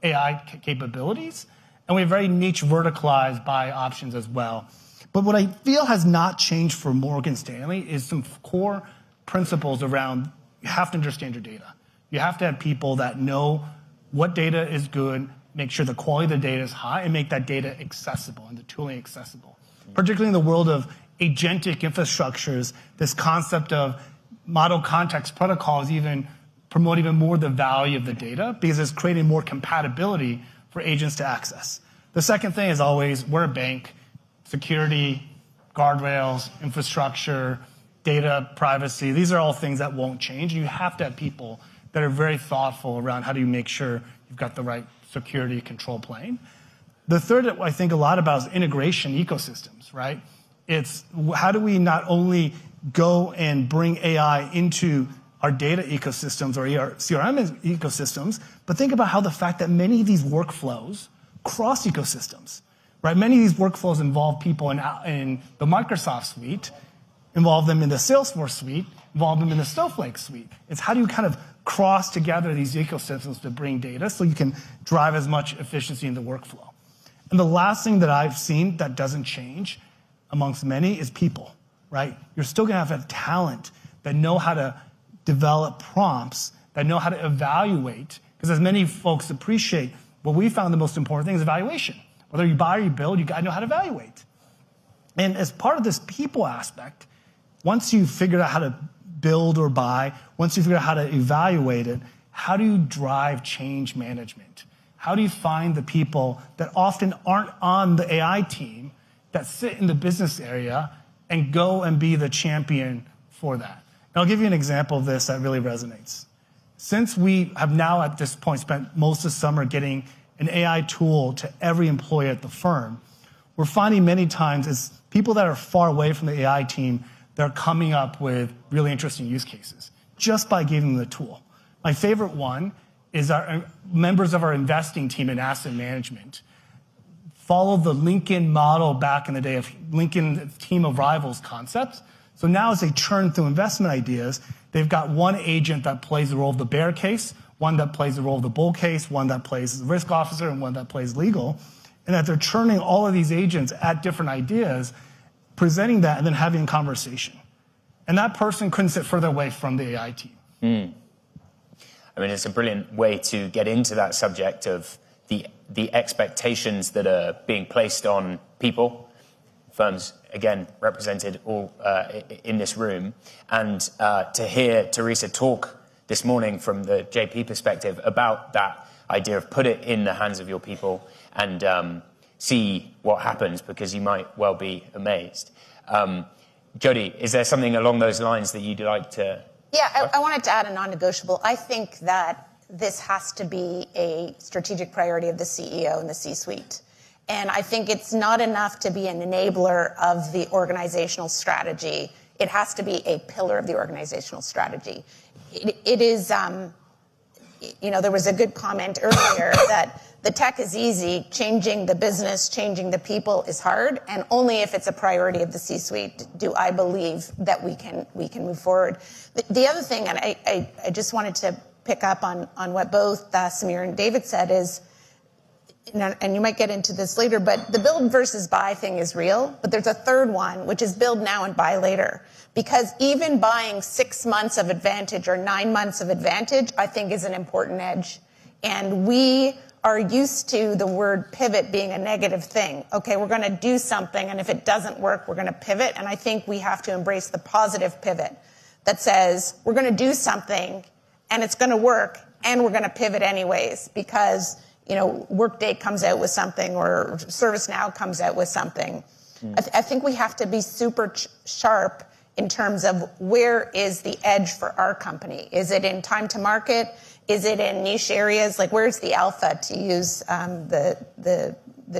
AI capabilities. And we have very niche verticalized buy options as well. But what I feel has not changed for Morgan Stanley is some core principles around you have to understand your data. You have to have people that know what data is good, make sure the quality of the data is high, and make that data accessible and the tooling accessible. Particularly in the world of agentic infrastructures, this concept of model context protocols even promote even more the value of the data because it's creating more compatibility for agents to access. The second thing is always, we're a bank, security, guardrails, infrastructure, data privacy. These are all things that won't change. You have to have people that are very thoughtful around how do you make sure you've got the right security control plane. The third that I think a lot about is integration ecosystems, right? It's how do we not only go and bring AI into our data ecosystems or our CRM ecosystems, but think about how the fact that many of these workflows cross ecosystems, right? Many of these workflows involve people in the Microsoft suite, involve them in the Salesforce suite, involve them in the Snowflake suite. It's how do you kind of cross together these ecosystems to bring data so you can drive as much efficiency in the workflow. And the last thing that I've seen that doesn't change amongst many is people, right? You're still gonna have talent that know how to develop prompts, that know how to evaluate, because as many folks appreciate, what we found the most important thing is evaluation. Whether you buy or you build, you gotta know how to evaluate. And as part of this people aspect, once you've figured out how to build or buy, once you figure out how to evaluate it, how do you drive change management? How do you find the people that often aren't on the AI team that sit in the business area and go and be the champion for that? And I'll give you an example of this that really resonates. Since we have now at this point spent most of the summer getting an AI tool to every employee at the firm, we're finding many times it's people that are far away from the AI team that are coming up with really interesting use cases just by giving them the tool. My favorite one is our members of our investing team in asset management follow the Lincoln model back in the day of Lincoln team of rivals concepts. So now as they churn through investment ideas, they've got one agent that plays the role of the bear case, one that plays the role of the bull case, one that plays the risk officer, and one that plays legal. And that they're churning all of these agents at different ideas, presenting that, and then having a conversation. And that person couldn't sit further away from the AI team. I mean, it's a brilliant way to get into that subject of the expectations that are being placed on people, firms, again, represented all in this room, and to hear Teresa talk this morning from the JP perspective about that idea of put it in the hands of your people and see what happens, because you might well be amazed. Jody, is there something along those lines that you'd like to... Yeah, I wanted to add a non-negotiable. I think that this has to be a strategic priority of the CEO and the C-suite. And I think it's not enough to be an enabler of the organizational strategy. It has to be a pillar of the organizational strategy. It is, there was a good comment earlier that the tech is easy, changing the business, changing the people is hard, and only if it's a priority of the C-suite do I believe that we can move forward. The other thing, and I just wanted to pick up on what both Samir and David said is, and you might get into this later, but the build versus buy thing is real, but there's a third one, which is build now and buy later. Because even buying 6 months of advantage or 9 months of advantage, I think is an important edge. And we are used to the word pivot being a negative thing. Okay, we're going to do something, and if it doesn't work, we're going to pivot. And I think we have to embrace the positive pivot that says we're going to do something, and it's going to work, and we're going to pivot anyways, because Workday comes out with something or ServiceNow comes out with something. I think we have to be super sharp in terms of where is the edge for our company. Is it in time to market? Is it in niche areas? Like, where's the alpha, to use the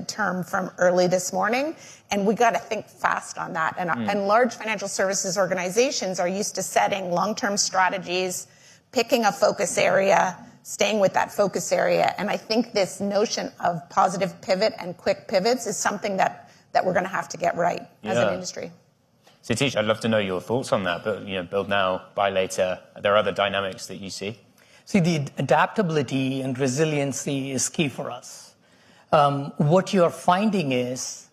term from early this morning? And we got to think fast on that. And large financial services organizations are used to setting long-term strategies, picking a focus area, staying with that focus area. And I think this notion of positive pivot and quick pivots is something that we're going to have to get right as an industry. Satish, I'd love to know your thoughts on that, but build now, buy later. Are there other dynamics that you see? See, the adaptability and resiliency is key for us. What you're finding is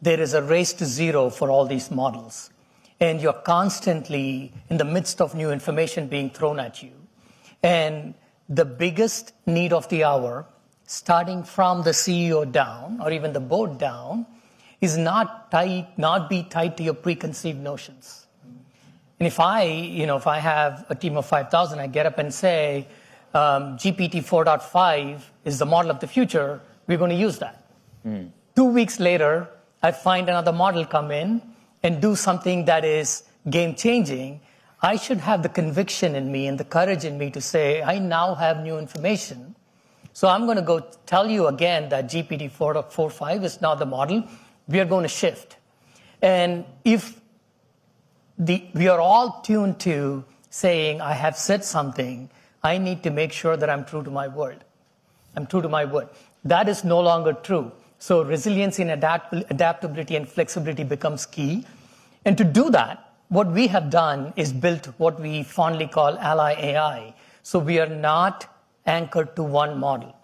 there is a race to zero for all these models, and you're constantly in the midst of new information being thrown at you. And the biggest need of the hour, starting from the CEO down or even the board down, is not be tied to your preconceived notions. And if I have a team of 5,000, I get up and say, GPT 4.5 is the model of the future, we're going to use that. 2 weeks later, I find another model come in and do something that is game-changing. I should have the conviction in me and the courage in me to say, I now have new information. So I'm going to go tell you again that GPT 4.5 is not the model. We are going to shift. And if we are all tuned to saying, I have said something, I need to make sure that I'm true to my word. I'm true to my word. That is no longer true. So resiliency and adaptability and flexibility becomes key. And to do that, what we have done is built what we fondly call ally AI. So we are not anchored to one model.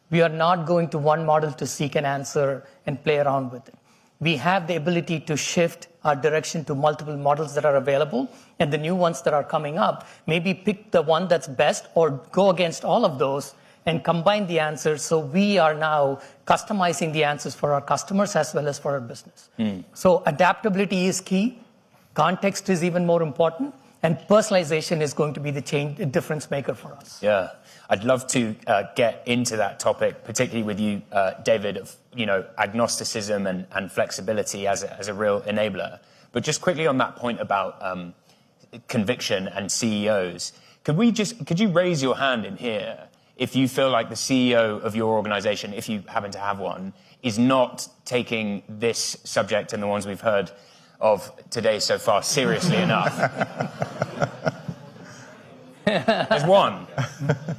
We are not going to one model to seek an answer and play around with it. We have the ability to shift our direction to multiple models that are available, and the new ones that are coming up, maybe pick the one that's best or go against all of those and combine the answers. So we are now customizing the answers for our customers as well as for our business. So adaptability is key. Context is even more important. And personalization is going to be the difference maker for us. Yeah. I'd love to get into that topic, particularly with you, David, of agnosticism and flexibility as a real enabler. But just quickly on that point about conviction and CEOs, could you raise your hand in here if you feel like the CEO of your organization, if you happen to have one, is not taking this subject and the ones we've heard of today so far seriously enough? There's one.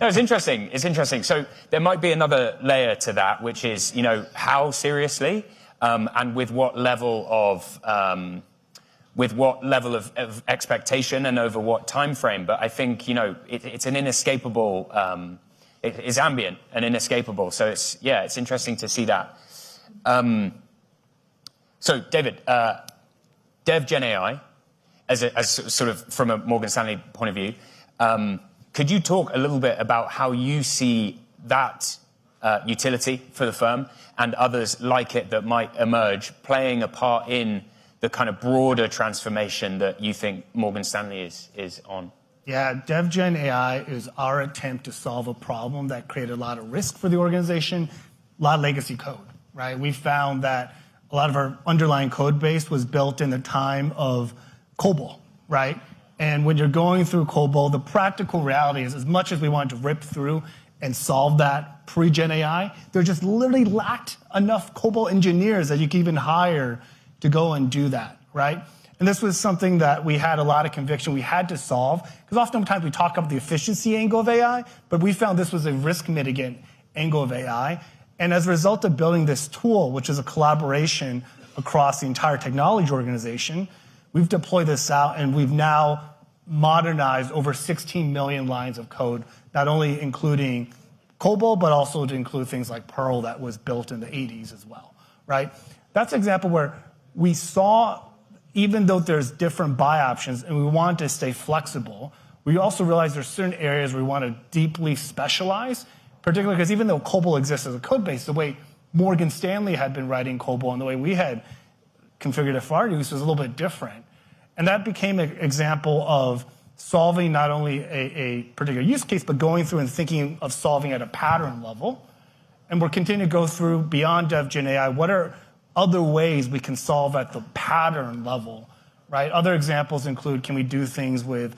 No, it's interesting. It's interesting. So there might be another layer to that, which is, how seriously and with what level of expectation and over what time frame. But I think it's an inescapable. It is ambient and inescapable. So it's interesting to see that. So David. Dev Gen AI as sort of from a Morgan Stanley point of view, could you talk a little bit about how you see that utility for the firm and others like it that might emerge playing a part in the kind of broader transformation that you think Morgan Stanley is on? Yeah, DevGen AI is our attempt to solve a problem that created a lot of risk for the organization, a lot of legacy code, right? We found that a lot of our underlying code base was built in the time of COBOL, right? And when you're going through COBOL, the practical reality is as much as we wanted to rip through and solve that pre-Gen AI, there just literally lacked enough COBOL engineers that you could even hire to go and do that, right? And this was something that we had a lot of conviction we had to solve, because oftentimes we talk about the efficiency angle of AI, but we found this was a risk mitigant angle of AI. And as a result of building this tool, which is a collaboration across the entire technology organization, we've deployed this out and we've now modernized over 16 million lines of code, not only including COBOL, but also to include things like Perl that was built in the 80s as well, right? That's an example where we saw, even though there's different buy options and we want to stay flexible, we also realized there's certain areas where we want to deeply specialize, particularly because even though COBOL exists as a code base, the way Morgan Stanley had been writing COBOL and the way we had configured it for our use was a little bit different. And that became an example of solving not only a particular use case, but going through and thinking of solving at a pattern level. And we're continuing to go through beyond DevGen AI, what are other ways we can solve at the pattern level, right? Other examples include, can we do things with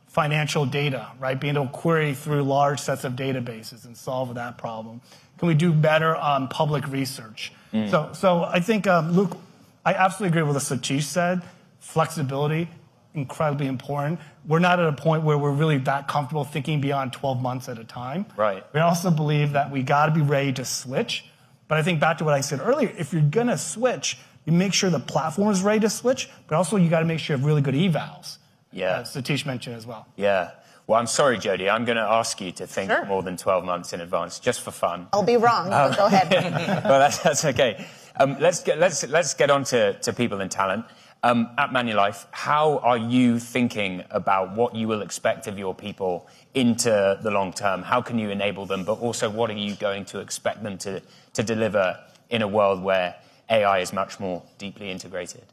financial data, right? Being able to query through large sets of databases and solve that problem. Can we do better on public research? So I think, Luke, I absolutely agree with what Satish said. Flexibility, incredibly important. We're not at a point where we're really that comfortable thinking beyond 12 months at a time. Right. We also believe that we got to be ready to switch. But I think back to what I said earlier, if you're going to switch, you make sure the platform is ready to switch, but also you got to make sure you have really good evals. Yeah. As Satish mentioned as well. Yeah. Well, I'm sorry, Jody. I'm going to ask you to think more than 12 months in advance, just for fun. I'll be wrong, but go ahead. Well, that's okay. Let's get on to people and talent. At Manulife, how are you thinking about what you will expect of your people into the long term? How can you enable them? But also, what are you going to expect them to deliver in a world where AI is much more deeply integrated?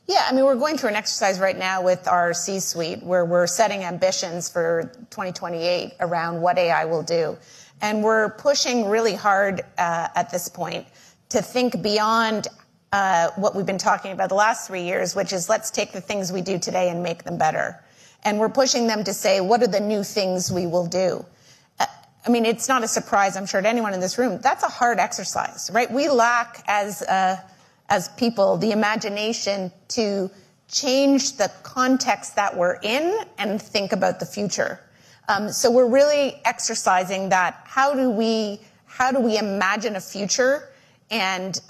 Yeah, I mean, we're going through an exercise right now with our C-suite where we're setting ambitions for 2028 around what AI will do. And we're pushing really hard at this point to think beyond what we've been talking about the last 3 years, which is let's take the things we do today and make them better. And we're pushing them to say, what are the new things we will do? I mean, it's not a surprise, I'm sure, to anyone in this room. That's a hard exercise, right? We lack, as people, the imagination to change the context that we're in and think about the future. So we're really exercising that. How do we imagine a future and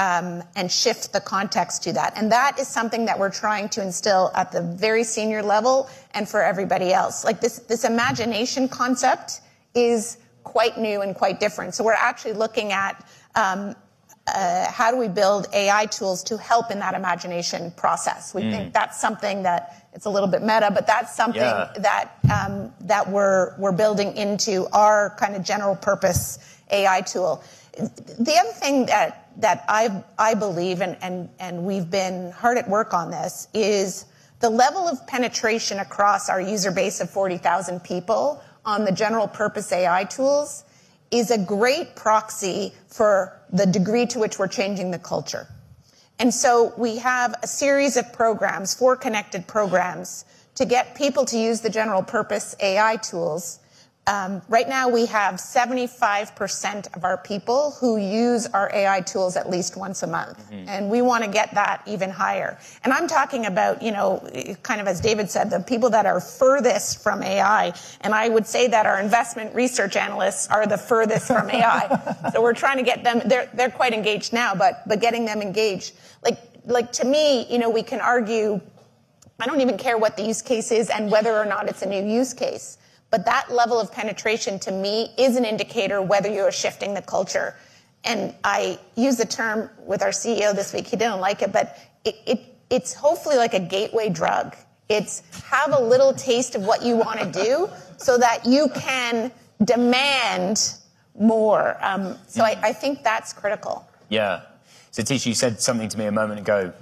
shift the context to that? And that is something that we're trying to instill at the very senior level and for everybody else. Like this imagination concept is quite new and quite different. So we're actually looking at how do we build AI tools to help in that imagination process? We think that's something that it's a little bit meta, but that's something that we're building into our kind of general purpose AI tool. The other thing that I believe, and we've been hard at work on this, is the level of penetration across our user base of 40,000 people on the general purpose AI tools is a great proxy for the degree to which we're changing the culture. And so we have a series of programs, 4 connected programs, to get people to use the general purpose AI tools. Right now, we have 75% of our people who use our AI tools at least once a month. And we want to get that even higher. And I'm talking about, kind of as David said, the people that are furthest from AI. And I would say that our investment research analysts are the furthest from AI. So we're trying to get them, they're quite engaged now, but getting them engaged. Like to me, we can argue, I don't even care what the use case is and whether or not it's a new use case. But that level of penetration, to me, is an indicator whether you are shifting the culture. And I used the term with our CEO this week. He didn't like it, but it's hopefully like a gateway drug. It's have a little taste of what you want to do so that you can demand more. So I think that's critical. Yeah. Satish, you said something to me a moment ago,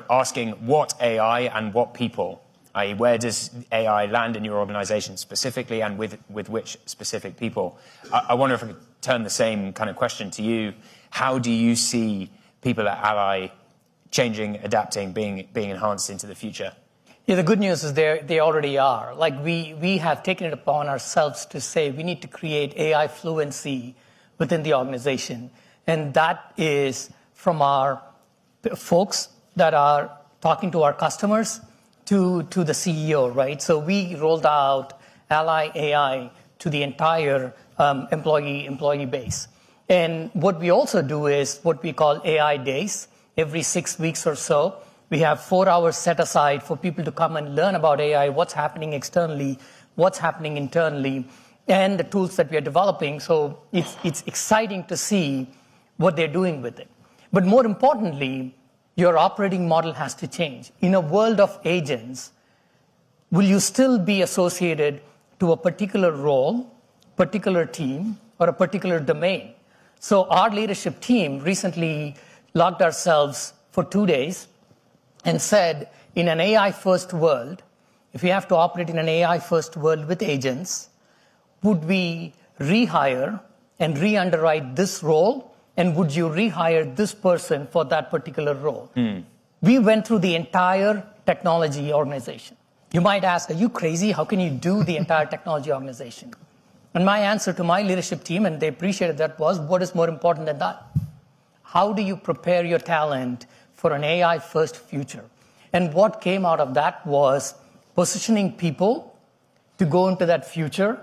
asking what AI and what people, i.e. where does AI land in your organization specifically and with which specific people? I wonder if I could turn the same kind of question to you. How do you see people at Ally changing, adapting, being enhanced into the future? Yeah, the good news is they already are. Like we have taken it upon ourselves to say we need to create AI fluency within the organization. And that is from our folks that are talking to our customers to the CEO, right? So we rolled out Ally AI to the entire employee base. And what we also do is what we call AI days. Every 6 weeks or so, we have 4 hours set aside for people to come and learn about AI, what's happening externally, what's happening internally, and the tools that we are developing. So it's exciting to see what they're doing with it. But more importantly, your operating model has to change. In a world of agents, will you still be associated to a particular role, particular team, or a particular domain? So our leadership team recently logged ourselves for 2 days and said, in an AI-first world, if we have to operate in an AI-first world with agents, would we rehire and re-underwrite this role? And would you rehire this person for that particular role? We went through the entire technology organization. You might ask, are you crazy? How can you do the entire technology organization? And my answer to my leadership team, and they appreciated that, was, what is more important than that? How do you prepare your talent for an AI-first future? And what came out of that was positioning people to go into that future,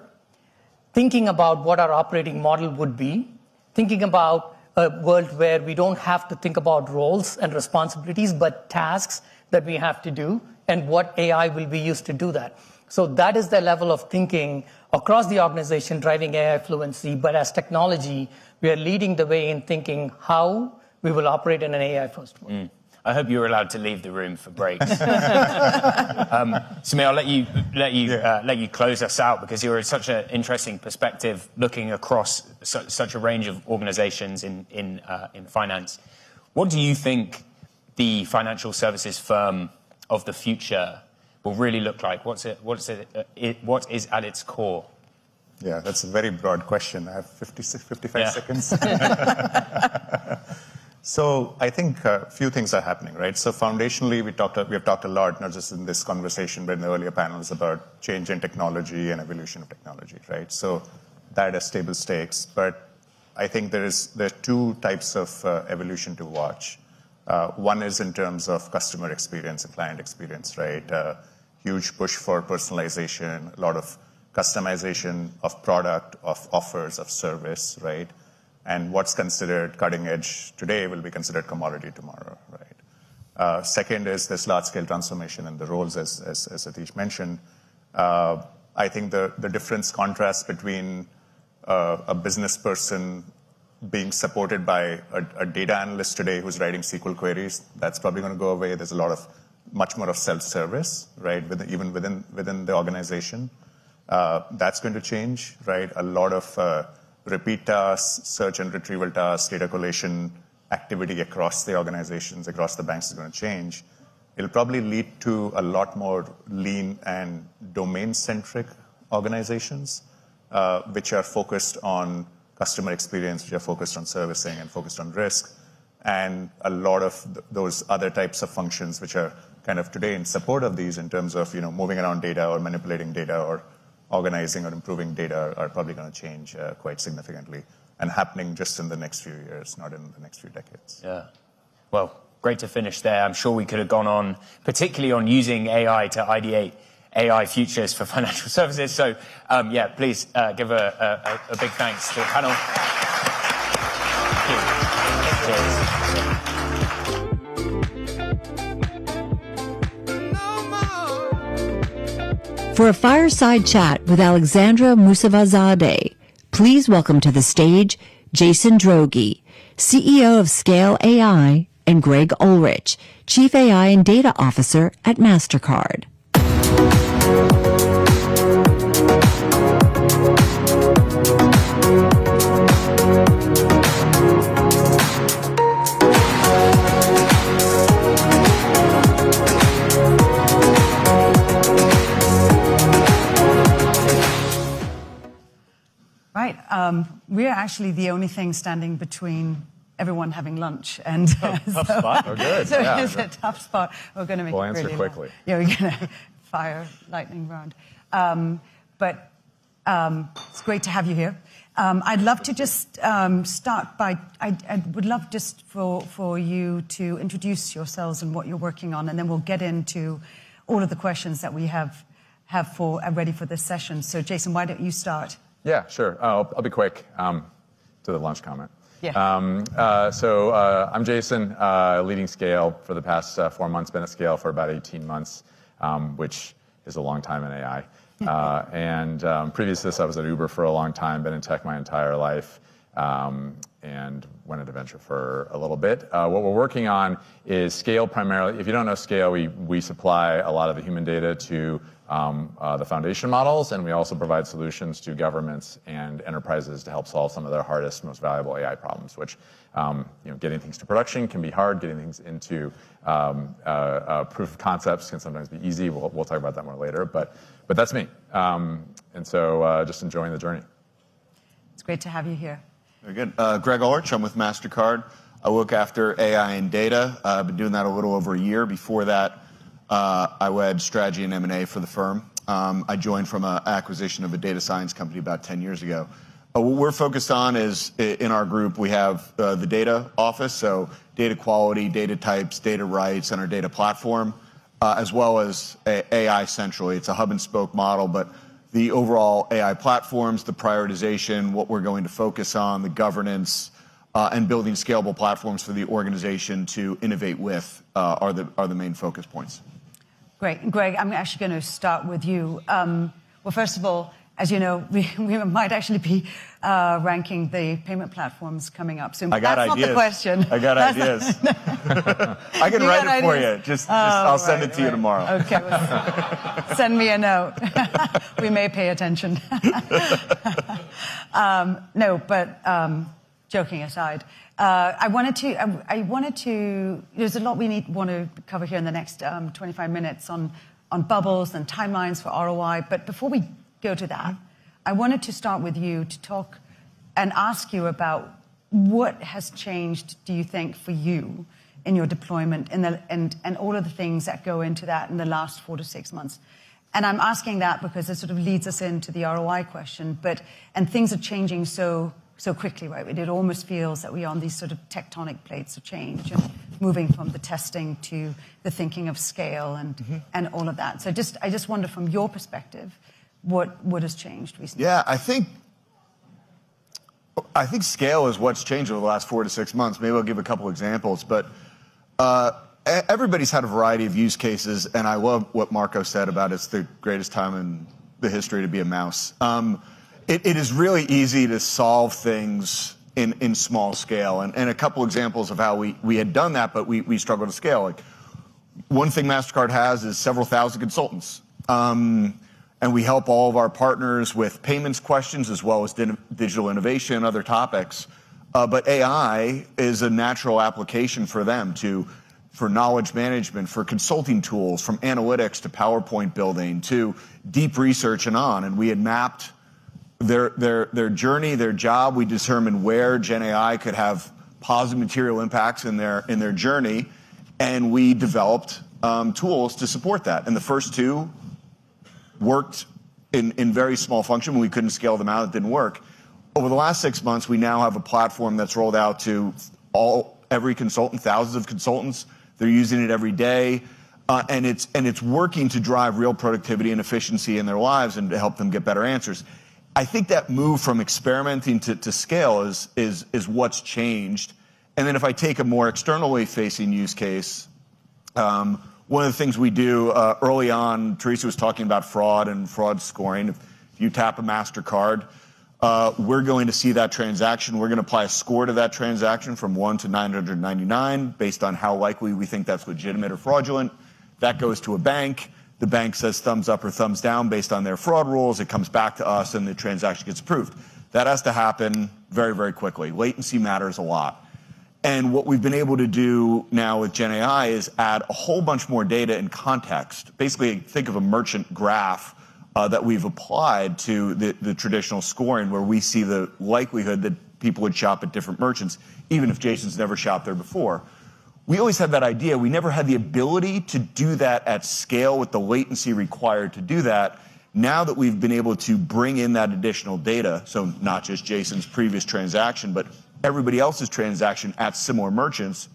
thinking about what our operating model would be, thinking about a world where we don't have to think about roles and responsibilities, but tasks that we have to do, and what AI will be used to do that. So that is the level of thinking across the organization driving AI fluency. But as technology, we are leading the way in thinking how we will operate in an AI-first world. I hope you're allowed to leave the room for breaks. Samir, I'll let you close us out, because you're such an interesting perspective looking across such a range of organizations in finance. What do you think the financial services firm of the future will really look like? What is at its core? Yeah, that's a very broad question. I have 55 seconds. So I think a few things are happening, right? So foundationally, we have talked a lot, not just in this conversation, but in the earlier panels, about change in technology and evolution of technology, right? So that has table stakes. But I think there are 2 types of evolution to watch. One is in terms of customer experience and client experience, right? Huge push for personalization, a lot of customization of product, of offers, of service, right? And what's considered cutting edge today will be considered commodity tomorrow, right? Second is this large-scale transformation in the roles, as Satish mentioned. I think the difference contrast between a business person being supported by a data analyst today who's writing SQL queries, that's probably going to go away. There's much more of self-service, right? Even within the organization. That's going to change, right? A lot of repeat tasks, search and retrieval tasks, data collation activity across the organizations, across the banks is going to change. It'll probably lead to a lot more lean and domain-centric organizations, which are focused on customer experience, which are focused on servicing and focused on risk, and a lot of those other types of functions which are kind of today in support of these in terms of moving around data or manipulating data or organizing or improving data are probably going to change quite significantly, and happening just in the next few years, not in the next few decades. Yeah. Well, great to finish there. I'm sure we could have gone on, particularly on using AI to ideate AI futures for financial services. So, please give a big thanks to the panel. Thank you. For a fireside chat with Alexandra Mousavazadeh, please welcome to the stage Jason Droege, CEO of Scale AI and Greg Ulrich, Chief AI and Data Officer at MasterCard. Right. We're actually the only thing standing between everyone having lunch and tough spot. Oh, good. So Yeah. it's a tough spot. We're going to make We'll it answer really quickly. long. Yeah, we're going to fire lightning round. But it's great to have you here. I'd love to just start by, I would love just for you to introduce yourselves and what you're working on, and then we'll get into all of the questions that we have ready for this session. So Jason, why don't you start? Yeah, sure. I'll be quick to the lunch comment. Yeah. So I'm Jason, leading Scale for the past 4 months, been at Scale for about 18 months, which is a long time in AI. And previous to this, I was at Uber for a long time, been in tech my entire life, and went into venture for a little bit. What we're working on is Scale primarily. If you don't know Scale, we supply a lot of the human data to the foundation models, and we also provide solutions to governments and enterprises to help solve some of their hardest, most valuable AI problems, which, getting things to production can be hard, getting things into proof of concepts can sometimes be easy. We'll talk about that more later, but that's me. And so just enjoying the journey. It's great to have you here. Very good. Greg Ulrich, I'm with MasterCard. I look after AI and data. I've been doing that a little over a year. Before that, I led strategy and M&A for the firm. I joined from an acquisition of a data science company about 10 years ago. What we're focused on is, in our group, we have the data office, so data quality, data types, data rights, and our data platform, as well as AI centrally. It's a hub and spoke model, but the overall AI platforms, the prioritization, what we're going to focus on, the governance, and building scalable platforms for the organization to innovate with are the main focus points. Great. Greg, I'm actually going to start with you. Well, first of all, as you know, we might actually be ranking the payment platforms coming up soon. I got That's ideas. Not the question. I got ideas. I can write it for you. I'll send it to you tomorrow. Okay. Well, send me a note. We may pay attention. No, but joking aside, I wanted to. There's a lot we want to cover here in the next 25 minutes on bubbles and timelines for ROI. But before we go to that, I wanted to start with you to talk and ask you about what has changed, do you think, for you in your deployment and all of the things that go into that in the last 4 to 6 months. And I'm asking that because it sort of leads us into the ROI question. And things are changing so quickly, right? It almost feels that we're on these sort of tectonic plates of change and moving from the testing to the thinking of scale and all of that. So I just wonder from your perspective, what has changed recently? Yeah, I think scale is what's changed over the last 4 to 6 months. Maybe I'll give a couple examples, but everybody's had a variety of use cases, and I love what Marco said about it's the greatest time in the history to be a mouse. It is really easy to solve things in small scale, and a couple examples of how we had done that, but we struggled to scale. Like, one thing MasterCard has is several thousand consultants. And we help all of our partners with payments questions as well as digital innovation and other topics. But AI is a natural application for them for knowledge management, for consulting tools, from analytics to PowerPoint building to deep research and on. And we had mapped their journey, their job. We determined where Gen AI could have positive material impacts in their journey. And we developed tools to support that. And the first two worked in very small function. When we couldn't scale them out, it didn't work. Over the last 6 months, we now have a platform that's rolled out to every consultant, thousands of consultants. They're using it every day, and it's working to drive real productivity and efficiency in their lives and to help them get better answers. I think that move from experimenting to scale is what's changed. And then if I take a more externally facing use case, one of the things we do early on, Teresa was talking about fraud and fraud scoring. If you tap a MasterCard, we're going to see that transaction. We're going to apply a score to that transaction from 1 to 999 based on how likely we think that's legitimate or fraudulent. That goes to a bank. The bank says thumbs up or thumbs down based on their fraud rules. It comes back to us and the transaction gets approved. That has to happen very, very quickly. Latency matters a lot. And what we've been able to do now with Gen AI is add a whole bunch more data and context. Basically, think of a merchant graph that we've applied to the traditional scoring, where we see the likelihood that people would shop at different merchants, even if Jason's never shopped there before. We always had that idea. We never had the ability to do that at scale with the latency required to do that. Now that we've been able to bring in that additional data, so not just Jason's previous transaction, but everybody else's transaction at similar merchants,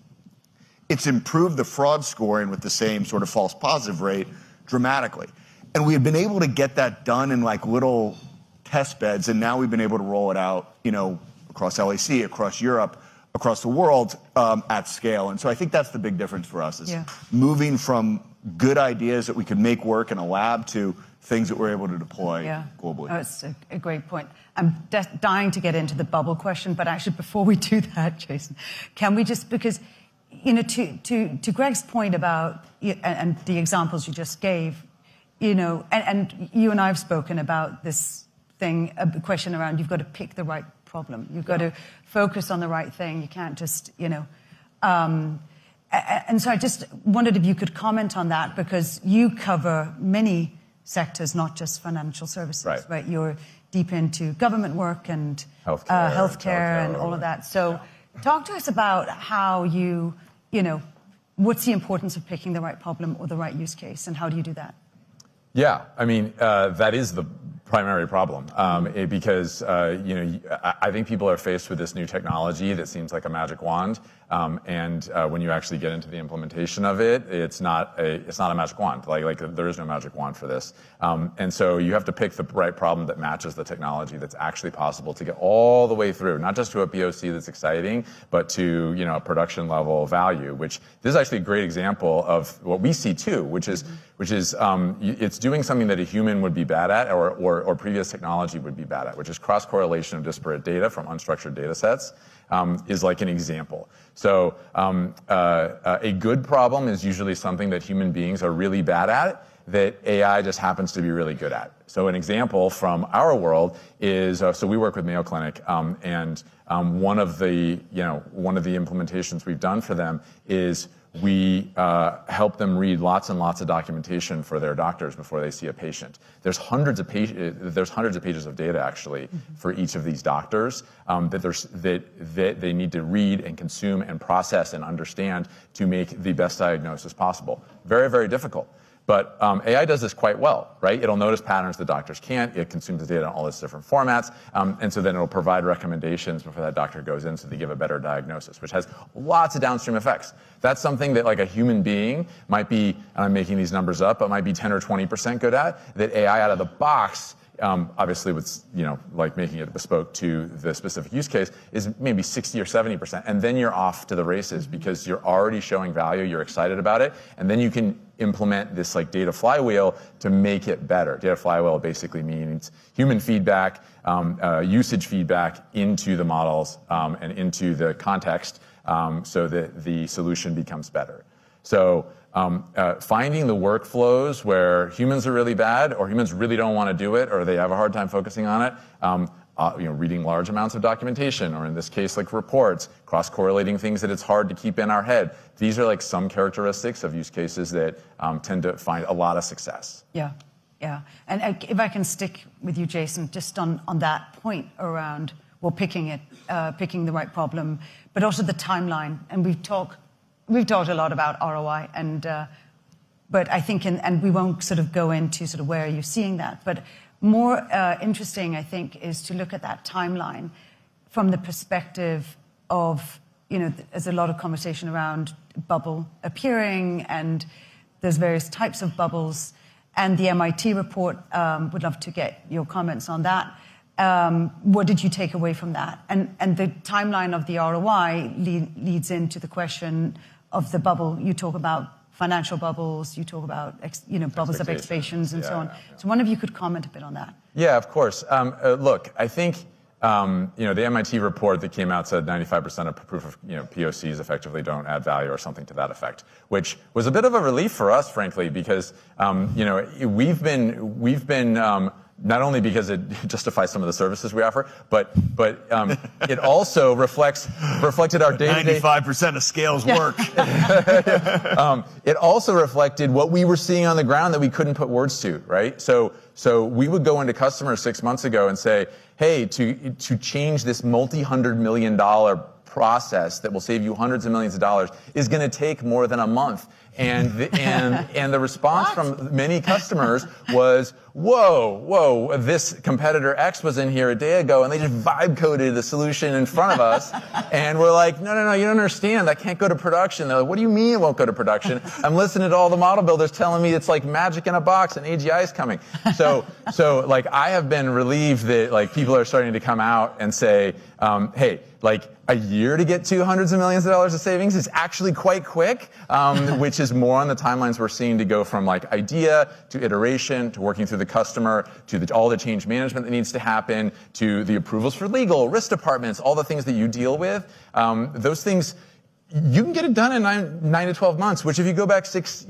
it's improved the fraud scoring with the same sort of false positive rate dramatically. And we have been able to get that done in like little test beds, and now we've been able to roll it out, across LAC, across Europe, across the world at scale. And so I think that's the big difference for us, is moving from good ideas that we could make work in a lab to things that we're able to deploy globally. Oh, it's a great point. I'm dying to get into the bubble question, but actually before we do that, Jason, can we just, because, to Greg's point about, and the examples you just gave, and you and I have spoken about this thing, a question around you've got to pick the right problem. You've got to focus on the right thing. You can't just, and so I just wondered if you could comment on that, because you cover many sectors, not just financial services, right? You're deep into government work and healthcare and all of that. So talk to us about how what's the importance of picking the right problem or the right use case, and how do you do that? Yeah, I mean, that is the primary problem, because I think people are faced with this new technology that seems like a magic wand, and when you actually get into the implementation of it, it's not a magic wand. Like there is no magic wand for this, and so you have to pick the right problem that matches the technology that's actually possible to get all the way through, not just to a POC that's exciting, but to a production level value. Which this is actually a great example of what we see too, which is it's doing something that a human would be bad at, or previous technology would be bad at, which is cross-correlation of disparate data from unstructured data sets, is like an example. So a good problem is usually something that human beings are really bad at, that AI just happens to be really good at. So an example from our world is, so we work with Mayo Clinic, and one of the implementations we've done for them is we help them read lots and lots of documentation for their doctors before they see a patient. There's hundreds of pages of data actually for each of these doctors that they need to read and consume and process and understand to make the best diagnosis possible. Very, very difficult. But AI does this quite well, right? It'll notice patterns that doctors can't. It consumes the data in all its different formats. And so then it'll provide recommendations before that doctor goes in so they give a better diagnosis, which has lots of downstream effects. That's something that like a human being might be, and I'm making these numbers up, but might be 10 or 20% good at, that AI out of the box, obviously with, like making it bespoke to the specific use case, is maybe 60 or 70%. And then you're off to the races because you're already showing value, you're excited about it, and then you can implement this like data flywheel to make it better. Data flywheel basically means human feedback, usage feedback into the models and into the context so that the solution becomes better. So finding the workflows where humans are really bad, or humans really don't want to do it, or they have a hard time focusing on it, reading large amounts of documentation, or in this case, like reports, cross-correlating things that it's hard to keep in our head. These are like some characteristics of use cases that tend to find a lot of success. Yeah. And if I can stick with you, Jason, just on that point around, picking the right problem, but also the timeline. And we've talked a lot about ROI, but I think, and we won't sort of go into sort of where are you seeing that, but more interesting, I think, is to look at that timeline from the perspective of, there's a lot of conversation around bubble appearing, and there's various types of bubbles. And the MIT report, would love to get your comments on that. What did you take away from that? And the timeline of the ROI leads into the question of the bubble. You talk about financial bubbles, you talk about bubbles of expectations and so on. So one of you could comment a bit on that. Yeah, of course. Look, I think the MIT report that came out said 95% of proof of POCs effectively don't add value or something to that effect, which was a bit of a relief for us, frankly, because we've been not only because it justifies some of the services we offer, but it also reflected our day-to-day. 95% of scales work. It also reflected what we were seeing on the ground that we couldn't put words to, right? So we would go into customers 6 months ago and say, hey, to change this multi-$100 million process that will save you hundreds of millions of dollars is going to take more than a month. And the response from many customers was, whoa, this competitor X was in here a day ago and they just vibe coded the solution in front of us. And we're like, no, you don't understand. That can't go to production. They're like, what do you mean it won't go to production? I'm listening to all the model builders telling me it's like magic in a box and AGI is coming. So like I have been relieved that like people are starting to come out and say, hey, like a year to get to hundreds of millions of dollars of savings is actually quite quick, which is more on the timelines we're seeing to go from like idea to iteration to working through the customer to all the change management that needs to happen to the approvals for legal, risk departments, all the things that you deal with. Those things, you can get it done in 9 to 12 months, which if you go back 6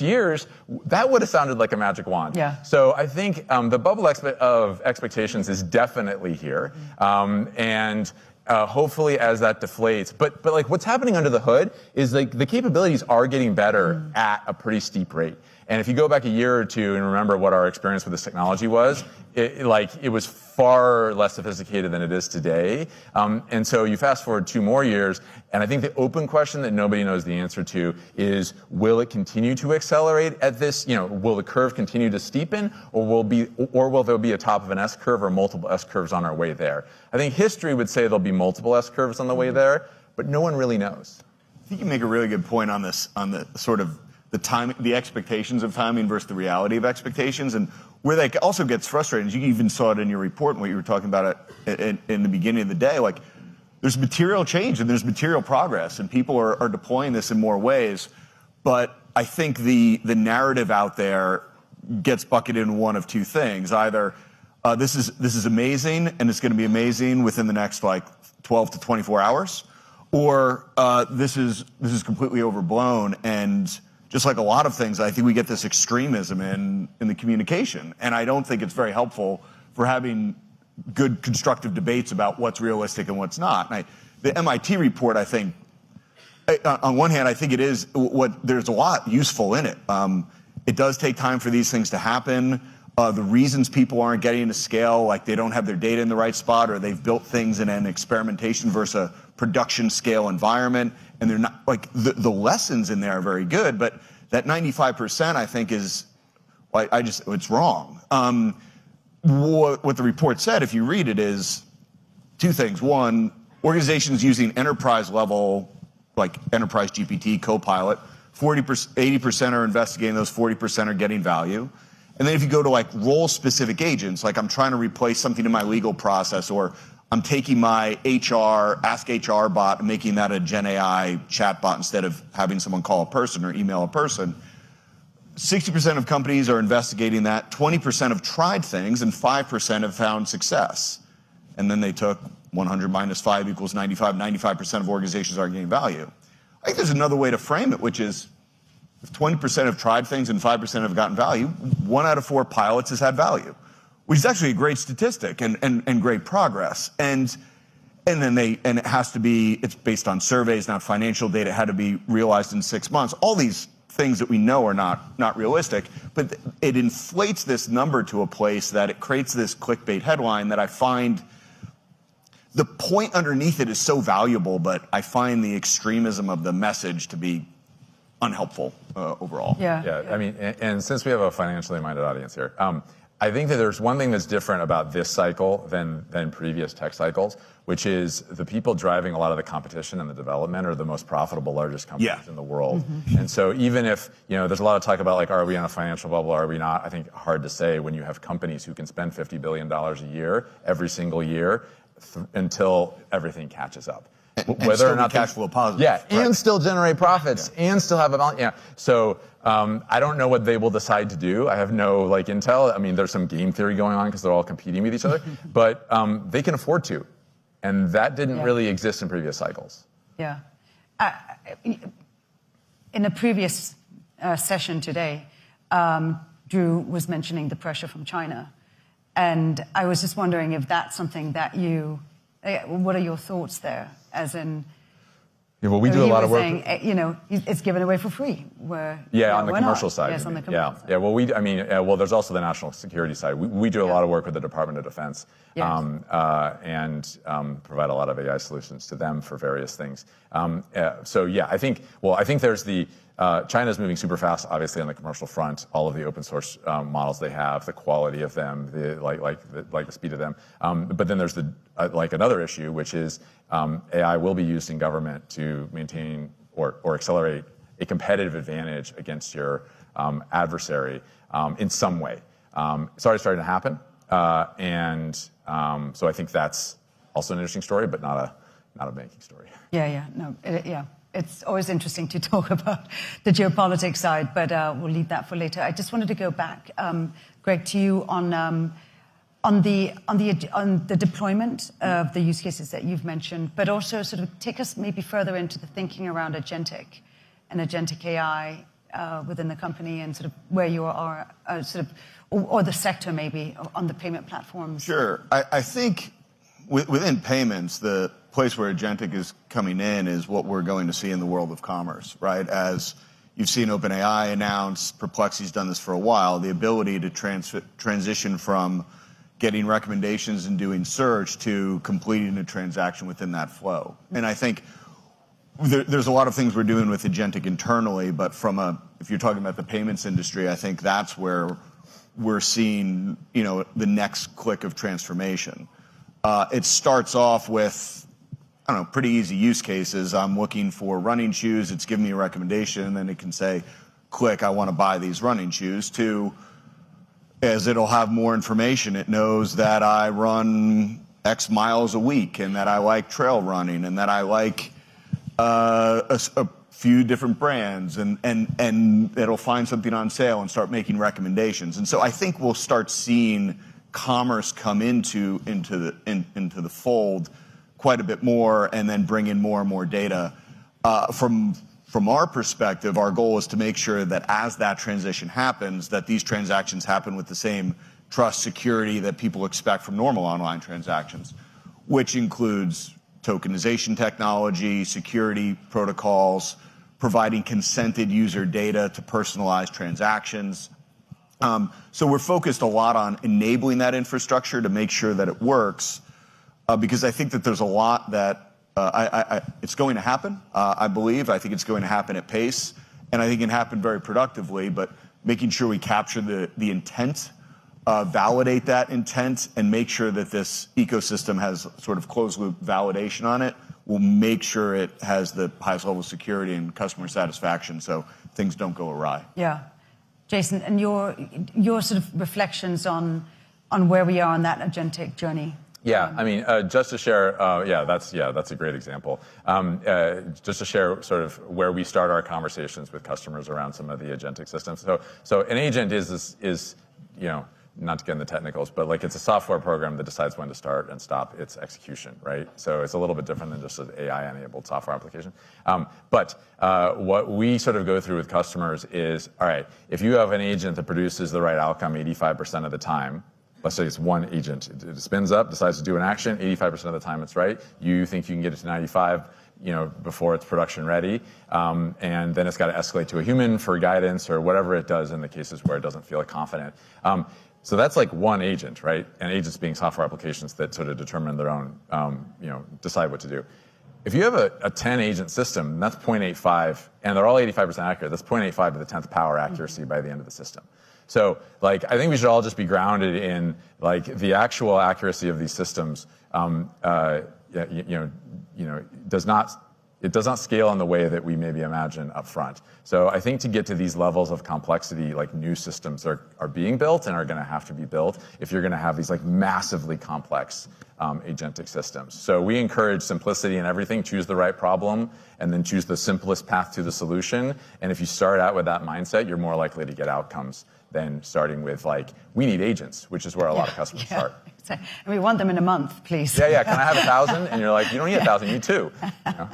years, that would have sounded like a magic wand. Yeah. So I think the bubble of expectations is definitely here. Hopefully as that deflates, but like what's happening under the hood is like the capabilities are getting better at a pretty steep rate. And if you go back a year or two and remember what our experience with this technology was, it was far less sophisticated than it is today. And so you fast forward 2 more years, and I think the open question that nobody knows the answer to is, will it continue to accelerate at this? Will the curve continue to steepen, or will there be a top of an S curve or multiple S curves on our way there? I think history would say there'll be multiple S curves on the way there, but no one really knows. I think you make a really good point on this, on the sort of the time, the expectations of timing versus the reality of expectations, and where that also gets frustrating. You even saw it in your report and what you were talking about in the beginning of the day. Like, there's material change and there's material progress, and people are deploying this in more ways. But I think the narrative out there gets bucketed in one of 2 things: either this is amazing and it's going to be amazing within the next like 12 to 24 hours, or this is completely overblown. And just like a lot of things, I think we get this extremism in the communication. And I don't think it's very helpful for having good constructive debates about what's realistic and what's not. And the MIT report, I think, on one hand, I think there's a lot useful in it. It does take time for these things to happen. The reasons people aren't getting to scale, like they don't have their data in the right spot, or they've built things in an experimentation versus a production scale environment, and they're not, like, the lessons in there are very good, but that 95% I think is, it's wrong. What the report said, if you read it, is 2 things. One, organizations using enterprise level, like enterprise GPT, Copilot, 80% are investigating those, 40% are getting value. And then if you go to like role specific agents, like I'm trying to replace something in my legal process, or I'm taking my Ask HR bot and making that a Gen AI chatbot instead of having someone call a person or email a person. 60% of companies are investigating that, 20% have tried things, and 5% have found success. And then they took 100 minus 5 equals 95. 95% of organizations aren't getting value. I think there's another way to frame it, which is if 20% have tried things and 5% have gotten value, 1 out of 4 pilots has had value, which is actually a great statistic and great progress. And then it has to be, it's based on surveys, not financial data. It had to be realized in 6 months. All these things that we know are not realistic, but it inflates this number to a place that it creates this clickbait headline that I find the point underneath it is so valuable, but I find the extremism of the message to be unhelpful overall. Yeah. I mean, and since we have a financially minded audience here, I think that there's one thing that's different about this cycle than previous tech cycles, which is the people driving a lot of the competition and the development are the most profitable, largest companies in the world. And so even if, there's a lot of talk about like, are we in a financial bubble? Are we not? I think hard to say when you have companies who can spend $50 billion a year, every single year, until everything catches up. whether or not cash flow positive. Yeah, and still generate profits and still have a balance. Yeah. So I don't know what they will decide to do. I have no intel. I mean, there's some game theory going on because they're all competing with each other, but they can afford to, and that didn't really exist in previous cycles. Yeah. In a previous session today, Drew was mentioning the pressure from China, and I was just wondering if that's something that what are your thoughts there? As in, well, we do a lot of work. Saying, it's given away for free. On the commercial side. Yes, on the commercial side. Yeah. Well, there's also the national security side. We do a lot of work with the Department of Defense, and provide a lot of AI solutions to them for various things. I think there's China's moving super fast, obviously, on the commercial front. All of the open source models they have, the quality of them, the speed of them. But then there's another issue, which is AI will be used in government to maintain or accelerate a competitive advantage against your adversary in some way. It's already starting to happen, so I think that's also an interesting story, but not a banking story. It's always interesting to talk about the geopolitics side, but we'll leave that for later. I just wanted to go back, Greg, to you on the deployment of the use cases that you've mentioned, but also sort of take us maybe further into the thinking around agentic and agentic AI within the company, and sort of where you are, or the sector maybe on the payment platforms. Sure, I think within payments, the place where agentic is coming in is what we're going to see in the world of commerce, right? As you've seen OpenAI announce, Perplexity's done this for a while, the ability to transition from getting recommendations and doing search to completing a transaction within that flow. And I think there's a lot of things we're doing with agentic internally, but if you're talking about the payments industry, I think that's where we're seeing, the next click of transformation. It starts off with, pretty easy use cases. I'm looking for running shoes. It's giving me a recommendation, and then it can say, click, I want to buy these running shoes. As it'll have more information, it knows that I run X miles a week, and that I like trail running, and that I like a few different brands, and it'll find something on sale and start making recommendations. And so I think we'll start seeing commerce come into the fold quite a bit more, and then bring in more and more data. From our perspective, our goal is to make sure that as that transition happens, that these transactions happen with the same trust, security that people expect from normal online transactions, which includes tokenization technology, security protocols, providing consented user data to personalize transactions. So we're focused a lot on enabling that infrastructure to make sure that it works, because I think that there's a lot that it's going to happen, I believe. I think it's going to happen at pace, and I think it can happen very productively, but making sure we capture the intent, validate that intent, and make sure that this ecosystem has sort of closed-loop validation on it will make sure it has the highest level of security and customer satisfaction so things don't go awry. Yeah. Jason, and your sort of reflections on where we are on that agentic journey. Yeah, I mean, just to share, that's a great example. Just to share sort of where we start our conversations with customers around some of the agentic systems. So an agent is not to get into the technicals, but it's a software program that decides when to start and stop its execution, right? So it's a little bit different than just an AI-enabled software application. But what we sort of go through with customers is, all right, if you have an agent that produces the right outcome 85% of the time, let's say it's one agent. It spins up, decides to do an action, 85% of the time it's right. You think you can get it to 95, before it's production ready. And then it's got to escalate to a human for guidance or whatever it does in the cases where it doesn't feel confident. So that's like one agent, right? And agents being software applications that sort of determine their own, decide what to do. If you have a 10 agent system, that's 0.85, and they're all 85% accurate. That's 0.85 to the 10th power accuracy by the end of the system. So, I think we should all just be grounded in the actual accuracy of these systems. Does not it does not scale in the way that we maybe imagine up front. So I think to get to these levels of complexity, like new systems are being built and are going to have to be built if you're going to have these like massively complex agentic systems. So we encourage simplicity in everything. Choose the right problem and then choose the simplest path to the solution. And if you start out with that mindset, you're more likely to get outcomes than starting with like, we need agents, which is where a lot of customers start. And we want them in a month, please. Yeah, can I have 1,000? And you're like, you don't need 1,000, you need 2. You know?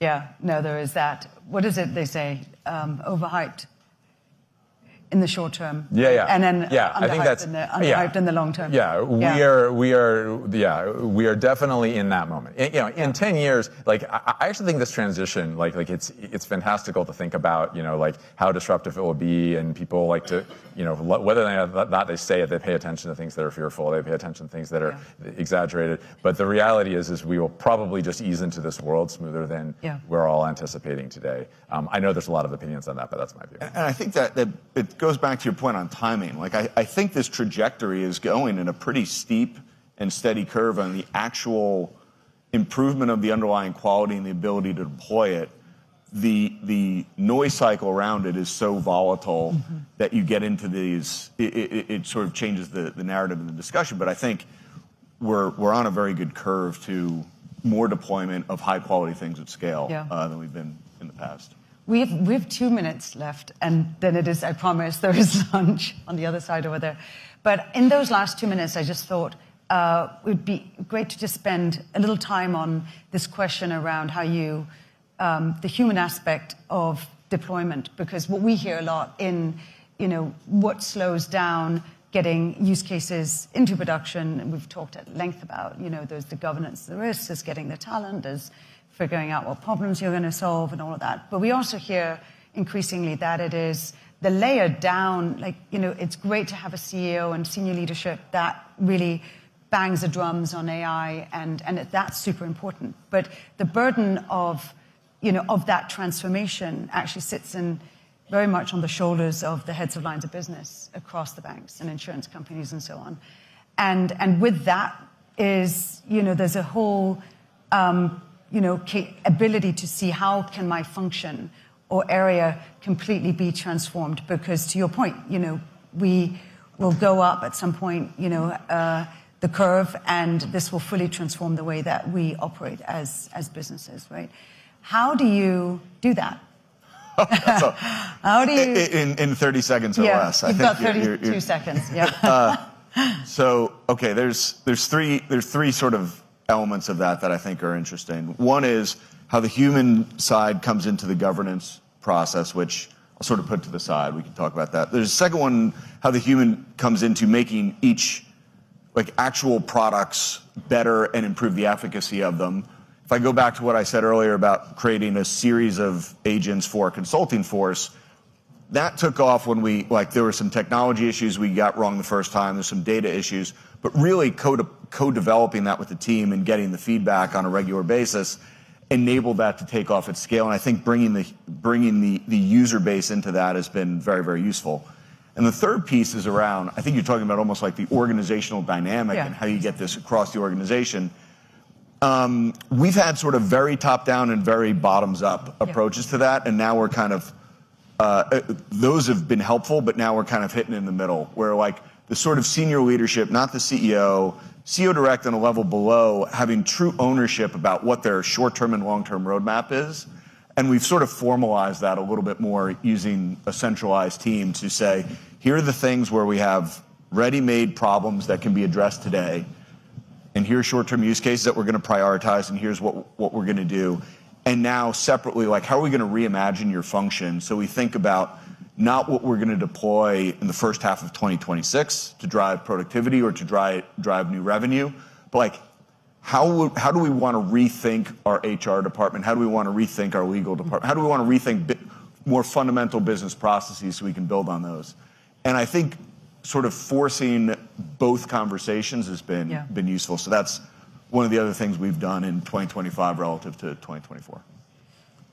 Yeah, no, there is that. What is it they say? Overhyped in the short term. Yeah. And then I think that's underhyped in the long term. Yeah, we are definitely in that moment. In 10 years, like I actually think this transition, like it's fantastical to think about, like how disruptive it will be, and people like to, whether or not they say it, they pay attention to things that are fearful, they pay attention to things that are exaggerated. But the reality is we will probably just ease into this world smoother than we're all anticipating today. I know there's a lot of opinions on that, but that's my view. And I think that it goes back to your point on timing. Like I think this trajectory is going in a pretty steep and steady curve on the actual improvement of the underlying quality and the ability to deploy it. The noise cycle around it is so volatile that you get into these, it sort of changes the narrative and the discussion. But I think we're on a very good curve to more deployment of high quality things at scale than we've been in the past. We have 2 minutes left, and then it is, I promise, there is lunch on the other side over there. But in those last 2 minutes, I just thought it would be great to just spend a little time on this question around how you, the human aspect of deployment, because what we hear a lot in, what slows down getting use cases into production, and we've talked at length about, there's the governance, the risks, there's getting the talent, there's figuring out what problems you're going to solve and all of that. But we also hear increasingly that it is the layer down, like, it's great to have a CEO and senior leadership that really bangs the drums on AI, and that's super important. But the burden of that transformation actually sits in very much on the shoulders of the heads of lines of business across the banks and insurance companies and so on. And with that is, there's a whole ability to see how can my function or area completely be transformed, because to your point, we will go up at some point, the curve, and this will fully transform the way that we operate as businesses, right? How do you do that? How do you in 30 seconds or less? You've got 32 seconds. Yeah. Okay, there's three sort of elements of that I think are interesting. One is how the human side comes into the governance process, which I'll sort of put to the side. We can talk about that. There's a second one, how the human comes into making each like actual products better and improve the efficacy of them. If I go back to what I said earlier about creating a series of agents for a consulting force, that took off when there were some technology issues we got wrong the first time, there's some data issues, but really co-developing that with the team and getting the feedback on a regular basis enabled that to take off at scale. And I think bringing the user base into that has been very, very useful. And the third piece is around, I think you're talking about almost like the organizational dynamic and how you get this across the organization. We've had sort of very top-down and very bottoms-up approaches to that, and now we're kind of, those have been helpful, but now we're kind of hitting in the middle, where like the sort of senior leadership, not the CEO direct and a level below, having true ownership about what their short-term and long-term roadmap is. And we've sort of formalized that a little bit more using a centralized team to say, here are the things where we have ready-made problems that can be addressed today, and here's short-term use cases that we're going to prioritize, and here's what we're going to do. And now separately, like how are we going to reimagine your function? So we think about not what we're going to deploy in the first half of 2026 to drive productivity or to drive new revenue, but like how do we want to rethink our HR department? How do we want to rethink our legal department? How do we want to rethink more fundamental business processes so we can build on those? And I think sort of forcing both conversations has been useful. So that's one of the other things we've done in 2025 relative to 2024.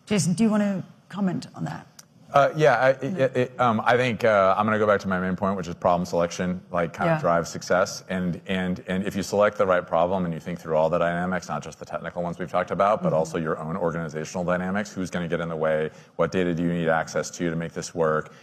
Jason, do you want to comment on that? I think I'm going to go back to my main point, which is problem selection, kind of drives success. And if you select the right problem and you think through all the dynamics, not just the technical ones we've talked about, but also your own organizational dynamics, who's going to get in the way? What data do you need access to make this work?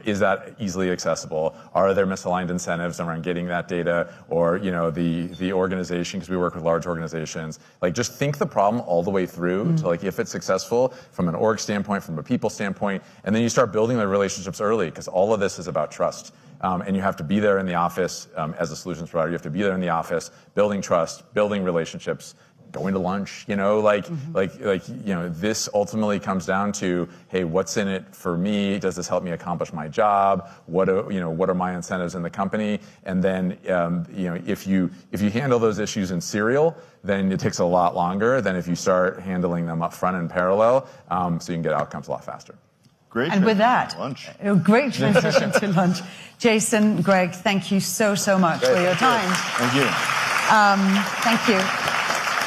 Is that easily accessible? Are there misaligned incentives around getting that data, or the organization? Because we work with large organizations. Just think the problem all the way through to if it's successful from an org standpoint, from a people standpoint, and then you start building the relationships early, because all of this is about trust. And you have to be there in the office as a solutions provider. You have to be there in the office, building trust, building relationships, going to lunch. This ultimately comes down to, hey, what's in it for me? Does this help me accomplish my job? What are my incentives in the company? And then if you handle those issues in serial, then it takes a lot longer than if you start handling them up front in parallel, so you can get outcomes a lot faster. Great. And with that, a great transition to lunch. Jason, Greg, thank you so much for your time. Thank you. Thank you.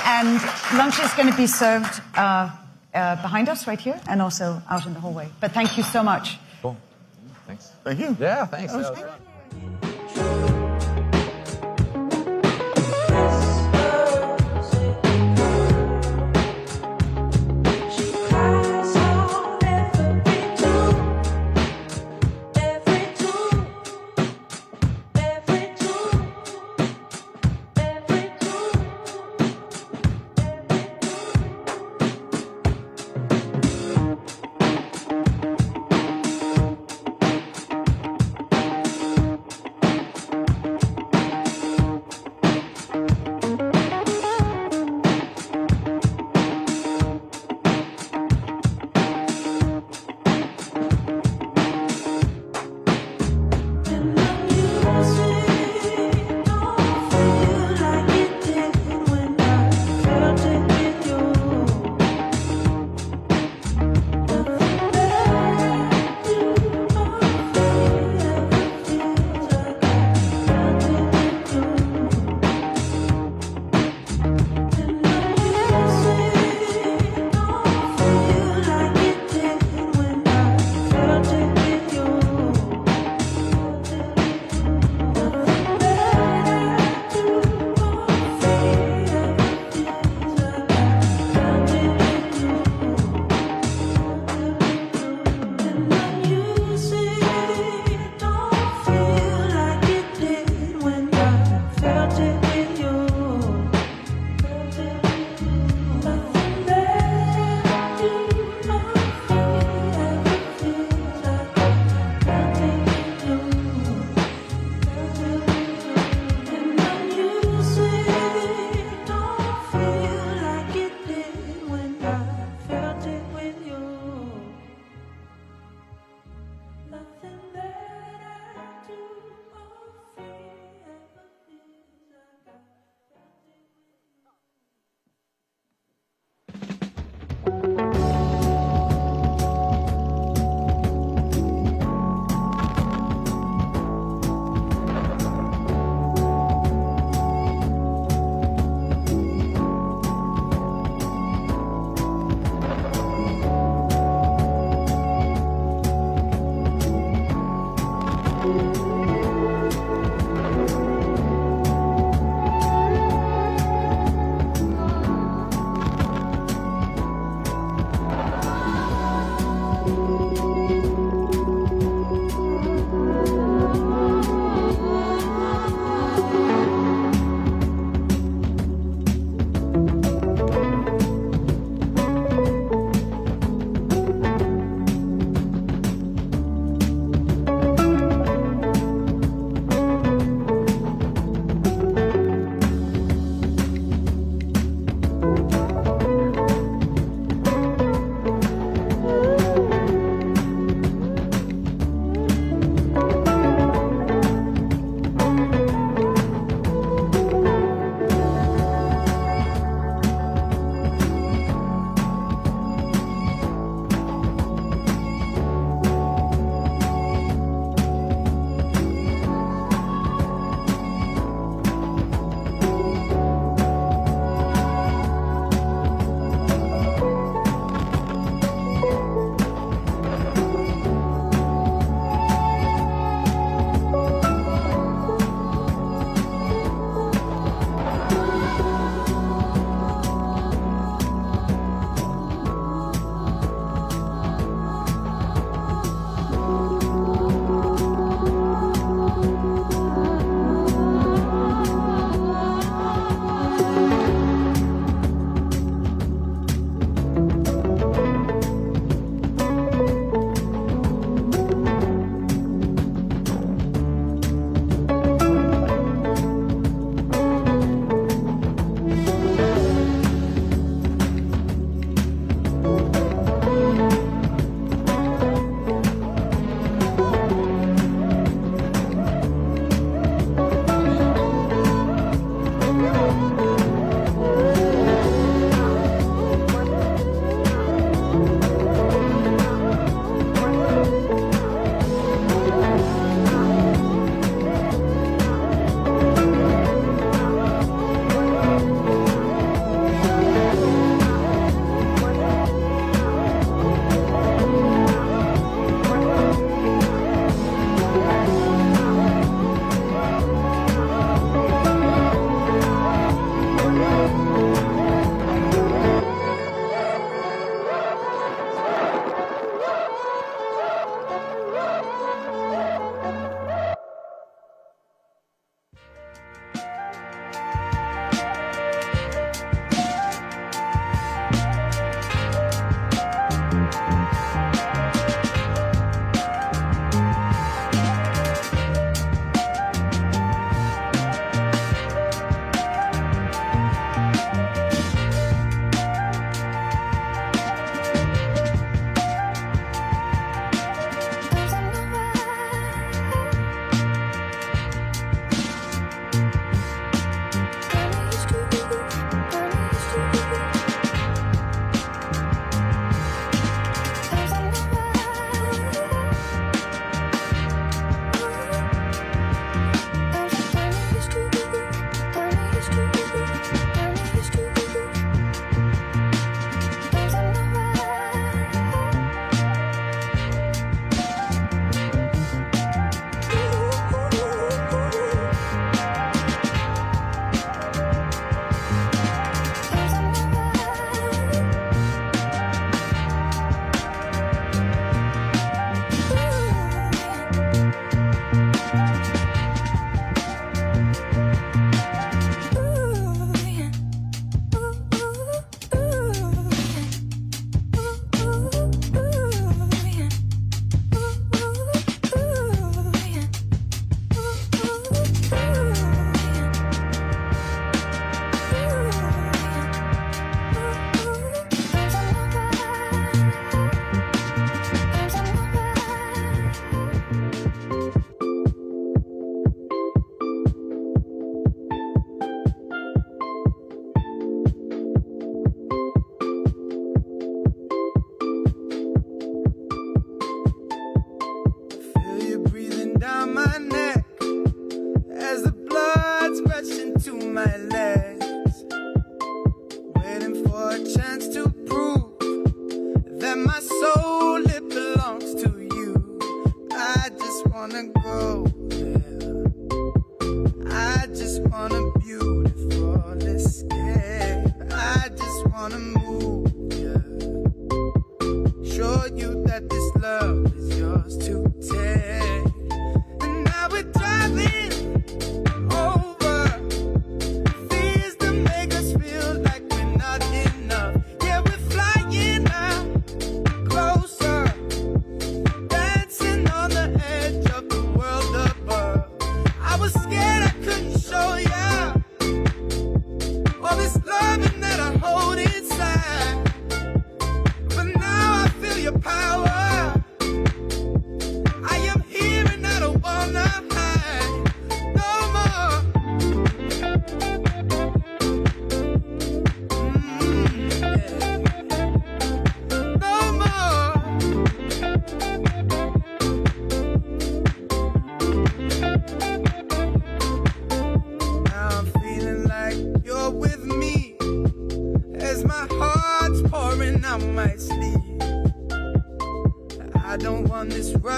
And lunch is going to be served behind us right here and also out in the hallway. But thank you so much. Cool. Thanks. Thank you. Yeah, thanks.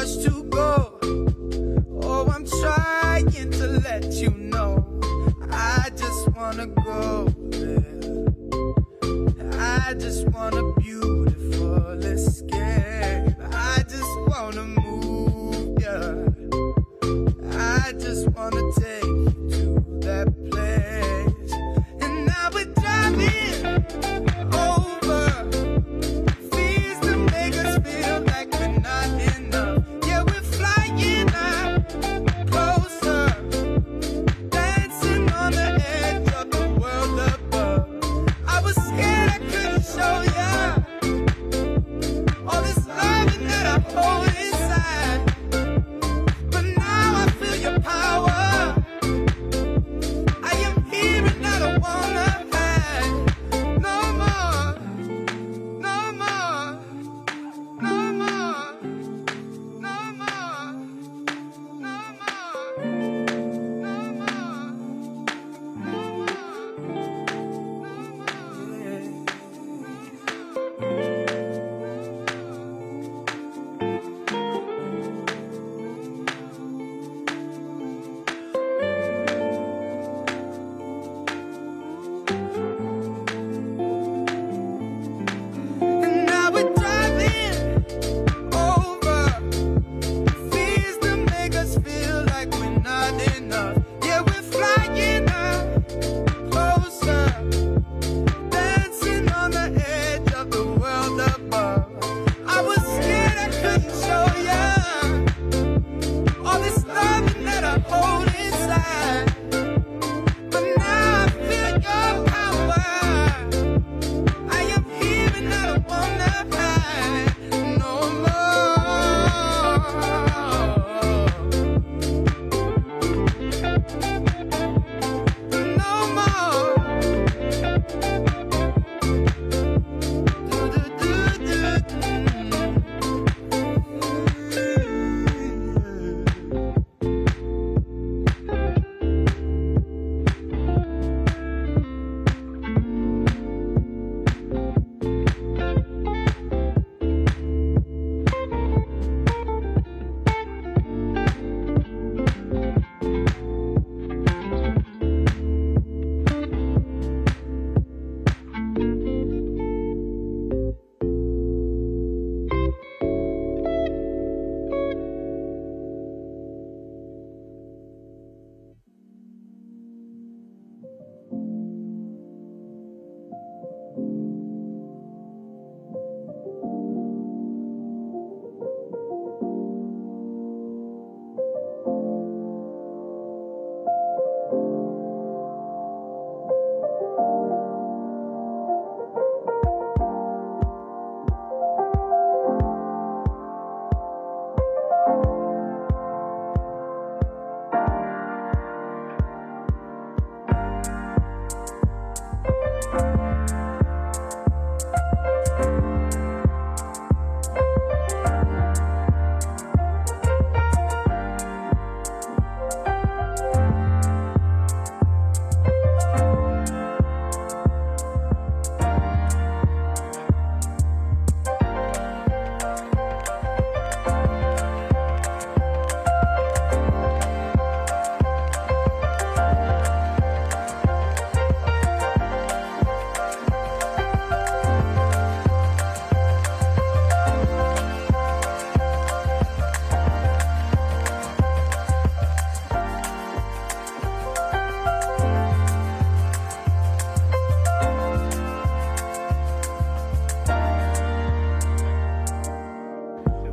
rush to go. Oh, I'm trying to let you know. I just wanna go there. I just want a beautiful escape. I just wanna move, yeah. I just wanna take you to that place. And now we're driving over fears to make us feel like we're not enough. Yeah, we're flying out closer, dancing on the edge of the world above. I was scared I couldn't show ya all this loving that I hold inside. But now I feel your power. I am here and I don't wanna hide. No more, no more, no more, no more, no And now we're driving over fears to make us feel like we're not enough. Yeah, we're flying out closer, dancing on the edge of the world above. I was scared I couldn't show ya all this loving that I hold inside. But now I feel your power. I am here and I don't wanna hide no more. No more.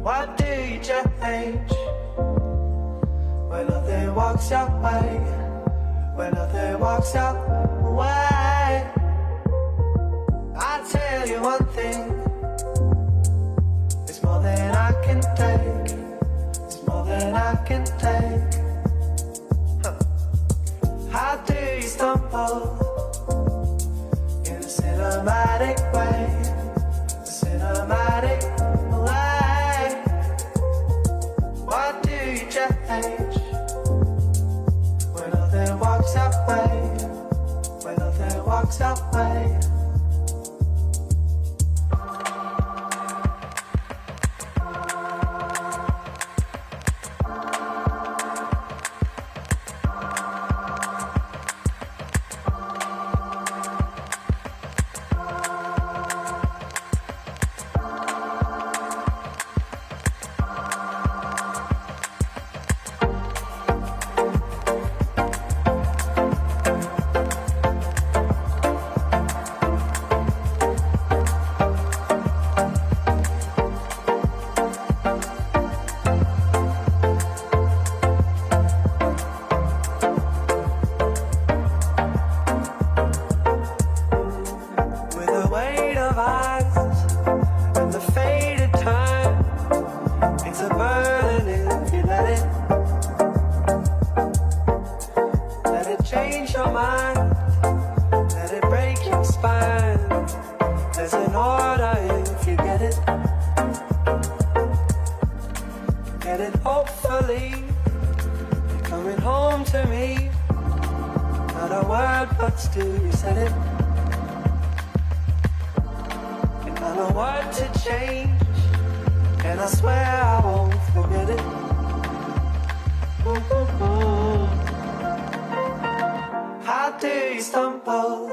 What do you change when nothing walks your way? When nothing walks your way? I tell you one thing, it's more than I can take. It's more than I can take. How do you stumble in a cinematic way? A cinematic way. What do you change when nothing walks your way? When nothing walks your way? believe you're coming home to me. Not a word, but still you said it. And I know what to change, and I swear I won't forget it. How do you stumble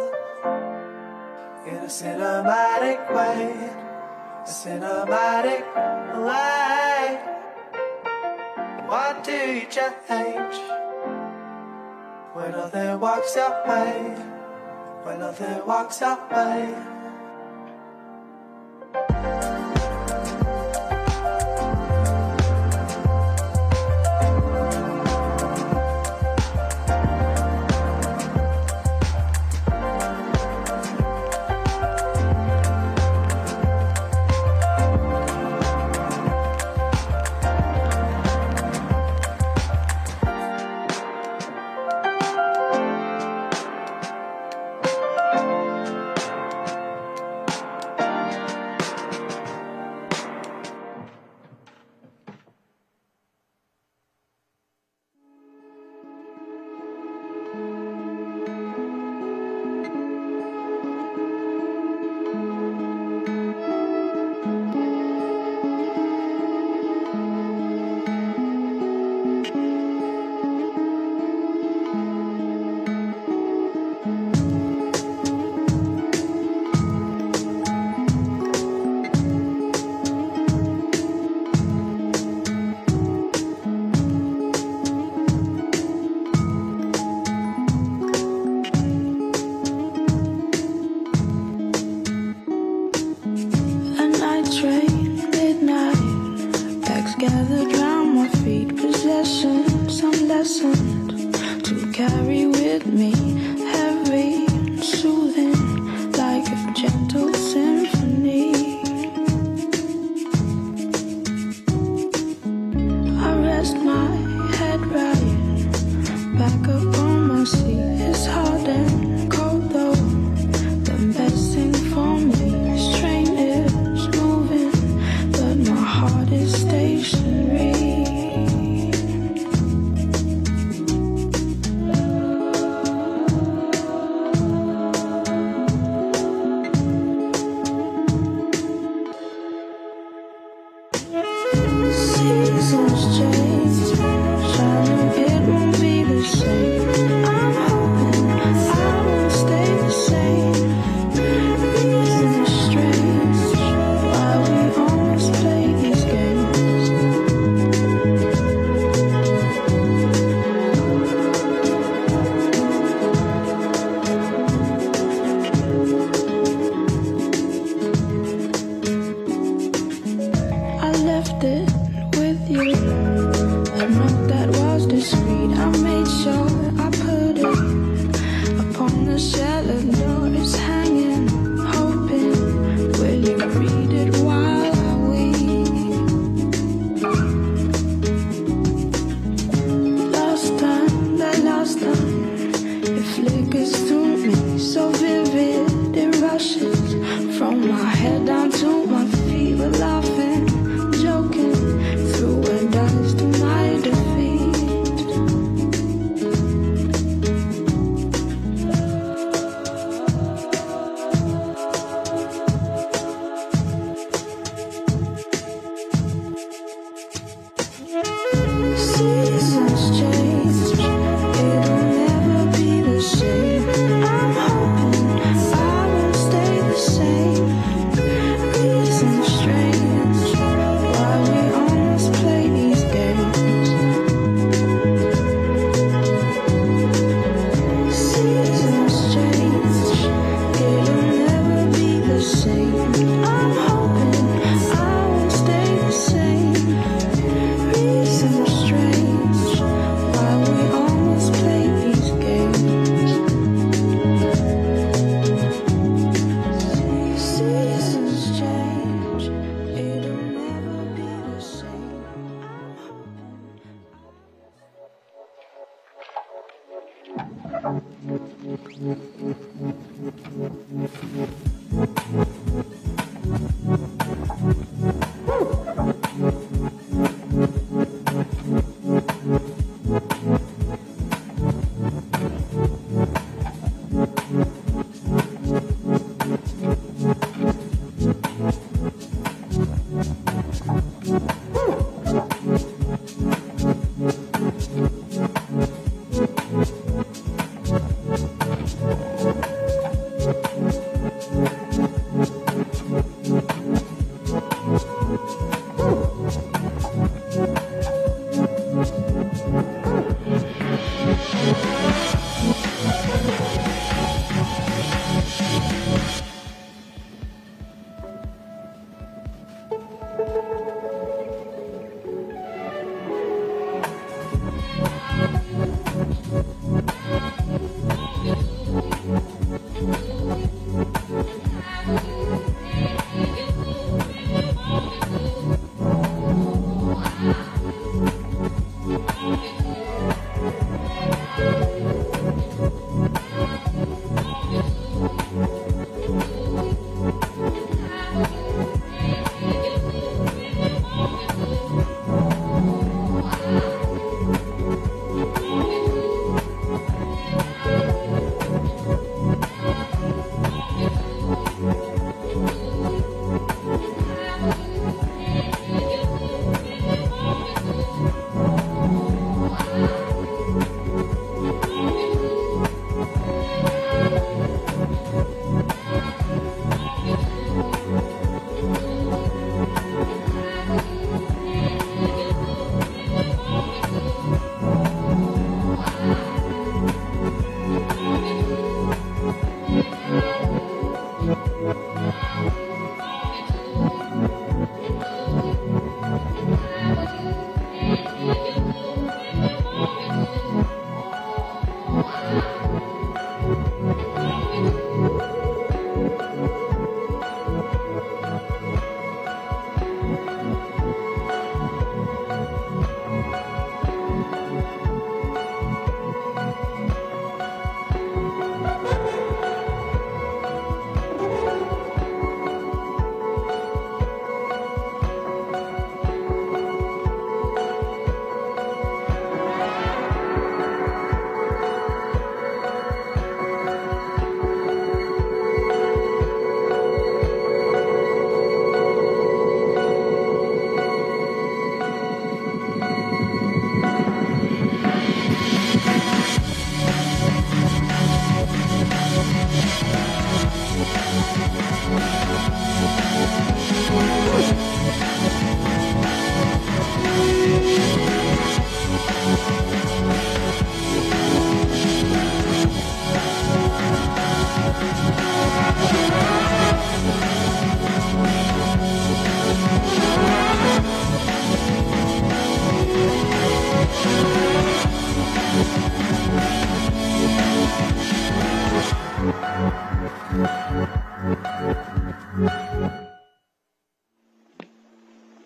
in a cinematic way? A cinematic way. Why do you change when nothing walks your way? When nothing walks your way. It'll never be the same. I'm hoping I will stay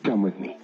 Come with me.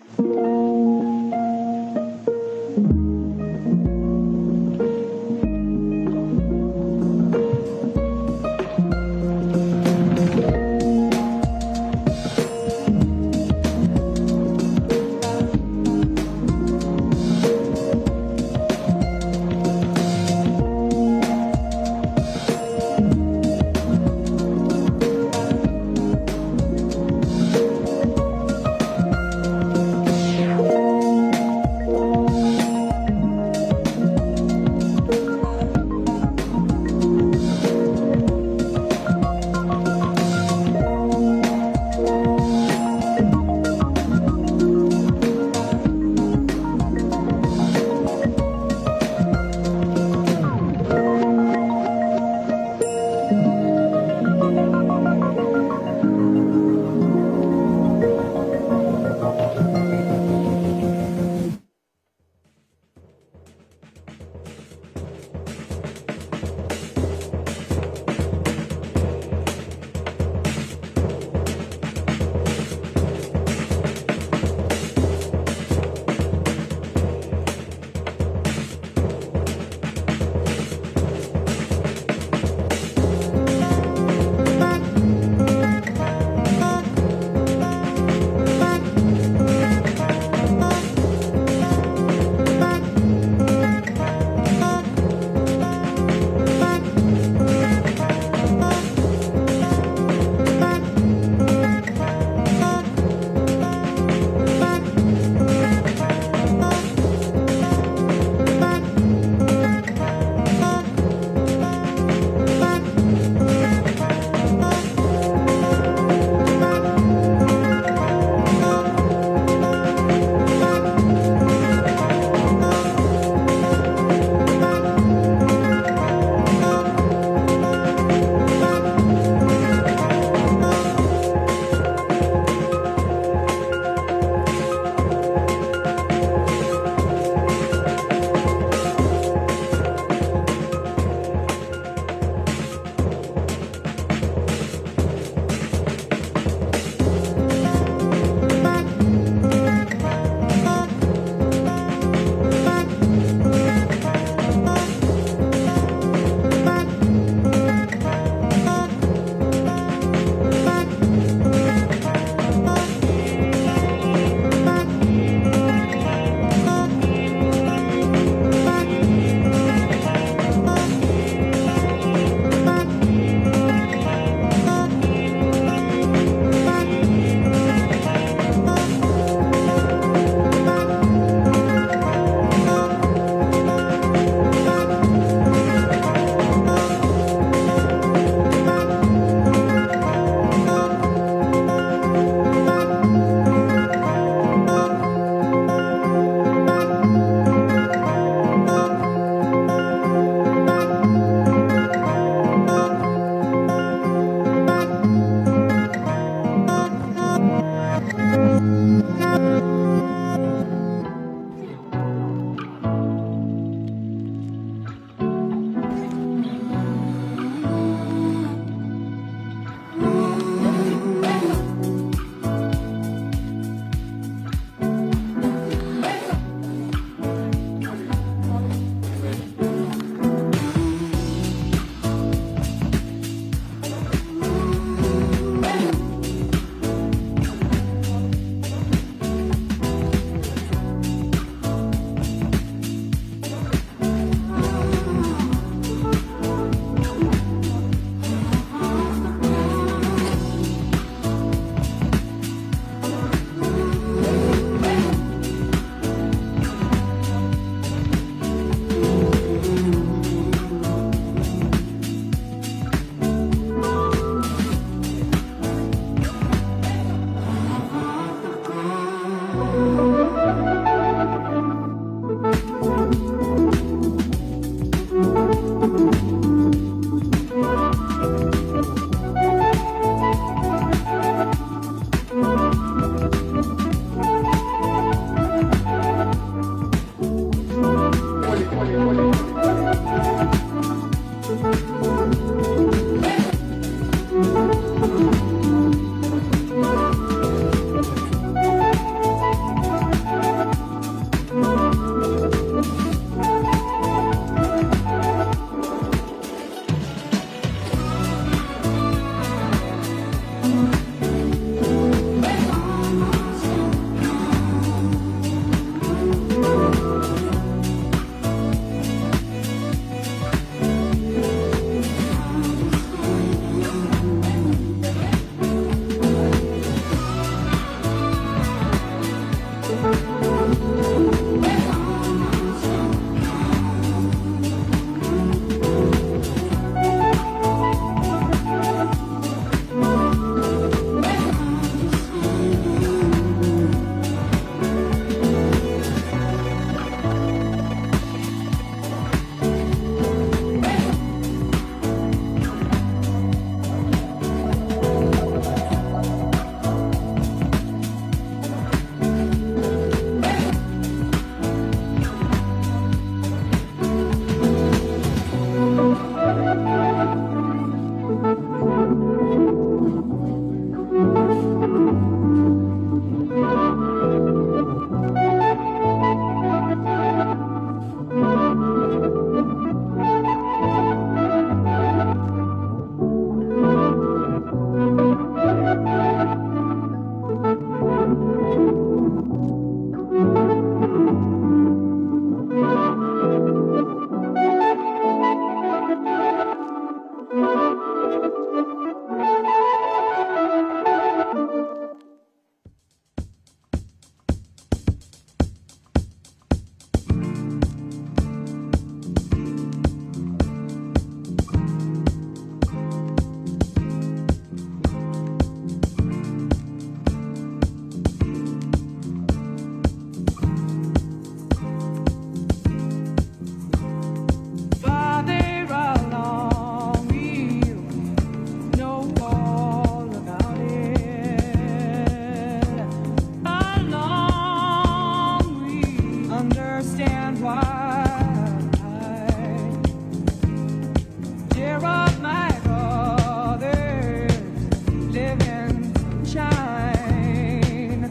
live in sunshine.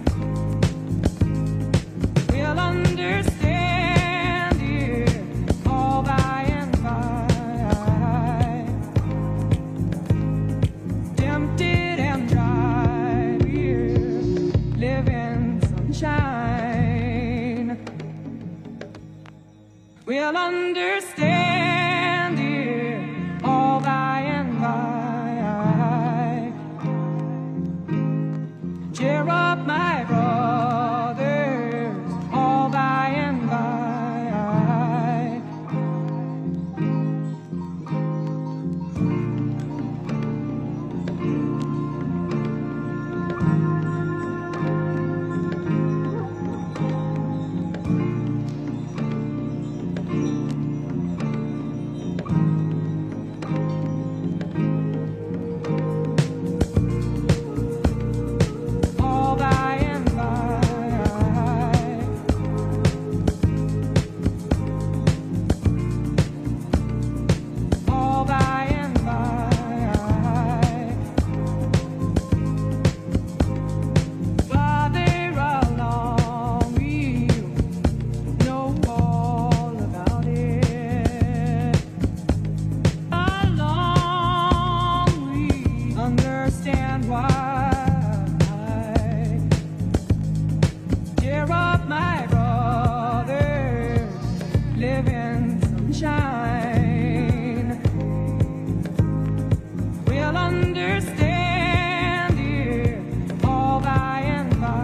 We'll understand it all by and by. Tempted and dry, we'll live in sunshine. We'll understand it all by and by. Cheer up, my brothers, all by and by. All by and by. All by and by. Farther along, we know all about it. Along, we understand why. Cheer up, my brothers, live in sunshine. We'll understand it all by and by.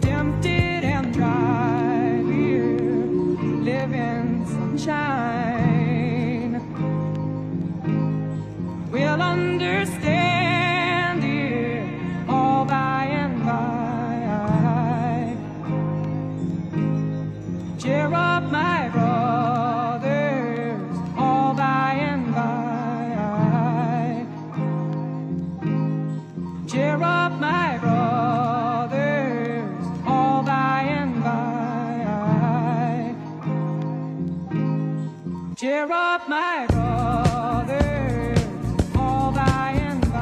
Tempted and dry, we'll live in sunshine. We'll understand it all by and by. Cheer up, my brothers, all by and by. Cheer up, my brothers, all by and by. Cheer up, my brothers, all by and by.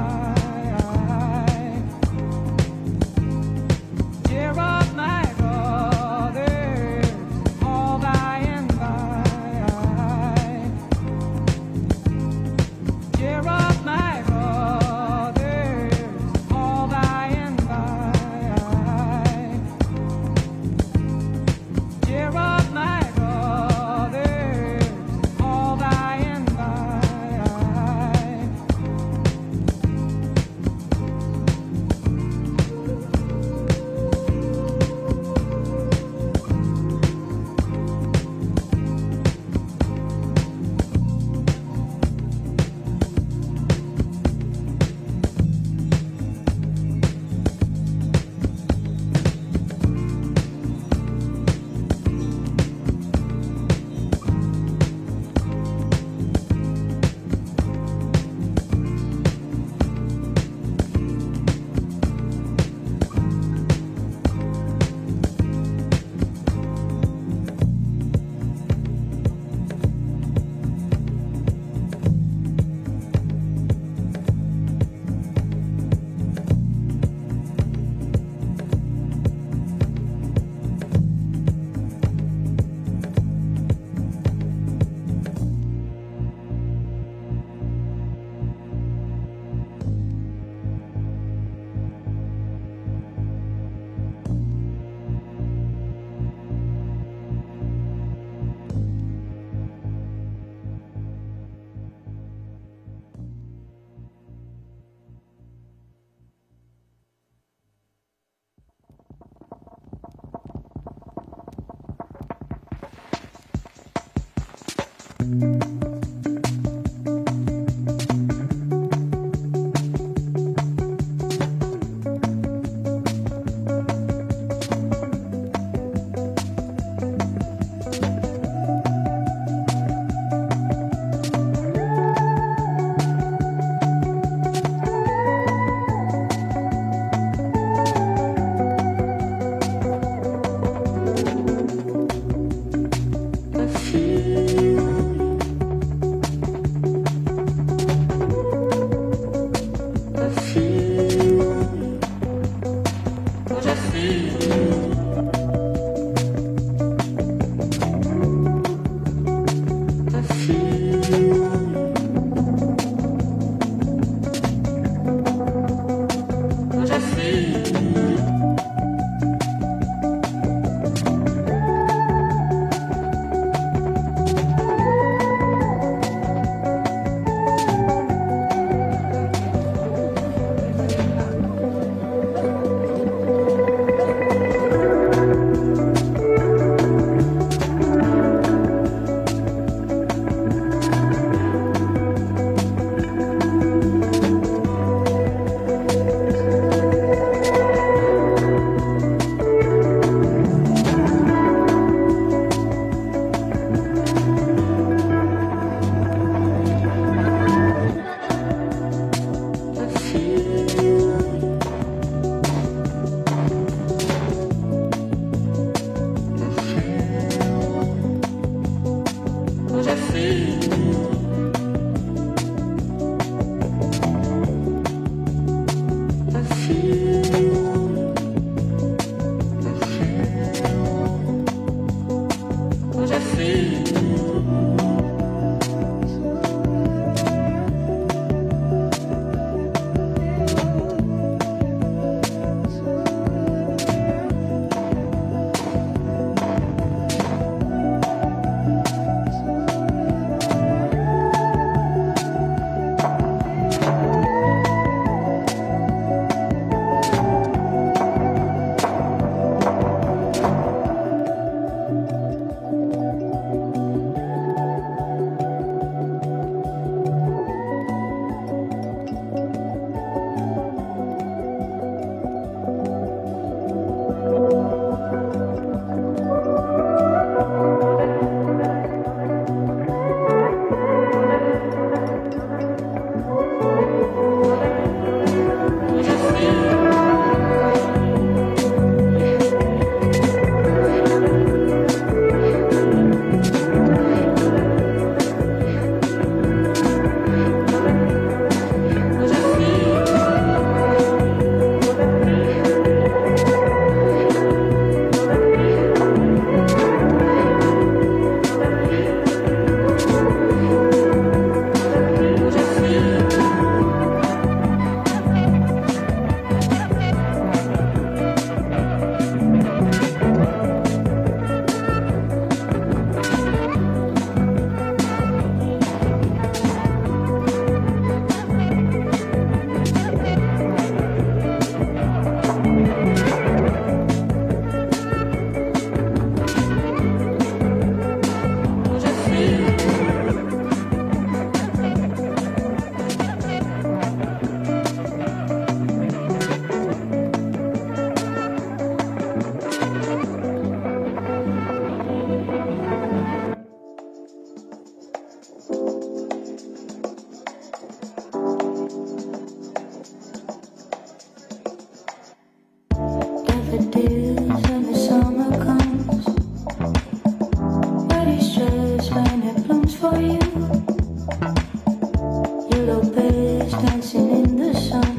Yellow birds dancing in the sun.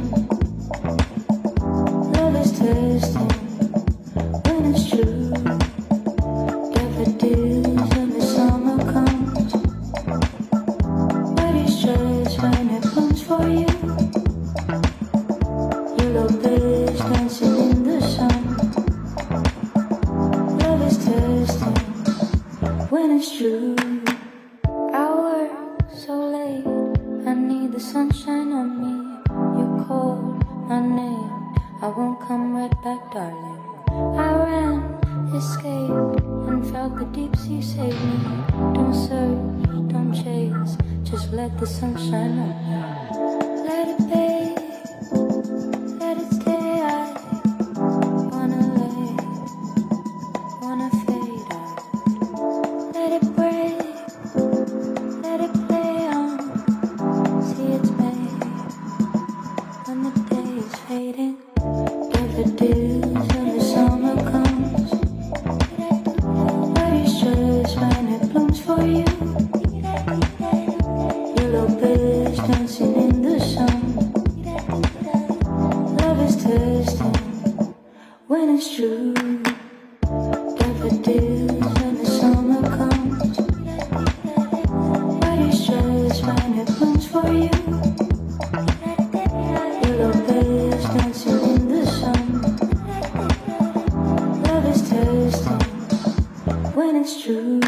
Love is testing when it's true. Daffodils when the summer comes. What is just when it comes for you? Yellow birds dancing in the sun. Love is testing when it's true. I work so late, I need the sunshine on me. You called my name, I won't come right back, darling. I ran, escaped, and felt the deep sea save me. Don't search, don't chase, just let the sunshine on me. Let it be, let it stay. I wanna lay, wanna fade out. Let it break, let it play on. See it's made when the day is fading. Daffodils when the summer comes. But it's just when it blooms for you. Yellow birds dancing in the sun. Love is testing when it's true. Daffodils when the summer comes. But it's just when it blooms for you. Yellow birds dancing in the sun. Love is testing when it's true.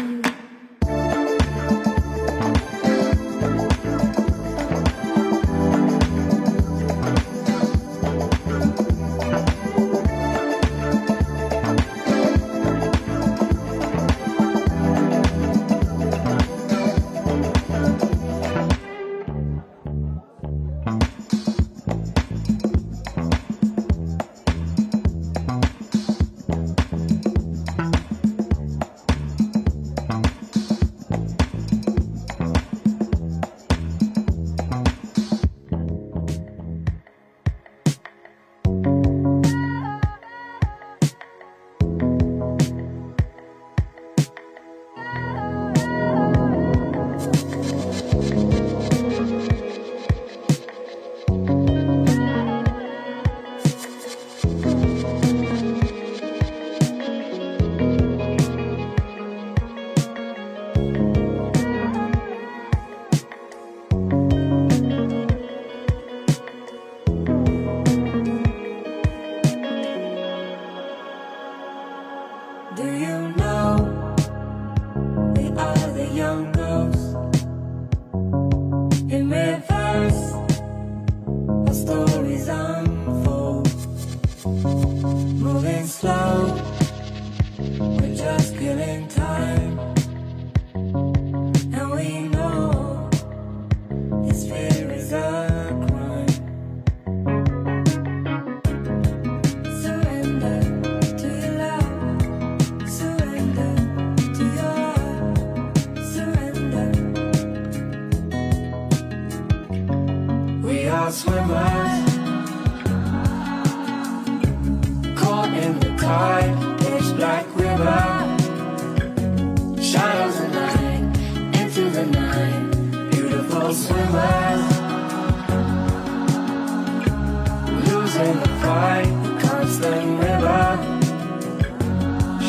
Do you know we are the young ghosts in reverse? Our stories unfold, moving slow. We're just killing time, and we know this fear is a crime. Surrender to your love. Surrender to your heart. Surrender. We are swimmers, caught in the tide, pitch black river. Shadows and light into the night. Beautiful swimmers, losing the fight, the constant river.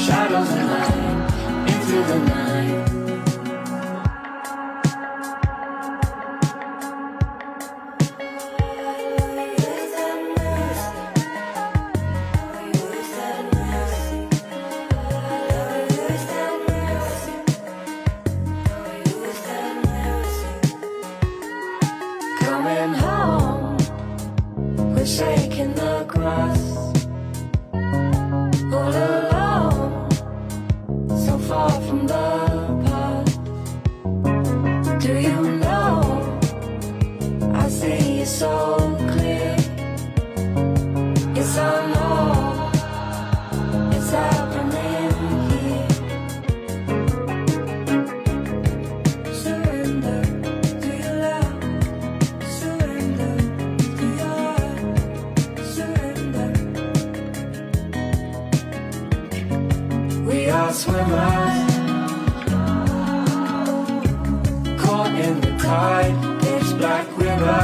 Shadows and light into the night. Coming home, we're shaking the grass. All alone, so far from the path. Do you know, I see you so clear. Yes, I know, it's happening here. Surrender to your love. Surrender to your heart. Surrender. We are swimmers, caught in the tide, pitch black river. river.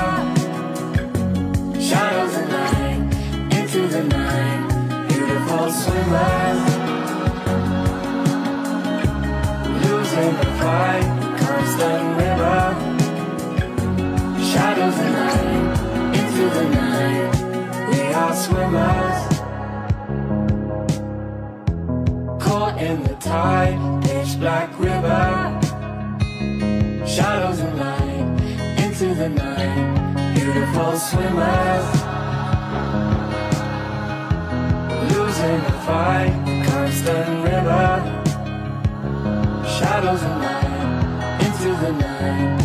Shadows and light into the night. Beautiful swimmers. Losing the fight. Constant river. Shadows and light into the night. We are swimmers. Caught in the tide. Pitch black river. Shadows and light into the night. Beautiful swimmers. Losing the fight. Constant river. Shadows and light into the night.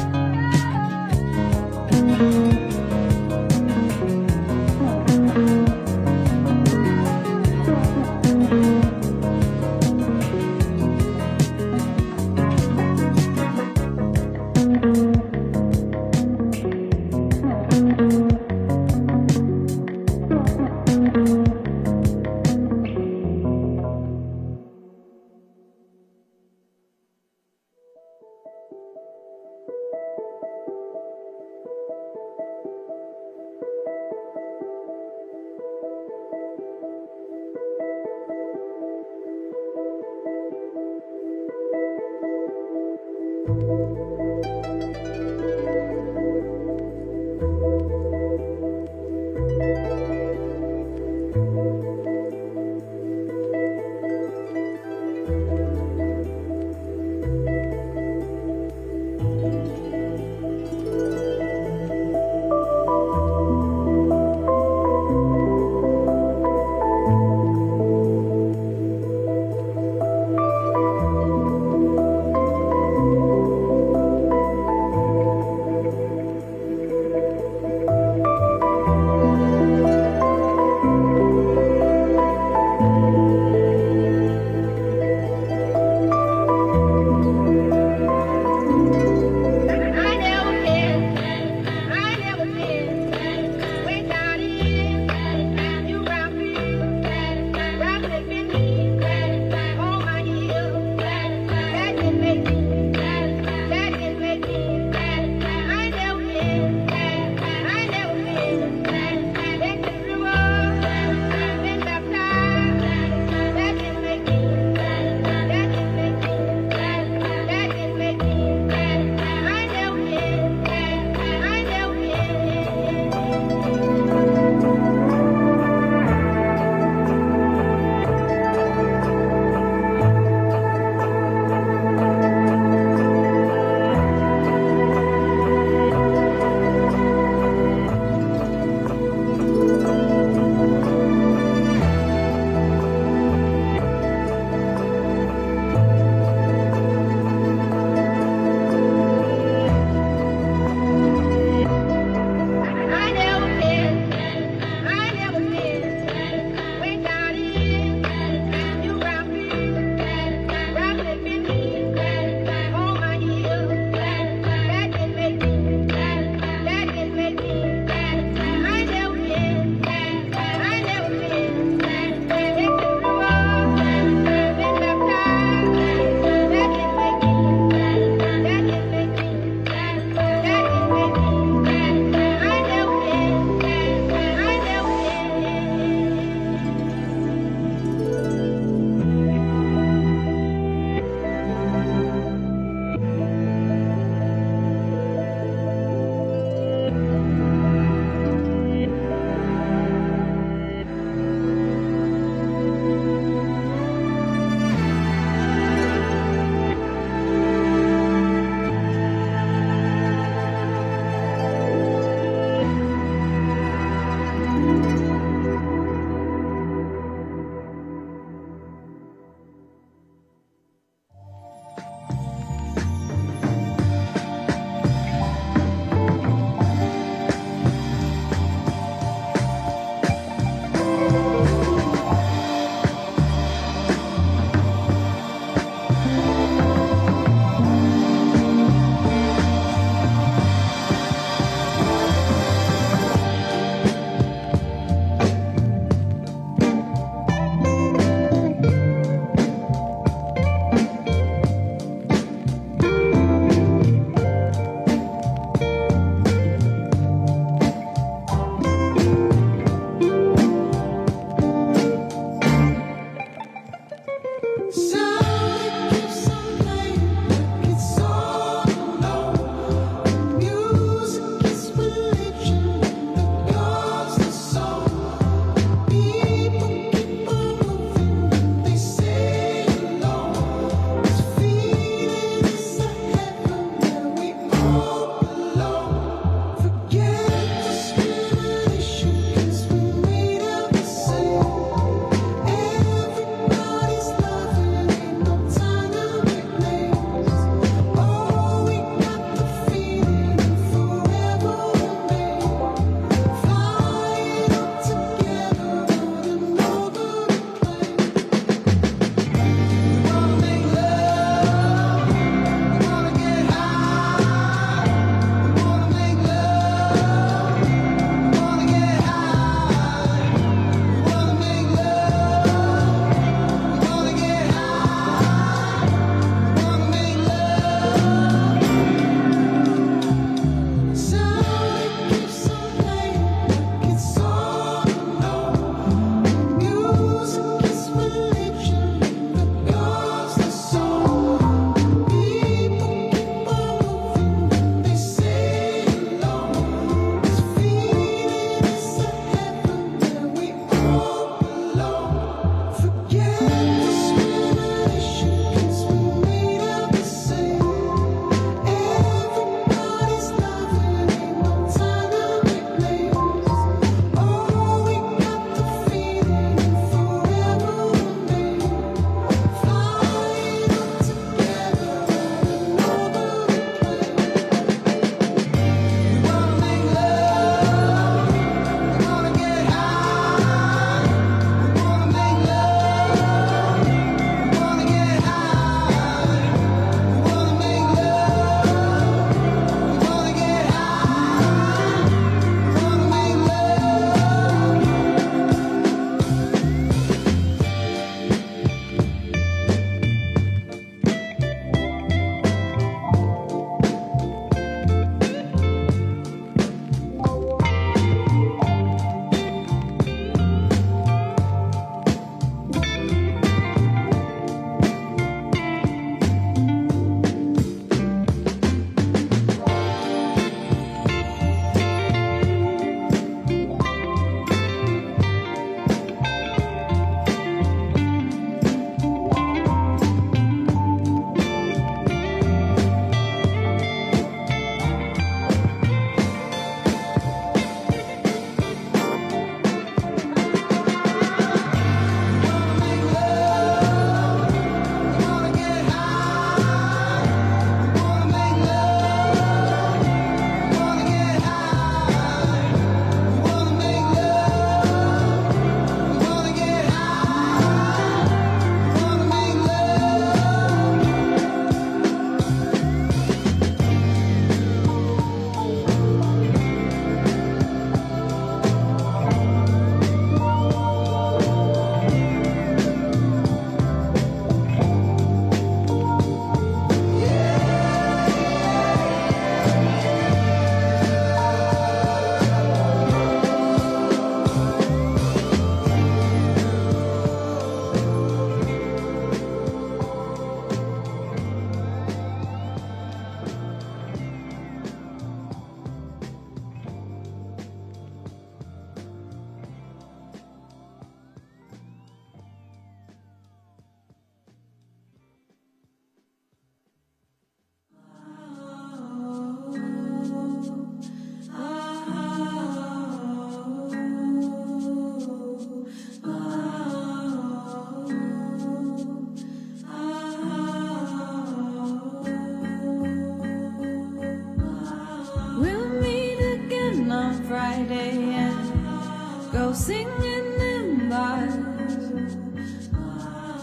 go singing in bars.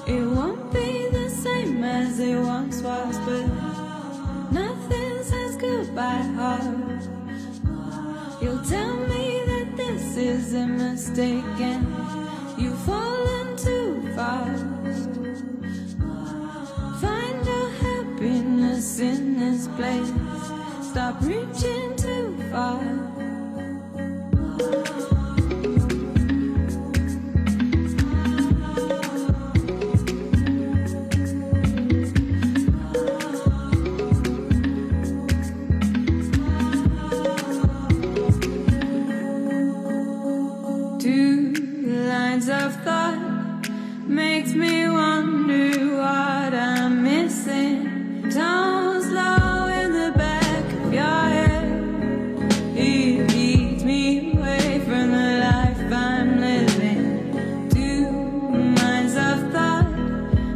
It won't be the same as it once was, but nothing says goodbye hard. You'll tell me that this is a mistake and you've fallen too fast. Find your happiness in this place. Stop reaching too far. Of thought makes me wonder what I'm missing. Tones low in the back of your head. It leads me away from the life I'm living. Two minds of thought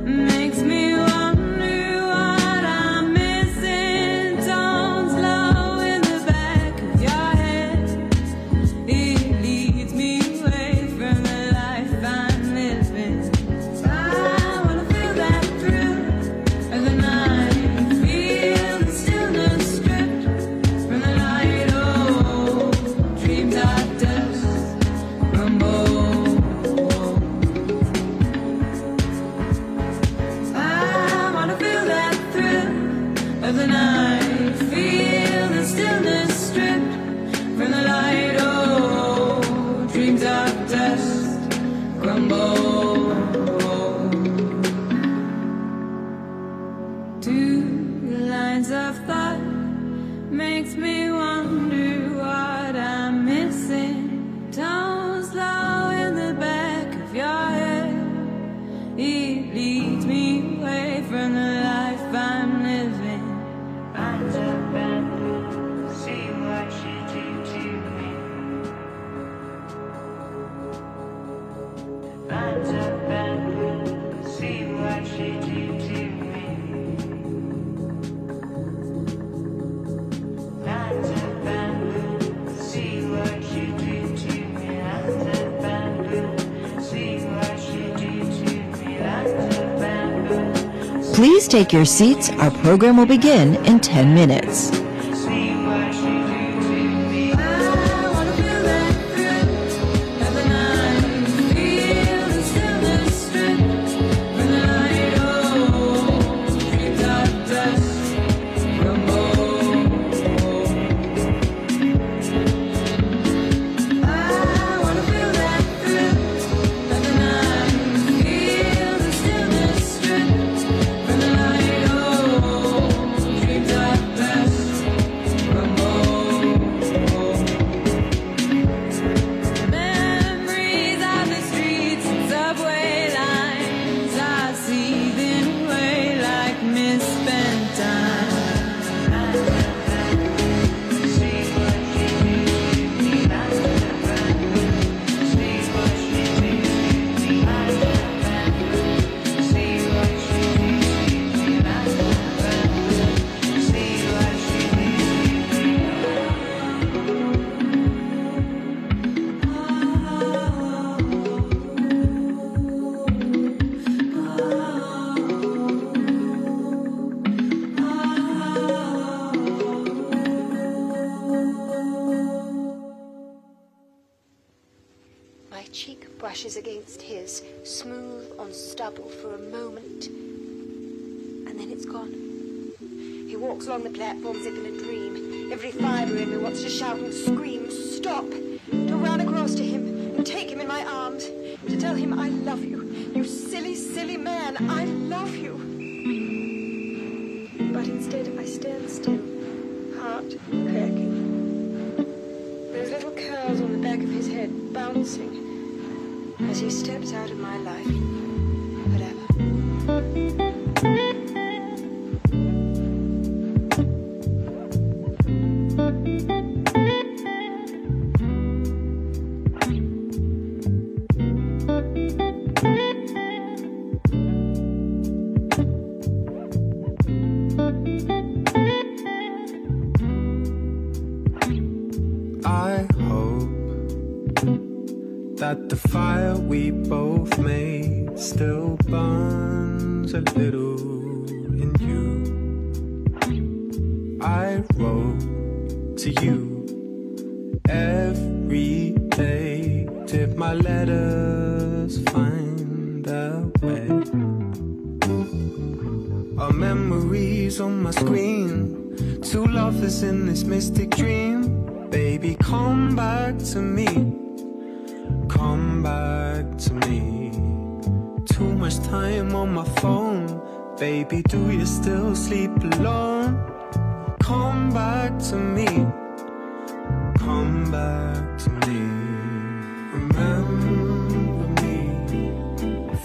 makes me wonder what I'm missing. Tones low in the back of your head. It leads me away from the I'm living. I wanna feel that thrill of the night. Feel the stillness stripped from the light. Oh, dreams are dust, crumble. I wanna feel that thrill of the night. Feel the stillness stripped from the light. Oh, dreams are dust, crumble. Two lines of thought makes me wonder what I'm missing. Tones low in the back of your head. It leads me away from the life I'm living. Lines of bamboo, see what you do to me. Lines of bamboo, see what you do to me. Lines of bamboo, see what you do to me. Lines of bamboo, see what you do to me. Lines of bamboo. Please take your seats. Our program will begin in 10 minutes. brushes against his, smooth on stubble for a moment, and then it's gone. He walks along the platform as if in a dream. Every fibre in me wants to shout and scream, stop, to run across to him and take him in my arms, to tell him I love you. You silly, silly man, I love you. But instead I stand still, heart cracking. Those little curls on the back of his head bouncing as he steps out of my life forever. that the fire we both made still burns a little in you. I wrote to you every day. Did my letters find their way? Our memories on my screen, two lovers in this mystic dream. Baby, come back to me. Come back to me. Too much time on my phone. Baby, do you still sleep alone? Come back to me. Come back to me. Remember me.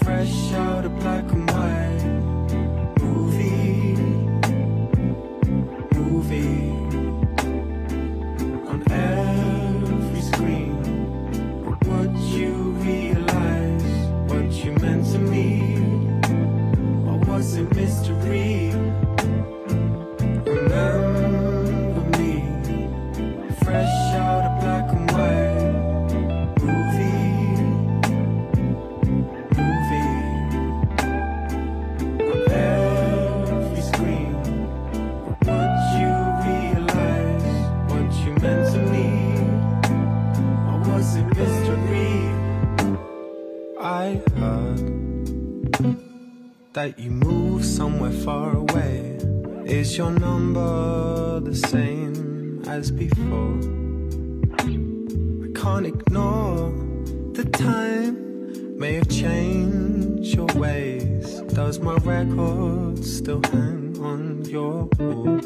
Fresh out of black and white. Movie. On every screen. Would you realize what you meant to me? Or was it mystery? Remember me, fresh out of black and white. Movie. On every screen. Would you realize what you meant to me? Or was it mystery? I heard that you moved somewhere far away. Is your number the same as before? I can't ignore the time may have changed your ways. Does my record still hang on your wall?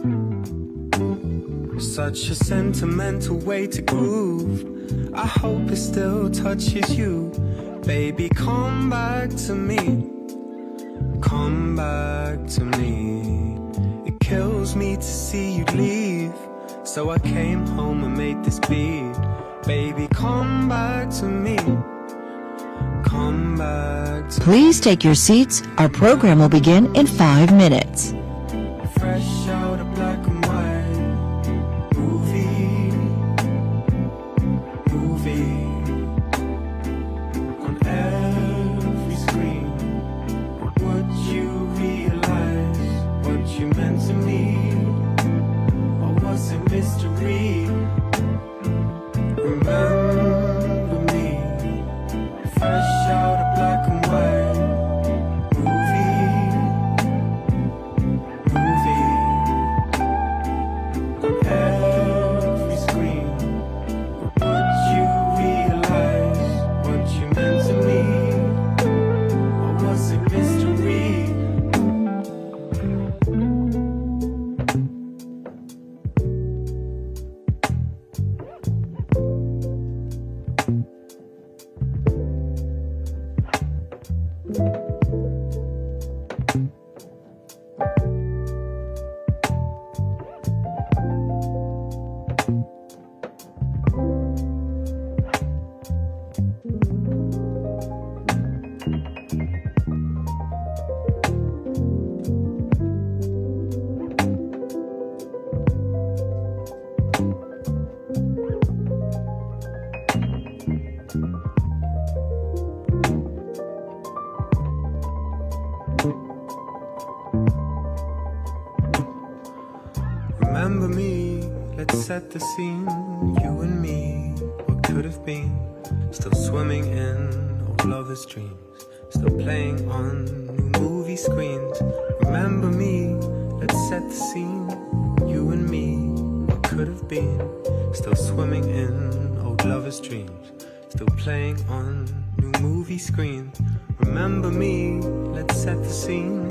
Such a sentimental way to groove. I hope it still touches you. Baby, come back to me. Come back to me. It kills me to see you leave. So I came home and made this beat. Baby, come back to me. Come back to Please take your seats. Our program will begin in 5 minutes. fresh out of black and white. Movie. On every screen. Would you realize what you meant to me? Or was it mystery? Remember me, fresh out of black and white. Movie. On every screen. Would you realize what you meant to me? Or was it mystery? Remember me, let's set the scene. You and me, what could have been. Still swimming in old lovers' dreams. Still playing on new movie screens. Remember me, let's set the scene. You and me, what could have been. Still swimming in old lovers' dreams. Still playing on new movie screens. Remember me, let's set the scene.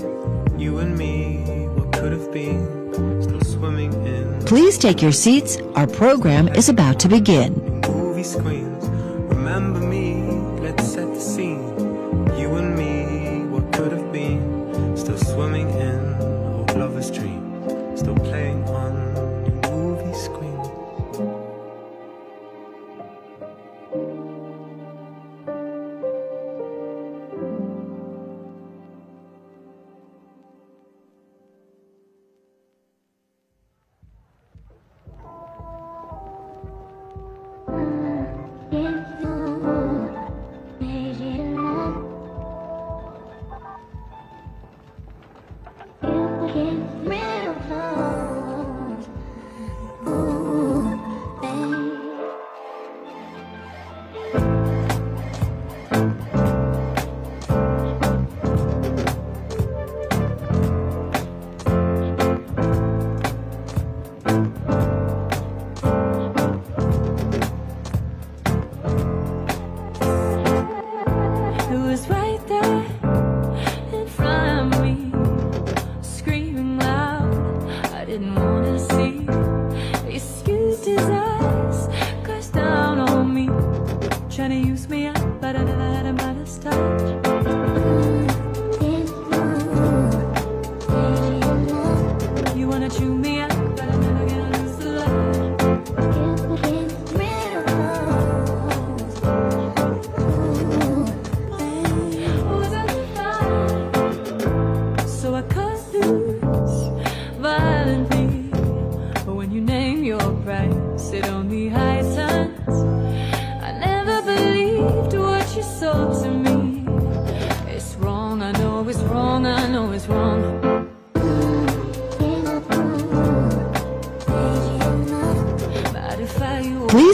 You and me, what could have been. Still swimming in. Please take your seats. Our program is about to begin. Movie screens. Remember me, let's set the scene. You and me, what could have been. Still swimming in old lovers' dreams. Still playing on new movie screens.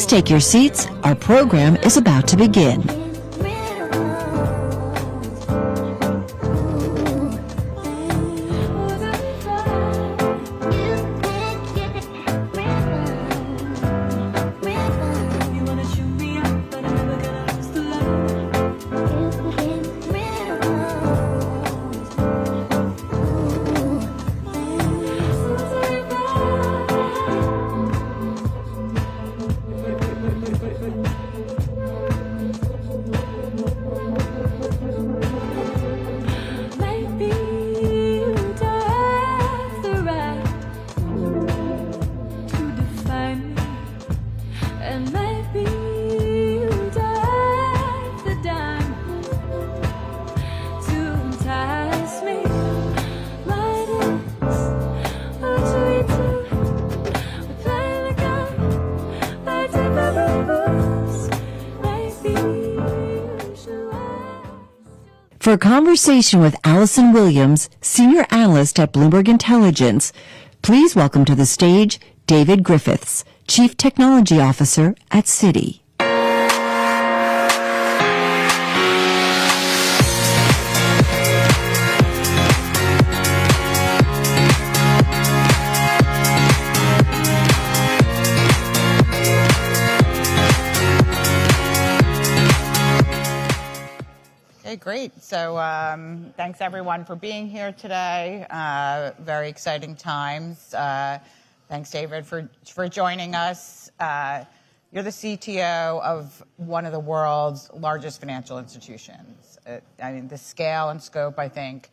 Please take your seats. Our program is about to begin. For a conversation with Allison Williams, Senior Analyst at Bloomberg Intelligence, please welcome to the stage David Griffiths, Chief Technology Officer at Citi. Great. So thanks, everyone, for being here today. Very exciting times. Thanks, David, for joining us. You're the CTO of one of the world's largest financial institutions. I mean, the scale and scope, I think,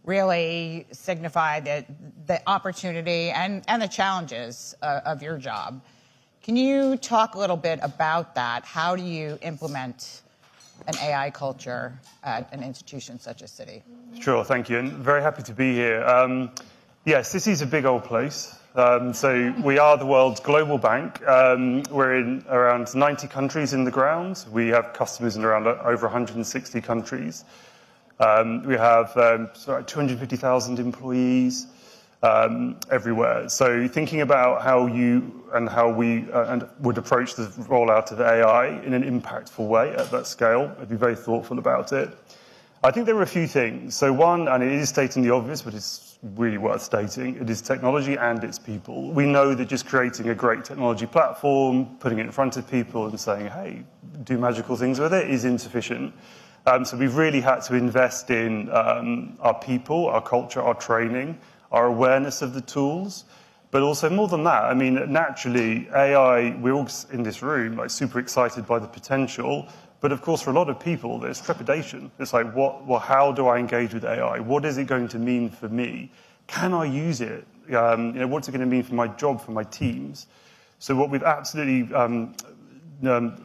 really signify the opportunity and the challenges of your job. Can you talk a little bit about that? How do you implement an AI culture at an institution such as Citi? Sure, thank you, and very happy to be here. Citi's a big old place. So we are the world's global bank. We're in around 90 countries in the ground. We have customers in around over 160 countries. We have 250,000 employees everywhere. So thinking about how you and how we would approach the rollout of AI in an impactful way at that scale, I'd be very thoughtful about it. I think there are a few things. So one, and it is stating the obvious, but it's really worth stating, it is technology and its people. We know that just creating a great technology platform, putting it in front of people and saying, hey, do magical things with it is insufficient. So we've really had to invest in our people, our culture, our training, our awareness of the tools, but also more than that. I mean, naturally, AI, we're all in this room like super excited by the potential, but of course, for a lot of people, there's trepidation. It's like, how do I engage with AI? What is it going to mean for me? Can I use it? What's it going to mean for my job, for my teams? So what we've absolutely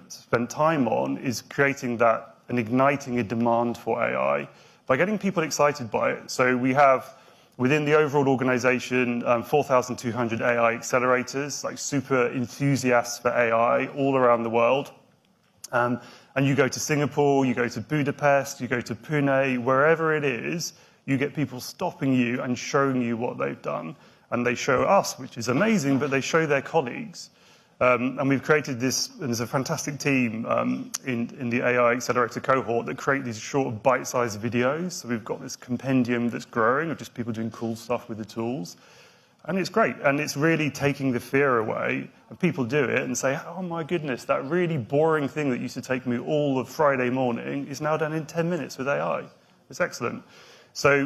spent time on is creating that and igniting a demand for AI by getting people excited by it. So we have, within the overall organization, 4,200 AI accelerators, like super enthusiasts for AI all around the world. And you go to Singapore, you go to Budapest, you go to Pune, wherever it is, you get people stopping you and showing you what they've done. And they show us, which is amazing, but they show their colleagues. And we've created this, and there's a fantastic team in the AI accelerator cohort that create these short bite-sized videos. So we've got this compendium that's growing of just people doing cool stuff with the tools. And it's great. And it's really taking the fear away. And people do it and say, oh my goodness, that really boring thing that used to take me all of Friday morning is now done in 10 minutes with AI. It's excellent. So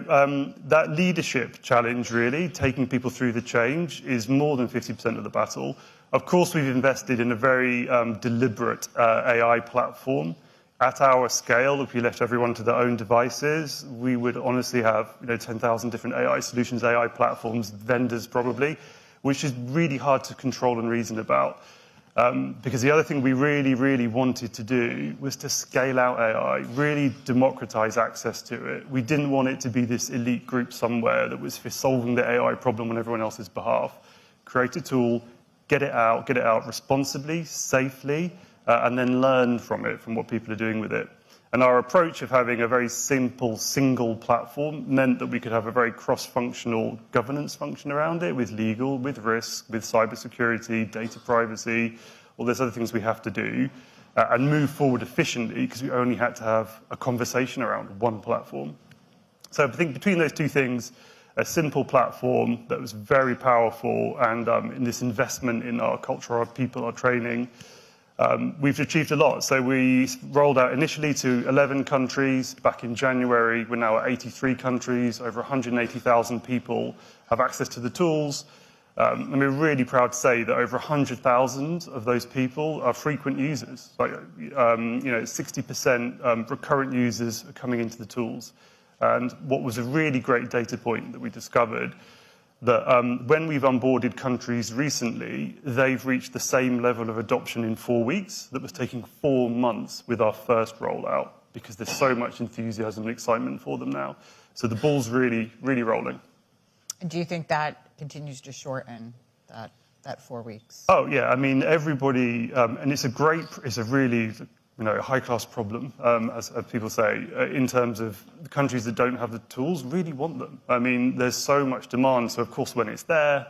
that leadership challenge, really, taking people through the change, is more than 50% of the battle. Of course, we've invested in a very deliberate AI platform. At our scale, if we left everyone to their own devices, we would honestly have 10,000 different AI solutions, AI platforms, vendors probably, which is really hard to control and reason about. Because the other thing we really, really wanted to do was to scale out AI, really democratize access to it. We didn't want it to be this elite group somewhere that was solving the AI problem on everyone else's behalf. Create a tool, get it out responsibly, safely, and then learn from it, from what people are doing with it. And our approach of having a very simple, single platform meant that we could have a very cross-functional governance function around it, with legal, with risk, with cybersecurity, data privacy, or there's other things we have to do, and move forward efficiently because we only had to have a conversation around one platform. So I think between those two things, a simple platform that was very powerful, and in this investment in our culture, our people, our training, we've achieved a lot. So we rolled out initially to 11 countries back in January. We're now at 83 countries. Over 180,000 people have access to the tools. And we're really proud to say that over 100,000 of those people are frequent users. Like, 60% recurrent users are coming into the tools. And what was a really great data point that we discovered, that when we've onboarded countries recently, they've reached the same level of adoption in 4 weeks that was taking 4 months with our first rollout, because there's so much enthusiasm and excitement for them now. So the ball's really, really rolling. And do you think that continues to shorten that 4 weeks? Oh, yeah. I mean, everybody, and it's a really high-class problem, as people say, in terms of the countries that don't have the tools really want them. I mean, there's so much demand. So, of course, when it's there,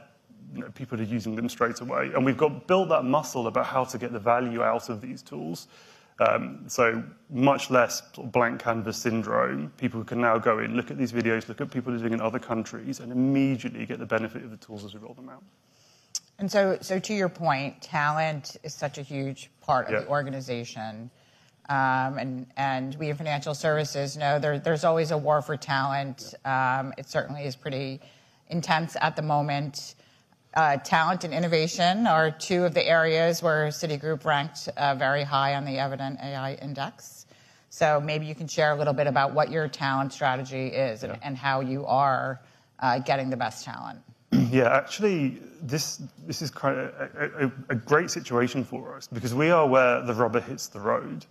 people are using them straight away. And we've built that muscle about how to get the value out of these tools. So much less blank canvas syndrome. People can now go in, look at these videos, look at people living in other countries, and immediately get the benefit of the tools as we roll them out. And so to your point, talent is such a huge part of the organization. And we in financial services know there's always a war for talent. It certainly is pretty intense at the moment. Talent and innovation are two of the areas where Citigroup ranked very high on the Evident AI Index. So maybe you can share a little bit about what your talent strategy is and how you are getting the best talent. Yeah, actually, this is kind of a great situation for us, because we are where the rubber hits the road.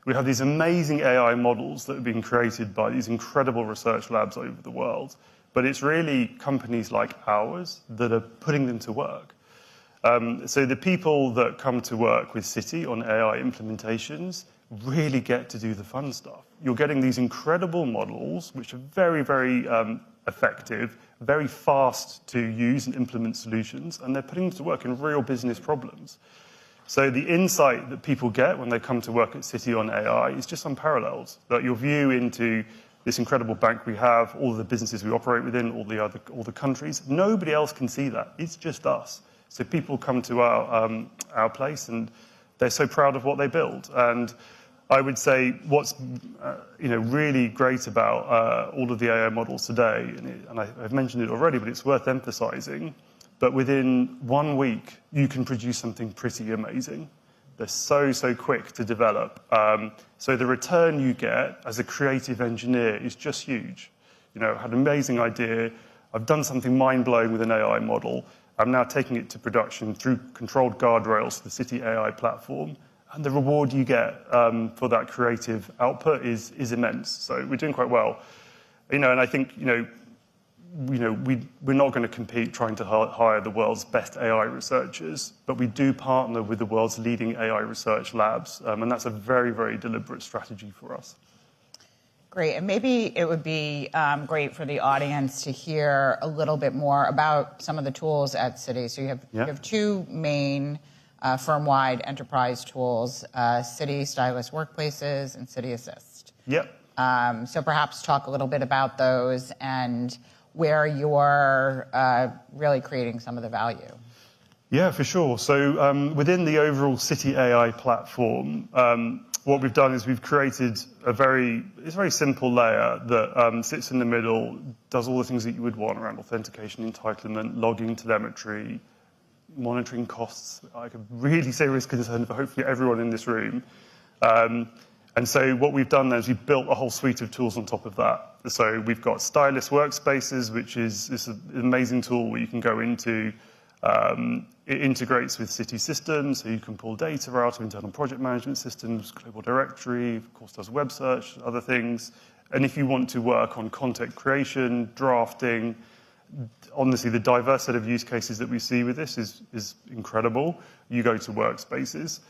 We have these amazing AI models that have been created by these incredible research labs over the world. But it's really companies like ours that are putting them to work. So the people that come to work with Citi on AI implementations really get to do the fun stuff. You're getting these incredible models, which are very, very effective, very fast to use and implement solutions, and they're putting them to work in real business problems. So the insight that people get when they come to work at Citi on AI is just unparalleled. That your view into this incredible bank we have, all of the businesses we operate within, all the countries, nobody else can see that. It's just us. So people come to our place, and they're so proud of what they build. And I would say what's really great about all of the AI models today, and I've mentioned it already, but it's worth emphasizing, but within 1 week, you can produce something pretty amazing. They're so quick to develop. So the return you get as a creative engineer is just huge. I had an amazing idea. I've done something mind-blowing with an AI model. I'm now taking it to production through controlled guardrails to the Citi AI platform. And the reward you get for that creative output is immense. So we're doing quite well. And I think, we're not going to compete trying to hire the world's best AI researchers, but we do partner with the world's leading AI research labs, and that's a very, very deliberate strategy for us. Great, and maybe it would be great for the audience to hear a little bit more about some of the tools at Citi. So you have two main firm-wide enterprise tools, Citi Stylus Workplaces and Citi Assist. Yep. So perhaps talk a little bit about those and where you're really creating some of the value. Yeah, for sure. So within the overall Citi AI platform, what we've done is we've created a very simple layer that sits in the middle, does all the things that you would want around authentication, entitlement, logging, telemetry, monitoring costs. Like a really serious concern for hopefully everyone in this room. And so what we've done there is we've built a whole suite of tools on top of that. So we've got Stylus Workspaces, which is this amazing tool where you can go into. It integrates with Citi systems, so you can pull data out of internal project management systems, global directory, of course does web search, other things. And if you want to work on content creation, drafting, honestly, the diverse set of use cases that we see with this is incredible. You go to Workspaces.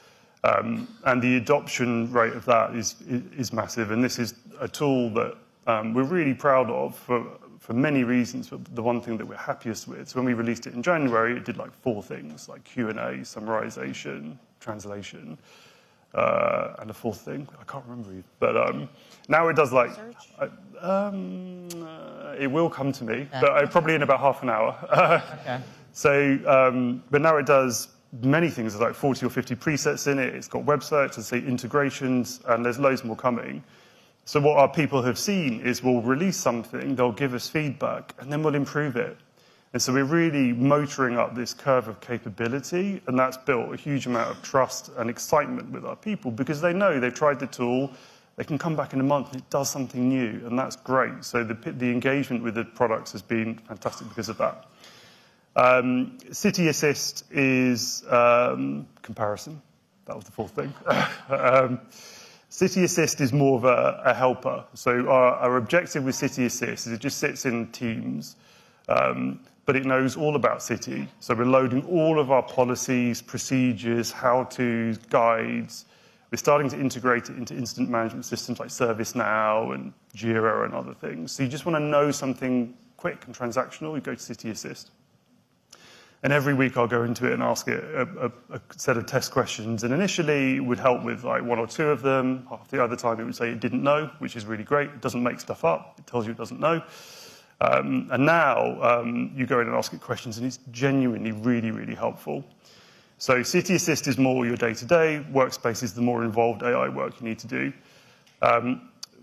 And the adoption rate of that is massive. And this is a tool that we're really proud of for for many reasons, but the one thing that we're happiest with, so when we released it in January, it did like 4 things, like Q&A, summarization, translation, and a 4th thing, I can't remember either. But now it does like, it will come to me, but probably in about half an hour. Okay. So, but now it does many things. There's like 40 or 50 presets in it. It's got web search, let's say integrations, and there's loads more coming. So what our people have seen is we'll release something, they'll give us feedback, and then we'll improve it. And so we're really motoring up this curve of capability, and that's built a huge amount of trust and excitement with our people because they know they've tried the tool, they can come back in a month and it does something new, and that's great. So the engagement with the products has been fantastic because of that. City Assist is comparison. That was the 4th thing. City Assist is more of a helper. So our objective with City Assist is it just sits in Teams, but it knows all about City. So we're loading all of our policies, procedures, how-tos, guides. We're starting to integrate it into incident management systems like ServiceNow and Jira and other things. So you just want to know something quick and transactional, you go to City Assist. And every week I'll go into it and ask it a set of test questions. And initially it would help with like 1 or 2 of them. Half the other time it would say it didn't know, which is really great. It doesn't make stuff up. It tells you it doesn't know. And now you go in and ask it questions and it's genuinely really, really helpful. So City Assist is more your day-to-day. Workspace is the more involved AI work you need to do.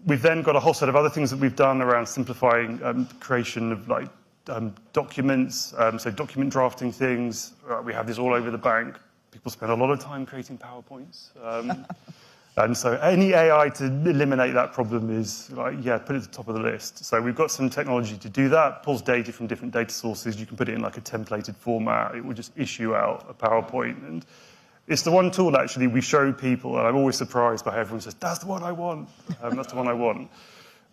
We've then got a whole set of other things that we've done around simplifying creation of like documents, so document drafting things. We have this all over the bank. People spend a lot of time creating PowerPoints. And so any AI to eliminate that problem is, like, yeah, put it at the top of the list. So we've got some technology to do that, pulls data from different data sources. You can put it in like a templated format. It will just issue out a PowerPoint. And it's the one tool, actually, we show people, and I'm always surprised by how everyone says, that's the one I want. That's the one I want.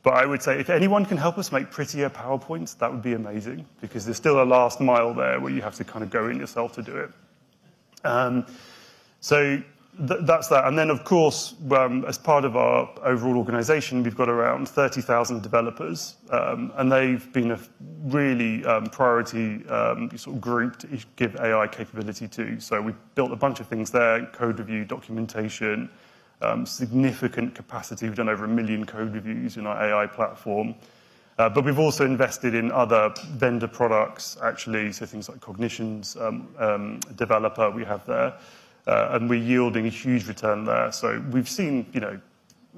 But I would say if anyone can help us make prettier PowerPoints, that would be amazing, because there's still a last mile there where you have to kind of go in yourself to do it. So that's that. And then, of course, as part of our overall organization, we've got around 30,000 developers, and they've been a really priority sort of group to give AI capability to. So we've built a bunch of things there, code review, documentation, significant capacity. We've done over 1 million code reviews in our AI platform. But we've also invested in other vendor products, actually, so things like Cognition's developer we have there. And we're yielding a huge return there. So we've seen,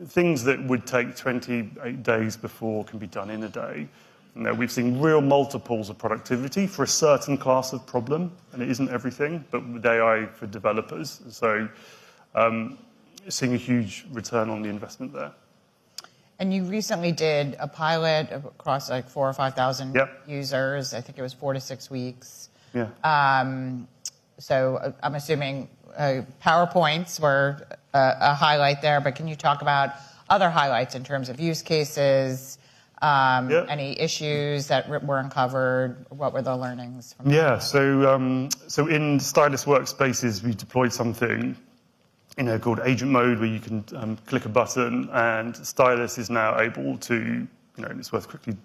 things that would take 28 days before can be done in a day. We've seen real multiples of productivity for a certain class of problem, and it isn't everything, but with AI for developers. So seeing a huge return on the investment there. And you recently did a pilot across like 4,000 or 5,000 users. I think it was 4 to 6 weeks. Yeah. So I'm assuming PowerPoints were a highlight there, but can you talk about other highlights in terms of use cases, any issues that were uncovered? What were the learnings from that? So in Stylus Workspaces, we deployed something called agent mode, where you can click a button, and Stylus is now able to, it's worth quickly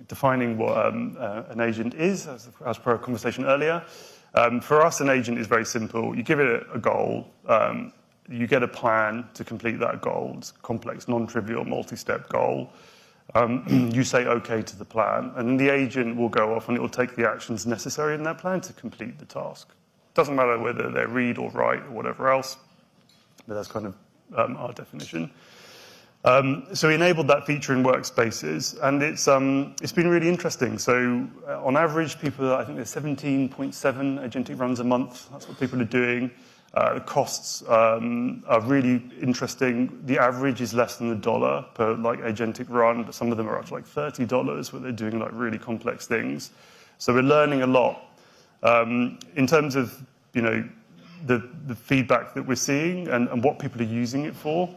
defining what an agent is, as per our conversation earlier. For us, an agent is very simple. You give it a goal, you get a plan to complete that goal. It's a complex, non-trivial, multi-step goal. You say OK to the plan, and then the agent will go off and it will take the actions necessary in that plan to complete the task. Doesn't matter whether they're read or write or whatever else, but that's kind of our definition. So we enabled that feature in Workspaces, and it's been really interesting. So on average, I think there's 17.7 agentic runs a month. That's what people are doing. The costs are really interesting. The average is less than $1 per agentic run, but some of them are up to $30 where they're doing really complex things. So we're learning a lot. In terms of the feedback that we're seeing and what people are using it for.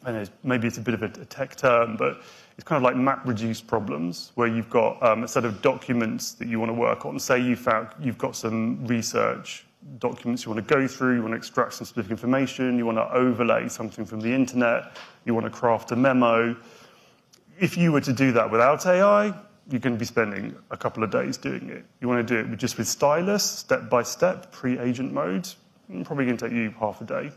And maybe it's a bit of a tech term, but it's kind of like map-reduce problems, where you've got a set of documents that you want to work on. Say you've got some research documents you want to go through, you want to extract some specific information, you want to overlay something from the internet, you want to craft a memo. If you were to do that without AI, you're going to be spending a couple of days doing it. You want to do it just with stylus, step by step, pre-agent mode. Probably going to take you half a day.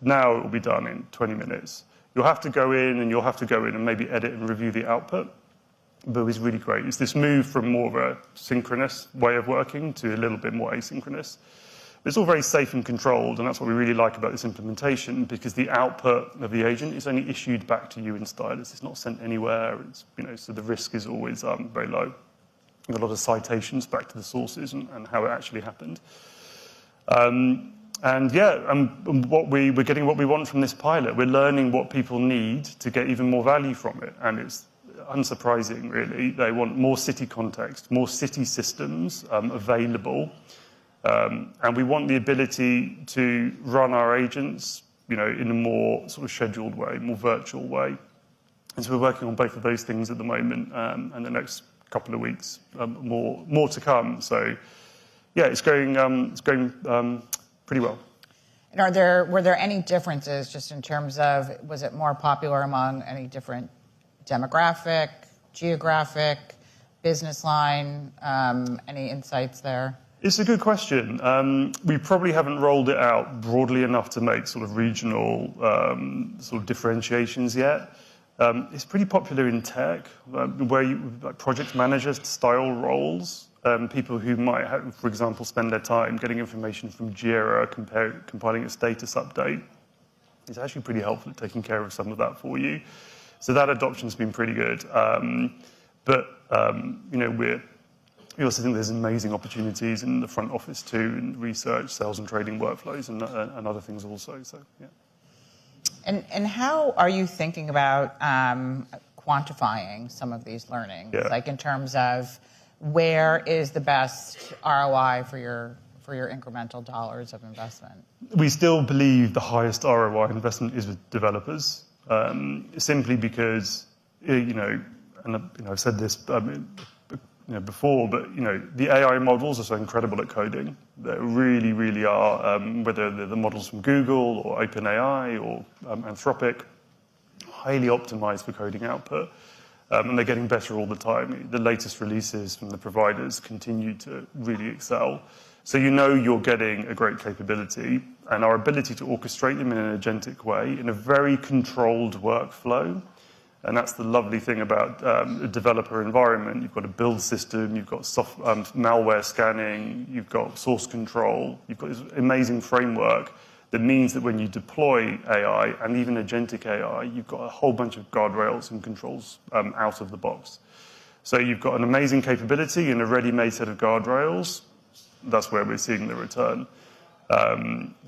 Now it will be done in 20 minutes. You'll have to go in and maybe edit and review the output. But it's really great. It's this move from more of a synchronous way of working to a little bit more asynchronous. But it's all very safe and controlled, and that's what we really like about this implementation, because the output of the agent is only issued back to you in stylus. It's not sent anywhere. It's, so the risk is always very low. There's a lot of citations back to the sources and how it actually happened. We're getting what we want from this pilot. We're learning what people need to get even more value from it, and it's unsurprising, really. They want more city context, more city systems available, and we want the ability to run our agents, in a more sort of scheduled way, more virtual way. And so we're working on both of those things at the moment, and the next couple of weeks, more to come. So, yeah, it's going pretty well. And were there any differences just in terms of, was it more popular among any different demographic, geographic, business line? Any insights there? It's a good question. We probably haven't rolled it out broadly enough to make sort of regional sort of differentiations yet. It's pretty popular in tech, where like project managers style roles. People who might, have, for example, spend their time getting information from Jira, compiling a status update. It's actually pretty helpful at taking care of some of that for you. So that adoption's been pretty good. We also think there's amazing opportunities in the front office too, in research, sales and trading workflows, and other things also. So yeah. And how are you thinking about quantifying some of these learnings? Yeah. Like in terms of where is the best ROI for your incremental dollars of investment? We still believe the highest ROI investment is with developers, simply because I've said this before, but the AI models are so incredible at coding. They really, really are. Whether they're the models from Google or OpenAI or Anthropic, highly optimized for coding output. And they're getting better all the time. The latest releases from the providers continue to really excel. So you're getting a great capability, and our ability to orchestrate them in an agentic way, in a very controlled workflow. And that's the lovely thing about a developer environment. You've got a build system, you've got malware scanning, you've got source control, you've got this amazing framework that means that when you deploy AI and even agentic AI, you've got a whole bunch of guardrails and controls out of the box. So you've got an amazing capability and a ready-made set of guardrails. That's where we're seeing the return.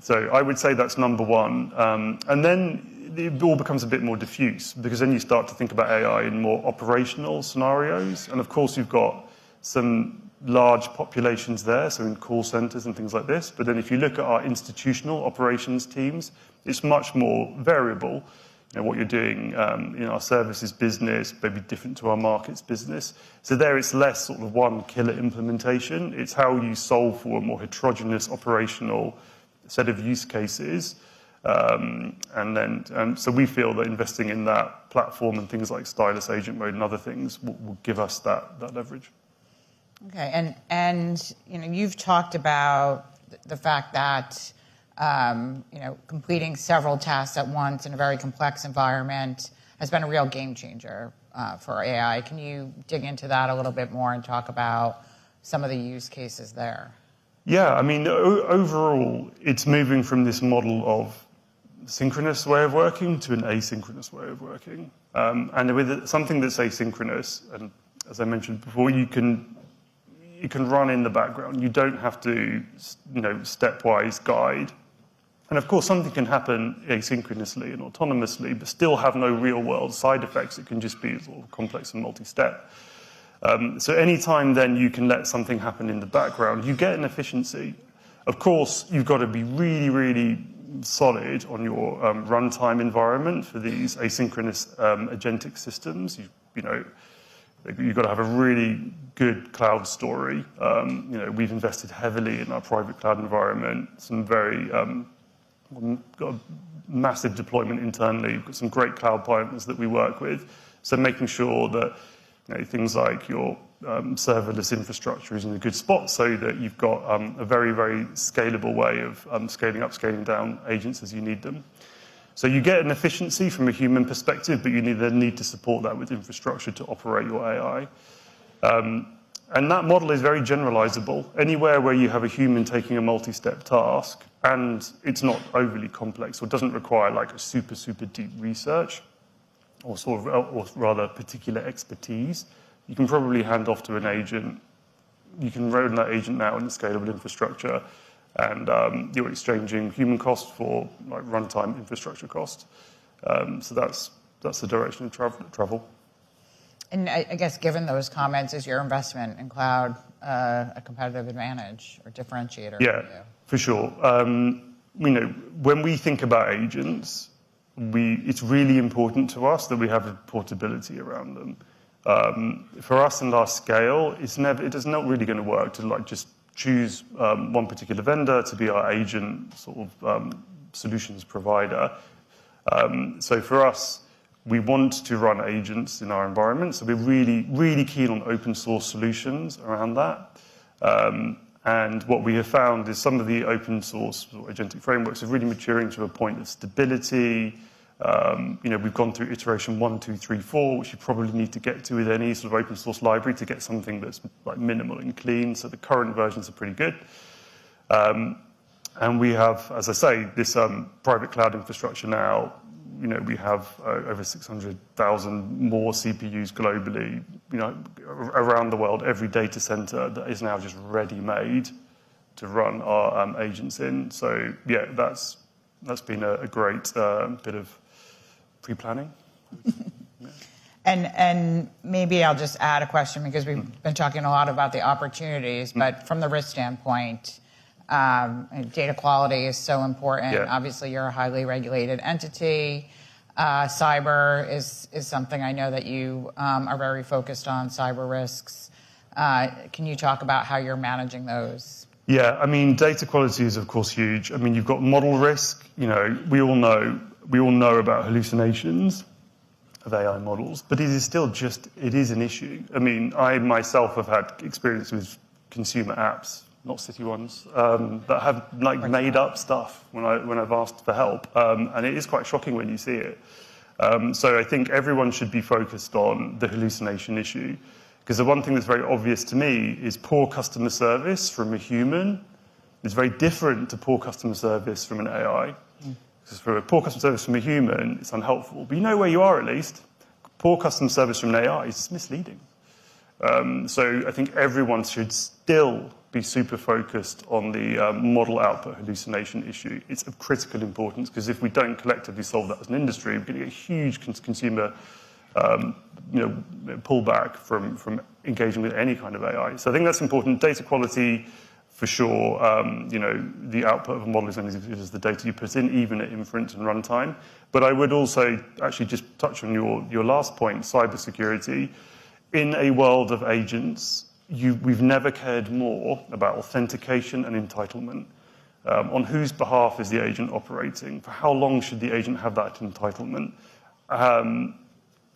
So I would say that's number one. And then it all becomes a bit more diffuse, because then you start to think about AI in more operational scenarios. And of course, you've got some large populations there, so in call centers and things like this. But then if you look at our institutional operations teams, it's much more variable. What you're doing in our services business may be different to our markets business. So there it's less sort of one killer implementation. It's how you solve for a more heterogeneous operational set of use cases. So we feel that investing in that platform and things like stylus, agent mode, and other things will give us that leverage. Okay, and you've talked about the fact that completing several tasks at once in a very complex environment has been a real game changer for AI. Can you dig into that a little bit more and talk about some of the use cases there? Yeah, I mean, overall, it's moving from this model of synchronous way of working to an asynchronous way of working. And with something that's asynchronous, and as I mentioned before, you can run in the background. You don't have to, stepwise guide. And of course, something can happen asynchronously and autonomously, but still have no real-world side effects. It can just be sort of complex and multi-step. So anytime then you can let something happen in the background, you get an efficiency. Of course, you've got to be really, really solid on your runtime environment for these asynchronous agentic systems. You've got to have a really good cloud story. We've invested heavily in our private cloud environment. Some very got a massive deployment internally. We've got some great cloud partners that we work with. So making sure that things like your serverless infrastructure is in a good spot so that you've got a very, very scalable way of scaling up, scaling down agents as you need them. So you get an efficiency from a human perspective, but you then need to support that with infrastructure to operate your AI. And that model is very generalizable. Anywhere where you have a human taking a multi-step task and it's not overly complex or doesn't require like a super, super deep research or rather particular expertise, you can probably hand off to an agent. You can run that agent now in a scalable infrastructure, and you're exchanging human cost for like runtime infrastructure cost. So that's the direction of travel. And I guess given those comments, is your investment in cloud a competitive advantage or differentiator? Yeah, for sure. When we think about agents, it's really important to us that we have a portability around them. For us and our scale, it is not really going to work to like just choose one particular vendor to be our agent sort of solutions provider. So for us, we want to run agents in our environment, so we're really, really keen on open source solutions around that. And what we have found is some of the open source or agentic frameworks are really maturing to a point of stability. We've gone through iteration 1, 2, 3, 4, which you probably need to get to with any sort of open source library to get something that's like minimal and clean. So the current versions are pretty good. And we have, as I say, this private cloud infrastructure now. We have over 600,000 more CPUs globally, around the world. Every data center that is now just ready-made to run our agents in. So yeah, that's been a great bit of pre-planning. Yeah. And maybe I'll just add a question because we've been talking a lot about the opportunities, but from the risk standpoint, data quality is so important. Yeah. Obviously, you're a highly regulated entity. Cyber is something I know that you are very focused on, cyber risks. Can you talk about how you're managing those? Yeah, data quality is of course huge. You've got model risk. We all know about hallucinations of AI models, but it is an issue. I myself have had experience with consumer apps, not city ones, that have made up stuff when I've asked for help, and it is quite shocking when you see it. So I think everyone should be focused on the hallucination issue, because the one thing that's very obvious to me is poor customer service from a human is very different to poor customer service from an AI. Because for a poor customer service from a human, it's unhelpful, but you know where you are at least. Poor customer service from an AI is misleading. So I think everyone should still be super focused on the model output hallucination issue. It's of critical importance because if we don't collectively solve that as an industry, we're going to get a huge consumer pullback from engaging with any kind of AI. So I think that's important. Data quality, for sure. The output of a model is only as good as the data you put in, even at inference and runtime. But I would also actually just touch on your last point, cybersecurity. In a world of agents, we've never cared more about authentication and entitlement. On whose behalf is the agent operating? For how long should the agent have that entitlement?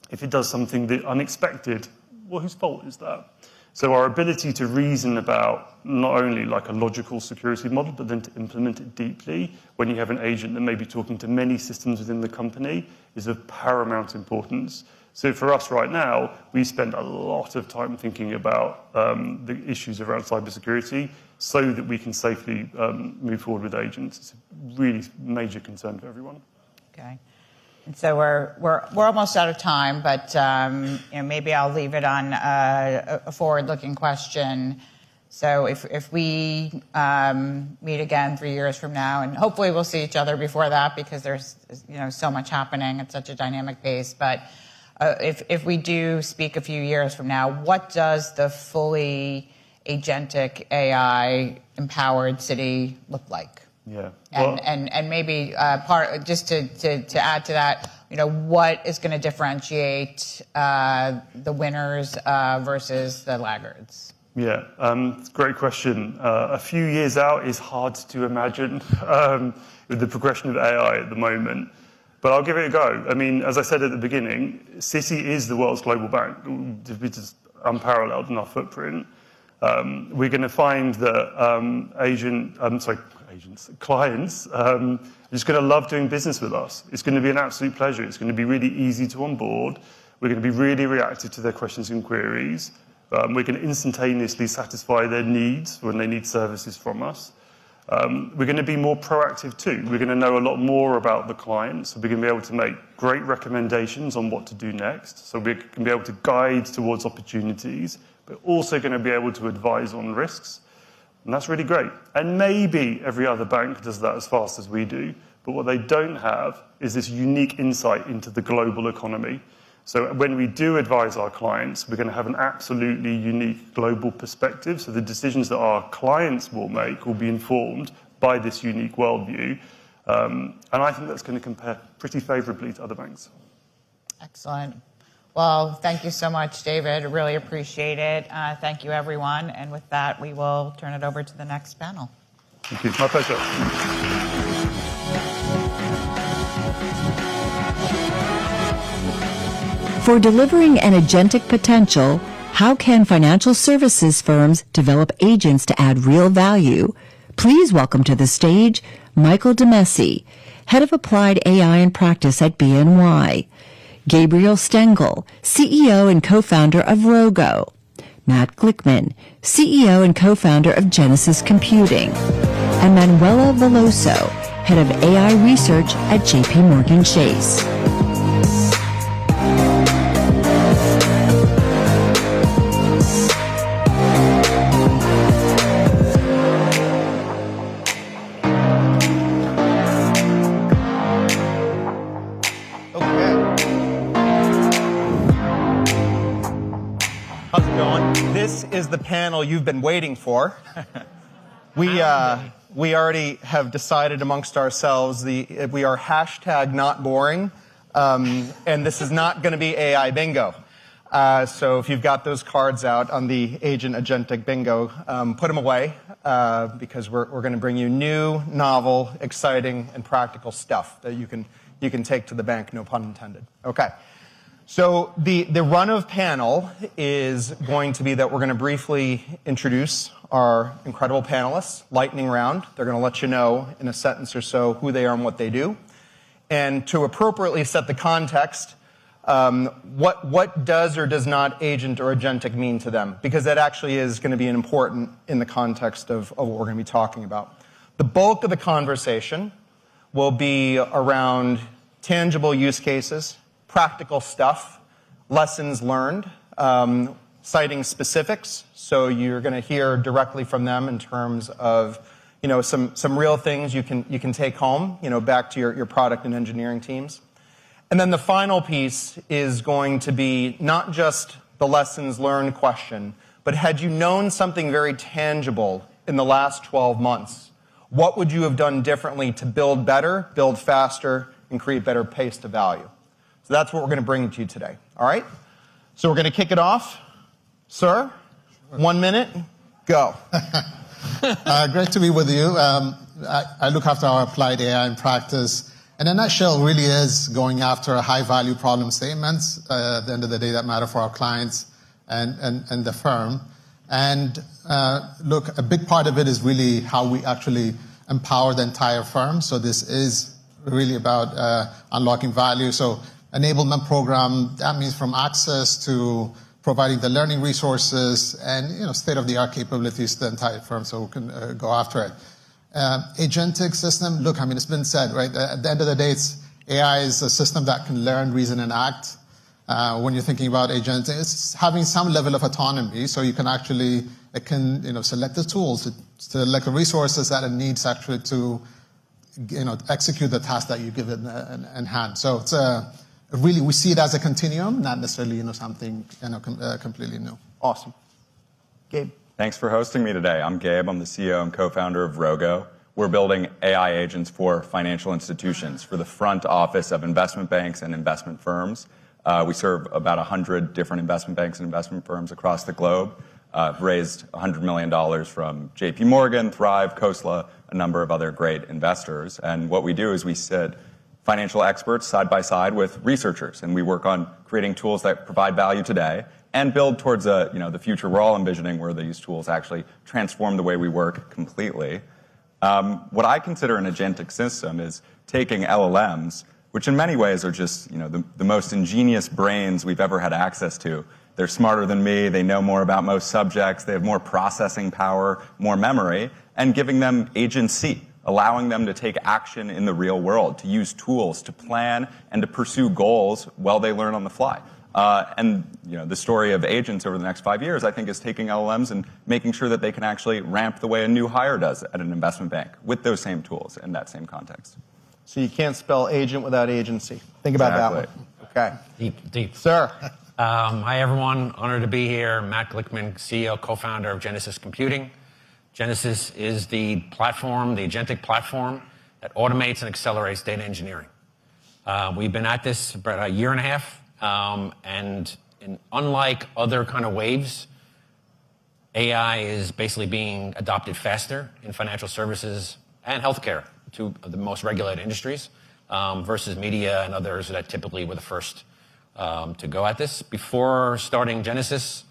If it does something unexpected, well, whose fault is that? So our ability to reason about not only like a logical security model, but then to implement it deeply when you have an agent that may be talking to many systems within the company is of paramount importance. So for us right now, we spend a lot of time thinking about the issues around cybersecurity so that we can safely move forward with agents. It's a really major concern for everyone. Okay. And so we're almost out of time, but maybe I'll leave it on a forward-looking question. So if we meet again 3 years from now, and hopefully we'll see each other before that because there's so much happening at such a dynamic pace, but if we do speak a few years from now, what does the fully agentic AI empowered city look like? Yeah. And maybe just to add to that, what is going to differentiate the winners versus the laggards? Yeah, it's a great question. A few years out is hard to imagine with the progression of AI at the moment. But I'll give it a go. I mean, as I said at the beginning, Citi is the world's global bank. It's just unparalleled in our footprint. We're going to find that clients are just going to love doing business with us. It's going to be an absolute pleasure. It's going to be really easy to onboard. We're going to be really reactive to their questions and queries. We're going to instantaneously satisfy their needs when they need services from us. We're going to be more proactive too. We're going to know a lot more about the client, so we're going to be able to make great recommendations on what to do next. So we're going to be able to guide towards opportunities, but also going to be able to advise on risks. And that's really great. And maybe every other bank does that as fast as we do, but what they don't have is this unique insight into the global economy. So when we do advise our clients, we're going to have an absolutely unique global perspective. So the decisions that our clients will make will be informed by this unique worldview. And I think that's going to compare pretty favorably to other banks. Excellent. Well, thank you so much, David. I really appreciate it. Thank you, everyone. And with that, we will turn it over to the next panel. Thank you. My pleasure. For delivering an agentic potential, how can financial services firms develop agents to add real value? Please welcome to the stage Michael DeMessi, Head of Applied AI and Practice at BNY, Gabriel Stengel, CEO and co-founder of Rogo, Matt Glickman, CEO and co-founder of Genesis Computing, and Manuela Veloso, Head of AI Research at JPMorgan Chase. This is the panel you've been waiting for. We already have decided amongst ourselves we are hashtag not boring, and this is not going to be AI bingo. So if you've got those cards out on the agent agentic bingo, put them away because we're going to bring you new, novel, exciting, and practical stuff that you can take to the bank, no pun intended. Okay. So the run of panel is going to be that we're going to briefly introduce our incredible panelists, lightning round. They're going to let you know in a sentence or so who they are and what they do. And to appropriately set the context, what does or does not agent or agentic mean to them? Because that actually is going to be important in the context of what we're going to be talking about. The bulk of the conversation will be around tangible use cases, practical stuff, lessons learned, citing specifics. So you're going to hear directly from them in terms of, some real things you can take home, back to your product and engineering teams. And then the final piece is going to be not just the lessons learned question, but had you known something very tangible in the last 12 months, what would you have done differently to build better, build faster, and create better pace to value? So that's what we're going to bring to you today. All right? So we're going to kick it off. Sir, 1 minute, go. Great to be with you. I look after our applied AI in practice. In a nutshell, really is going after a high-value problem statements, at the end of the day, that matter for our clients and the firm. And look, a big part of it is really how we actually empower the entire firm. So this is really about unlocking value. So enablement program, that means from access to providing the learning resources and state-of-the-art capabilities to the entire firm so we can go after it. Agentic system, look, it's been said, right? At the end of the day, AI is a system that can learn, reason, and act. When you're thinking about agentic, it's having some level of autonomy, so you can actually, select the tools, select the resources that it needs actually to, execute the task that you give it in hand. So it's really, we see it as a continuum, not necessarily, something, completely new. Awesome. Gabe. Thanks for hosting me today. I'm Gabe. I'm the CEO and co-founder of Rogo. We're building AI agents for financial institutions, for the front office of investment banks and investment firms. We serve about 100 different investment banks and investment firms across the globe. Raised $100 million from JPMorgan, Thrive, Khosla, a number of other great investors. And what we do is we sit financial experts side by side with researchers, and we work on creating tools that provide value today and build towards the future we're all envisioning, where these tools actually transform the way we work completely. What I consider an agentic system is taking LLMs, which in many ways are just the most ingenious brains we've ever had access to. They're smarter than me, they know more about most subjects, they have more processing power, more memory, and giving them agency, allowing them to take action in the real world, to use tools to plan and to pursue goals while they learn on the fly. And the story of agents over the next 5 years, I think, is taking LLMs and making sure that they can actually ramp the way a new hire does at an investment bank with those same tools in that same context. So you can't spell agent without agency. Think about that one. Okay. Deep. Sir. Hi, everyone. Honored to be here. Matt Glickman, CEO, co-founder of Genesis Computing. Genesis is the platform, the agentic platform that automates and accelerates data engineering. We've been at this for about a year and a half, and unlike other kind of waves, AI is basically being adopted faster in financial services and healthcare, two of the most regulated industries, versus media and others that typically were the first to go at this. Before starting Genesis,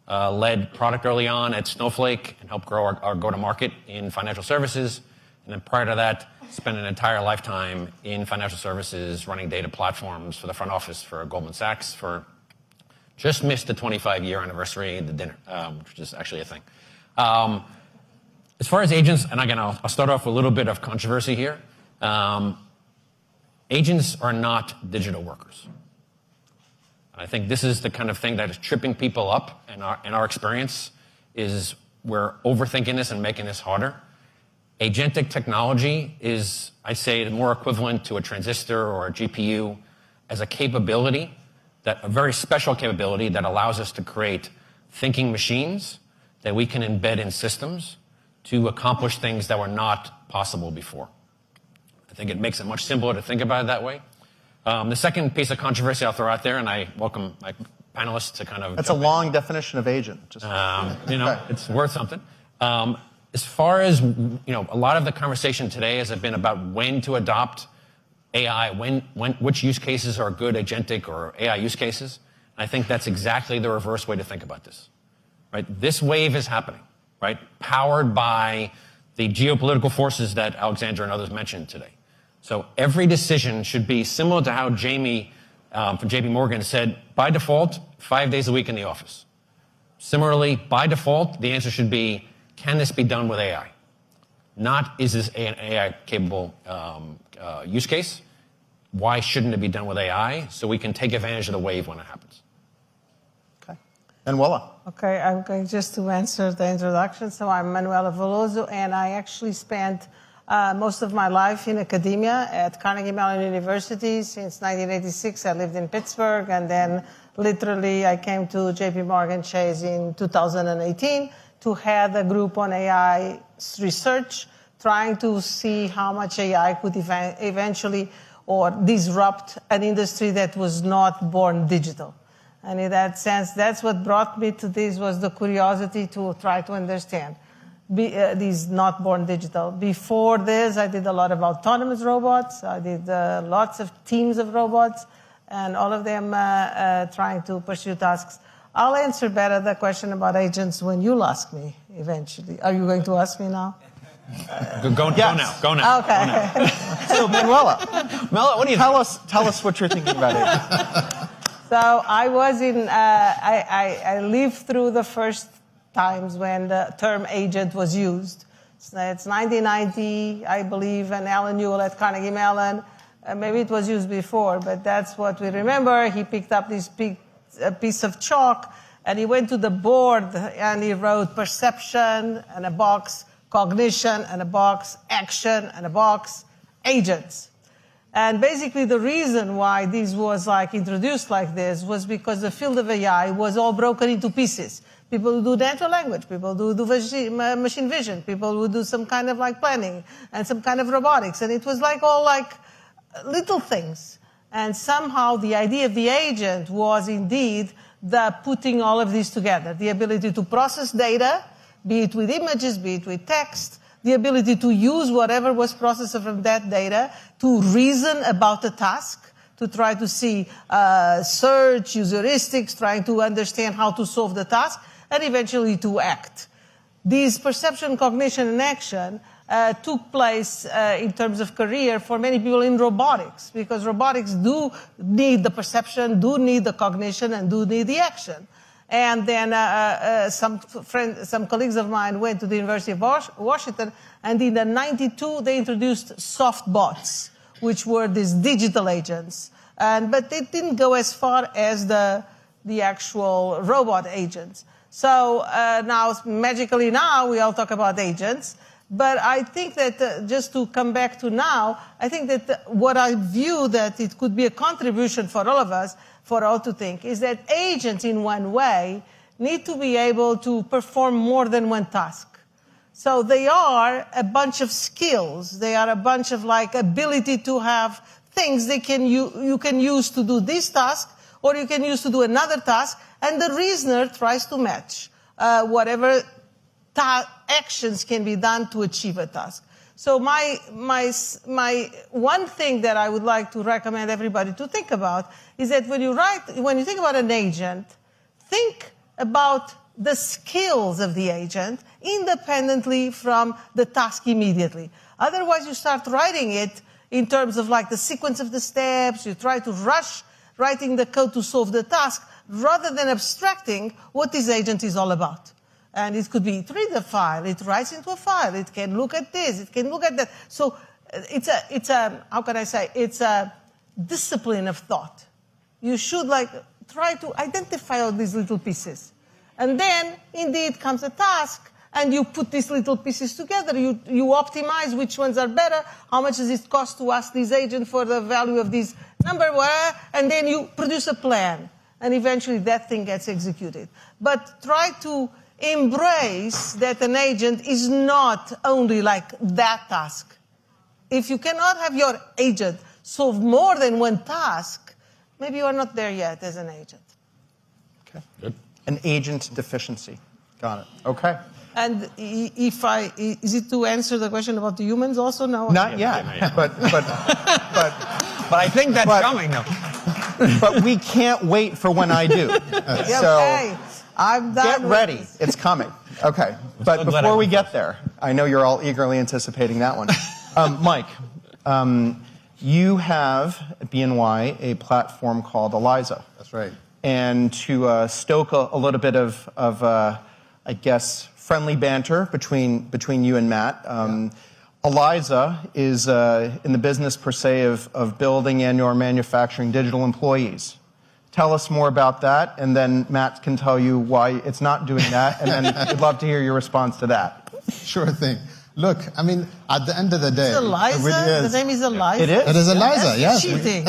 led product early on at Snowflake and helped grow our go-to-market in financial services. And then prior to that, spent an entire lifetime in financial services running data platforms for the front office for Goldman Sachs for just missed the 25-year anniversary of the dinner, which is actually a thing. As far as agents, and again, I'll start off with a little bit of controversy here. Agents are not digital workers. I think this is the kind of thing that is tripping people up in our experience, is we're overthinking this and making this harder. Agentic technology is, I'd say, more equivalent to a transistor or a GPU as a capability, a very special capability that allows us to create thinking machines that we can embed in systems to accomplish things that were not possible before. I think it makes it much simpler to think about it that way. The second piece of controversy I'll throw out there, and I welcome my panelists to kind of... That's a long definition of agent. It's worth something. As far as, a lot of the conversation today has been about when to adopt AI, which use cases are good agentic or AI use cases. And I think that's exactly the reverse way to think about this, right? This wave is happening, right? Powered by the geopolitical forces that Alexandra and others mentioned today. So every decision should be similar to how Jamie from JPMorgan said, by default, 5 days a week in the office. Similarly, by default, the answer should be, can this be done with AI? Not, is this an AI-capable use case? Why shouldn't it be done with AI? So we can take advantage of the wave when it happens. Okay. Manuela. Okay, I'm going just to answer the introduction. So I'm Manuela Veloso, and I actually spent most of my life in academia at Carnegie Mellon University. Since 1986, I lived in Pittsburgh, and then literally I came to JPMorgan Chase in 2018 to head a group on AI research, trying to see how much AI could eventually or disrupt an industry that was not born digital. And in that sense, that's what brought me to this, was the curiosity to try to understand these not born digital. Before this, I did a lot of autonomous robots. I did lots of teams of robots, and all of them trying to pursue tasks. I'll answer better the question about agents when you'll ask me eventually. Are you going to ask me now? Go now. Okay. So Manuela, what do you tell us what you're thinking about agents? So I was I lived through the first times when the term agent was used. It's 1990, I believe, and Alan Newell at Carnegie Mellon. Maybe it was used before, but that's what we remember. He picked up this piece of chalk, and he went to the board, and he wrote perception, and a box, cognition, and a box, action, and a box, agents. And basically the reason why this was introduced like this was because the field of AI was all broken into pieces. People who do natural language, people who do machine vision, people who do some kind of planning and some kind of robotics. And it was all little things. And somehow the idea of the agent was indeed the putting all of these together, the ability to process data, be it with images, be it with text, the ability to use whatever was processed from that data to reason about the task, to try to see search, heuristics, trying to understand how to solve the task, and eventually to act. These perception, cognition, and action took place in terms of career for many people in robotics, because robotics do need the perception, do need the cognition, and do need the action. And then some colleagues of mine went to the University of Washington, and in the 92 they introduced soft bots, which were these digital agents. But they didn't go as far as the actual robot agents. So magically now, we all talk about agents. But I think that just to come back to now, I think that what I view that it could be a contribution for all of us, for all to think, is that agents in one way need to be able to perform more than one task. So they are a bunch of skills. They are a bunch of ability to have things you can use to do this task, or you can use to do another task, and the reasoner tries to match whatever actions can be done to achieve a task. So my one thing that I would like to recommend everybody to think about is that when you think about an agent, think about the skills of the agent independently from the task immediately. Otherwise, you start writing it in terms of the sequence of the steps. You try to rush writing the code to solve the task rather than abstracting what this agent is all about. And it could be, it reads a file, it writes into a file, it can look at this, it can look at that. So it's a discipline of thought. You should try to identify all these little pieces. And then, indeed, comes a task, and you put these little pieces together. You optimize which ones are better, how much does it cost to ask this agent for the value of this number, and then you produce a plan. And eventually that thing gets executed. But try to embrace that an agent is not only that task. If you cannot have your agent solve more than one task, maybe you are not there yet as an agent. Okay, good. An agent deficiency. Got it. Okay. And is it to answer the question about the humans also? No. Not yet. But I think that's coming though. But we can't wait for when I do. Okay. I'm done. Get ready. It's coming. Okay. But before we get there, I know you're all eagerly anticipating that one. Mike, you have at BNY a platform called Eliza. That's right. And to stoke a little bit of I guess, friendly banter between you and Matt, Eliza is in the business per se of building and/or manufacturing digital employees. Tell us more about that, and then Matt can tell you why it's not doing that, and then we'd love to hear your response to that. Sure thing. Look, I mean, at the end of the day, it's Eliza. It really is. The name is Eliza. It is. It is Eliza. That's yes. cheating.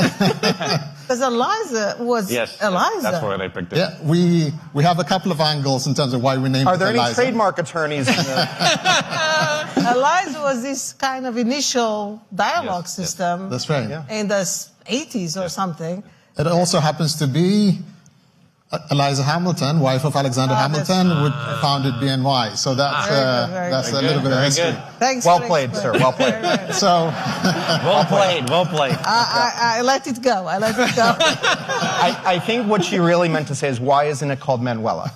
Because Eliza was Eliza. That's why they picked it. Yeah, we have a couple of angles in terms of why we named it Eliza. Are there any trademark attorneys? Eliza was this kind of initial dialogue system. That's right. Yeah. In the 80s or something. It also happens to be Eliza Hamilton, wife of Alexander Hamilton, who founded BNY. So that's a little bit of history. Thanks. Well played, sir. Well played. So, well played. Well played. I let it go. I think what she really meant to say is, why isn't it called Manuela?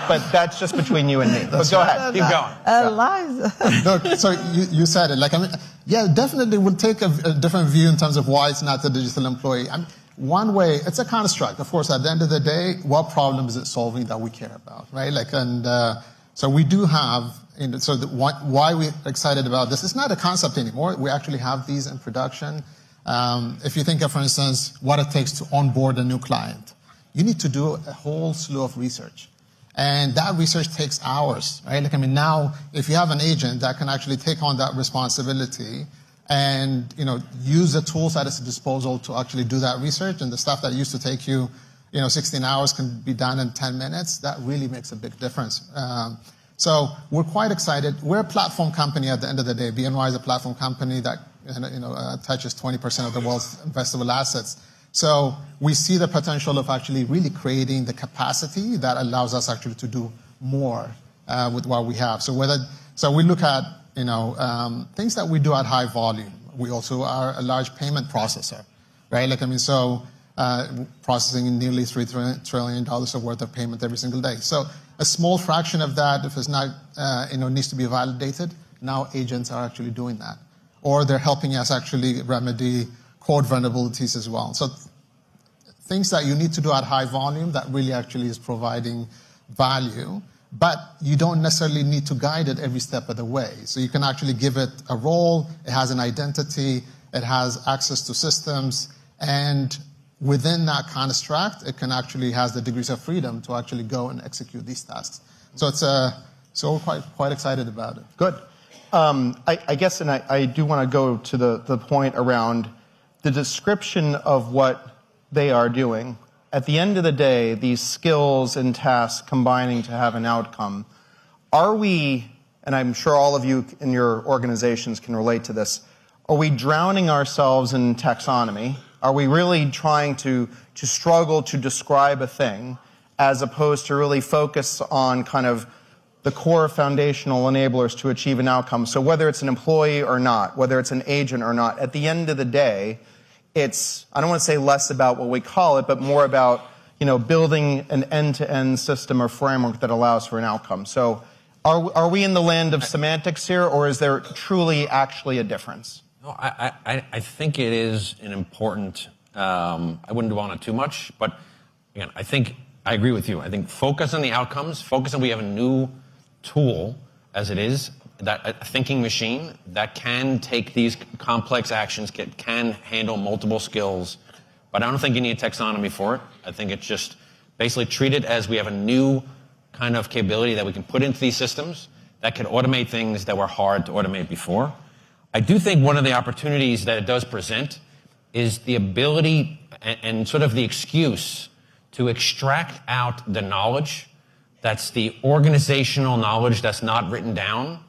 But that's just between you and me. But go ahead. Keep going. Eliza. Look, so you said it. Definitely we'll take a different view in terms of why it's not a digital employee. One way, it's a construct. Of course, at the end of the day, what problem is it solving that we care about, right? So we do have, why we're excited about this, it's not a concept anymore. We actually have these in production. If you think of, for instance, what it takes to onboard a new client, you need to do a whole slew of research. And that research takes hours, right? Now, if you have an agent that can actually take on that responsibility and use the tools at its disposal to actually do that research, and the stuff that used to take you 16 hours can be done in 10 minutes, that really makes a big difference. So we're quite excited. We're a platform company at the end of the day. BNY is a platform company that touches 20% of the world's investable assets. So we see the potential of actually really creating the capacity that allows us actually to do more with what we have. So whether So we look at, things that we do at high volume. We also are a large payment processor, right? Processing nearly $3 trillion of worth of payment every single day. So a small fraction of that, if it's not, needs to be validated, now agents are actually doing that. Or they're helping us actually remedy code vulnerabilities as well. So things that you need to do at high volume that really actually is providing value, but you don't necessarily need to guide it every step of the way. So you can actually give it a role, it has an identity, it has access to systems, and within that construct, it can actually has the degrees of freedom to actually go and execute these tasks. So so we're quite excited about it. Good. I guess, and I do want to go to the point around the description of what they are doing. At the end of the day, these skills and tasks combining to have an outcome, are we, and I'm sure all of you in your organizations can relate to this, are we drowning ourselves in taxonomy? Are we really trying to struggle to describe a thing as opposed to really focus on kind of the core foundational enablers to achieve an outcome? So whether it's an employee or not, whether it's an agent or not, at the end of the day, it's, I don't want to say less about what we call it, but more about, building an end-to-end system or framework that allows for an outcome. So are we in the land of semantics here, or is there truly actually a difference? No, I think it is an important, I wouldn't dwell on it too much, but again, I agree with you. I think focus on the outcomes, focus on we have a new tool as it is, that a thinking machine that can take these complex actions, can handle multiple skills, but I don't think you need a taxonomy for it. I think it's just basically treat it as we have a new kind of capability that we can put into these systems that can automate things that were hard to automate before. I do think one of the opportunities that it does present is the ability and sort of the excuse to extract out the knowledge that's the organizational knowledge that's not written down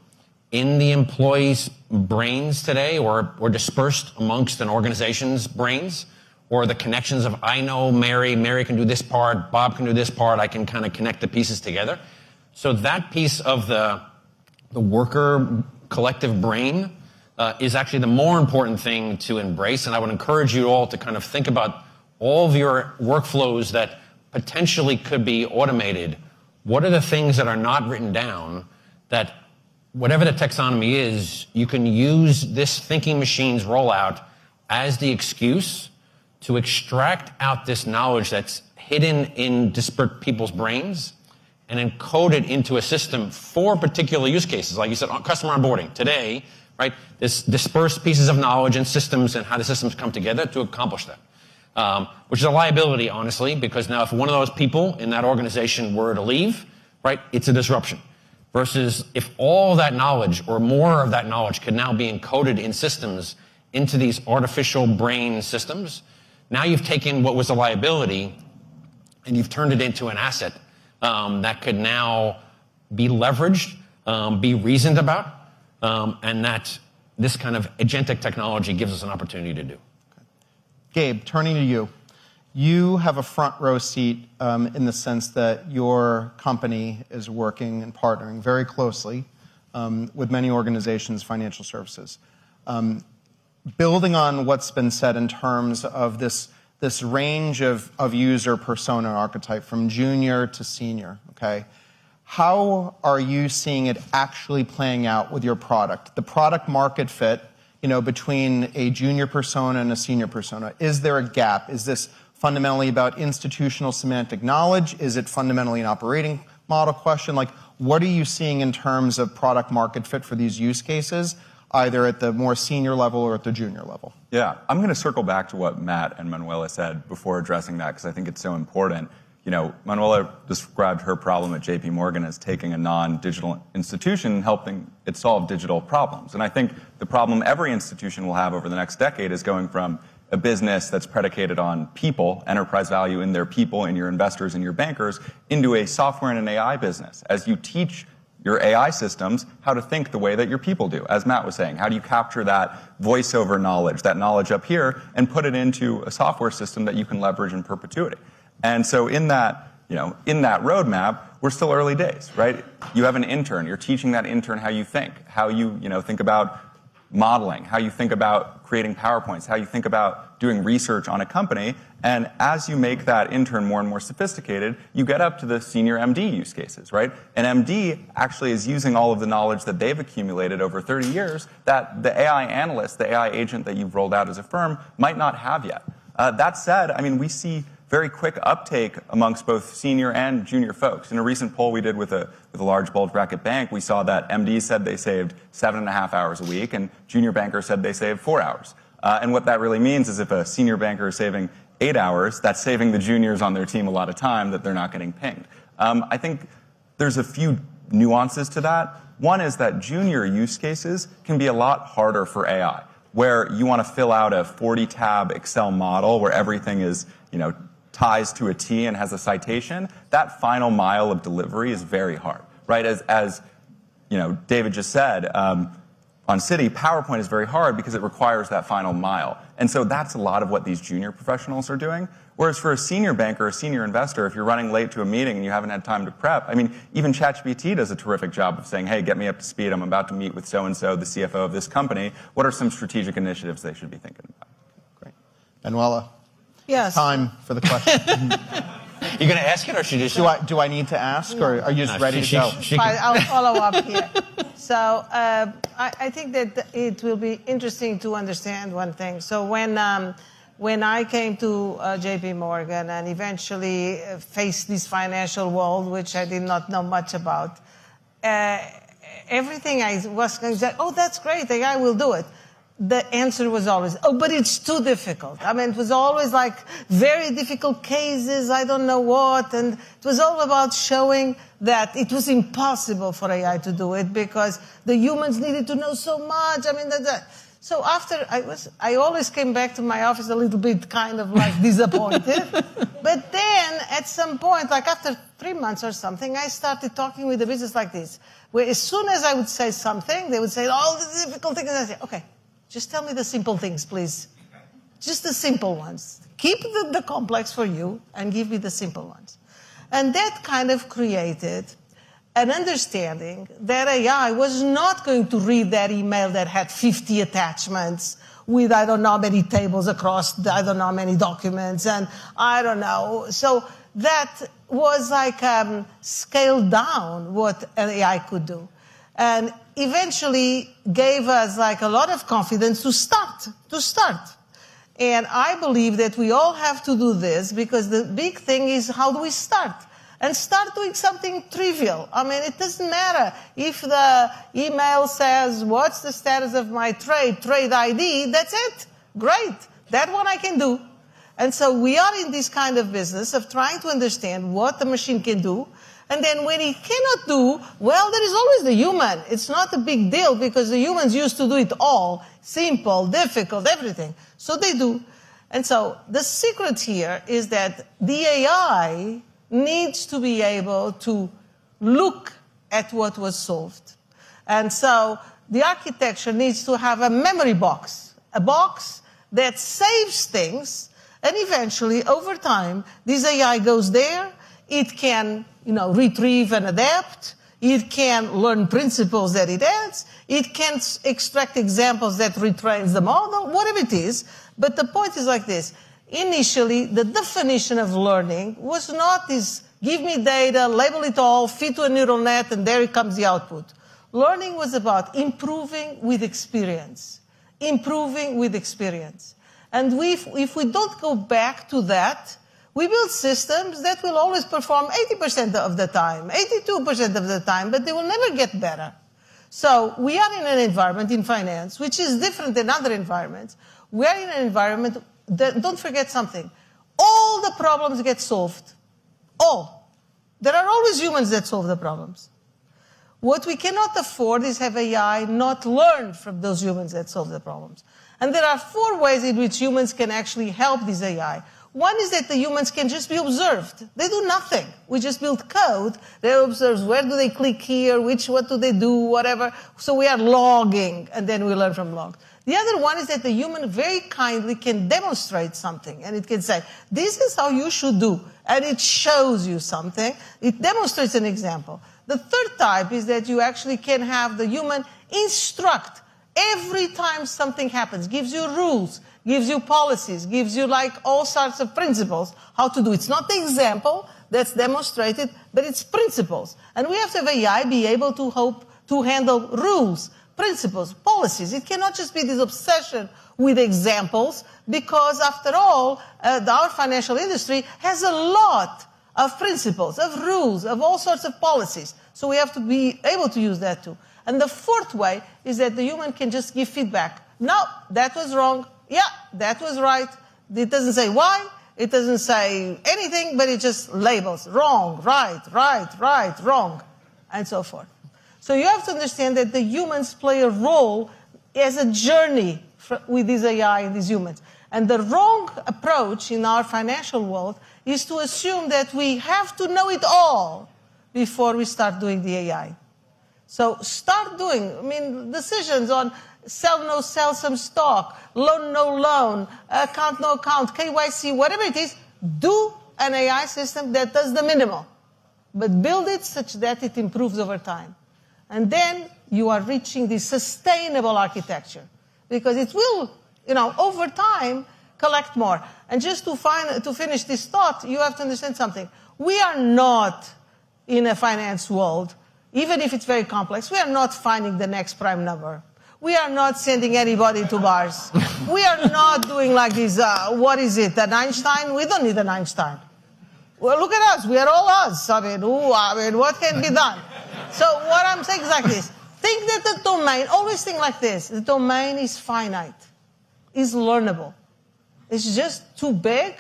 in the employees' brains today or dispersed amongst an organization's brains, or the connections of I know Mary can do this part, Bob can do this part, I can kind of connect the pieces together. So that piece of the worker collective brain is actually the more important thing to embrace, and I would encourage you all to kind of think about all of your workflows that potentially could be automated. What are the things that are not written down that whatever the taxonomy is, you can use this thinking machine's rollout as the excuse to extract out this knowledge that's hidden in disparate people's brains and encode it into a system for particular use cases. Like you said, customer onboarding. Today, right, this dispersed pieces of knowledge and systems and how the systems come together to accomplish that. Which is a liability, honestly, because now if one of those people in that organization were to leave, right, it's a disruption. Versus if all that knowledge or more of that knowledge could now be encoded in systems into these artificial brain systems, now you've taken what was a liability and you've turned it into an asset that could now be leveraged, be reasoned about, and that this kind of agentic technology gives us an opportunity to do. Gabe, turning to you. You have a front row seat in the sense that your company is working and partnering very closely with many organizations, financial services. Building on what's been said in terms of this range of user persona archetype from junior to senior, okay? How are you seeing it actually playing out with your product? The product market fit, between a junior persona and a senior persona. Is there a gap? Is this fundamentally about institutional semantic knowledge? Is it fundamentally an operating model question? Like, what are you seeing in terms of product market fit for these use cases, either at the more senior level or at the junior level? Yeah, I'm going to circle back to what Matt and Manuela said before addressing that, because I think it's so important. Manuela described her problem at JPMorgan as taking a non-digital institution and helping it solve digital problems. And I think the problem every institution will have over the next decade is going from a business that's predicated on people, enterprise value in their people, in your investors and your bankers, into a software and an AI business. As you teach your AI systems how to think the way that your people do, as Matt was saying, how do you capture that voiceover knowledge, that knowledge up here, and put it into a software system that you can leverage in perpetuity? And so in that, in that roadmap, we're still early days, right? You have an intern. You're teaching that intern how you think, think about modeling, how you think about creating PowerPoints, how you think about doing research on a company. And as you make that intern more and more sophisticated, you get up to the senior MD use cases, right? An MD actually is using all of the knowledge that they've accumulated over 30 years that the AI analyst, the AI agent that you've rolled out as a firm might not have yet. That said, we see very quick uptake amongst both senior and junior folks. In a recent poll we did with a large bulge bracket bank, we saw that MDs said they saved 7.5 hours a week, and junior bankers said they saved 4 hours. And what that really means is if a senior banker is saving 8 hours, that's saving the juniors on their team a lot of time that they're not getting pinged. I think there's a few nuances to that. One is that junior use cases can be a lot harder for AI, where you want to fill out a 40-tab Excel model where everything is, ties to a T and has a citation. That final mile of delivery is very hard, right? As David just said, on Citi, PowerPoint is very hard because it requires that final mile. And so that's a lot of what these junior professionals are doing. Whereas for a senior banker, a senior investor, if you're running late to a meeting and you haven't had time to prep, even ChatGPT does a terrific job of saying, hey, get me up to speed. I'm about to meet with so-and-so, the CFO of this company. What are some strategic initiatives they should be thinking about? Great. Manuela? Yes. Time for the question. You're going to ask it, or should you? Do I need to ask, or are you just ready to go? I'll follow up here. So I think that it will be interesting to understand one thing. So when I came to JPMorgan and eventually faced this financial world, which I did not know much about, everything I was going to say, oh, that's great, AI will do it. The answer was always, oh, but it's too difficult. It was always like very difficult cases, I don't know what. And it was all about showing that it was impossible for AI to do it because the humans needed to know so much. So after I always came back to my office a little bit kind of like disappointed. But then at some point, like after 3 months or something, I started talking with the business like this, where as soon as I would say something, they would say, all the difficult things. And I say, okay, just tell me the simple things, please. Just the simple ones. Keep the complex for you and give me the simple ones. And that kind of created an understanding that AI was not going to read that email that had 50 attachments with I don't know how many tables across I don't know how many documents and I don't know. So that was like scaled down what an AI could do. And eventually gave us like a lot of confidence to start. And I believe that we all have to do this because the big thing is how do we start? And start doing something trivial. It doesn't matter if the email says, what's the status of my trade ID, that's it. Great. That one I can do. And so we are in this kind of business of trying to understand what the machine can do. And then when it cannot do, well, there is always the human. It's not a big deal because the humans used to do it all. Simple, difficult, everything. So they do. And so the secret here is that the AI needs to be able to look at what was solved. And so the architecture needs to have a memory box, a box that saves things, and eventually, over time, this AI goes there, it can, retrieve and adapt, it can learn principles that it adds, it can extract examples that retrains the model, whatever it is. But the point is like this. Initially, the definition of learning was not this, give me data, label it all, feed to a neural net, and there comes the output. Learning was about improving with experience. Improving with experience. And if we don't go back to that, we build systems that will always perform 80% of the time, 82% of the time, but they will never get better. So we are in an environment in finance, which is different than other environments. We are in an environment that, don't forget something, all the problems get solved. All. There are always humans that solve the problems. What we cannot afford is have AI not learn from those humans that solve the problems. And there are 4 ways in which humans can actually help this AI. One is that the humans can just be observed. They do nothing. We just build code that observes where do they click here, what do they do, whatever. So we are logging, and then we learn from logs. The other one is that the human very kindly can demonstrate something, and it can say, this is how you should do, and it shows you something. It demonstrates an example. The third type is that you actually can have the human instruct every time something happens, gives you rules, gives you policies, gives you like all sorts of principles how to do. It's not the example that's demonstrated, but it's principles. And we have to have AI be able to handle rules, principles, policies. It cannot just be this obsession with examples, because after all, our financial industry has a lot of principles, of rules, of all sorts of policies. So we have to be able to use that too. And the fourth way is that the human can just give feedback. No, that was wrong. Yeah, that was right. It doesn't say why. It doesn't say anything, but it just labels wrong, right, wrong, and so forth. So you have to understand that the humans play a role as a journey with this AI and these humans. And the wrong approach in our financial world is to assume that we have to know it all before we start doing the AI. So start doing, decisions on sell, no sell some stock, loan, no loan, account, no account, KYC, whatever it is, do an AI system that does the minimal. But build it such that it improves over time. And then you are reaching the sustainable architecture, because it will, over time, collect more. And just to finish this thought, you have to understand something. We are not in a finance world, even if it's very complex, we are not finding the next prime number. We are not sending anybody to Mars. We are not doing like this, what is it, an Einstein? We don't need an Einstein. Well, look at us. We are all us. What can be done? So what I'm saying is like this. Think that the domain, always think like this. The domain is finite, is learnable. It's just too big,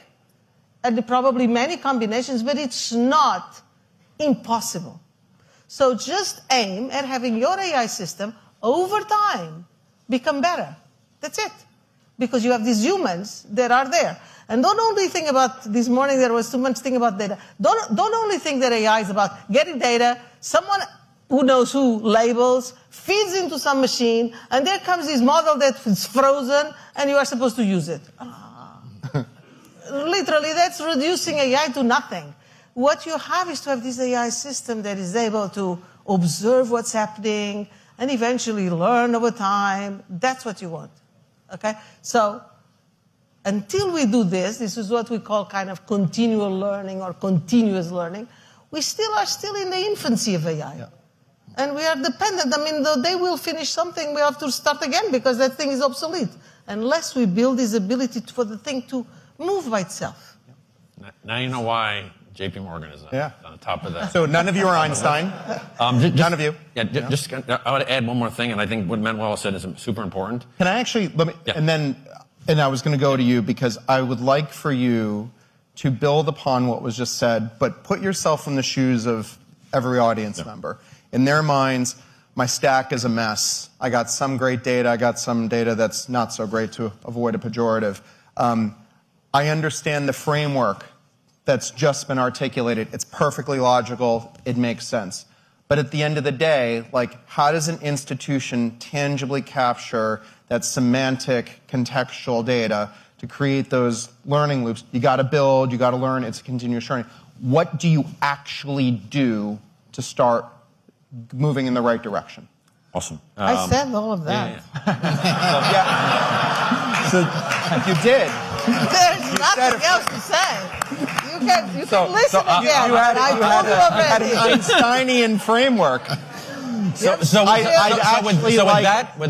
and probably many combinations, but it's not impossible. So just aim at having your AI system over time become better. That's it. Because you have these humans that are there. And don't only think about, this morning there was too much thing about data. Don't only think that AI is about getting data, someone who knows who labels, feeds into some machine, and there comes this model that is frozen, and you are supposed to use it. Literally, that's reducing AI to nothing. What you have is to have this AI system that is able to observe what's happening and eventually learn over time. That's what you want. Okay? So until we do this is what we call kind of continual learning or continuous learning. We are still in the infancy of AI. Yeah. And we are dependent. Though they will finish something, we have to start again because that thing is obsolete. Unless we build this ability for the thing to move by itself. Now you know why JPMorgan is on the top of that. So none of you are Einstein. None of you. Yeah, just I want to add one more thing, and I think what Manuel said is super important. Can I actually, and I was going to go to you because I would like for you to build upon what was just said, but put yourself in the shoes of every audience member. In their minds, my stack is a mess. I got some great data. I got some data that's not so great, to avoid a pejorative. I understand the framework that's just been articulated. It's perfectly logical. It makes sense. But at the end of the day, how does an institution tangibly capture that semantic, contextual data to create those learning loops? You got to build, you got to learn. It's a continuous learning. What do you actually do to start moving in the right direction? Awesome. I said all of that. So you did. There's nothing else to say. You can listen again. You had an Einsteinian framework. With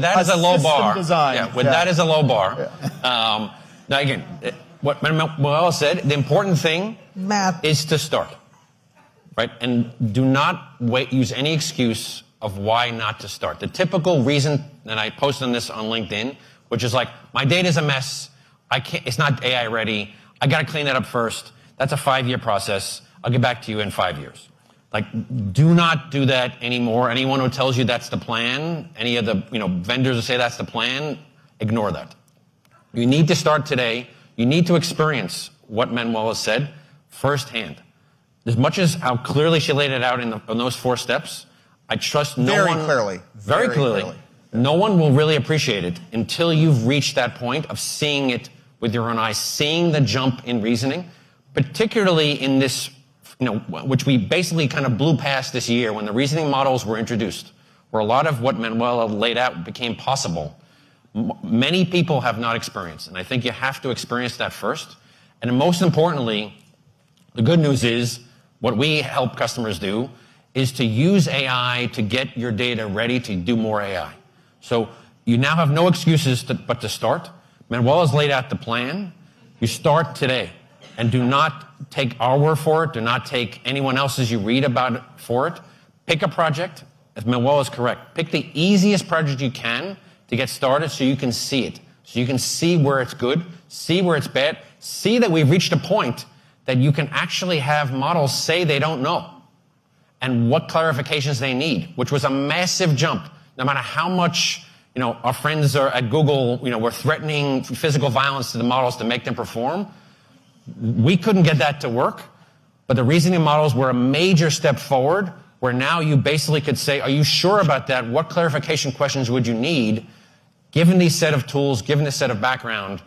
that as a low bar. That as a low bar. Now again, what Manuel said, the important thing is to start, right? And do not use any excuse of why not to start. The typical reason, and I posted on this on LinkedIn, which is my data's a mess. It's not AI ready. I got to clean that up first. That's a 5-year process. I'll get back to you in 5 years. Do not do that anymore. Anyone who tells you that's the plan, any of the vendors who say that's the plan, ignore that. You need to start today. You need to experience what Manuel has said firsthand. As much as how clearly she laid it out in those 4 steps, I trust no one. Very clearly. Very clearly. No one will really appreciate it until you've reached that point of seeing it with your own eyes, seeing the jump in reasoning, particularly in this, which we basically kind of blew past this year when the reasoning models were introduced, where a lot of what Manuela laid out became possible. Many people have not experienced, and I think you have to experience that first. And most importantly, the good news is what we help customers do is to use AI to get your data ready to do more AI. So you now have no excuses but to start. Manuela's laid out the plan. You start today, and do not take our word for it. Do not take anyone else's you read about it for it. Pick a project. If Manuela is correct, pick the easiest project you can to get started so you can see it. So you can see where it's good, see where it's bad, see that we've reached a point that you can actually have models say they don't know and what clarifications they need, which was a massive jump. No matter how much, our friends are at Google, were threatening physical violence to the models to make them perform, we couldn't get that to work. But the reasoning models were a major step forward, where now you basically could say, are you sure about that? What clarification questions would you need, given these set of tools, given this set of background?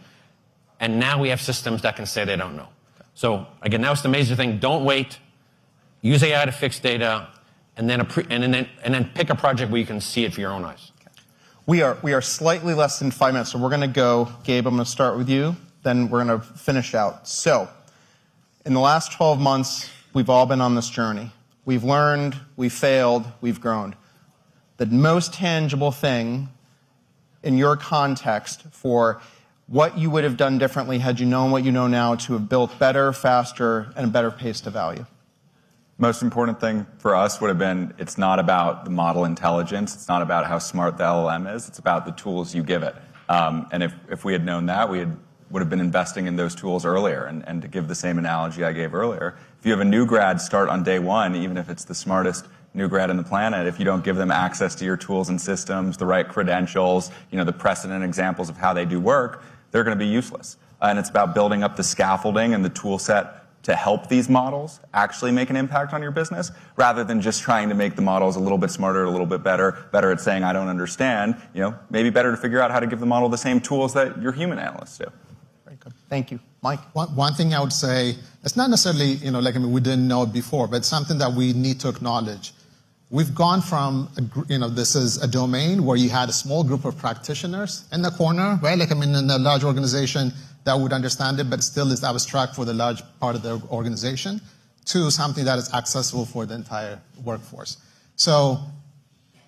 And now we have systems that can say they don't know. So again, that was the major thing. Don't wait. Use AI to fix data, and then pick a project where you can see it for your own eyes. We are slightly less than 5 minutes, so we're going to go. Gabe, I'm going to start with you. Then we're going to finish out. So, in the last 12 months, we've all been on this journey. We've learned, we've failed, we've grown. The most tangible thing in your context for what you would have done differently had you known what you know now to have built better, faster, and a better pace to value? Most important thing for us would have been, it's not about the model intelligence. It's not about how smart the LLM is. It's about the tools you give it. And if we had known that, would have been investing in those tools earlier. And to give the same analogy I gave earlier, if you have a new grad start on day one, even if it's the smartest new grad on the planet, if you don't give them access to your tools and systems, the right credentials, the precedent examples of how they do work, they're going to be useless. And it's about building up the scaffolding and the tool set to help these models actually make an impact on your business, rather than just trying to make the models a little bit smarter, a little bit better at saying, I don't understand. Maybe better to figure out how to give the model the same tools that your human analysts do. Very good. Thank you. Mike? One thing I would say, it's not necessarily, we didn't know it before, but it's something that we need to acknowledge. We've gone from, this is a domain where you had a small group of practitioners in the corner, right? In a large organization that would understand it, but still is abstract for the large part of the organization, to something that is accessible for the entire workforce.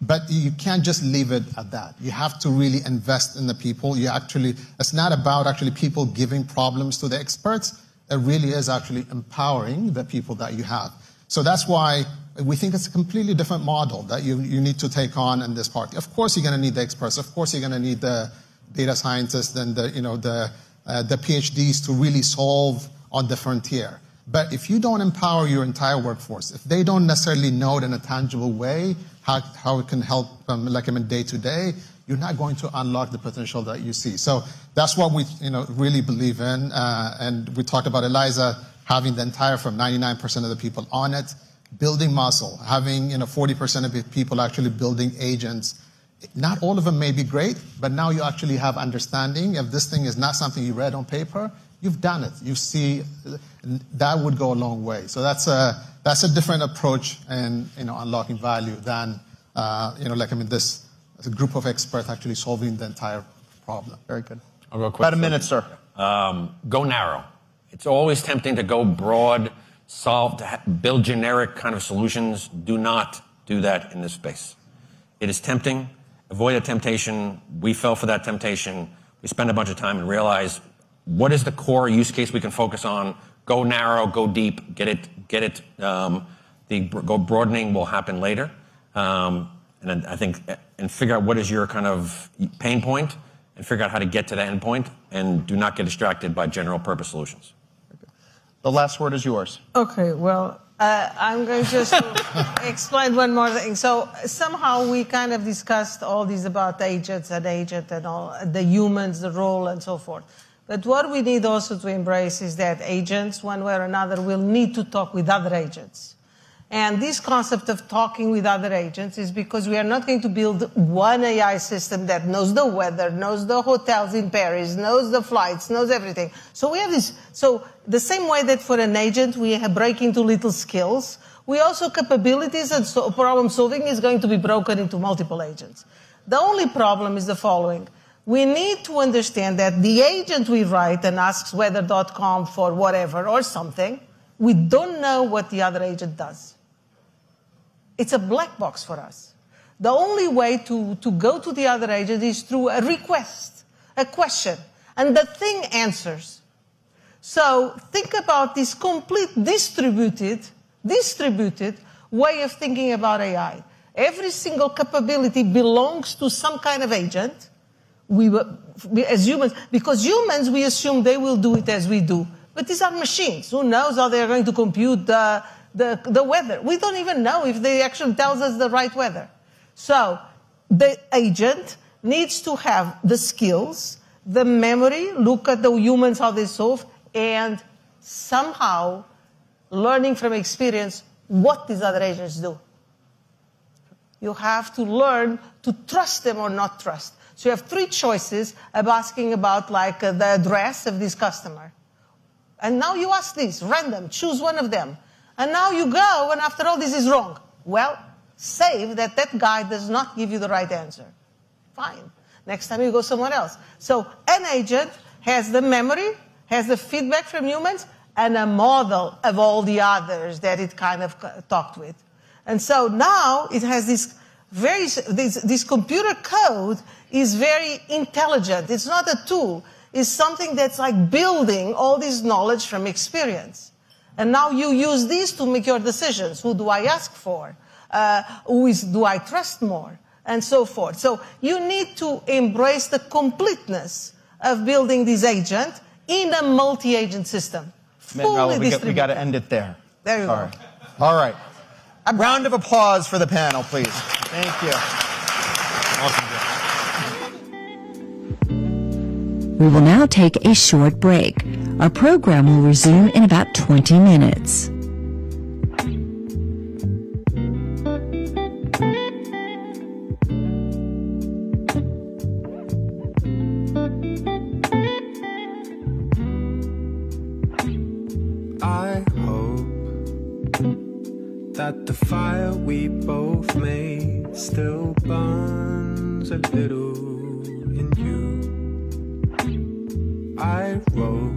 But you can't just leave it at that. You have to really invest in the people. It's not about actually people giving problems to the experts. It really is actually empowering the people that you have. So that's why we think it's a completely different model that you need to take on in this part. Of course, you're going to need the experts. Of course, you're going to need the data scientists and the PhDs to really solve on the frontier. But if you don't empower your entire workforce, if they don't necessarily know it in a tangible way, how it can help them, in day to day, you're not going to unlock the potential that you see. So that's what we really believe in. And we talked about Eliza having the entire from 99% of the people on it, building muscle, having 40% of the people actually building agents. Not all of them may be great, but now you actually have understanding. If this thing is not something you read on paper, you've done it. You see, that would go a long way. So that's a different approach in unlocking value than this group of experts actually solving the entire problem. Very good. I'll go quick. About a minute, sir. Go narrow. It's always tempting to go broad, build generic kind of solutions. Do not do that in this space. It is tempting. Avoid the temptation. We fell for that temptation. We spend a bunch of time and realize what is the core use case we can focus on. Go narrow, go deep, get it. Go broadening will happen later. And I think, and figure out what is your kind of pain point, and figure out how to get to that end point, and do not get distracted by general purpose solutions. The last word is yours. Okay, well, I'm going just to explain one more thing. So somehow we kind of discussed all these about agents and all, the humans, the role, and so forth. But what we need also to embrace is that agents, one way or another, will need to talk with other agents. And this concept of talking with other agents is because we are not going to build one AI system that knows the weather, knows the hotels in Paris, knows the flights, knows everything. So we have this. So the same way that for an agent we break into little skills, we also capabilities and so problem solving is going to be broken into multiple agents. The only problem is the following. We need to understand that the agent we write and asks weather.com for whatever or something, we don't know what the other agent does. It's a black box for us. The only way to go to the other agent is through a request, a question, and the thing answers. So think about this complete distributed way of thinking about AI. Every single capability belongs to some kind of agent. As humans, because humans, we assume they will do it as we do. But these are machines. Who knows how they're going to compute the weather? We don't even know if they actually tells us the right weather. So the agent needs to have the skills, the memory, look at the humans, how they solve, and somehow learning from experience what these other agents do. You have to learn to trust them or not trust. So you have three choices of asking about like the address of this customer. And now you ask this, random, choose one of them. And now you go, and after all, this is wrong. Well, save that guy does not give you the right answer. Fine. Next time you go somewhere else. So an agent has the memory, has the feedback from humans, and a model of all the others that it kind of talked with. And so now it has this computer code is very intelligent. It's not a tool. It's something that's like building all this knowledge from experience. And now you use these to make your decisions. Who do I ask for? Do I trust more? And so forth. So you need to embrace the completeness of building this agent in a multi-agent system. Manuela, we got to end it there. There you go. All right. A round of applause for the panel, please. Thank you. We will now take a short break. Our program will resume in about 20 minutes. I hope that the fire we both made still burns a little in you. I wrote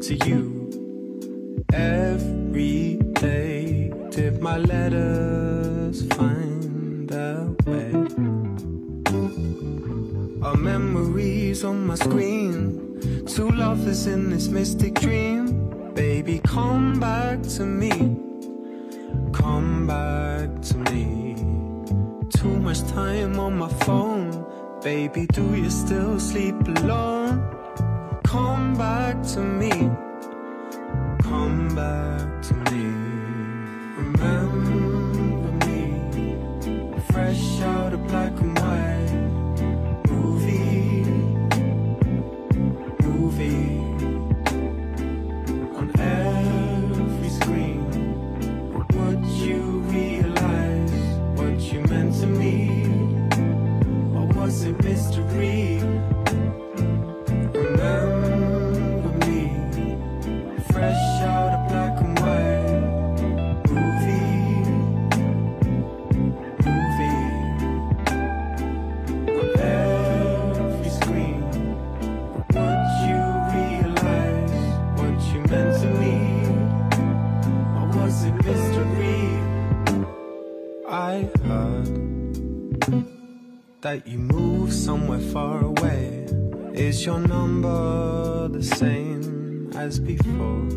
to you every day. Did my letters find their way? Our memories on my screen, two lovers in this mystic dream. Baby, come back to me. Come back to me. Too much time on my phone. Baby, do you still sleep alone? Come back to me. Come back to me. Remember me. Fresh out of black and white. Movie. On every screen. Would you realize what you meant to me? Or was it mystery? Remember me, fresh out of black and white. Movie. On every screen. Would you realize what you meant to me? Or was it mystery? I heard that you moved somewhere far away. Is your number the same as before?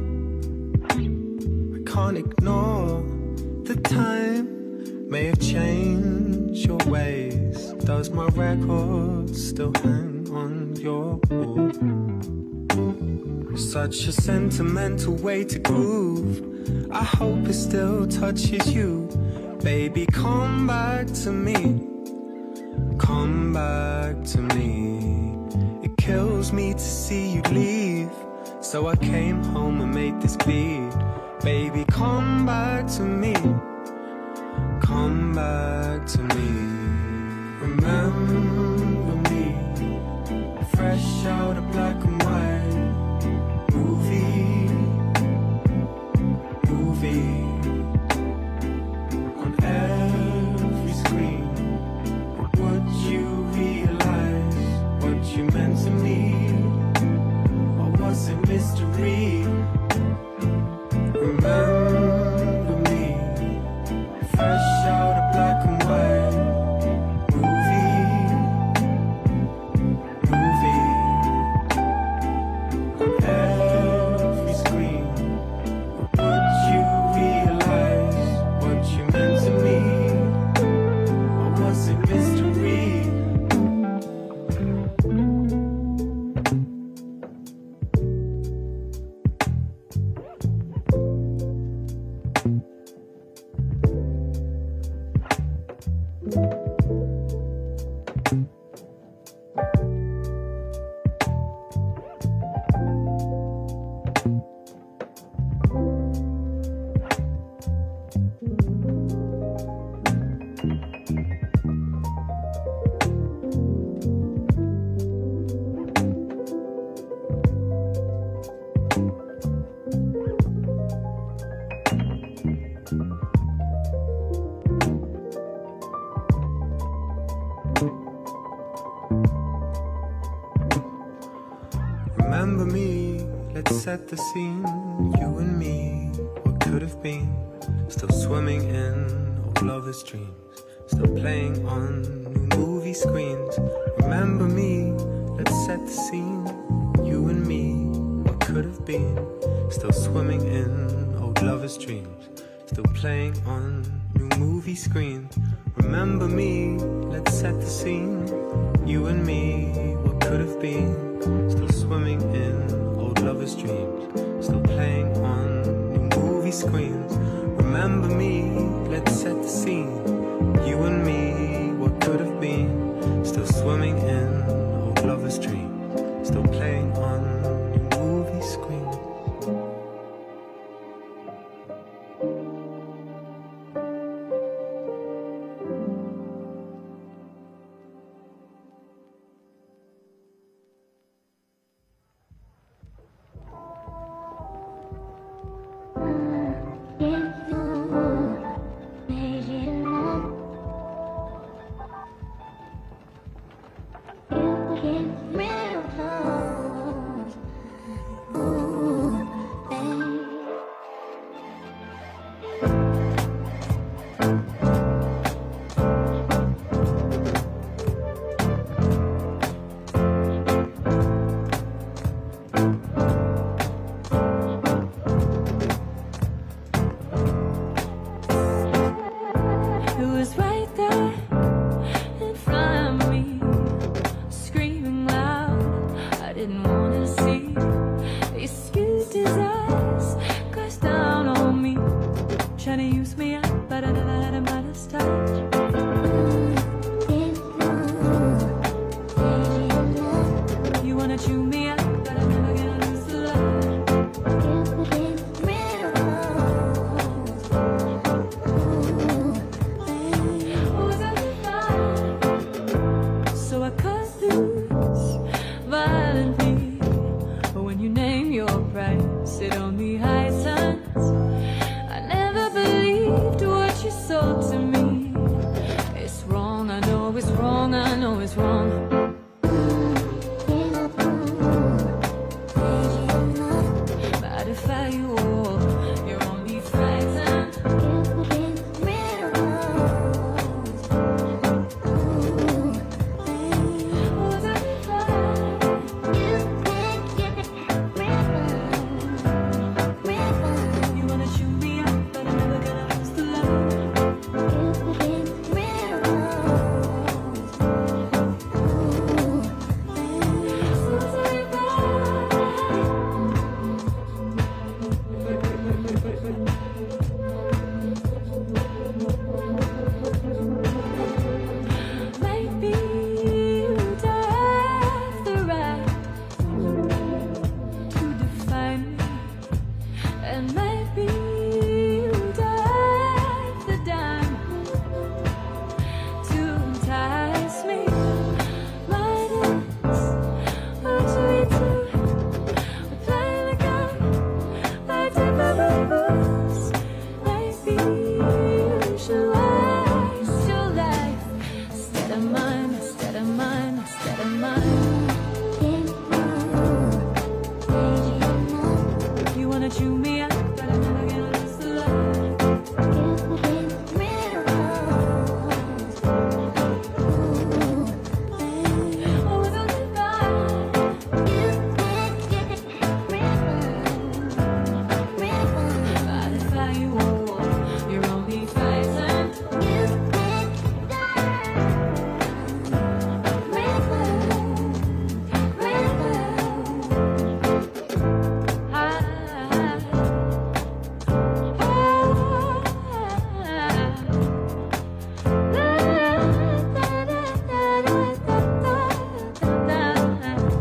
I can't ignore the time may have changed your ways. Does my record still hang on your wall? Such a sentimental way to groove. I hope it still touches you. Baby, come back to me. Come back to me. It kills me to see you leave. So I came home and made this beat. Baby, come back to me. come back to me. Remember me, fresh out of black and white movie on every screen. Would you realize what you meant to me, or was it mystery? Remember me, fresh out of black and white movie on every screen. Would you realize what you meant to me, or was it mystery? Remember me, let's set the scene. You and me, what could have been. Still swimming in old lovers' dreams. Still playing on new movie screens. Remember me, let's set the scene. You and me, what could have been. Still swimming in old lovers' dreams. Still playing on new movie screens. Remember me, let's set the scene. You and me, what could have been. Still swimming in old lovers' dreams. Still playing on new movie screens. Remember me, let's set the scene. You and me, what could have been. Still swimming in old lovers' dreams. Still playing on new movie screens.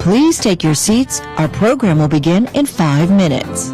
Please take your seats. Our program will begin in 5 minutes.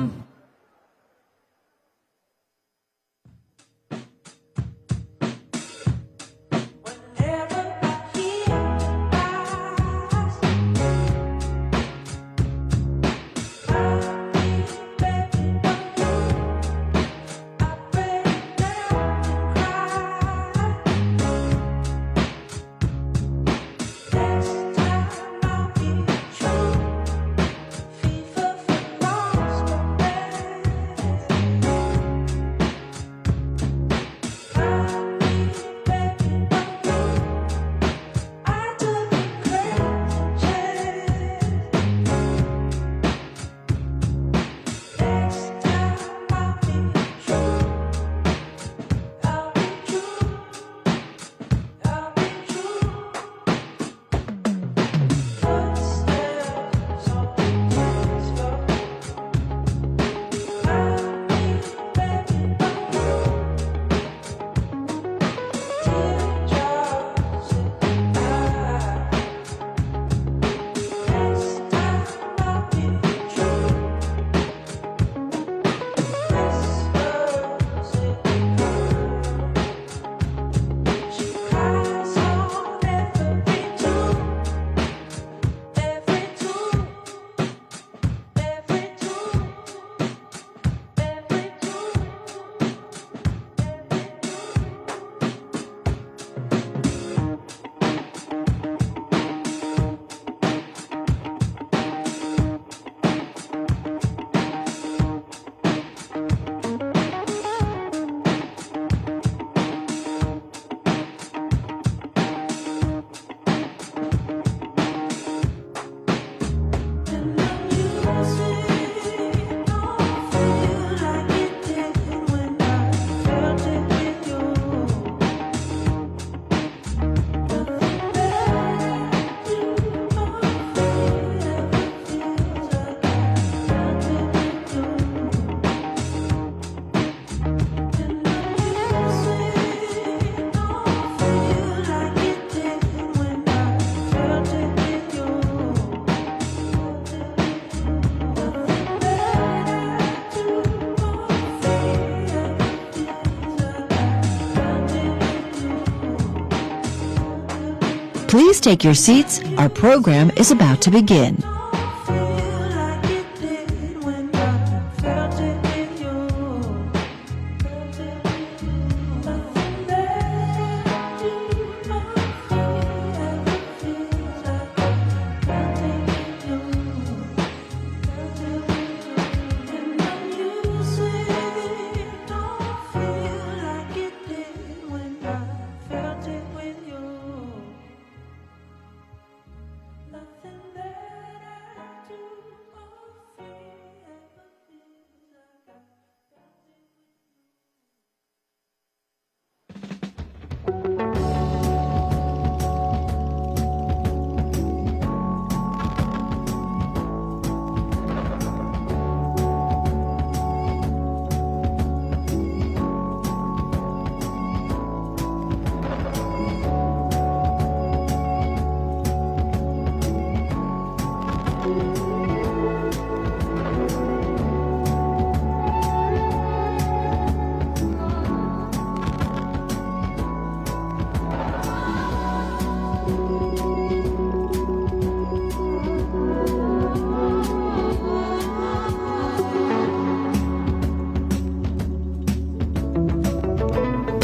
Please take your seats. Our program is about to begin.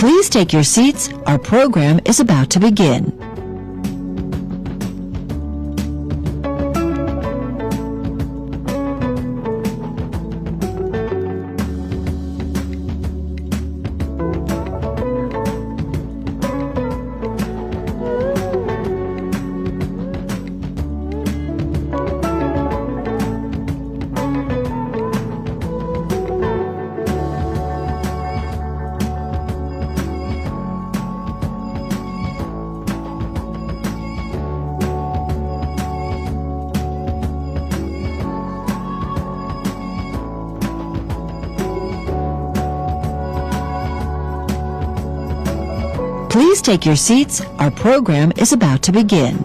Please take your seats. Our program is about to begin. Please take your seats. Our program is about to begin.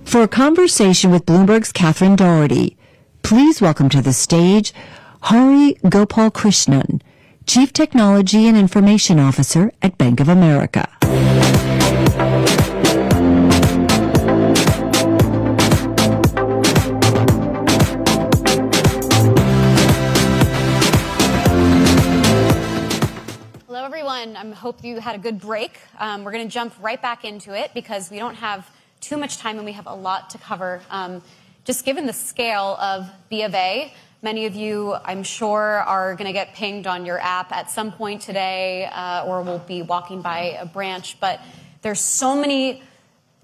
For a conversation with Bloomberg's Catherine Doherty, please welcome to the stage Hari Gopalkrishnan, Chief Technology and Information Officer at Bank of America. Hello, everyone. I hope you had a good break. We're going to jump right back into it because we don't have too much time and we have a lot to cover. Just given the scale of B of A, many of you, I'm sure, are going to get pinged on your app at some point today or will be walking by a branch. But there's so many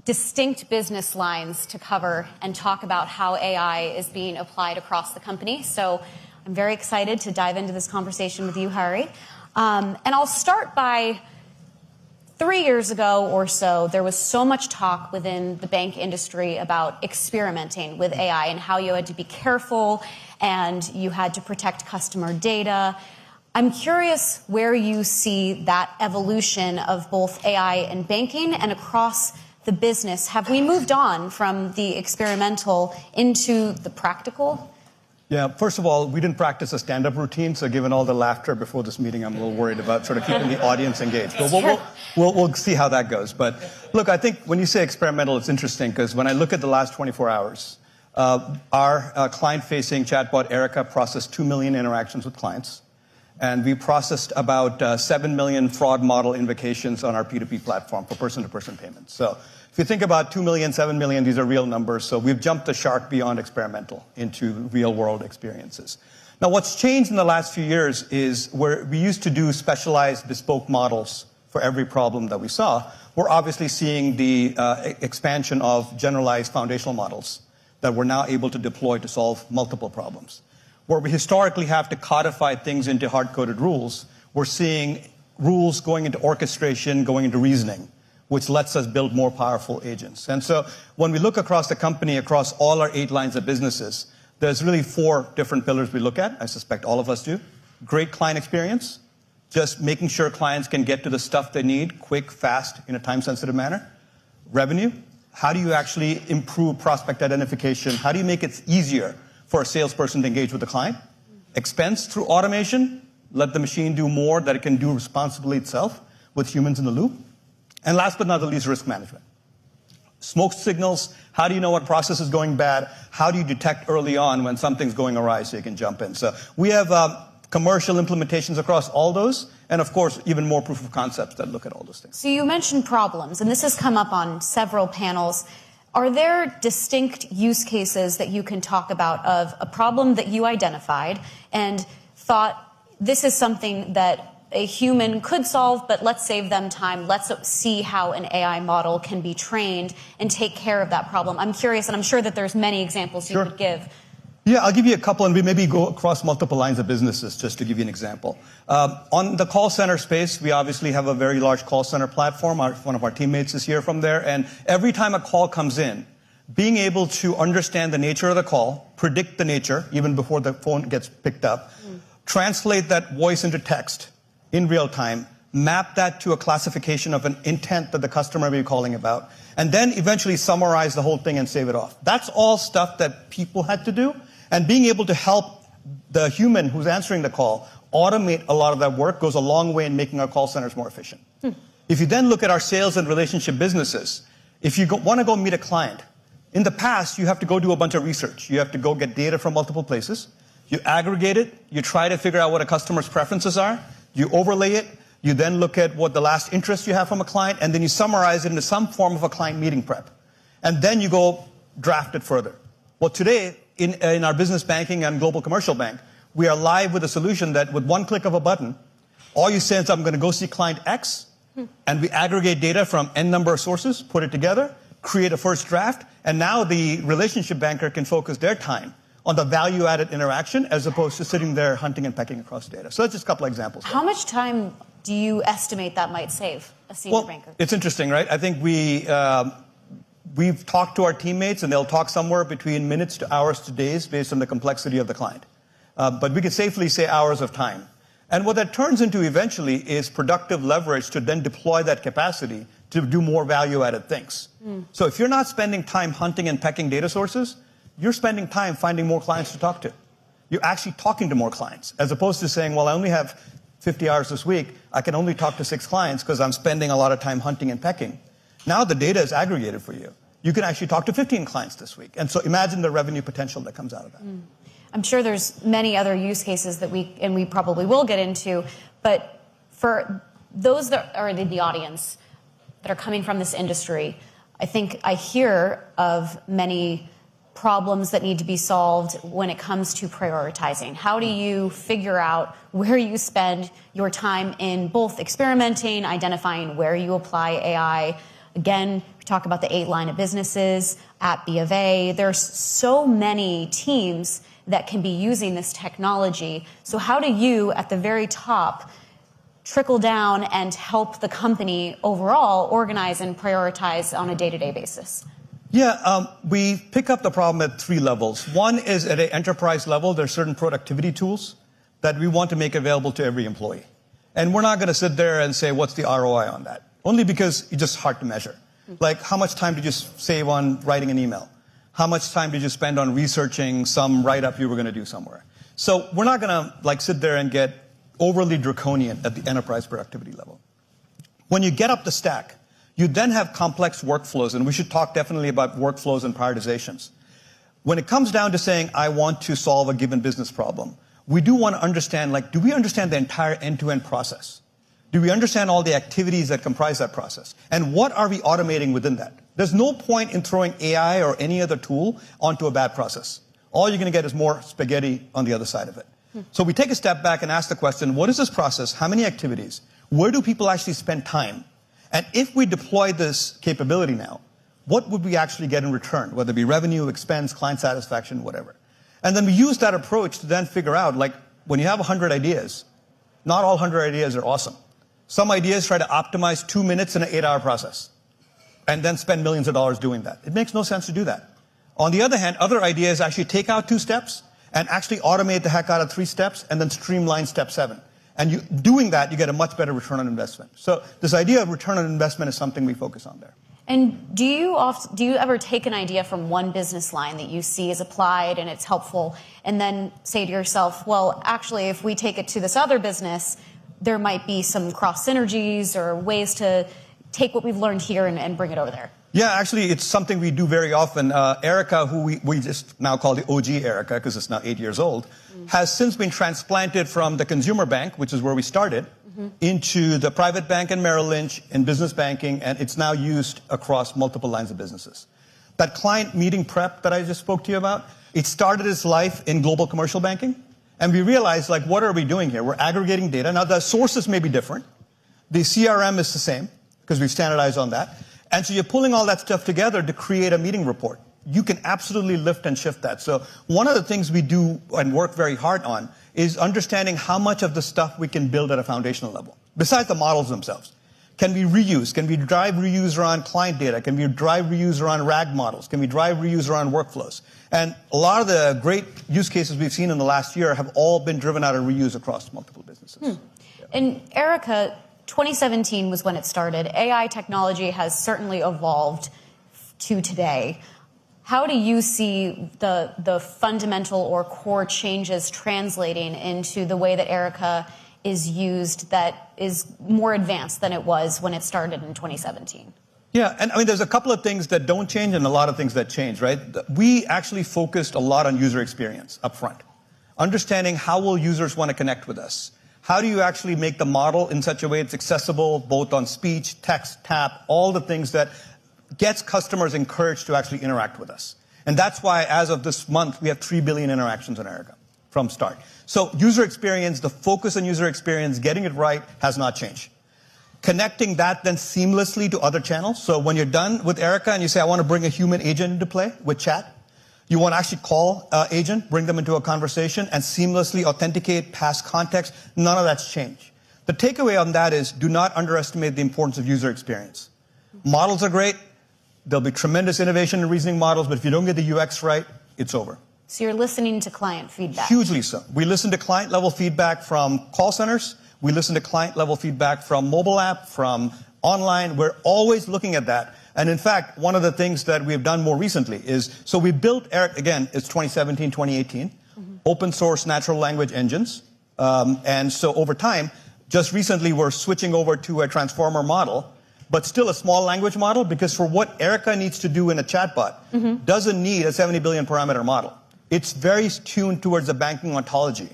distinct business lines to cover and talk about how AI is being applied across the company. So I'm very excited to dive into this conversation with you, Hari. And I'll start by 3 years ago or so, there was so much talk within the bank industry about experimenting with AI and how you had to be careful and you had to protect customer data. I'm curious where you see that evolution of both AI and banking and across the business. Have we moved on from the experimental into the practical? Yeah, first of all, we didn't practice a stand-up routine, so given all the laughter before this meeting, I'm a little worried about sort of keeping the audience engaged. But we'll see how that goes. But look, I think when you say experimental, it's interesting because when I look at the last 24 hours, our client-facing chatbot, Erica, processed 2 million interactions with clients. And we processed about 7 million fraud model invocations on our P2P platform for person-to-person payments. So if you think about 2 million, 7 million, these are real numbers. So we've jumped the shark beyond experimental into real-world experiences. Now, what's changed in the last few years is where we used to do specialized bespoke models for every problem that we saw. We're obviously seeing the expansion of generalized foundational models that we're now able to deploy to solve multiple problems. Where we historically have to codify things into hard-coded rules, we're seeing rules going into orchestration, going into reasoning, which lets us build more powerful agents. And so when we look across the company, across all our 8 lines of businesses, there's really 4 different pillars we look at. I suspect all of us do. Great client experience, just making sure clients can get to the stuff they need quick, fast, in a time-sensitive manner. Revenue, how do you actually improve prospect identification? How do you make it easier for a salesperson to engage with the client? Expense through automation, let the machine do more that it can do responsibly itself with humans in the loop. And last but not the least, risk management. Smoke signals, how do you know what process is going bad? How do you detect early on when something's going awry so you can jump in? So we have commercial implementations across all those, and of course, even more proof of concepts that look at all those things. So you mentioned problems, and this has come up on several panels. Are there distinct use cases that you can talk about of a problem that you identified and thought, this is something that a human could solve, but let's save them time. Let's see how an AI model can be trained and take care of that problem. I'm curious, and I'm sure that there's many examples you could give. Yeah, I'll give you a couple, and we maybe go across multiple lines of businesses just to give you an example. On the call center space, we obviously have a very large call center platform. One of our teammates is here from there, and every time a call comes in, being able to understand the nature of the call, predict the nature even before the phone gets picked up, translate that voice into text in real time, map that to a classification of an intent that the customer may be calling about, and then eventually summarize the whole thing and save it off. That's all stuff that people had to do, and being able to help the human who's answering the call automate a lot of that work goes a long way in making our call centers more efficient. If you then look at our sales and relationship businesses, if you want to go meet a client, in the past, you have to go do a bunch of research. You have to go get data from multiple places. You aggregate it. You try to figure out what a customer's preferences are. You overlay it. You then look at what the last interest you have from a client, and then you summarize it into some form of a client meeting prep. And then you go draft it further. Well, today, in our business banking and global commercial bank, we are live with a solution that with one click of a button, all you say is, I'm going to go see client X, and we aggregate data from N number of sources, put it together, create a first draft, and now the relationship banker can focus their time on the value-added interaction as opposed to sitting there hunting and pecking across data. So that's just a couple of examples. How much time do you estimate that might save a senior banker? It's interesting, right? I think we've talked to our teammates, and they'll talk somewhere between minutes to hours to days based on the complexity of the client. But we could safely say hours of time. And what that turns into eventually is productive leverage to then deploy that capacity to do more value-added things. So if you're not spending time hunting and pecking data sources, you're spending time finding more clients to talk to. You're actually talking to more clients, as opposed to saying, well, I only have 50 hours this week. I can only talk to 6 clients because I'm spending a lot of time hunting and pecking. Now the data is aggregated for you. You can actually talk to 15 clients this week. And so imagine the revenue potential that comes out of that. I'm sure there's many other use cases that we probably will get into, but for those that are in the audience that are coming from this industry, I think I hear of many problems that need to be solved when it comes to prioritizing. How do you figure out where you spend your time in both experimenting, identifying where you apply AI? Again, we talk about the 8 line of businesses at B of A. There's so many teams that can be using this technology. So how do you, at the very top, trickle down and help the company overall organize and prioritize on a day-to-day basis? Yeah, we pick up the problem at 3 levels. One is at an enterprise level, there's certain productivity tools that we want to make available to every employee. And we're not going to sit there and say, what's the ROI on that? Only because it's just hard to measure. Like, how much time did you save on writing an email? How much time did you spend on researching some write-up you were going to do somewhere? So we're not going to sit there and get overly draconian at the enterprise productivity level. When you get up the stack, you then have complex workflows, and we should talk definitely about workflows and prioritizations. When it comes down to saying, I want to solve a given business problem, we do want to understand, do we understand the entire end-to-end process? Do we understand all the activities that comprise that process? And what are we automating within that? There's no point in throwing AI or any other tool onto a bad process. All you're going to get is more spaghetti on the other side of it. So we take a step back and ask the question, what is this process? How many activities? Where do people actually spend time? And if we deploy this capability now, what would we actually get in return? Whether it be revenue, expense, client satisfaction, whatever. And then we use that approach to then figure out, when you have 100 ideas, not all 100 ideas are awesome. Some ideas try to optimize 2 minutes in an 8-hour process and then spend millions of dollars doing that. It makes no sense to do that. On the other hand, other ideas actually take out 2 steps and actually automate the heck out of 3 steps and then streamline step 7. And doing that, you get a much better return on investment. So this idea of return on investment is something we focus on there. And do you ever take an idea from one business line that you see is applied and it's helpful, and then say to yourself, well, actually, if we take it to this other business, there might be some cross synergies or ways to take what we've learned here and bring it over there? Yeah, actually, it's something we do very often. Erica, who we just now call the OG Erica, because it's now 8 years old, has since been transplanted from the consumer bank, which is where we started, into the private bank in Merrill Lynch, in business banking, and it's now used across multiple lines of businesses. That client meeting prep that I just spoke to you about, it started its life in global commercial banking. And we realized, what are we doing here? We're aggregating data. Now, the sources may be different. The CRM is the same, because we've standardized on that. And so you're pulling all that stuff together to create a meeting report. You can absolutely lift and shift that. So one of the things we do and work very hard on is understanding how much of the stuff we can build at a foundational level, besides the models themselves. Can we reuse? Can we drive reuse around client data? Can we drive reuse around RAG models? Can we drive reuse around workflows? And a lot of the great use cases we've seen in the last year have all been driven out of reuse across multiple businesses. And Erica, 2017 was when it started. AI technology has certainly evolved to today. How do you see the fundamental or core changes translating into the way that Erica is used that is more advanced than it was when it started in 2017? Yeah, and there's a couple of things that don't change and a lot of things that change, right? We actually focused a lot on user experience up front. Understanding how will users want to connect with us? How do you actually make the model in such a way it's accessible both on speech, text, tap, all the things that gets customers encouraged to actually interact with us? And that's why, as of this month, we have 3 billion interactions on Erica from start. So user experience, the focus on user experience, getting it right has not changed. Connecting that then seamlessly to other channels. So when you're done with Erica and you say, I want to bring a human agent into play with chat, you want to actually call agent, bring them into a conversation, and seamlessly authenticate, pass context. None of that's changed. The takeaway on that is do not underestimate the importance of user experience. Models are great. There'll be tremendous innovation in reasoning models, but if you don't get the UX right, it's over. So you're listening to client feedback. Hugely so. We listen to client-level feedback from call centers. We listen to client-level feedback from mobile app, from online. We're always looking at that. And in fact, one of the things that we've done more recently is, so we built, again, it's 2017, 2018, open source natural language engines. And so over time, just recently, we're switching over to a transformer model, but still a small language model, because for what Erica needs to do in a chatbot, doesn't need a 70 billion parameter model. It's very tuned towards the banking ontology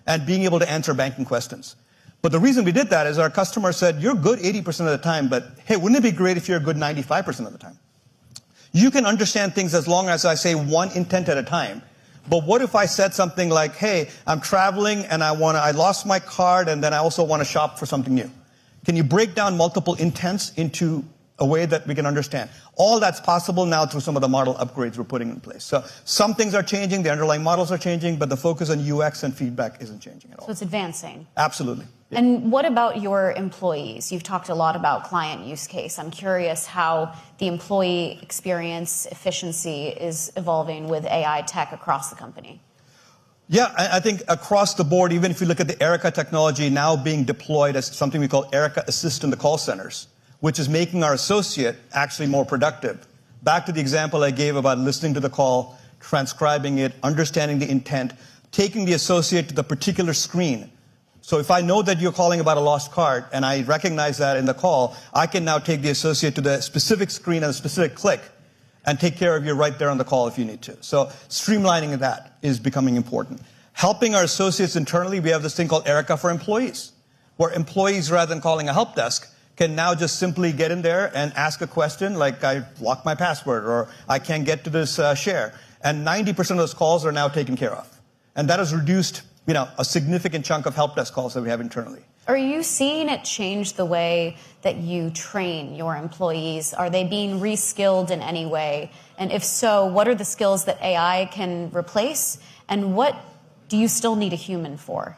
and being able to answer banking questions. But the reason we did that is our customer said, you're good 80% of the time, but hey, wouldn't it be great if you're good 95% of the time? You can understand things as long as I say one intent at a time. But what if I said something like, hey, I'm traveling and I lost my card and then I also want to shop for something new. Can you break down multiple intents into a way that we can understand? All that's possible now through some of the model upgrades we're putting in place. So some things are changing, the underlying models are changing, but the focus on UX and feedback isn't changing at all. So it's advancing. Absolutely. Yeah. And what about your employees? You've talked a lot about client use case. I'm curious how the employee experience efficiency is evolving with AI tech across the company. Yeah, I think across the board, even if you look at the Erica technology now being deployed as something we call Erica Assist in the call centers, which is making our associate actually more productive. Back to the example I gave about listening to the call, transcribing it, understanding the intent, taking the associate to the particular screen. So if I know that you're calling about a lost card and I recognize that in the call, I can now take the associate to the specific screen and a specific click and take care of you right there on the call if you need to. So streamlining that is becoming important. Helping our associates internally, we have this thing called Erica for Employees, where employees, rather than calling a help desk, can now just simply get in there and ask a question like, I locked my password, or I can't get to this share. And 90% of those calls are now taken care of. And that has reduced, a significant chunk of help desk calls that we have internally. Are you seeing it change the way that you train your employees? Are they being reskilled in any way? And if so, what are the skills that AI can replace? And what do you still need a human for?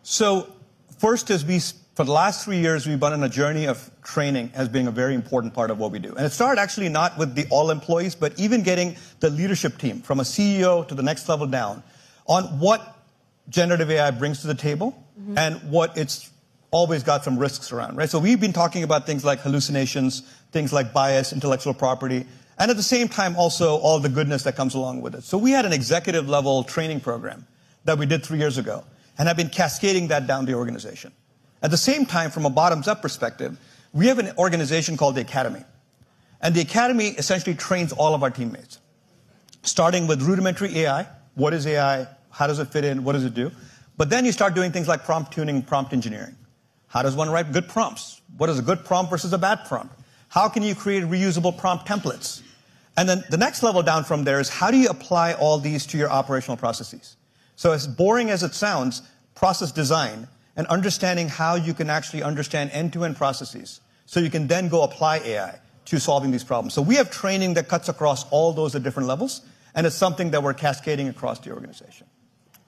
So first is for the last 3 years, we've been on a journey of training as being a very important part of what we do. And it started actually not with the all employees, but even getting the leadership team from a CEO to the next level down on what generative AI brings to the table and what it's always got some risks around, right? So we've been talking about things like hallucinations, things like bias, intellectual property, and at the same time also all the goodness that comes along with it. So we had an executive level training program that we did 3 years ago and have been cascading that down the organization. At the same time, from a bottoms-up perspective, we have an organization called the Academy. And the Academy essentially trains all of our teammates, starting with rudimentary AI. What is AI? How does it fit in? What does it do? But then you start doing things like prompt tuning, prompt engineering. How does one write good prompts? What is a good prompt versus a bad prompt? How can you create reusable prompt templates? And then the next level down from there is how do you apply all these to your operational processes? So as boring as it sounds, process design and understanding how you can actually understand end-to-end processes so you can then go apply AI to solving these problems. So we have training that cuts across all those at different levels, and it's something that we're cascading across the organization.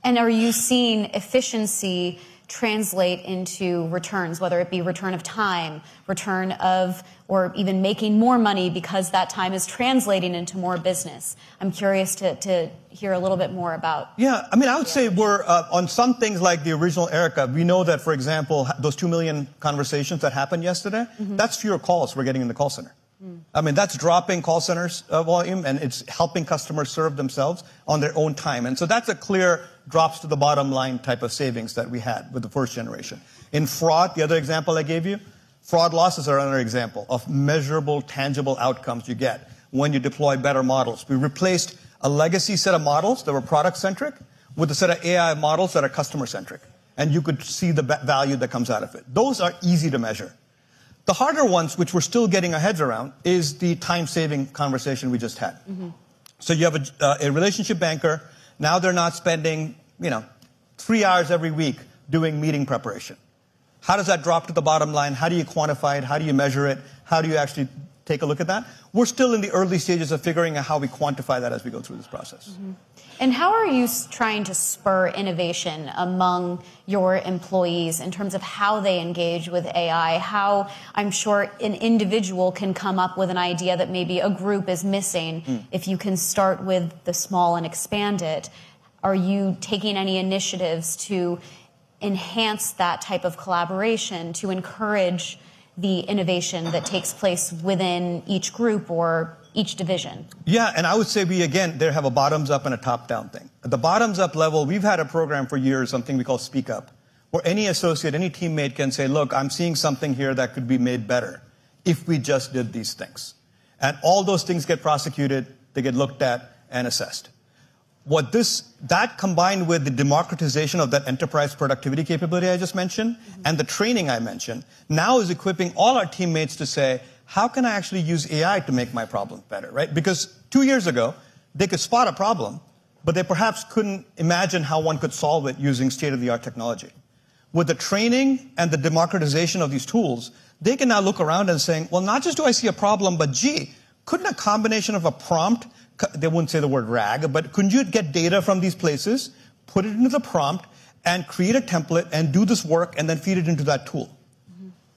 And are you seeing efficiency translate into returns, whether it be return of time, return of, or even making more money because that time is translating into more business? I'm curious to hear a little bit more about. Yeah, I would say we're on some things like the original Erica. We know that, for example, those 2 million conversations that happened yesterday, that's fewer calls we're getting in the call center. That's dropping call centers volume, and it's helping customers serve themselves on their own time. And so that's a clear drops to the bottom line type of savings that we had with the first generation. In fraud, the other example I gave you, fraud losses are another example of measurable, tangible outcomes you get when you deploy better models. We replaced a legacy set of models that were product-centric with a set of AI models that are customer-centric. and you could see the value that comes out of it. Those are easy to measure. The harder ones, which we're still getting our heads around, is the time-saving conversation we just had. Mm-hmm. So you have a relationship banker. Now they're not spending, 3 hours every week doing meeting preparation. How does that drop to the bottom line? How do you quantify it? How do you measure it? How do you actually take a look at that? We're still in the early stages of figuring out how we quantify that as we go through this process. Mm-hmm. And how are you trying to spur innovation among your employees in terms of how they engage with AI? How, I'm sure, an individual can come up with an idea that maybe a group is missing. If you can start with the small and expand it, are you taking any initiatives to enhance that type of collaboration, to encourage the innovation that takes place within each group or each division? Yeah, and I would say there have a bottoms-up and a top-down thing. At the bottoms-up level, we've had a program for years, something we call Speak Up, where any associate, any teammate can say, look, I'm seeing something here that could be made better if we just did these things. And all those things get prosecuted, they get looked at and assessed. That combined with the democratization of that enterprise productivity capability I just mentioned, and the training I mentioned, now is equipping all our teammates to say, how can I actually use AI to make my problem better, right? Because 2 years ago, they could spot a problem, but they perhaps couldn't imagine how one could solve it using state-of-the-art technology. With the training and the democratization of these tools, they can now look around and say, well, not just do I see a problem, but gee, couldn't a combination of a prompt, they wouldn't say the word RAG, but couldn't you get data from these places, put it into the prompt, and create a template and do this work and then feed it into that tool?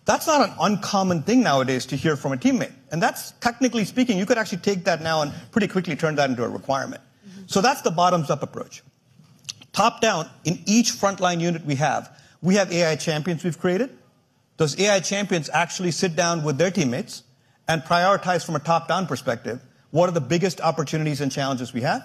That's not an uncommon thing nowadays to hear from a teammate. And that's, technically speaking, you could actually take that now and pretty quickly turn that into a requirement. So that's the bottoms-up approach. Top-down, in each frontline unit we have AI champions we've created. Those AI champions actually sit down with their teammates and prioritize from a top-down perspective what are the biggest opportunities and challenges we have,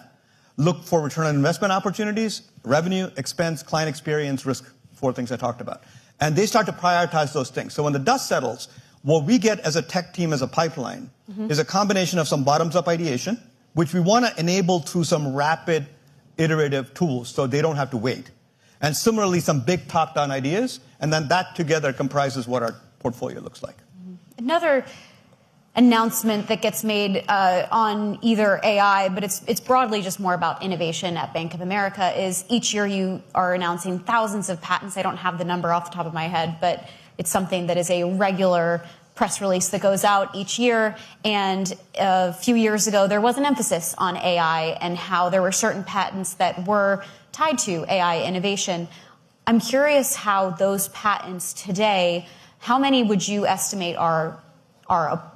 look for return on investment opportunities, revenue, expense, client experience, risk, 4 things I talked about. And they start to prioritize those things. So when the dust settles, what we get as a tech team as a pipeline is a combination of some bottoms-up ideation, which we want to enable through some rapid iterative tools so they don't have to wait. And similarly, some big top-down ideas, and then that together comprises what our portfolio looks like. Another announcement that gets made on either AI, but it's broadly just more about innovation at Bank of America, is each year you are announcing thousands of patents. I don't have the number off the top of my head, but it's something that is a regular press release that goes out each year. And a few years ago, there was an emphasis on AI and how there were certain patents that were tied to AI innovation. I'm curious how those patents today, how many would you estimate are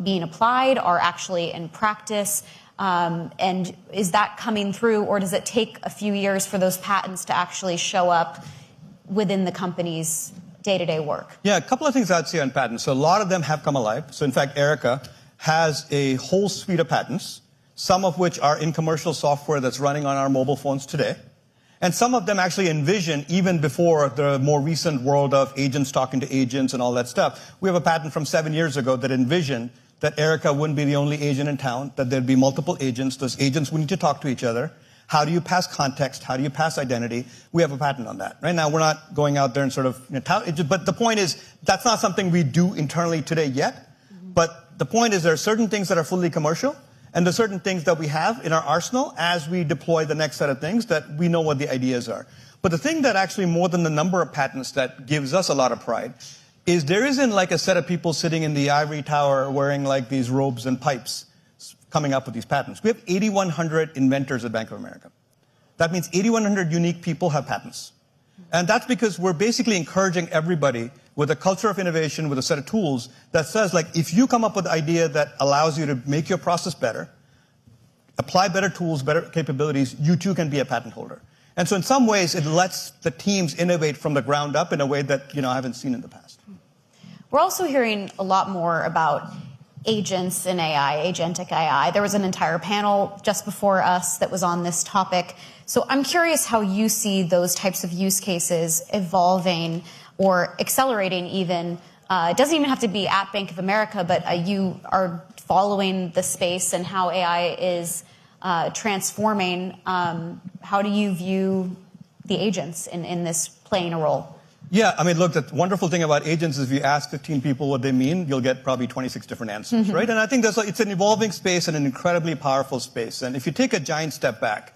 being applied, are actually in practice, and is that coming through, or does it take a few years for those patents to actually show up within the company's day-to-day work? Yeah, a couple of things I'd say on patents. So a lot of them have come alive. So in fact, Erica has a whole suite of patents, some of which are in commercial software that's running on our mobile phones today. And some of them actually envision, even before the more recent world of agents talking to agents and all that stuff. We have a patent from 7 years ago that envisioned that Erica wouldn't be the only agent in town, that there'd be multiple agents. Those agents would need to talk to each other. How do you pass context? How do you pass identity? We have a patent on that. Right now, we're not going out there and sort of, but the point is, that's not something we do internally today yet. But the point is, there are certain things that are fully commercial, and there are certain things that we have in our arsenal as we deploy the next set of things that we know what the ideas are. But the thing that actually, more than the number of patents, that gives us a lot of pride is there isn't like a set of people sitting in the ivory tower wearing like these robes and pipes coming up with these patents. We have 8,100 inventors at Bank of America. That means 8,100 unique people have patents. And that's because we're basically encouraging everybody with a culture of innovation, with a set of tools that says, like, if you come up with an idea that allows you to make your process better, apply better tools, better capabilities, you too can be a patent holder. And so in some ways, it lets the teams innovate from the ground up in a way that, I haven't seen in the past. We're also hearing a lot more about agents in AI, Agentic AI. There was an entire panel just before us that was on this topic. So I'm curious how you see those types of use cases evolving or accelerating even. It doesn't even have to be at Bank of America, but you are following the space and how AI is transforming. How do you view the agents in this playing a role? Yeah, I mean, look, the wonderful thing about agents is if you ask 15 people what they mean, you'll get probably 26 different answers, right? And I think it's an evolving space and an incredibly powerful space. And if you take a giant step back,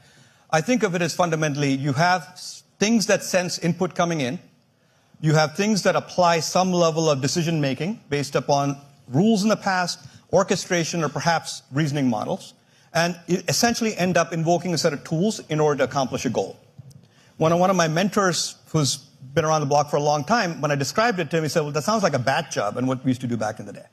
I think of it as fundamentally you have things that sense input coming in. You have things that apply some level of decision making based upon rules in the past, orchestration, or perhaps reasoning models, and essentially end up invoking a set of tools in order to accomplish a goal. One of my mentors, who's been around the block for a long time, when I described it to him, he said, well, that sounds like a bat job and what we used to do back in the day.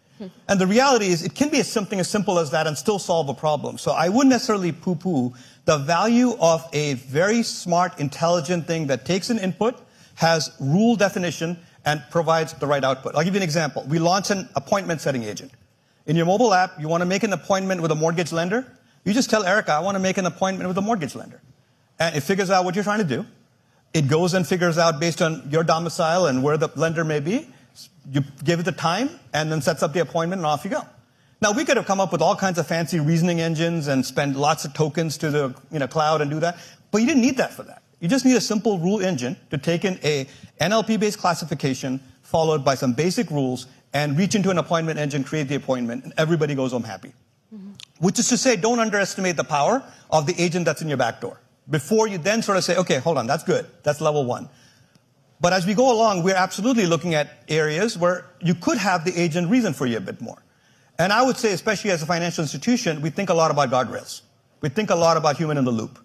And the reality is it can be something as simple as that and still solve a problem. So I wouldn't necessarily poo-poo the value of a very smart, intelligent thing that takes an input, has rule definition, and provides the right output. I'll give you an example. We launched an appointment setting agent. In your mobile app, you want to make an appointment with a mortgage lender, you just tell Erica, I want to make an appointment with a mortgage lender. And it figures out what you're trying to do. It goes and figures out based on your domicile and where the lender may be. You give it the time and then sets up the appointment and off you go. Now, we could have come up with all kinds of fancy reasoning engines and spend lots of tokens to the cloud and do that, but you didn't need that for that. You just need a simple rule engine to take in a NLP-based classification followed by some basic rules and reach into an appointment engine, create the appointment, and everybody goes home happy. Which is to say, don't underestimate the power of the agent that's in your back door. Before you then sort of say, okay, hold on, that's good. That's level one. But as we go along, we're absolutely looking at areas where you could have the agent reason for you a bit more. And I would say, especially as a financial institution, we think a lot about guardrails. We think a lot about human in the loop.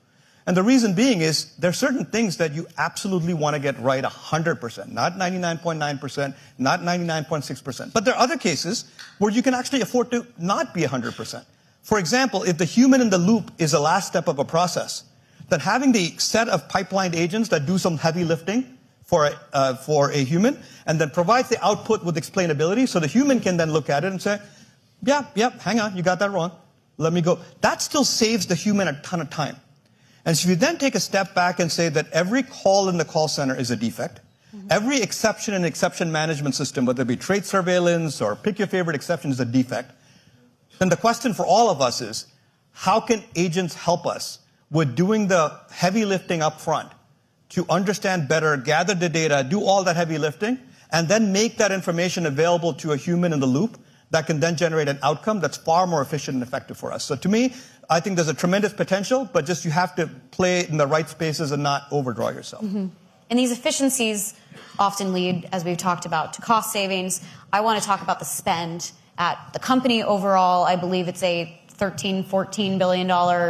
And the reason being is there are certain things that you absolutely want to get right 100%, not 99.9%, not 99.6%. But there are other cases where you can actually afford to not be 100%. For example, if the human in the loop is the last step of a process, then having the set of pipelined agents that do some heavy lifting for a human and then provides the output with explainability so the human can then look at it and say, yeah, hang on, you got that wrong. Let me go. That still saves the human a ton of time. And so if you then take a step back and say that every call in the call center is a defect, every exception in exception management system, whether it be trade surveillance or pick your favorite exception, is a defect, then the question for all of us is, how can agents help us with doing the heavy lifting up front to understand better, gather the data, do all that heavy lifting, and then make that information available to a human in the loop that can then generate an outcome that's far more efficient and effective for us. So to me, I think there's a tremendous potential, but just you have to play in the right spaces and not overdraw yourself. And these efficiencies often lead, as we've talked about, to cost savings. I want to talk about the spend at the company overall. I believe it's a $13-14 billion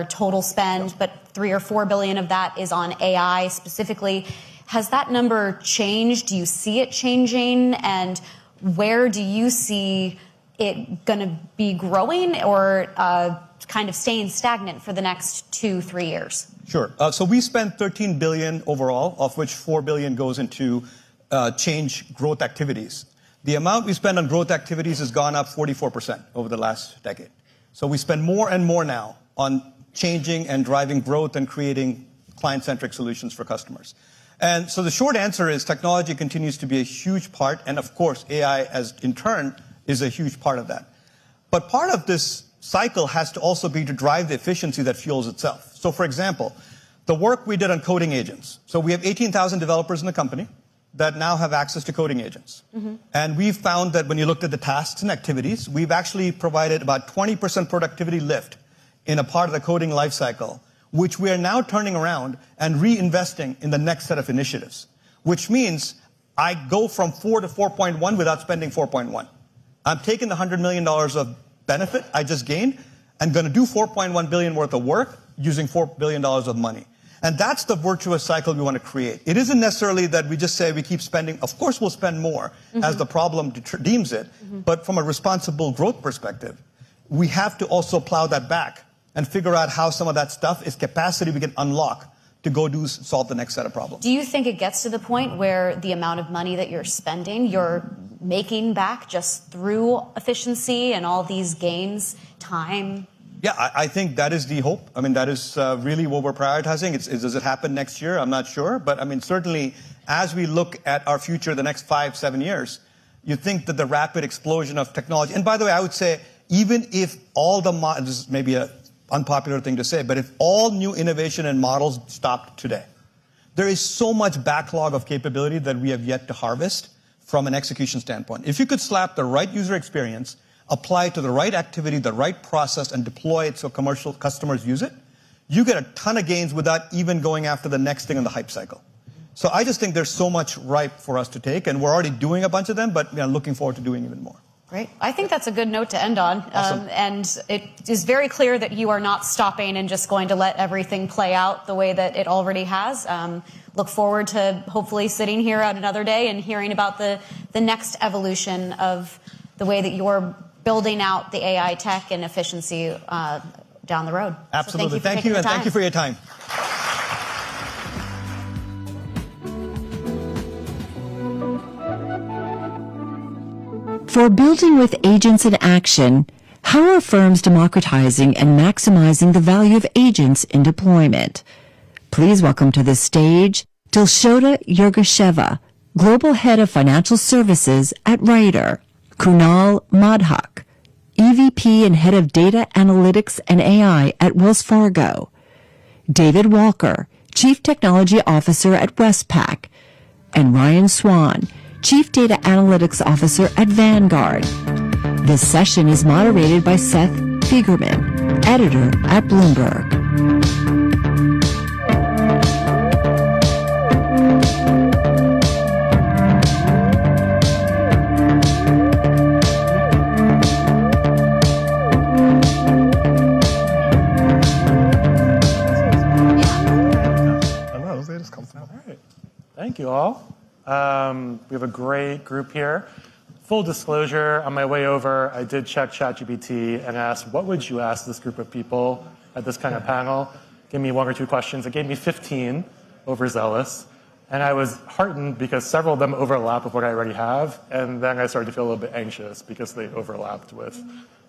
total spend, but $3 or $4 billion of that is on AI specifically. Has that number changed? Do you see it changing? And where do you see it going to be growing or kind of staying stagnant for the next 2-3 years? Sure. So we spend $13 billion overall, of which $4 billion goes into change growth activities. The amount we spend on growth activities has gone up 44% over the last decade. So we spend more and more now on changing and driving growth and creating client-centric solutions for customers. And so the short answer is technology continues to be a huge part, and of course AI as in turn is a huge part of that. But part of this cycle has to also be to drive the efficiency that fuels itself. So for example, the work we did on coding agents. So we have 18,000 developers in the company that now have access to coding agents. And we've found that when you looked at the tasks and activities, we've actually provided about 20% productivity lift in a part of the coding lifecycle, which we are now turning around and reinvesting in the next set of initiatives, which means I go from 4 to 4.1 without spending 4.1. I'm taking the $100 million of benefit I just gained and going to do $4.1 billion worth of work using $4 billion of money. And that's the virtuous cycle we want to create. It isn't necessarily that we just say we keep spending. Of course, we'll spend more as the problem deems it. But from a responsible growth perspective, we have to also plow that back and figure out how some of that stuff is capacity we can unlock to go solve the next set of problems. Do you think it gets to the point where the amount of money that you're spending, you're making back just through efficiency and all these gains, time? Yeah, I think that is the hope. I mean, that is really what we're prioritizing. Does it happen next year? I'm not sure. But I mean, certainly, as we look at our future the next 5-7 years, you think that the rapid explosion of technology, and by the way, I would say, even if all this is maybe an unpopular thing to say, but if all new innovation and models stopped today, there is so much backlog of capability that we have yet to harvest from an execution standpoint. If you could slap the right user experience, apply it to the right activity, the right process, and deploy it so commercial customers use it, you get a ton of gains without even going after the next thing in the hype cycle. So I just think there's so much ripe for us to take, and we're already doing a bunch of them, but looking forward to doing even more. Great. I think that's a good note to end on. Awesome. And it is very clear that you are not stopping and just going to let everything play out the way that it already has. Look forward to hopefully sitting here at another day and hearing about the next evolution of the way that you're building out the AI tech and efficiency down the road. Absolutely. So thank you, and thank you for your time. For building with agents in action, how are firms democratizing and maximizing the value of agents in deployment? Please welcome to the stage Dilshota Yurgasheva, Global Head of Financial Services at Ryder, Kunal Madhak, EVP and Head of Data Analytics and AI at Wells Fargo, David Walker, Chief Technology Officer at Westpac, and Ryan Swan, Chief Data Analytics Officer at Vanguard. This session is moderated by Seth Fiegerman, editor at Bloomberg. Thank you all. We have a great group here. Full disclosure, on my way over, I did check ChatGPT and asked, what would you ask this group of people at this kind of panel? Give me 1 or 2 questions. It gave me 15, overzealous. And I was heartened because several of them overlap with what I already have. And then I started to feel a little bit anxious because they overlapped with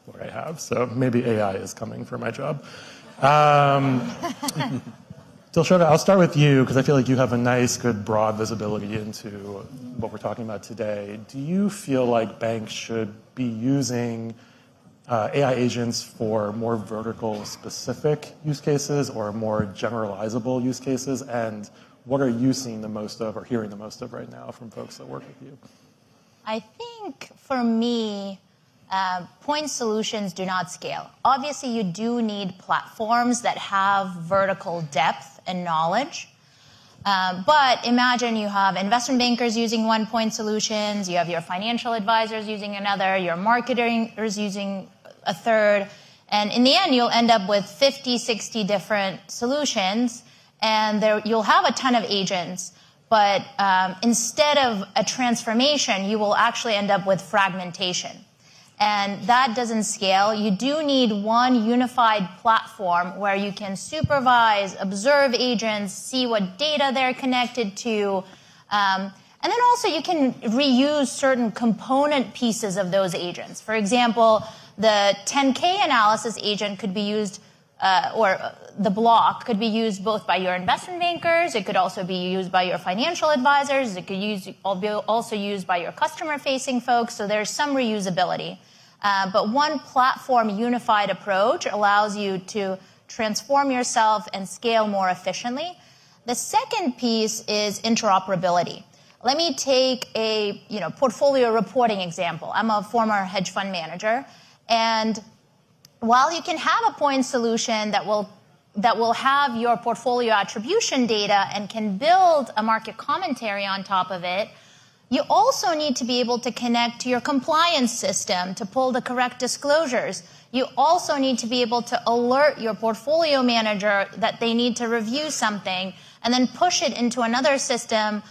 what I have. So maybe AI is coming for my job. Dilshota, I'll start with you because I feel like you have a nice, good, broad visibility into what we're talking about today. Do you feel like banks should be using AI agents for more vertical specific use cases or more generalizable use cases? And what are you seeing the most of or hearing the most of right now from folks that work with you? I think for me, point solutions do not scale. Obviously, you do need platforms that have vertical depth and knowledge. But imagine you have investment bankers using one point solutions, you have your financial advisors using another, your marketers using a third, and in the end, you'll end up with 50, 60 different solutions, and you'll have a ton of agents. But instead of a transformation, you will actually end up with fragmentation. And that doesn't scale. You do need one unified platform where you can supervise, observe agents, see what data they're connected to. And then also you can reuse certain component pieces of those agents. For example, the 10K analysis agent could be used, or the block could be used both by your investment bankers. It could also be used by your financial advisors. It could be also used by your customer-facing folks. So there's some reusability. But one platform unified approach allows you to transform yourself and scale more efficiently. The second piece is interoperability. Let me take a portfolio reporting example. I'm a former hedge fund manager, and while you can have a point solution that will have your portfolio attribution data and can build a market commentary on top of it, you also need to be able to connect to your compliance system to pull the correct disclosures. You also need to be able to alert your portfolio manager that they need to review something and then push it into another system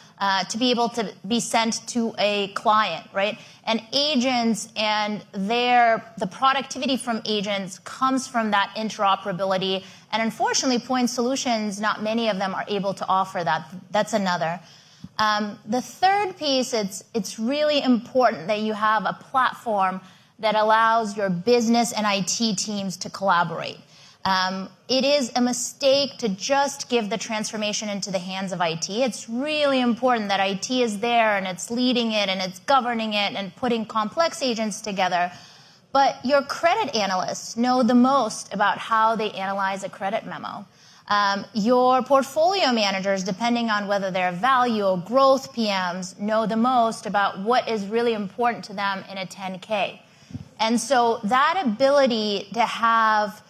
to be able to be sent to a client, right? And agents and the productivity from agents comes from that interoperability. And unfortunately, point solutions, not many of them are able to offer that. That's another. The third piece, it's really important that you have a platform that allows your business and IT teams to collaborate. It is a mistake to just give the transformation into the hands of IT. It's really important that IT is there and it's leading it and it's governing it and putting complex agents together. But your credit analysts know the most about how they analyze a credit memo. Your portfolio managers, depending on whether they're value or growth PMs, know the most about what is really important to them in a 10K. And so that ability to have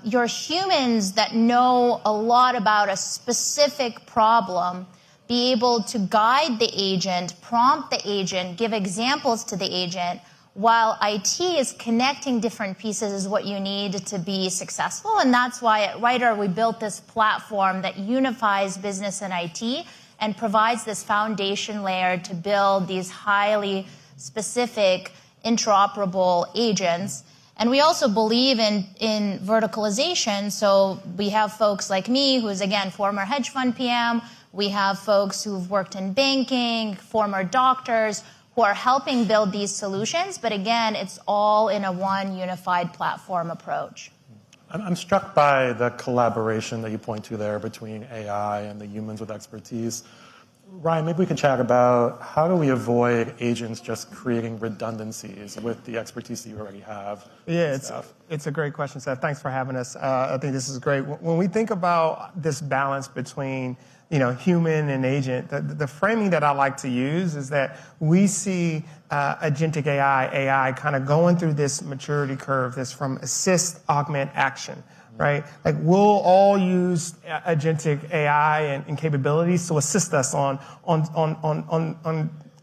your humans that know a lot about a specific problem be able to guide the agent, prompt the agent, give examples to the agent, while IT is connecting different pieces is what you need to be successful. And that's why at Writer we built this platform that unifies business and IT and provides this foundation layer to build these highly specific interoperable agents. And we also believe in verticalization. So we have folks like me, who's again, former hedge fund PM. We have folks who've worked in banking, former doctors, who are helping build these solutions. But again, it's all in a one unified platform approach. I'm struck by the collaboration that you point to there between AI and the humans with expertise. Ryan, maybe we could chat about how do we avoid agents just creating redundancies with the expertise that you already have? Yeah, it's a great question, Seth. Thanks for having us. I think this is great. When we think about this balance between human and agent, the framing that I like to use is that we see agentic AI kind of going through this maturity curve, this from assist, augment, action. Right? Like we'll all use agentic AI and capabilities to assist us on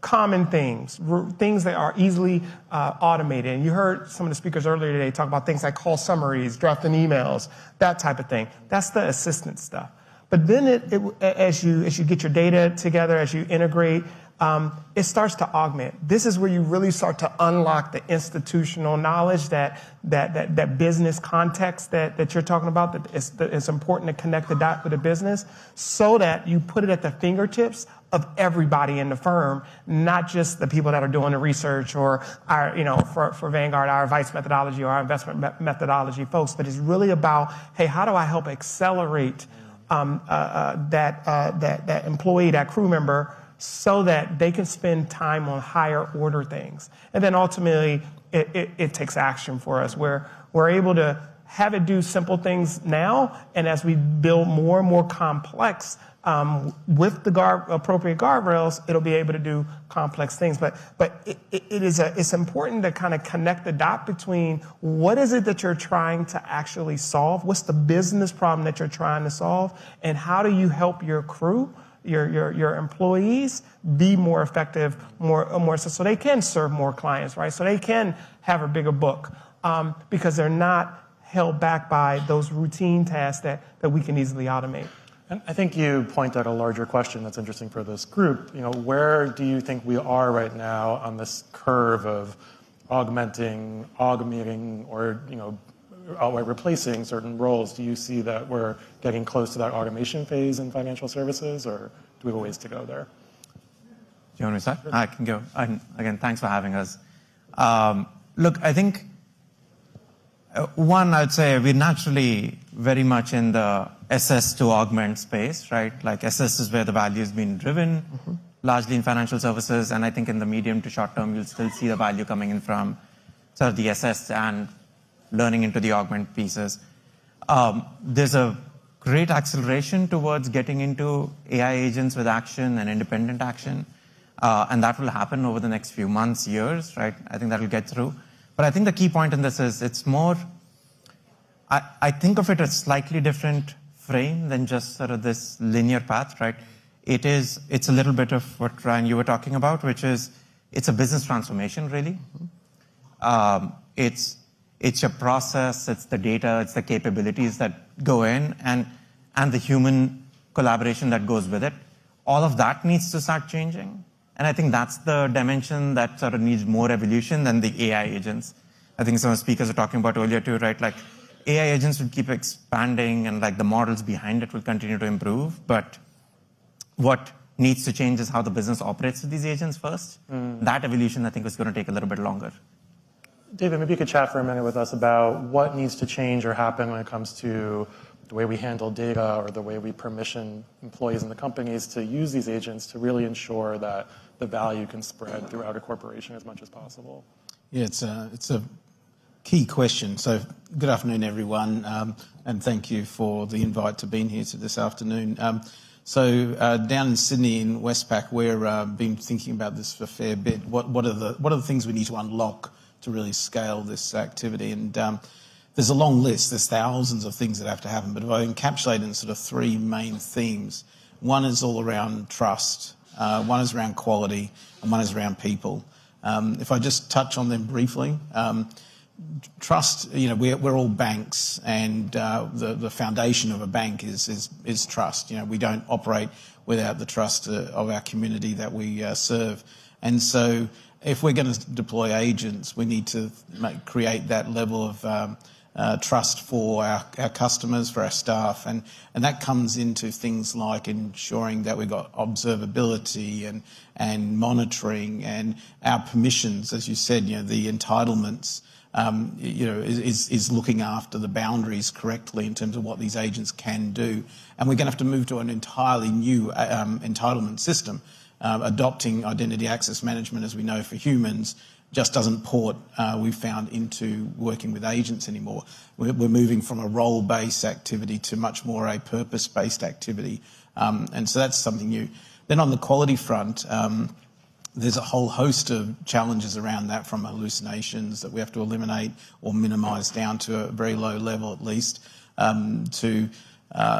common things that are easily automated. And you heard some of the speakers earlier today talk about things like call summaries, drafting emails, that type of thing. That's the assistance stuff. But then as you get your data together, as you integrate, it starts to augment. This is where you really start to unlock the institutional knowledge, that business context that you're talking about, that it's important to connect the dot with the business so that you put it at the fingertips of everybody in the firm, not just the people that are doing the research or our, for Vanguard, our advice methodology or our investment methodology folks, but it's really about, hey, how do I help accelerate that employee, that crew member, so that they can spend time on higher order things. And then ultimately, it takes action for us, where we're able to have it do simple things now, and as we build more and more complex with the appropriate guardrails, it'll be able to do complex things. But it's important to kind of connect the dot between what is it that you're trying to actually solve, what's the business problem that you're trying to solve, and how do you help your crew, your employees be more effective, more so they can serve more clients, right? So they can have a bigger book because they're not held back by those routine tasks that we can easily automate. And I think you point out a larger question that's interesting for this group. Where do you think we are right now on this curve of augmenting, or outright replacing certain roles? Do you see that we're getting close to that automation phase in financial services, or do we have a ways to go there? Do you want me to start? I can go. And again, thanks for having us. Look, I think one, I'd say we're naturally very much in the assess to augment space, right? Like assess is where the value is being driven, largely in financial services. And I think in the medium to short term, you'll still see the value coming in from sort of the assess and learning into the augment pieces. There's a great acceleration towards getting into AI agents with action and independent action. And that will happen over the next few months, years, right? I think that'll get through. But I think the key point in this is it's more, I think of it as slightly different frame than just sort of this linear path, right? It's a little bit of what, Ryan, you were talking about, which is it's a business transformation, really. It's your process, it's the data, it's the capabilities that go in, and the human collaboration that goes with it. All of that needs to start changing. And I think that's the dimension that sort of needs more evolution than the AI agents. I think some speakers were talking about earlier too, right? Like AI agents will keep expanding and like the models behind it will continue to improve. But what needs to change is how the business operates with these agents first. That evolution, I think, is going to take a little bit longer. David, maybe you could chat for a minute with us about what needs to change or happen when it comes to the way we handle data or the way we permission employees in the companies to use these agents to really ensure that the value can spread throughout a corporation as much as possible. Yeah, it's a key question. So good afternoon, everyone, and thank you for the invite to being here this afternoon. Down in Sydney in Westpac, we've been thinking about this for a fair bit. What are the things we need to unlock to really scale this activity? And there's a long list. There's thousands of things that have to happen, but if I encapsulate in sort of three main themes, one is all around trust, one is around quality, and one is around people. If I just touch on them briefly, trust, we're all banks, and the foundation of a bank is trust. We don't operate without the trust of our community that we serve. And so if we're going to deploy agents, we need to create that level of trust for our customers, for our staff, and that comes into things like ensuring that we've got observability and monitoring and our permissions, as you said, the entitlements, is looking after the boundaries correctly in terms of what these agents can do. And we're going to have to move to an entirely new entitlement system. Adopting identity access management, as we know, for humans just doesn't port, we've found, into working with agents anymore. We're moving from a role-based activity to much more a purpose-based activity. And so that's something new. Then on the quality front, there's a whole host of challenges around that, from hallucinations that we have to eliminate or minimise down to a very low level at least, to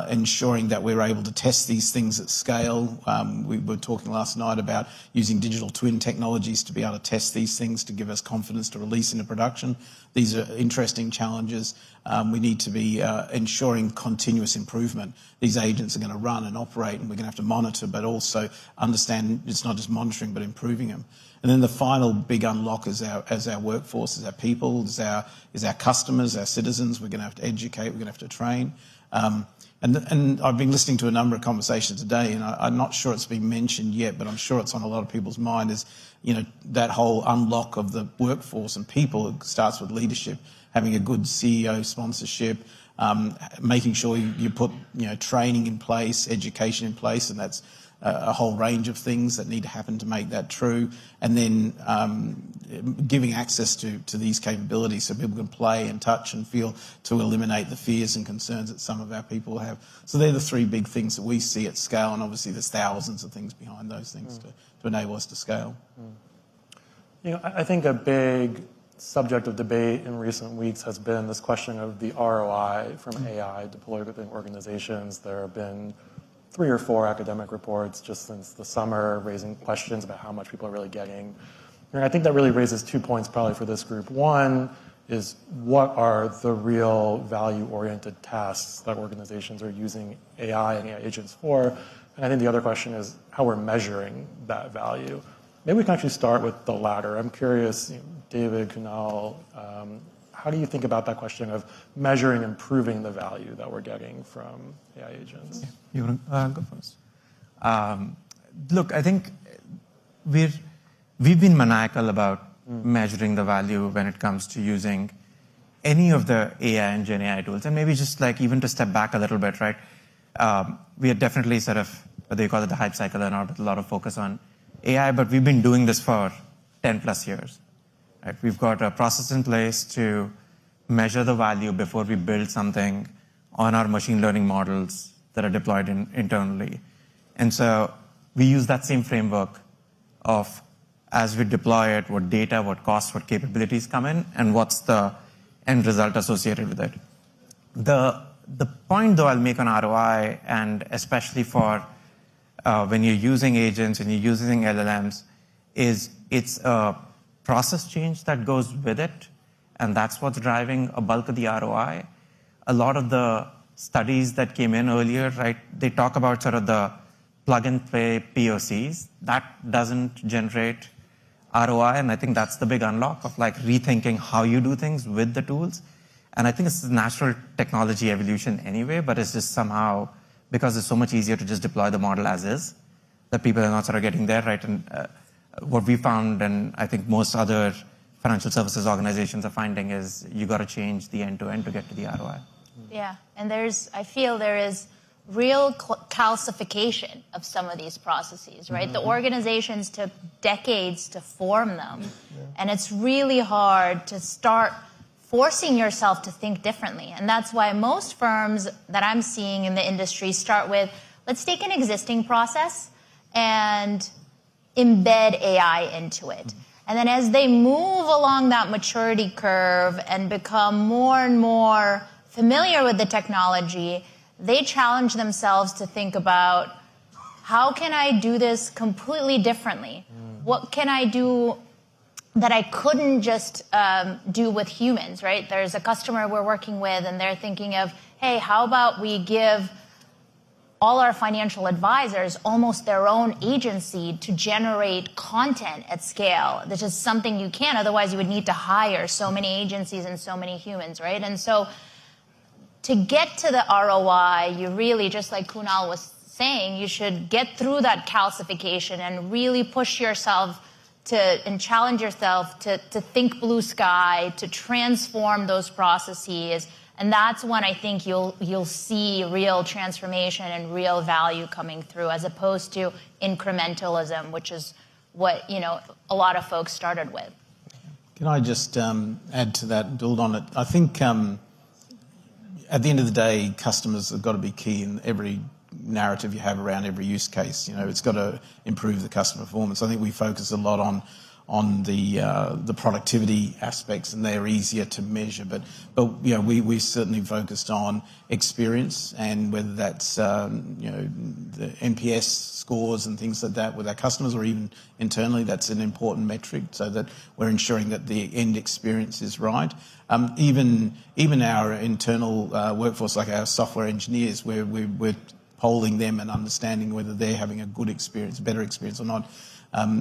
ensuring that we're able to test these things at scale. We were talking last night about using digital twin technologies to be able to test these things to give us confidence to release into production. These are interesting challenges. We need to be ensuring continuous improvement. These agents are going to run and operate, and we're going to have to monitor, but also understand it's not just monitoring, but improving them. And then the final big unlock is our workforce, is our people, is our customers, our citizens. We're going to have to educate, we're going to have to train. And I've been listening to a number of conversations today, and I'm not sure it's been mentioned yet, but I'm sure it's on a lot of people's mind, is that whole unlock of the workforce and people. It starts with leadership, having a good CEO sponsorship, making sure you put training in place, education in place, and that's a whole range of things that need to happen to make that true. And then giving access to these capabilities so people can play and touch and feel, to eliminate the fears and concerns that some of our people have. So they're the three big things that we see at scale, and obviously there's thousands of things behind those things to enable us to scale. I think a big subject of debate in recent weeks has been this question of the ROI from AI deployed within organizations. There have been 3 or 4 academic reports just since the summer raising questions about how much people are really getting. And I think that really raises 2 points probably for this group. One is, what are the real value-oriented tasks that organizations are using AI and AI agents for? And I think the other question is how we're measuring that value. Maybe we can actually start with the latter. I'm curious, David, Kunal, how do you think about that question of measuring and proving the value that we're getting from AI agents? You want to go first? Look, I think we've been maniacal about measuring the value when it comes to using any of the AI and Gen AI tools. And maybe just even to step back a little bit, right? We are definitely sort of, whether you call it the hype cycle or not, with a lot of focus on AI, but we've been doing this for 10 plus years. Right? We've got a process in place to measure the value before we build something on our machine learning models that are deployed internally. And so we use that same framework of, as we deploy it, what data, what costs, what capabilities come in, and what's the end result associated with it. The point, though, I'll make on ROI, and especially for when you're using agents and you're using LLMs, is it's a process change that goes with it, and that's what's driving a bulk of the ROI. A lot of the studies that came in earlier, right, they talk about sort of the plug-and-play POCs. That doesn't generate ROI, and I think that's the big unlock of rethinking how you do things with the tools. And I think it's natural technology evolution anyway, but it's just somehow, because it's so much easier to just deploy the model as is, that people are not sort of getting there, right? And what we found, and I think most other financial services organizations are finding, is you got to change the end-to-end to get to the ROI. Yeah, and I feel there is real calcification of some of these processes, right? Mm-hmm. The organizations took decades to form them, and it's really hard to start forcing yourself to think differently. And that's why most firms that I'm seeing in the industry start with, let's take an existing process and embed AI into it. And then as they move along that maturity curve and become more and more familiar with the technology, they challenge themselves to think about, how can I do this completely differently? What can I do that I couldn't just do with humans, right? There's a customer we're working with and they're thinking of, hey, how about we give all our financial advisors almost their own agency to generate content at scale. This is something you can't, otherwise you would need to hire so many agencies and so many humans, right? And so to get to the ROI, you really, just like Kunal was saying, you should get through that calcification and really push yourself and challenge yourself to think blue sky, to transform those processes. And that's when I think you'll see real transformation and real value coming through, as opposed to incrementalism, which is what a lot of folks started with. Can I just add to that, build on it? I think at the end of the day, customers have got to be key in every narrative you have around every use case. It's got to improve the customer performance. I think we focus a lot on the productivity aspects, and they're easier to measure. But we certainly focused on experience, and whether that's the NPS scores and things like that with our customers, or even internally, that's an important metric, so that we're ensuring that the end experience is right. Even our internal workforce, like our software engineers, we're polling them and understanding whether they're having a good experience, better experience or not.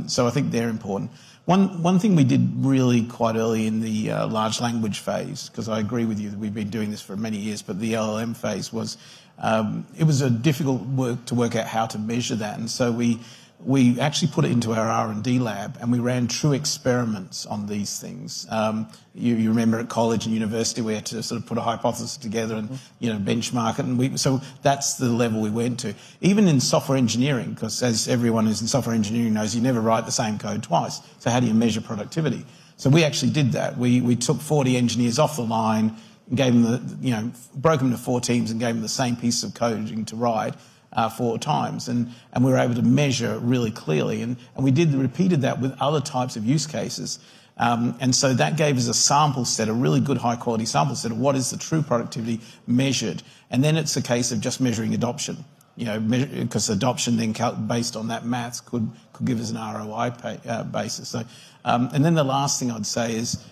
So I think they're important. One thing we did really quite early in the large language phase, because I agree with you that we've been doing this for many years, but the LLM phase was, it was a difficult work to work out how to measure that. And so we actually put it into our R&D lab, and we ran true experiments on these things. You remember at college and university we had to sort of put a hypothesis together and benchmark it, and so that's the level we went to. Even in software engineering, because as everyone who's in software engineering knows, you never write the same code twice. So how do you measure productivity? So we actually did that. We took 40 engineers off the line, and gave them broke them into 4 teams and gave them the same piece of coding to write 4 times, and we were able to measure really clearly, and we repeated that with other types of use cases, and so that gave us a sample set, a really good high quality sample set of what is the true productivity measured. And then it's a case of just measuring adoption, because adoption then based on that maths could give us an ROI basis. So and then the last thing I'd say is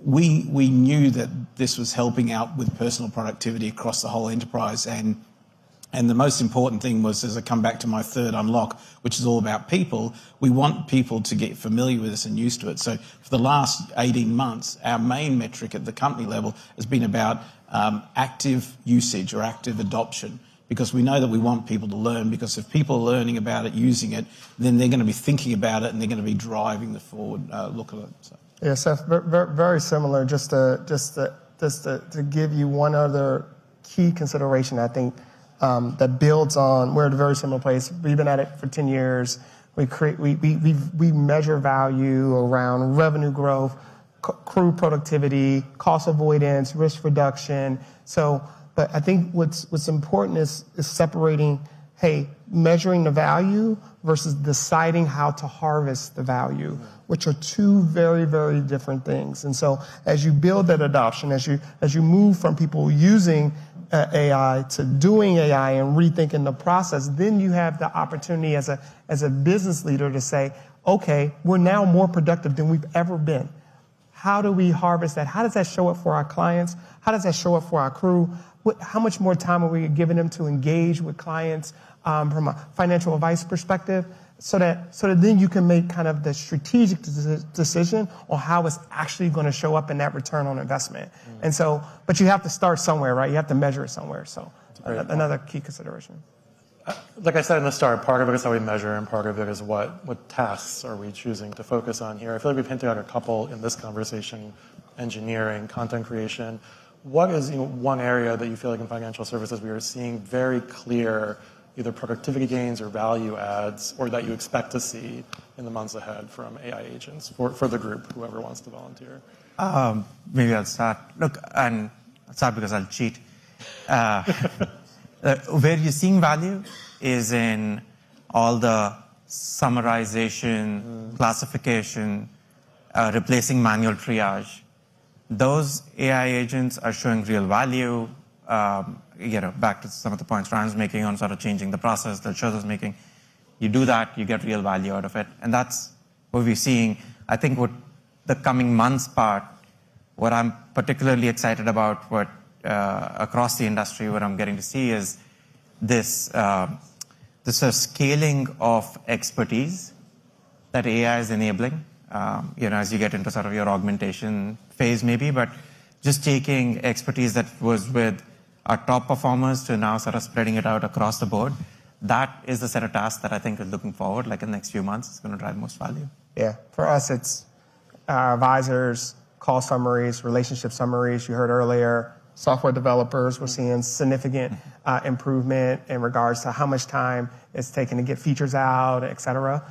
we knew that this was helping out with personal productivity across the whole enterprise, and the most important thing was, as I come back to my third unlock, which is all about people, we want people to get familiar with this and used to it. So for the last 18 months, our main metric at the company level has been about active usage or active adoption, because we know that we want people to learn, because if people are learning about it, using it, then they're going to be thinking about it and they're going to be driving the forward look at it. So. Yeah, Seth, very similar. Just to give you one other key consideration, I think, that builds on, we're at a very similar place. We've been at it for 10 years. We measure value around revenue growth, crew productivity, cost avoidance, risk reduction. But I think what's important is separating, measuring the value versus deciding how to harvest the value, which are 2 very, very different things. And so as you build that adoption, as you move from people using AI to doing AI and rethinking the process, then you have the opportunity as a business leader to say, okay, we're now more productive than we've ever been. How do we harvest that? How does that show up for our clients? How does that show up for our crew? How much more time are we giving them to engage with clients from a financial advice perspective? So that then you can make kind of the strategic decision on how it's actually going to show up in that return on investment. And so, but you have to start somewhere, right? You have to measure it somewhere. So another key consideration. Like I said in the start, part of it is how we measure, and part of it is what tasks are we choosing to focus on here. I feel like we've hinted at a couple in this conversation: engineering, content creation. What is one area that you feel like in financial services we are seeing very clear either productivity gains or value adds, or that you expect to see in the months ahead from AI agents for the group, whoever wants to volunteer? Maybe I'll start. Look, and I'll start because I'll cheat. Where you're seeing value is in all the summarization, classification, replacing manual triage. Those AI agents are showing real value. Back to some of the points Ryan's making on sort of changing the process that Shoza's making. You do that, you get real value out of it. And that's what we're seeing. I think what the coming months part, what I'm particularly excited about, what across the industry, what I'm getting to see is this scaling of expertise that AI is enabling, as you get into sort of your augmentation phase maybe, but just taking expertise that was with our top performers to now sort of spreading it out across the board. That is the set of tasks that I think is looking forward, like in the next few months, is going to drive most value. Yeah, for us, it's our advisors, call summaries, relationship summaries. You heard earlier, software developers, we're seeing significant improvement in regards to how much time it's taking to get features out, et cetera.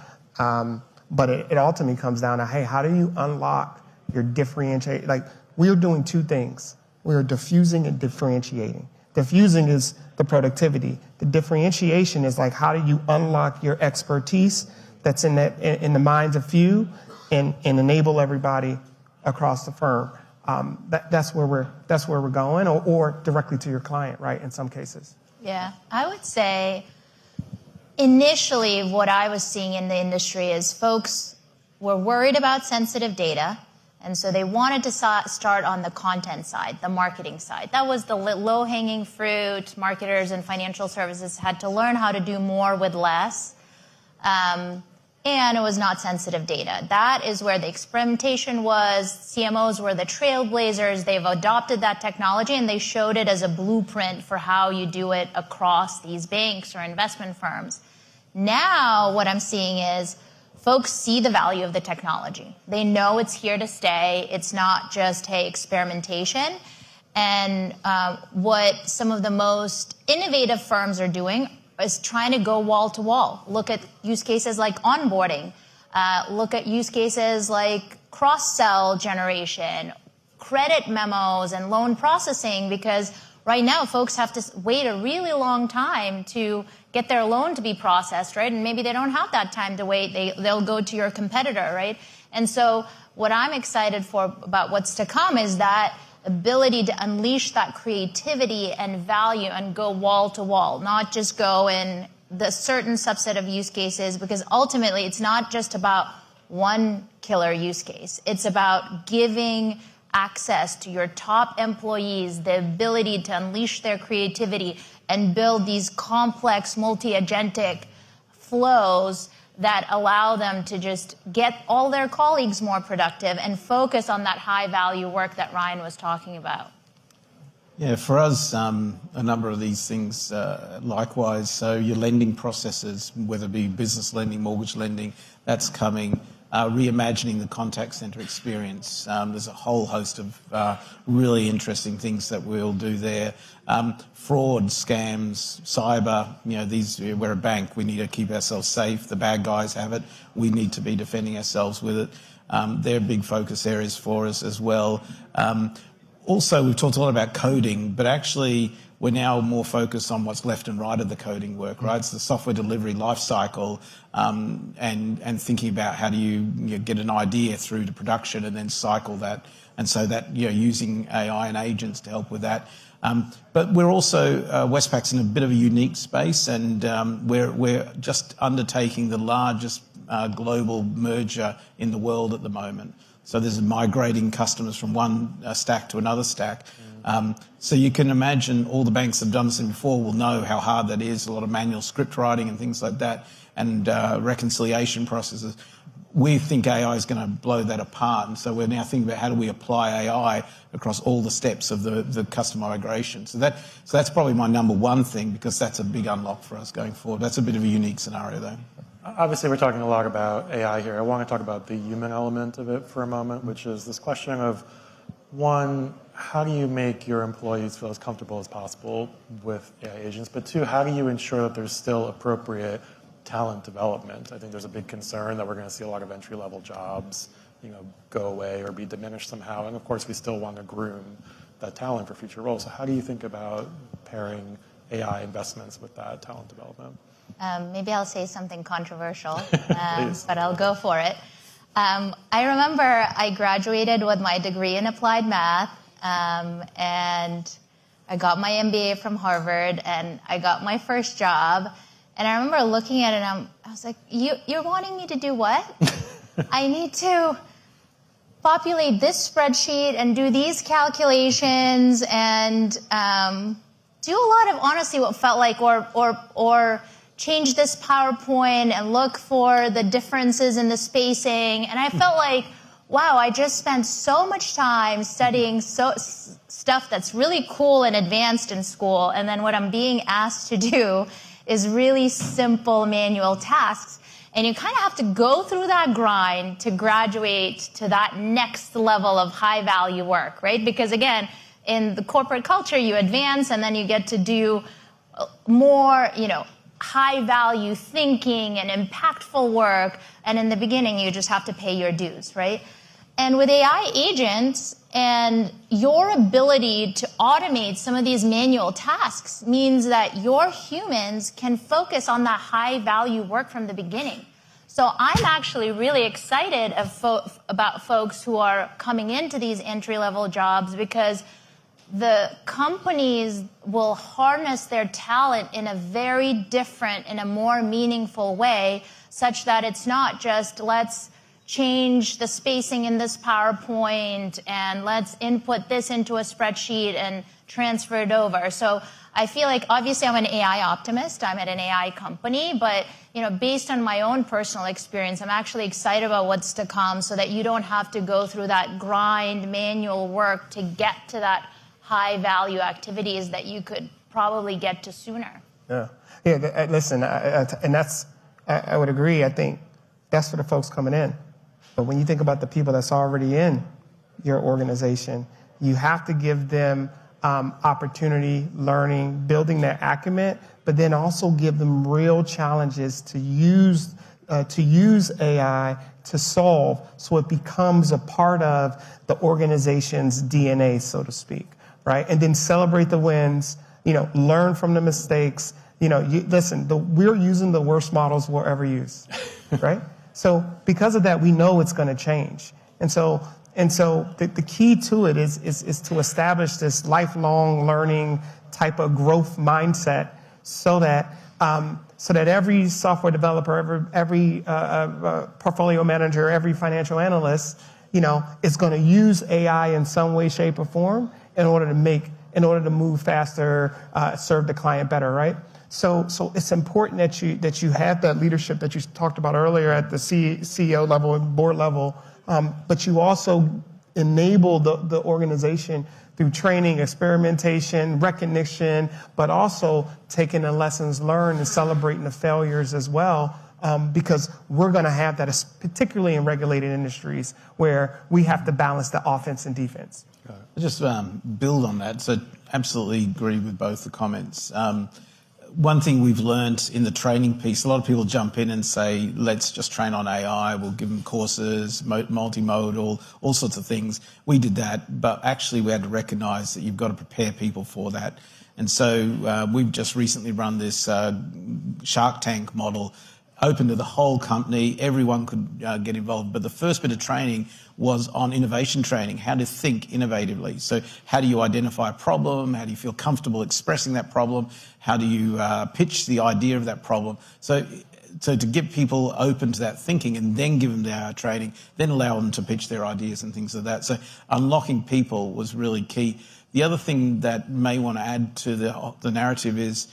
But it ultimately comes down to, hey, how do you unlock your differentiate? Like, we're doing two things. We're diffusing and differentiating. Diffusing is the productivity. The differentiation is like, how do you unlock your expertise that's in the minds of few and enable everybody across the firm? That's where we're going, or directly to your client, right? In some cases. Yeah, I would say initially what I was seeing in the industry is folks were worried about sensitive data. And so they wanted to start on the content side, the marketing side. That was the low-hanging fruit. Marketers and financial services had to learn how to do more with less. And it was not sensitive data. That is where the experimentation was. CMOs were the trailblazers. They've adopted that technology, and they showed it as a blueprint for how you do it across these banks or investment firms. Now what I'm seeing is folks see the value of the technology. They know it's here to stay. It's not just, hey, experimentation. And what some of the most innovative firms are doing is trying to go wall to wall. Look at use cases like onboarding. Look at use cases like cross-sell generation, credit memos, and loan processing, because right now folks have to wait a really long time to get their loan to be processed, right? And maybe they don't have that time to wait. They'll go to your competitor, right? And so what I'm excited for about what's to come is that ability to unleash that creativity and value and go wall to wall, not just go in the certain subset of use cases, because ultimately it's not just about one killer use case. It's about giving access to your top employees, the ability to unleash their creativity and build these complex multi-agentic flows that allow them to just get all their colleagues more productive and focus on that high-value work that Ryan was talking about. Yeah, for us, a number of these things likewise. So your lending processes, whether it be business lending, mortgage lending, that's coming. Reimagining the contact center experience. There's a whole host of really interesting things that we'll do there. Fraud, scams, cyber, we're a bank. We need to keep ourselves safe. The bad guys have it. We need to be defending ourselves with it. They're big focus areas for us as well. Also, we've talked a lot about coding, but actually we're now more focused on what's left and right of the coding work, right? It's the software delivery life cycle, and thinking about how do you get an idea through to production and then cycle that. And so that, using AI and agents to help with that. But we're also, Westpac's in a bit of a unique space, and we're just undertaking the largest global merger in the world at the moment. So this is migrating customers from one stack to another stack. So you can imagine all the banks that have done this before will know how hard that is, a lot of manual script writing and things like that, and reconciliation processes. We think AI is going to blow that apart. And so we're now thinking about how do we apply AI across all the steps of the customer migration. So that's probably my number one thing, because that's a big unlock for us going forward. That's a bit of a unique scenario, though. Obviously, we're talking a lot about AI here. I want to talk about the human element of it for a moment, which is this question of, one, how do you make your employees feel as comfortable as possible with AI agents? But two, how do you ensure that there's still appropriate talent development? I think there's a big concern that we're going to see a lot of entry-level jobs, go away or be diminished somehow. And of course, we still want to groom that talent for future roles. So how do you think about pairing AI investments with that talent development? Maybe I'll say something controversial, but I'll go for it. I remember I graduated with my degree in applied math, and I got my MBA from Harvard, and I got my first job. And I remember looking at it, and I was like, you're wanting me to do what? I need to populate this spreadsheet and do these calculations and do a lot of, honestly, what felt like, or change this PowerPoint and look for the differences in the spacing. And I felt like, wow, I just spent so much time studying stuff that's really cool and advanced in school. And then what I'm being asked to do is really simple manual tasks. And you kind of have to go through that grind to graduate to that next level of high value work, right? Because again, in the corporate culture, you advance and then you get to do more, high value thinking and impactful work. And in the beginning, you just have to pay your dues, right? And with AI agents and your ability to automate some of these manual tasks means that your humans can focus on that high value work from the beginning. So I'm actually really excited about folks who are coming into these entry-level jobs because the companies will harness their talent in a very different, in a more meaningful way, such that it's not just let's change the spacing in this PowerPoint and let's input this into a spreadsheet and transfer it over. So I feel like, obviously, I'm an AI optimist. I'm at an AI company, but based on my own personal experience, I'm actually excited about what's to come so that you don't have to go through that grind manual work to get to that high value activities that you could probably get to sooner. Yeah. Listen, and I would agree. I think that's for the folks coming in. But when you think about the people that's already in your organization, you have to give them opportunity, learning, building their acumen, but then also give them real challenges to use AI to solve so it becomes a part of the organization's DNA, so to speak, right? And then celebrate the wins, learn from the mistakes. Listen, we're using the worst models we'll ever use, right? So because of that, we know it's going to change. And so the key to it is to establish this lifelong learning type of growth mindset so that every software developer, every portfolio manager, every financial analyst, is going to use AI in some way, shape, or form in order to move faster, serve the client better, right? So it's important that you have that leadership that you talked about earlier at the CEO level and board level, but you also enable the organization through training, experimentation, recognition, but also taking the lessons learned and celebrating the failures as well, because we're going to have that, particularly in regulated industries where we have to balance the offense and defense. I'll just build on that. So absolutely agree with both the comments. One thing we've learned in the training piece, a lot of people jump in and say, let's just train on AI, we'll give them courses, multimodal, all sorts of things. We did that, but actually we had to recognize that you've got to prepare people for that. And so we've just recently run this Shark Tank model, open to the whole company, everyone could get involved. But the first bit of training was on innovation training, how to think innovatively. So how do you identify a problem? How do you feel comfortable expressing that problem? How do you pitch the idea of that problem? So to get people open to that thinking and then give them the training, then allow them to pitch their ideas and things like that. So unlocking people was really key. The other thing that may want to add to the narrative is,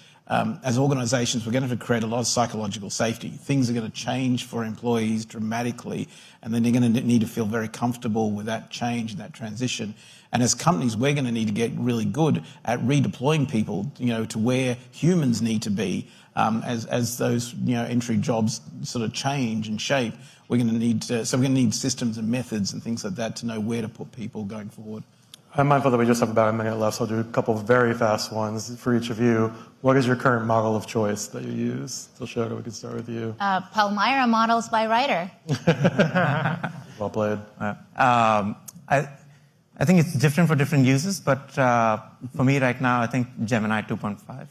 as organizations, we're going to have to create a lot of psychological safety. Things are going to change for employees dramatically, and then they're going to need to feel very comfortable with that change and that transition. And as companies, we're going to need to get really good at redeploying people, to where humans need to be, as those, entry jobs sort of change and shape. We're going to need systems and methods and things like that to know where to put people going forward. I'm mindful that we just have about a minute left, so I'll do a couple of very fast ones for each of you. What is your current model of choice that you use? So, Shogo, we can start with you. Palmyra models by writer. Well played. I think it's different for different users, but for me right now, I think Gemini 2.5.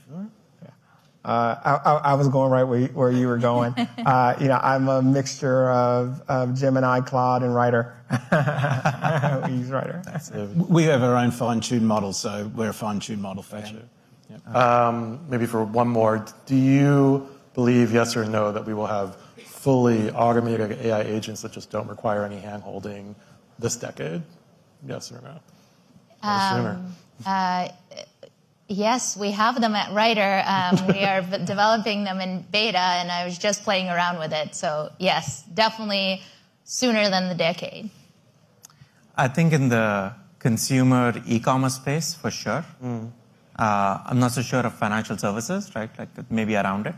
I was going right where you were going. I'm a mixture of Gemini, Claude, and Writer. We use Writer. We have our own fine-tuned model, so we're a fine-tuned model fan. Maybe for one more, do you believe, yes or no, that we will have fully automated AI agents that just don't require any hand-holding this decade? Yes or no? Yes, we have them at Writer. We are developing them in beta, and I was just playing around with it. So yes, definitely sooner than the decade. I think in the consumer e-commerce space, for sure. I'm not so sure of financial services, right? Like maybe around it.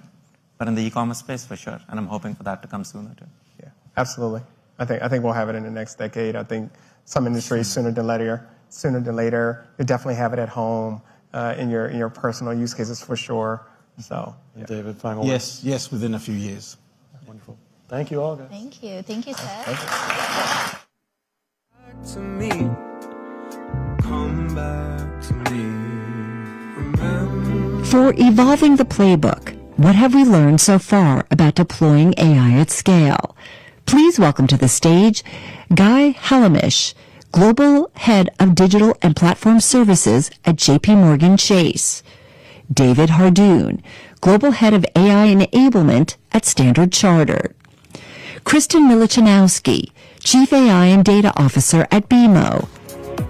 But in the e-commerce space, for sure. And I'm hoping for that to come sooner, too. Yeah, absolutely. I think we'll have it in the next decade. I think some industries sooner than later. You definitely have it at home. In your personal use cases for sure. So, yeah. David, final word. Yes, within a few years. Wonderful. Thank you all, guys. Thank you, Seth. To me, come back to me. Remember. For evolving the playbook, what have we learned so far about deploying AI at scale? Please welcome to the stage Guy Halamish, Global Head of Digital and Platform Services at JPMorgan Chase. David Hardoon, Global Head of AI Enablement at Standard Chartered. Kristen Milichanowski, Chief AI and Data Officer at BMO.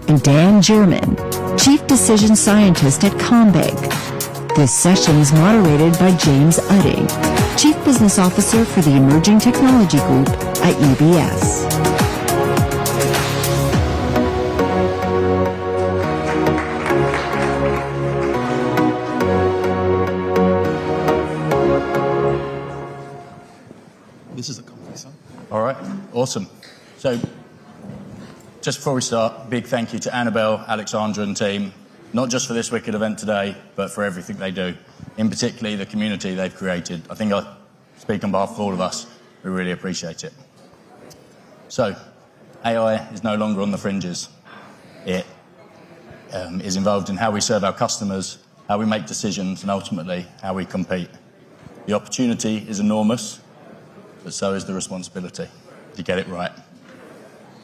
And Dan German, Chief Decision Scientist at Combank. This session is moderated by James Uddy, Chief Business Officer for the Emerging Technology Group at UBS. This is the conference, huh? All right, awesome. So, just before we start, big thank you to Annabelle, Alexandra, and team, not just for this wicked event today, but for everything they do, in particular the community they've created. I think I speak on behalf of all of us. We really appreciate it. So, AI is no longer on the fringes. It is involved in how we serve our customers, how we make decisions, and ultimately how we compete. The opportunity is enormous, but so is the responsibility to get it right.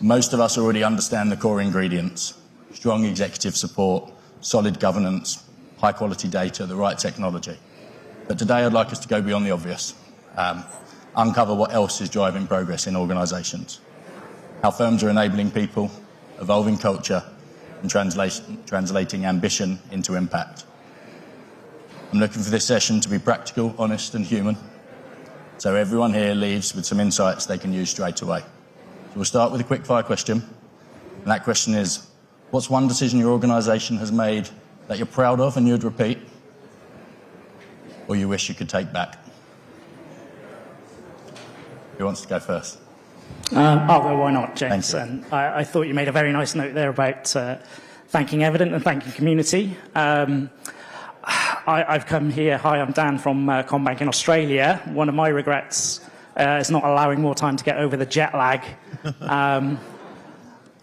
Most of us already understand the core ingredients: strong executive support, solid governance, high quality data, the right technology. But today I'd like us to go beyond the obvious, uncover what else is driving progress in organisations, how firms are enabling people, evolving culture, and translating ambition into impact. I'm looking for this session to be practical, honest, and human, so everyone here leaves with some insights they can use straight away. So we'll start with a quick fire question. And that question is, what's one decision your organisation has made that you're proud of and you'd repeat, or you wish you could take back? Who wants to go first? I'll go, why not, James? And I thought you made a very nice note there about thanking Evident and thanking community. I've come here. Hi, I'm Dan from Combank in Australia. One of my regrets is not allowing more time to get over the jet lag.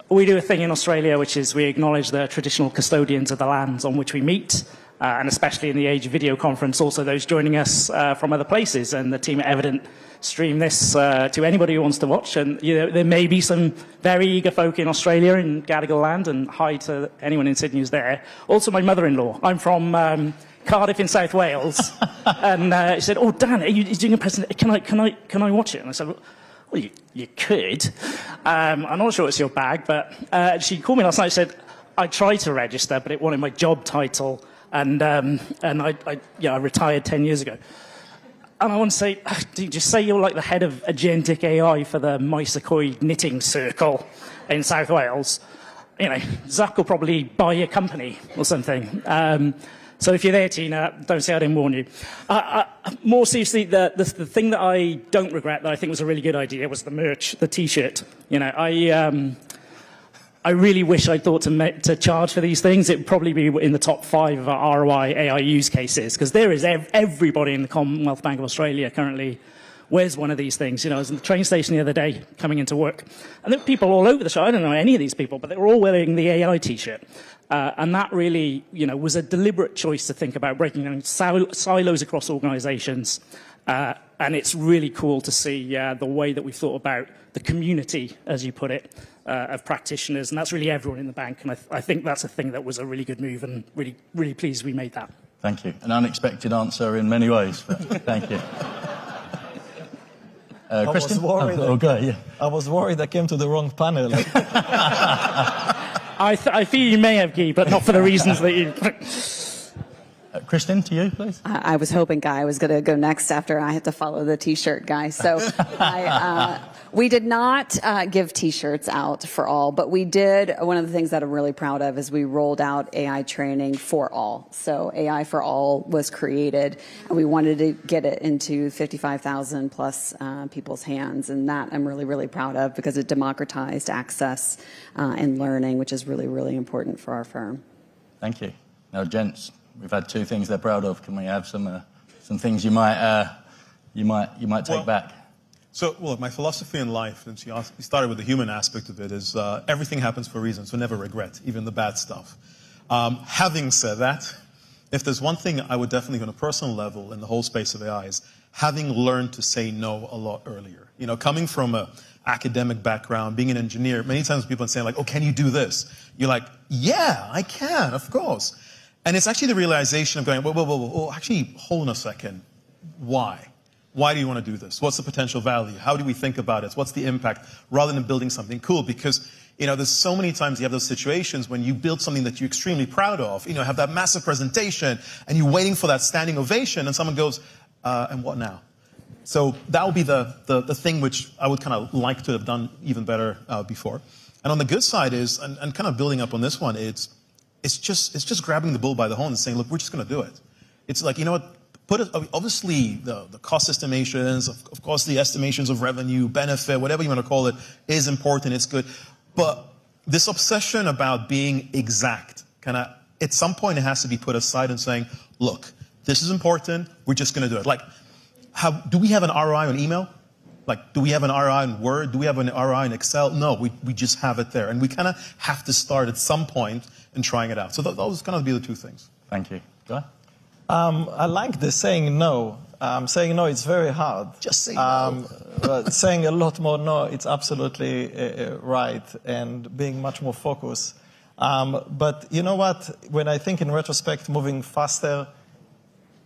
We do a thing in Australia, which is we acknowledge the traditional custodians of the lands on which we meet, and especially in the age of video conference, also those joining us from other places. And the team at Evident stream this to anybody who wants to watch. And there may be some very eager folk in Australia, in Gadigal land, and hi to anyone in Sydney who's there. Also, my mother-in-law. I'm from Cardiff in South Wales, and she said, "Oh, Dan, are you doing a presentation? Can I watch it?" And I said, "Well, you could. I'm not sure it's your bag," but she called me last night. She said, "I tried to register, but it wanted my job title, and I retired 10 years ago." And I want to say, did you say you're like the head of Agentic AI for the Mysekoi knitting circle in South Wales? Zuck will probably buy your company or something. So if you're there, Tina, don't say I didn't warn you. More seriously, the thing that I don't regret, that I think was a really good idea, was the merch, the T-shirt. I I really wish I'd thought to charge for these things. It would probably be in the top 5 of our ROI AI use cases, because there is everybody in the Commonwealth Bank of Australia currently wears one of these things. You know, I was in the train station the other day coming into work, and there were people all over the show. I don't know any of these people, but they were all wearing the AI T-shirt. And that really, you know, was a deliberate choice to think about breaking down silos across organizations. And it's really cool to see the way that we've thought about the community, as you put it, of practitioners. And that's really everyone in the bank. And I think that's a thing that was a really good move, and really, really pleased we made that. Thank you. An unexpected answer in many ways, but thank you. Kristen? I was worried I came to the wrong panel. I feel you may have, Guy, but not for the reasons that you... Kristen, to you, please. I was hoping Guy was going to go next after I had to follow the T-shirt guy. So we did not give T-shirts out for all, but we did. One of the things that I'm really proud of is we rolled out AI training for all. So AI for all was created, and we wanted to get it into 55,000 plus people's hands. And that I'm really, really proud of, because it democratized access and learning, which is really, really important for our firm. Thank you. Now, gents, we've had 2 things they're proud of. Can we have some things you might take back? So, well, my philosophy in life, since you started with the human aspect of it, is everything happens for a reason, so never regret, even the bad stuff. Having said that, if there's one thing I would definitely, on a personal level, in the whole space of AI, is having learned to say no a lot earlier. You know, coming from an academic background, being an engineer, many times people are saying like, oh, can you do this? You're like, yeah, I can, of course. And it's actually the realization of going, whoa, actually, hold on a second. Why? Why do you want to do this? What's the potential value? How do we think about it? What's the impact? Rather than building something cool. Because, you know, there's so many times you have those situations when you build something that you're extremely proud of, you know, have that massive presentation, and you're waiting for that standing ovation, and someone goes, and what now? So that would be the thing which I would kind of like to have done even better before. And on the good side is, and kind of building up on this one, it's just grabbing the bull by the horn and saying, look, we're just going to do it. It's like, you know what? Obviously, the cost estimations, of course, the estimations of revenue, benefit, whatever you want to call it, is important. It's good. But this obsession about being exact, kind of, at some point, it has to be put aside and saying, look, this is important. We're just going to do it. Like, do we have an ROI on email? Like, do we have an ROI in Word? Do we have an ROI in Excel? No, we just have it there. And we kind of have to start at some point in trying it out. So those kind of be the 2 things. Thank you. Go ahead. I like the saying no. Saying no, it's very hard. Just say no. But saying a lot more no, it's absolutely right, and being much more focused. But you know what? When I think in retrospect, moving faster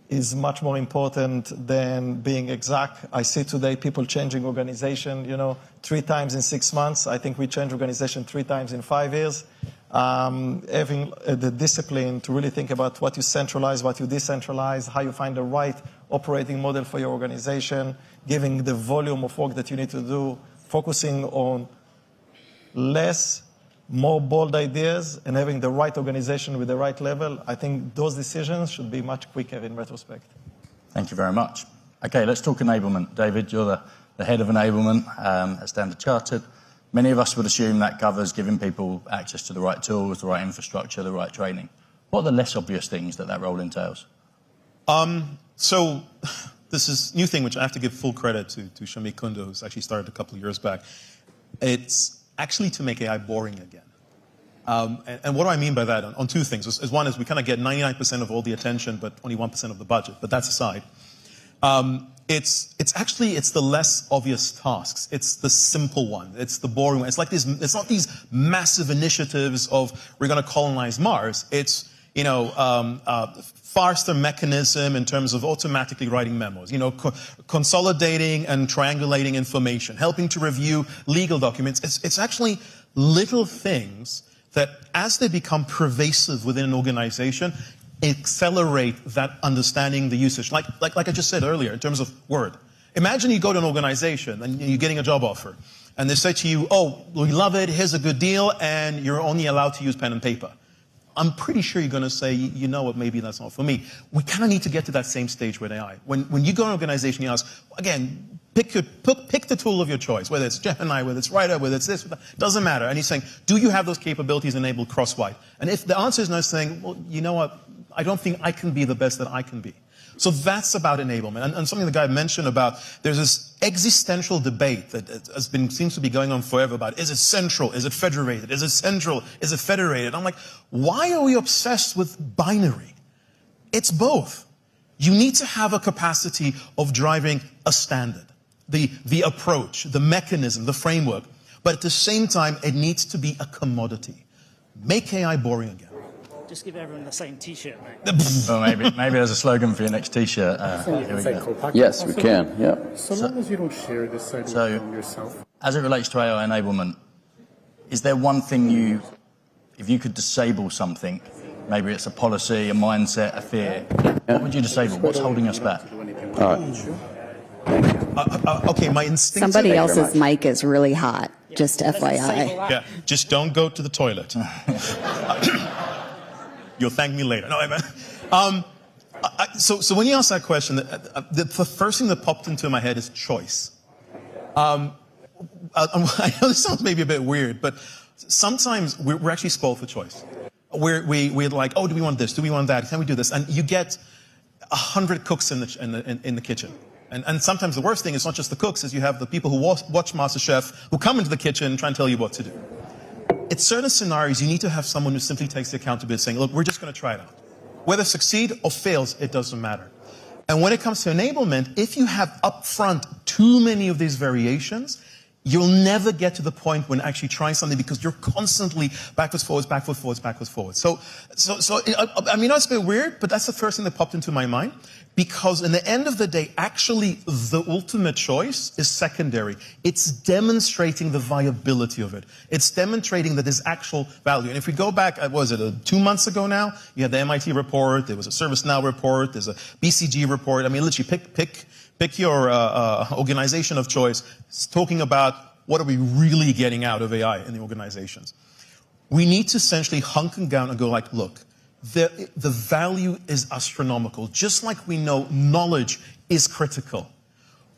is much more important than being exact. I see today people changing organization, 3 times in 6 months. I think we change organization 3 times in 5 years. Having the discipline to really think about what you centralize, what you decentralize, how you find the right operating model for your organization, giving the volume of work that you need to do, focusing on less, more bold ideas, and having the right organization with the right level. I think those decisions should be much quicker in retrospect. Thank you very much. Okay, let's talk enablement. David, you're the head of enablement at Standard Chartered. Many of us would assume that covers giving people access to the right tools, the right infrastructure, the right training. What are the less obvious things that role entails? So this is a new thing, which I have to give full credit to Shamik Kunda, who's actually started a couple of years back. It's actually to make AI boring again. And what do I mean by that? On 2 things. One is we kind of get 99% of all the attention, but only 1% of the budget. But that's aside. It's the less obvious tasks. It's the simple one. It's the boring one. It's like it's not these massive initiatives of we're going to colonize Mars. It's, faster mechanism in terms of automatically writing memos, consolidating and triangulating information, helping to review legal documents. It's actually little things that, as they become pervasive within an organization, accelerate that understanding, the usage. Like I just said earlier, in terms of Word. Imagine you go to an organization and you're getting a job offer, and they say to you, oh, we love it, here's a good deal, and you're only allowed to use pen and paper. I'm pretty sure you're going to say, you know what, maybe that's not for me. We kind of need to get to that same stage with AI. When you go to an organization, you ask, again, pick the tool of your choice, whether it's Gemini, whether it's Writer, whether it's this, doesn't matter. And he's saying, do you have those capabilities enabled cross-wide? And if the answer is no, saying, well, you know what, I don't think I can be the best that I can be. So that's about enablement. And something the guy mentioned about, there's this existential debate that seems to be going on forever about, is it central? Is it federated? Is it central? Is it federated? I'm like, why are we obsessed with binary? It's both. You need to have a capacity of driving a standard, the approach, the mechanism, the framework. But at the same time, it needs to be a commodity. Make AI boring again. Just give everyone the same T-shirt, mate. Well, maybe there's a slogan for your next T-shirt. Here we go. Yes, we can. Yeah. So long as you don't share this side yourself. As it relates to AI enablement, is there one thing if you could disable something, maybe it's a policy, a mindset, a fear, what would you disable? What's holding us back? Okay, my instinctive... Somebody else's mic is really hot, just FYI. Yeah, just don't go to the toilet. You'll thank me later. No, so when you ask that question, the first thing that popped into my head is choice. I know this sounds maybe a bit weird, but sometimes we're actually spoiled for choice. We're like, oh, do we want this? Do we want that? Can we do this? And you get 100 cooks in the kitchen. And sometimes the worst thing is not just the cooks, is you have the people who watch MasterChef who come into the kitchen and try and tell you what to do. In certain scenarios, you need to have someone who simply takes the accountability, saying, look, we're just going to try it out. Whether succeed or fails, it doesn't matter. And when it comes to enablement, if you have upfront too many of these variations, you'll never get to the point when actually trying something, because you're constantly backwards, forwards, backwards, forwards, backwards, forwards. So I mean, it's a bit weird, but that's the first thing that popped into my mind. Because in the end of the day, actually, the ultimate choice is secondary. It's demonstrating the viability of it. It's demonstrating that there's actual value. And if we go back, what was it, 2 months ago now? You had the MIT report, there was a ServiceNow report, there's a BCG report. I mean, literally, pick your organization of choice. It's talking about what are we really getting out of AI in the organizations. We need to essentially hunker down and go like, look, the value is astronomical. Just like we know knowledge is critical.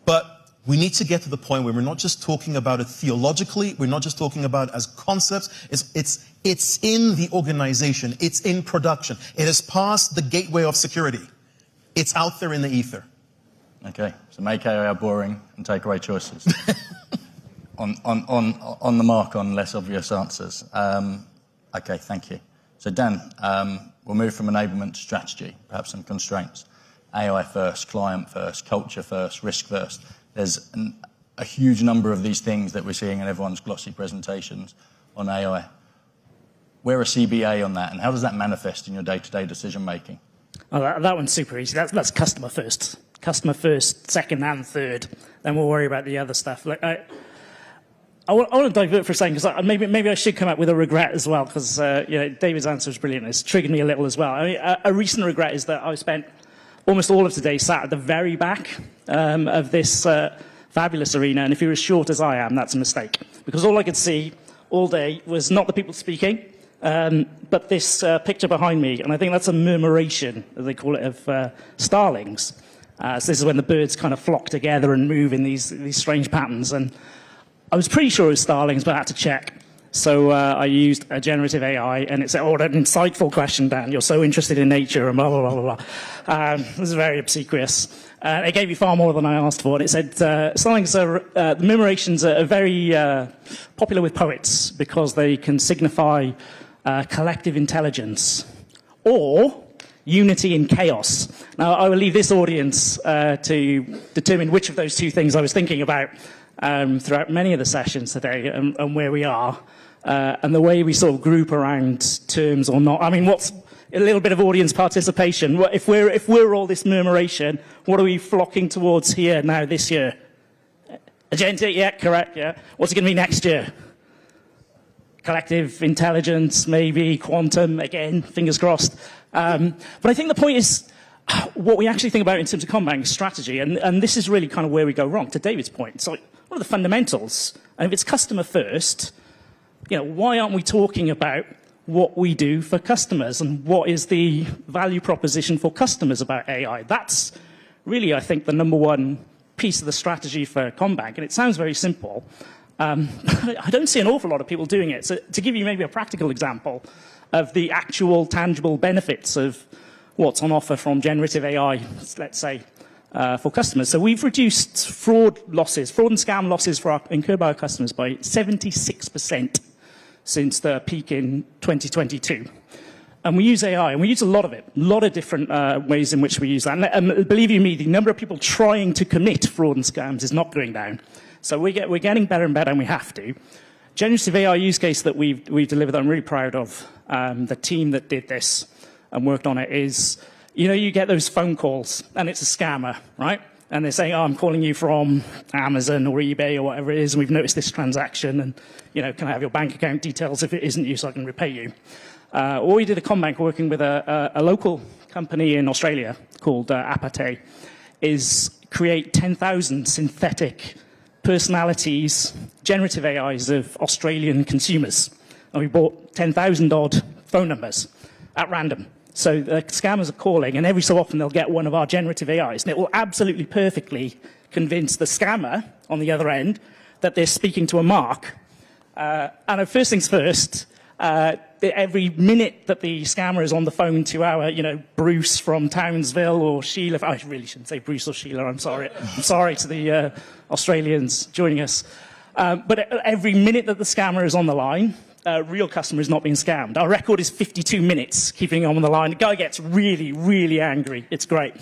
But we need to get to the point where we're not just talking about it theologically, we're not just talking about it as concepts, it's in the organization, it's in production. It has passed the gateway of security. It's out there in the ether. Okay, so make AI boring and take away choices. on the mark on less obvious answers. Okay, thank you. So Dan, we'll move from enablement to strategy, perhaps some constraints. AI first, client first, culture first, risk first. There's a huge number of these things that we're seeing in everyone's glossy presentations on AI. Where are CBA on that, and how does that manifest in your day-to-day decision making? Oh, that one's super easy. That's customer first. Customer first, second and third. Then we'll worry about the other stuff. Like, I want to divert for a second, because maybe I should come up with a regret as well, because David's answer was brilliant. It's triggered me a little as well. I mean, a recent regret is that I spent almost all of today sat at the very back of this fabulous arena, and if you're as short as I am, that's a mistake. Because all I could see all day was not the people speaking, but this picture behind me, and I think that's a murmuration, as they call it, of starlings. So this is when the birds kind of flock together and move in these strange patterns. And I was pretty sure it was starlings, but I had to check. So I used a generative AI, and it said, "Oh, an insightful question, Dan. You're so interested in nature," and blah, blah, blah, blah, blah. It was very obsequious. It gave me far more than I asked for. And it said, starlings are, the murmurations are very popular with poets because they can signify collective intelligence or unity in chaos. Now, I will leave this audience to determine which of those two things I was thinking about throughout many of the sessions today, and where we are, and the way we sort of group around terms or not. I mean, what's a little bit of audience participation? If we're all this murmuration, what are we flocking towards here now this year? Agentic, yeah, correct, yeah. What's it going to be next year? Collective intelligence, maybe quantum, again, fingers crossed. But I think the point is what we actually think about in terms of combating strategy, and this is really kind of where we go wrong. To David's point, it's like, what are the fundamentals? And if it's customer first, why aren't we talking about what we do for customers and what is the value proposition for customers about AI. That's really, I think, the number one piece of the strategy for Combank. And it sounds very simple. I don't see an awful lot of people doing it. So to give you maybe a practical example of the actual tangible benefits of what's on offer from generative AI, let's say, for customers. So we've reduced fraud and scam losses incurred by our customers by 76% since the peak in 2022. And we use AI, and we use a lot of it, a lot of different ways in which we use that. And believe you me, the number of people trying to commit fraud and scams is not going down. So we're getting better and better, and we have to. Generative AI use case that we've delivered that I'm really proud of, the team that did this and worked on it is, you get those phone calls, and it's a scammer, right? And they're saying, I'm calling you from Amazon or eBay or whatever it is, and we've noticed this transaction, and, can I have your bank account details if it isn't you so I can repay you? Or we did a Combank working with a local company in Australia called Apate, is create 10,000 synthetic personalities, generative AIs of Australian consumers. And we bought 10,000 odd phone numbers at random. So the scammers are calling, and every so often they'll get one of our generative AIs, and it will absolutely perfectly convince the scammer on the other end that they're speaking to a Mark. And first things first, every minute that the scammer is on the phone to our, Bruce from Townsville or Sheila, I really shouldn't say Bruce or Sheila, I'm sorry. I'm sorry to the Australians joining us. But every minute that the scammer is on the line, real customer is not being scammed. Our record is 52 minutes keeping him on the line. The guy gets really, really angry. It's great.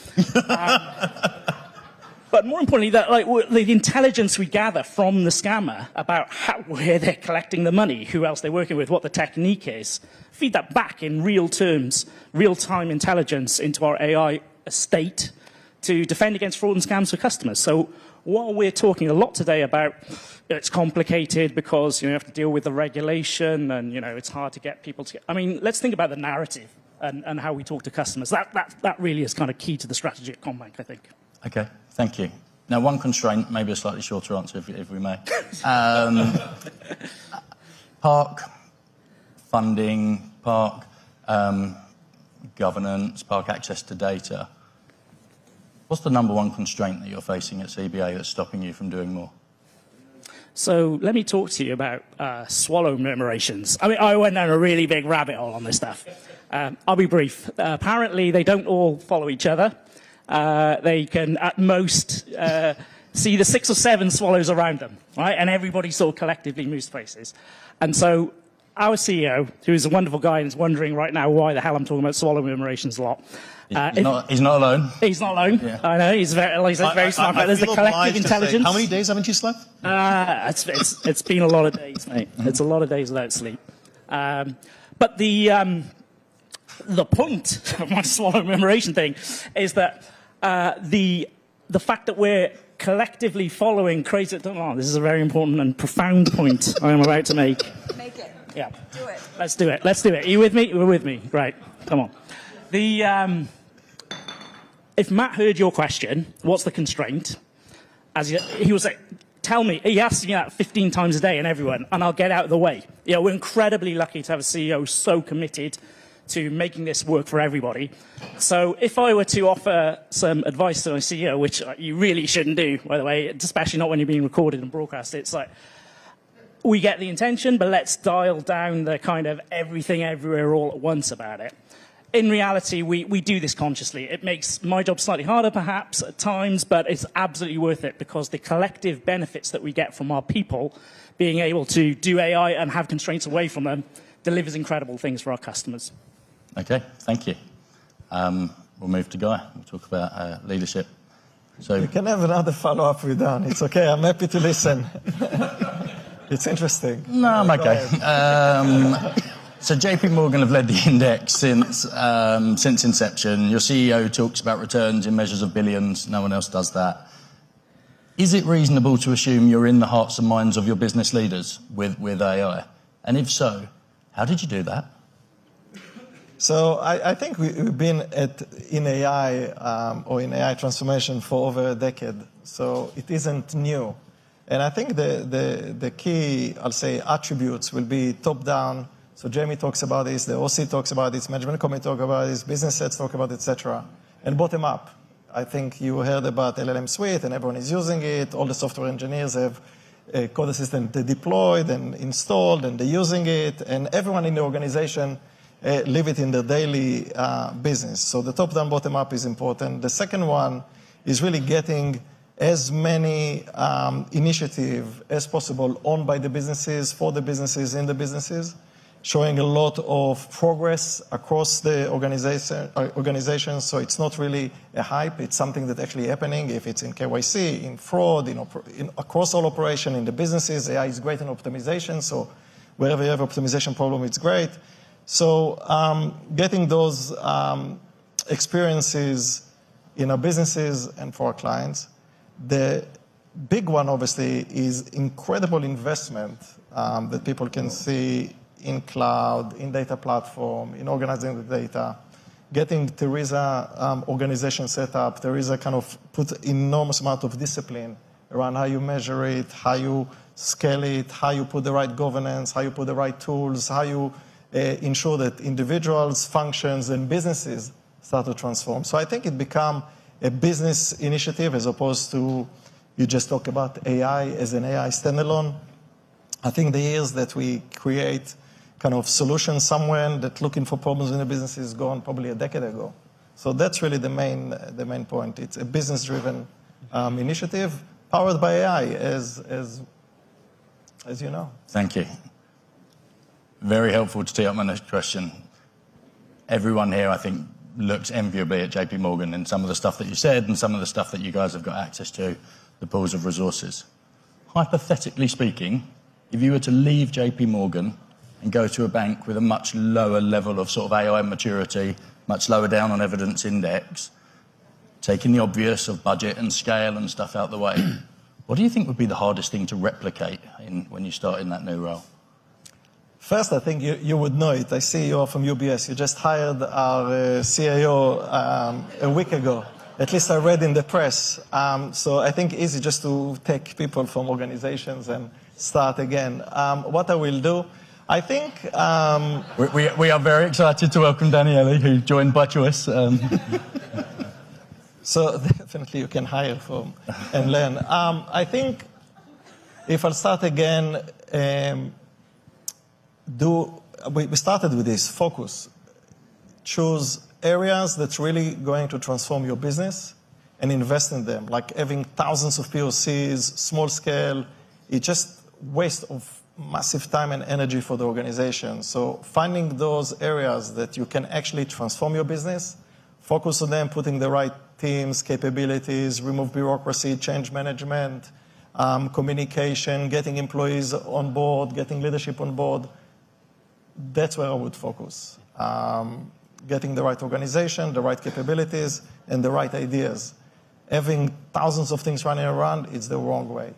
But more importantly, the intelligence we gather from the scammer about where they're collecting the money, who else they're working with, what the technique is, feed that back in real terms, real-time intelligence into our AI estate to defend against fraud and scams for customers. So while we're talking a lot today about it's complicated because you have to deal with the regulation and it's hard to get people to let's think about the narrative and how we talk to customers. That really is kind of key to the strategy at Combank, I think. Okay, thank you. Now, one constraint, maybe a slightly shorter answer if we may. Park funding, park governance, park access to data. What's the number one constraint that you're facing at CBA that's stopping you from doing more? So let me talk to you about swallow murmurations. I went down a really big rabbit hole on this stuff. I'll be brief. Apparently, they don't all follow each other. They can, at most, see the 6 or 7 swallows around them, right? And everybody sort of collectively moves places. And so our CEO, who is a wonderful guy and is wondering right now why the hell I'm talking about swallow murmurations a lot. He's not alone. He's not alone. Yeah. I know, he's very smart. There's the collective intelligence. How many days haven't you slept? It's been a lot of days, mate. It's a lot of days without sleep. But the point of my swallow murmuration thing is that the fact that we're collectively following crazy... this is a very important and profound point I am about to make. Make it. Yeah. Do it. Let's do it. Let's do it. Are you with me? We're with me. Right. Come on. If Matt heard your question, what's the constraint? He was like, tell me. He asks me that 15 times a day and everyone, and I'll get out of the way. We're incredibly lucky to have a CEO so committed to making this work for everybody. So if I were to offer some advice to my CEO, which you really shouldn't do, by the way, especially not when you're being recorded and broadcast, it's like, we get the intention, but let's dial down the kind of everything everywhere all at once about it. In reality, we do this consciously. It makes my job slightly harder, perhaps, at times, but it's absolutely worth it because the collective benefits that we get from our people being able to do AI and have constraints away from them delivers incredible things for our customers. Okay, thank you. We'll move to Guy. We'll talk about leadership. So you can have another follow-up with Dan. It's okay. I'm happy to listen. It's interesting. No, I'm okay. So JPMorgan have led the index since inception. Your CEO talks about returns in measures of billions. No one else does that. Is it reasonable to assume you're in the hearts and minds of your business leaders with AI? And if so, how did you do that? So I think we've been in AI or in AI transformation for over a decade. So it isn't new. And I think the key, I'll say, attributes will be top-down So Jamie talks about this, the OC talks about this, management committee talk about this, business heads talk about it, etc. And bottom up. I think you heard about LLM Suite and everyone is using it. All the software engineers have a code assistant deployed and installed and they're using it. And everyone in the organization live it in their daily business. So the top-down, bottom-up is important. The second one is really getting as many initiatives as possible owned by the businesses, for the businesses, in the businesses, showing a lot of progress across the organization. So it's not really a hype. It's something that's actually happening. If it's in KYC, in fraud, across all operation, in the businesses, AI is great in optimization. So wherever you have optimization problem, it's great. So getting those experiences in our businesses and for our clients. The big one, obviously, is incredible investment that people can see in cloud, in data platform, in organizing the data, getting Teresa organization set up. Teresa kind of put enormous amount of discipline around how you measure it, how you scale it, how you put the right governance, how you put the right tools, how you ensure that individuals, functions, and businesses start to transform. So I think it become a business initiative as opposed to you just talk about AI as an AI standalone. I think the years that we create kind of solutions somewhere that looking for problems in the business is gone probably a decade ago. So that's really the main point. It's a business-driven initiative powered by AI, as you know. Thank you. Very helpful to tee up my next question. Everyone here, I think, looks enviably at JPMorgan and some of the stuff that you said and some of the stuff that you guys have got access to, the pools of resources. Hypothetically speaking, if you were to leave JPMorgan and go to a bank with a much lower level of sort of AI maturity, much lower down on evidence index, taking the obvious of budget and scale and stuff out the way, what do you think would be the hardest thing to replicate when you start in that new role? First, I think you would know it. I see you are from UBS. You just hired our CIO a week ago. At least I read in the press. So I think easy just to take people from organizations and start again. What I will do, I think... We are very excited to welcome Daniele, who joined by choice. So definitely you can hire from and learn. I think if I'll start again, we started with this focus. Choose areas that's really going to transform your business and invest in them. Like having thousands of POCs, small scale, it's just waste of massive time and energy for the organization. So finding those areas that you can actually transform your business, focus on them, putting the right teams, capabilities, remove bureaucracy, change management, communication, getting employees on board, getting leadership on board. That's where I would focus. Getting the right organization, the right capabilities, and the right ideas. Having thousands of things running around, it's the wrong way.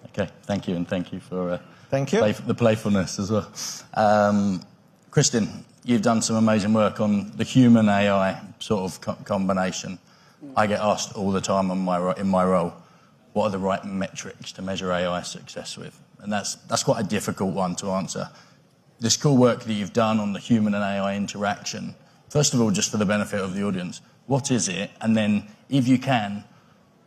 Okay, thank you, and thank you for the playfulness as well. Kristen, you've done some amazing work on the human-AI sort of combination. I get asked all the time in my role, what are the right metrics to measure AI success with? And that's quite a difficult one to answer. This cool work that you've done on the human and AI interaction, first of all, just for the benefit of the audience, what is it? And then, if you can,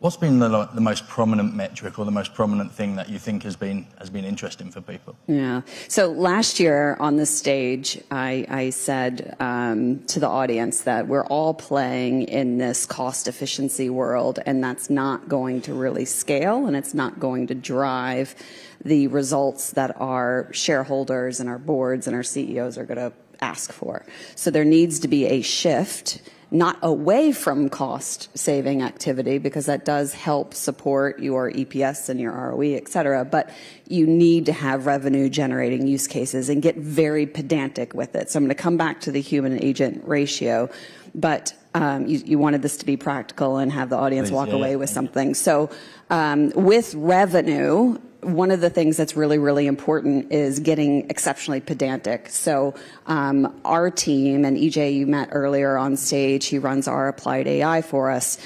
what's been the most prominent metric or the most prominent thing that you think has been interesting for people? Yeah. So last year on this stage, I said to the audience that we're all playing in this cost efficiency world, and that's not going to really scale, and it's not going to drive the results that our shareholders and our boards and our CEOs are going to ask for. So there needs to be a shift, not away from cost-saving activity, because that does help support your EPS and your ROE, et cetera, but you need to have revenue-generating use cases and get very pedantic with it. So I'm going to come back to the human-agent ratio, but you wanted this to be practical and have the audience walk away with something. So with revenue, one of the things that's really, really important is getting exceptionally pedantic. So our team, and EJ, you met earlier on stage, he runs our applied AI for us.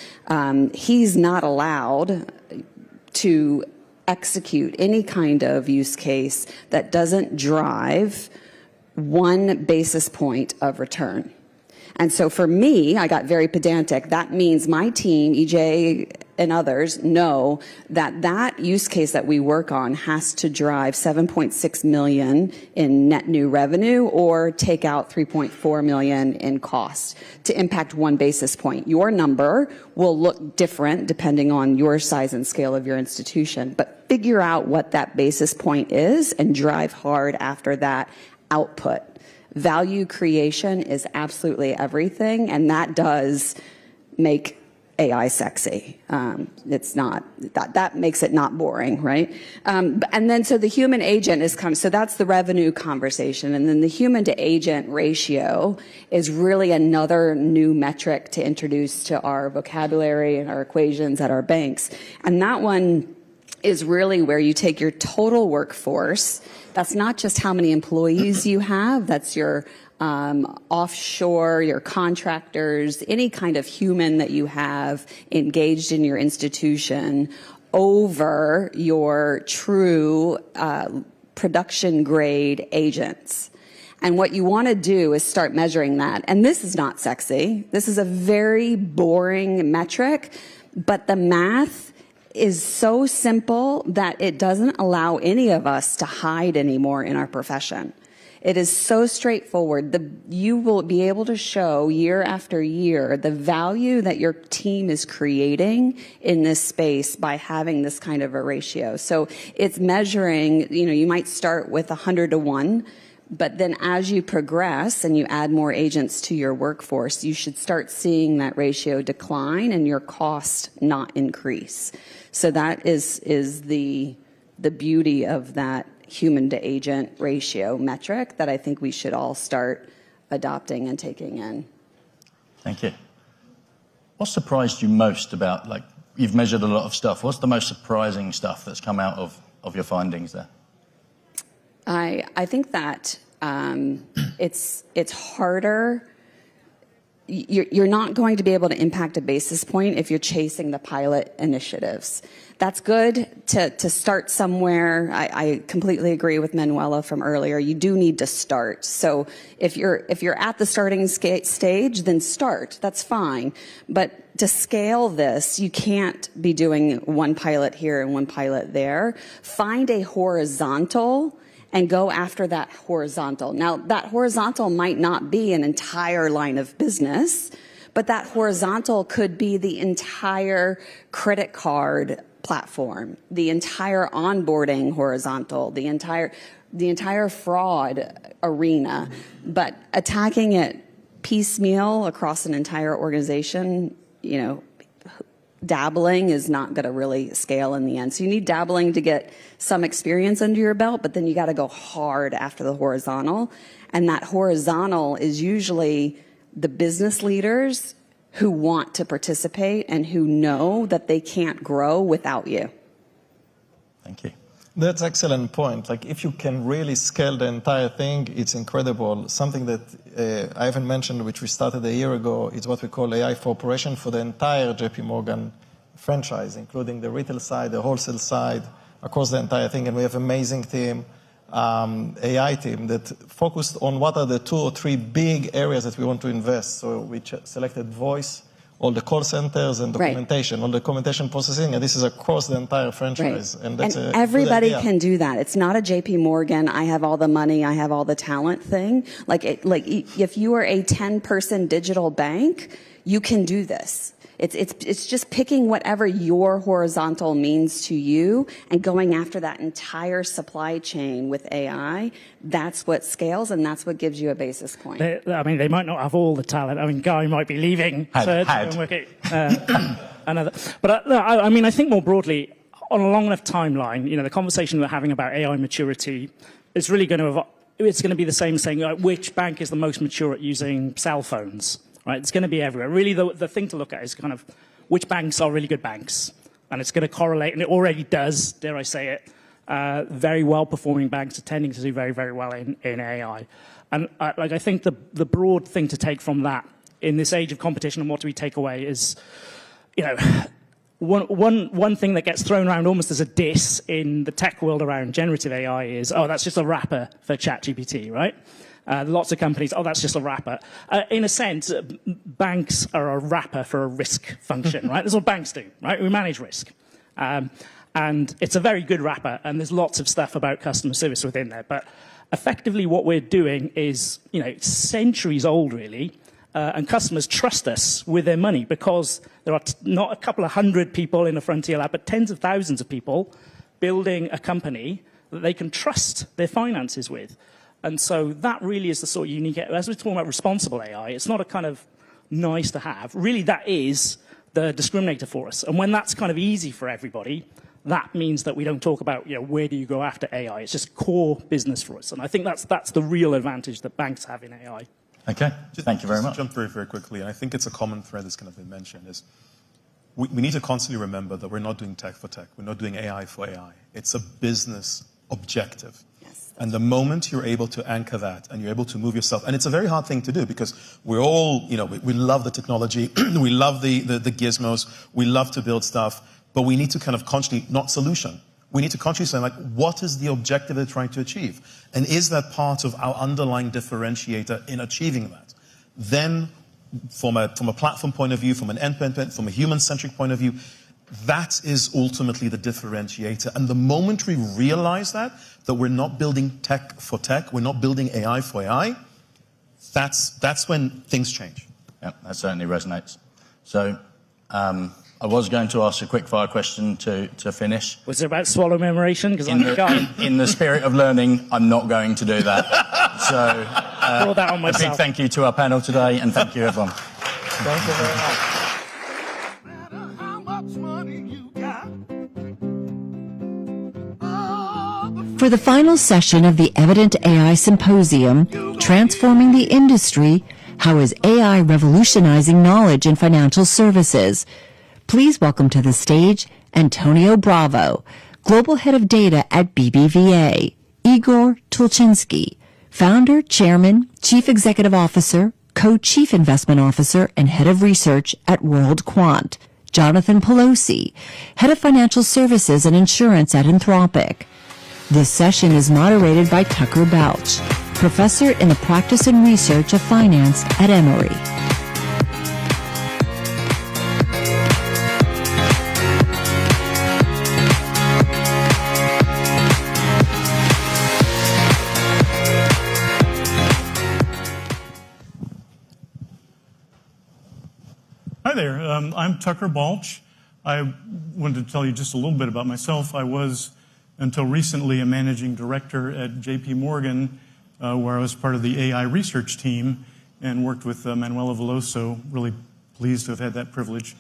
He's not allowed to execute any kind of use case that doesn't drive 1 basis point of return. And so for me, I got very pedantic. That means my team, EJ and others, know that that use case that we work on has to drive 7.6 million in net new revenue or take out 3.4 million in cost to impact 1 basis point. Your number will look different depending on your size and scale of your institution, but figure out what that basis point is and drive hard after that output. Value creation is absolutely everything, and that does make AI sexy. It's not, that makes it not boring, right? And then so the human agent is so that's the revenue conversation. And then the human to agent ratio is really another new metric to introduce to our vocabulary and our equations at our banks. And that one is really where you take your total workforce. That's not just how many employees you have, that's your offshore, your contractors, any kind of human that you have engaged in your institution over your true production grade agents. And what you want to do is start measuring that. And this is not sexy. This is a very boring metric, but the math is so simple that it doesn't allow any of us to hide anymore in our profession. It is so straightforward. You will be able to show year after year the value that your team is creating in this space by having this kind of a ratio. So it's measuring, you might start with 100 to 1, but then as you progress and you add more agents to your workforce, you should start seeing that ratio decline and your cost not increase. So that is the beauty of that human to agent ratio metric that I think we should all start adopting and taking in. Thank you. What surprised you most about, you've measured a lot of stuff. What's the most surprising stuff that's come out of your findings there? I think that it's harder. You're not going to be able to impact a basis point if you're chasing the pilot initiatives. That's good to start somewhere. I completely agree with Manuela from earlier. You do need to start. So if you're at the starting stage, then start. That's fine. But to scale this, you can't be doing one pilot here and one pilot there. Find a horizontal and go after that horizontal. Now, that horizontal might not be an entire line of business, but that horizontal could be the entire credit card platform, the entire onboarding horizontal, the entire fraud arena. But attacking it piecemeal across an entire organization, dabbling is not going to really scale in the end. So you need dabbling to get some experience under your belt, but then you got to go hard after the horizontal. And that horizontal is usually the business leaders who want to participate and who know that they can't grow without you. Thank you. That's an excellent point. If you can really scale the entire thing, it's incredible. Something that I haven't mentioned, which we started a year ago, is what we call AI for operation for the entire JPMorgan franchise, including the retail side, the wholesale side, across the entire thing. And we have an amazing team, AI team, that focused on what are the 2 or 3 big areas that we want to invest. So we selected voice, all the call centers, and documentation, all the documentation processing, and this is across the entire franchise. Right. And that's everybody can do that. It's not a JPMorgan, I have all the money, I have all the talent thing. If you are a 10-person digital bank, you can do this. It's just picking whatever your horizontal means to you and going after that entire supply chain with AI. That's what scales, and that's what gives you a basis point. They might not have all the talent. Guy might be leaving. Another. But I think more broadly, on a long enough timeline, the conversation we're having about AI maturity is really going to it's going to be the same saying, which bank is the most mature at using cell phones? Right? It's going to be everywhere. Really, the thing to look at is kind of which banks are really good banks. And it's going to correlate, and it already does, dare I say it, very well-performing banks are tending to do very, very well in AI. And I think the broad thing to take from that in this age of competition and what do we take away is, one thing that gets thrown around almost as a diss in the tech world around generative AI is, that's just a wrapper for ChatGPT, right? Lots of companies, oh, that's just a wrapper. In a sense, banks are a wrapper for a risk function, right? That's what banks do, right? We manage risk. And it's a very good wrapper, and there's lots of stuff about customer service within there. But effectively what we're doing is, it's centuries old, really, and customers trust us with their money because there are not a couple of hundred people in a frontier lab, but tens of thousands of people building a company that they can trust their finances with. And so that really is the sort of unique, as we're talking about responsible AI, it's not a kind of nice to have. Really, that is the discriminator for us. And when that's kind of easy for everybody, that means that we don't talk about, where do you go after AI? It's just core business for us. And I think that's the real advantage that banks have in AI. Okay, thank you very much. To jump very, very quickly, and I think it's a common thread that's kind of been mentioned, is we need to constantly remember that we're not doing tech for tech. We're not doing AI for AI. It's a business objective. And the moment you're able to anchor that and you're able to move yourself, and it's a very hard thing to do because we're all, we love the technology, we love the gizmos, we love to build stuff, but we need to kind of consciously, not solution, we need to consciously say, what is the objective they're trying to achieve? And is that part of our underlying differentiator in achieving that? Then, from a platform point of view, from an end-to-end, from a human-centric point of view, that is ultimately the differentiator. And the moment we realize that we're not building tech for tech, we're not building AI for AI, that's when things change. Yeah, that certainly resonates. So, I was going to ask a quick fire question to finish. Was it about swallow memoration? Because in the spirit of learning, I'm not going to do that. So, brought that on myself. A big thank you to our panel today, and thank you, everyone. Thank you very much. For the final session of the Evident AI Symposium, Transforming the Industry, How is AI Revolutionizing Knowledge in Financial Services? Please welcome to the stage Antonio Bravo, Global Head of Data at BBVA, Igor Tulchinsky, Founder, Chairman, Chief Executive Officer, Co-Chief Investment Officer, and Head of Research at World Quant, Jonathan Pelosi, Head of Financial Services and Insurance at Anthropic. This session is moderated by Tucker Balch, Professor in the Practice and Research of Finance at Emory. Hi there, I'm Tucker Balch. I wanted to tell you just a little bit about myself. I was, until recently, a managing director at JPMorgan, where I was part of the AI research team and worked with Manuela Veloso. Really pleased to have had that privilege.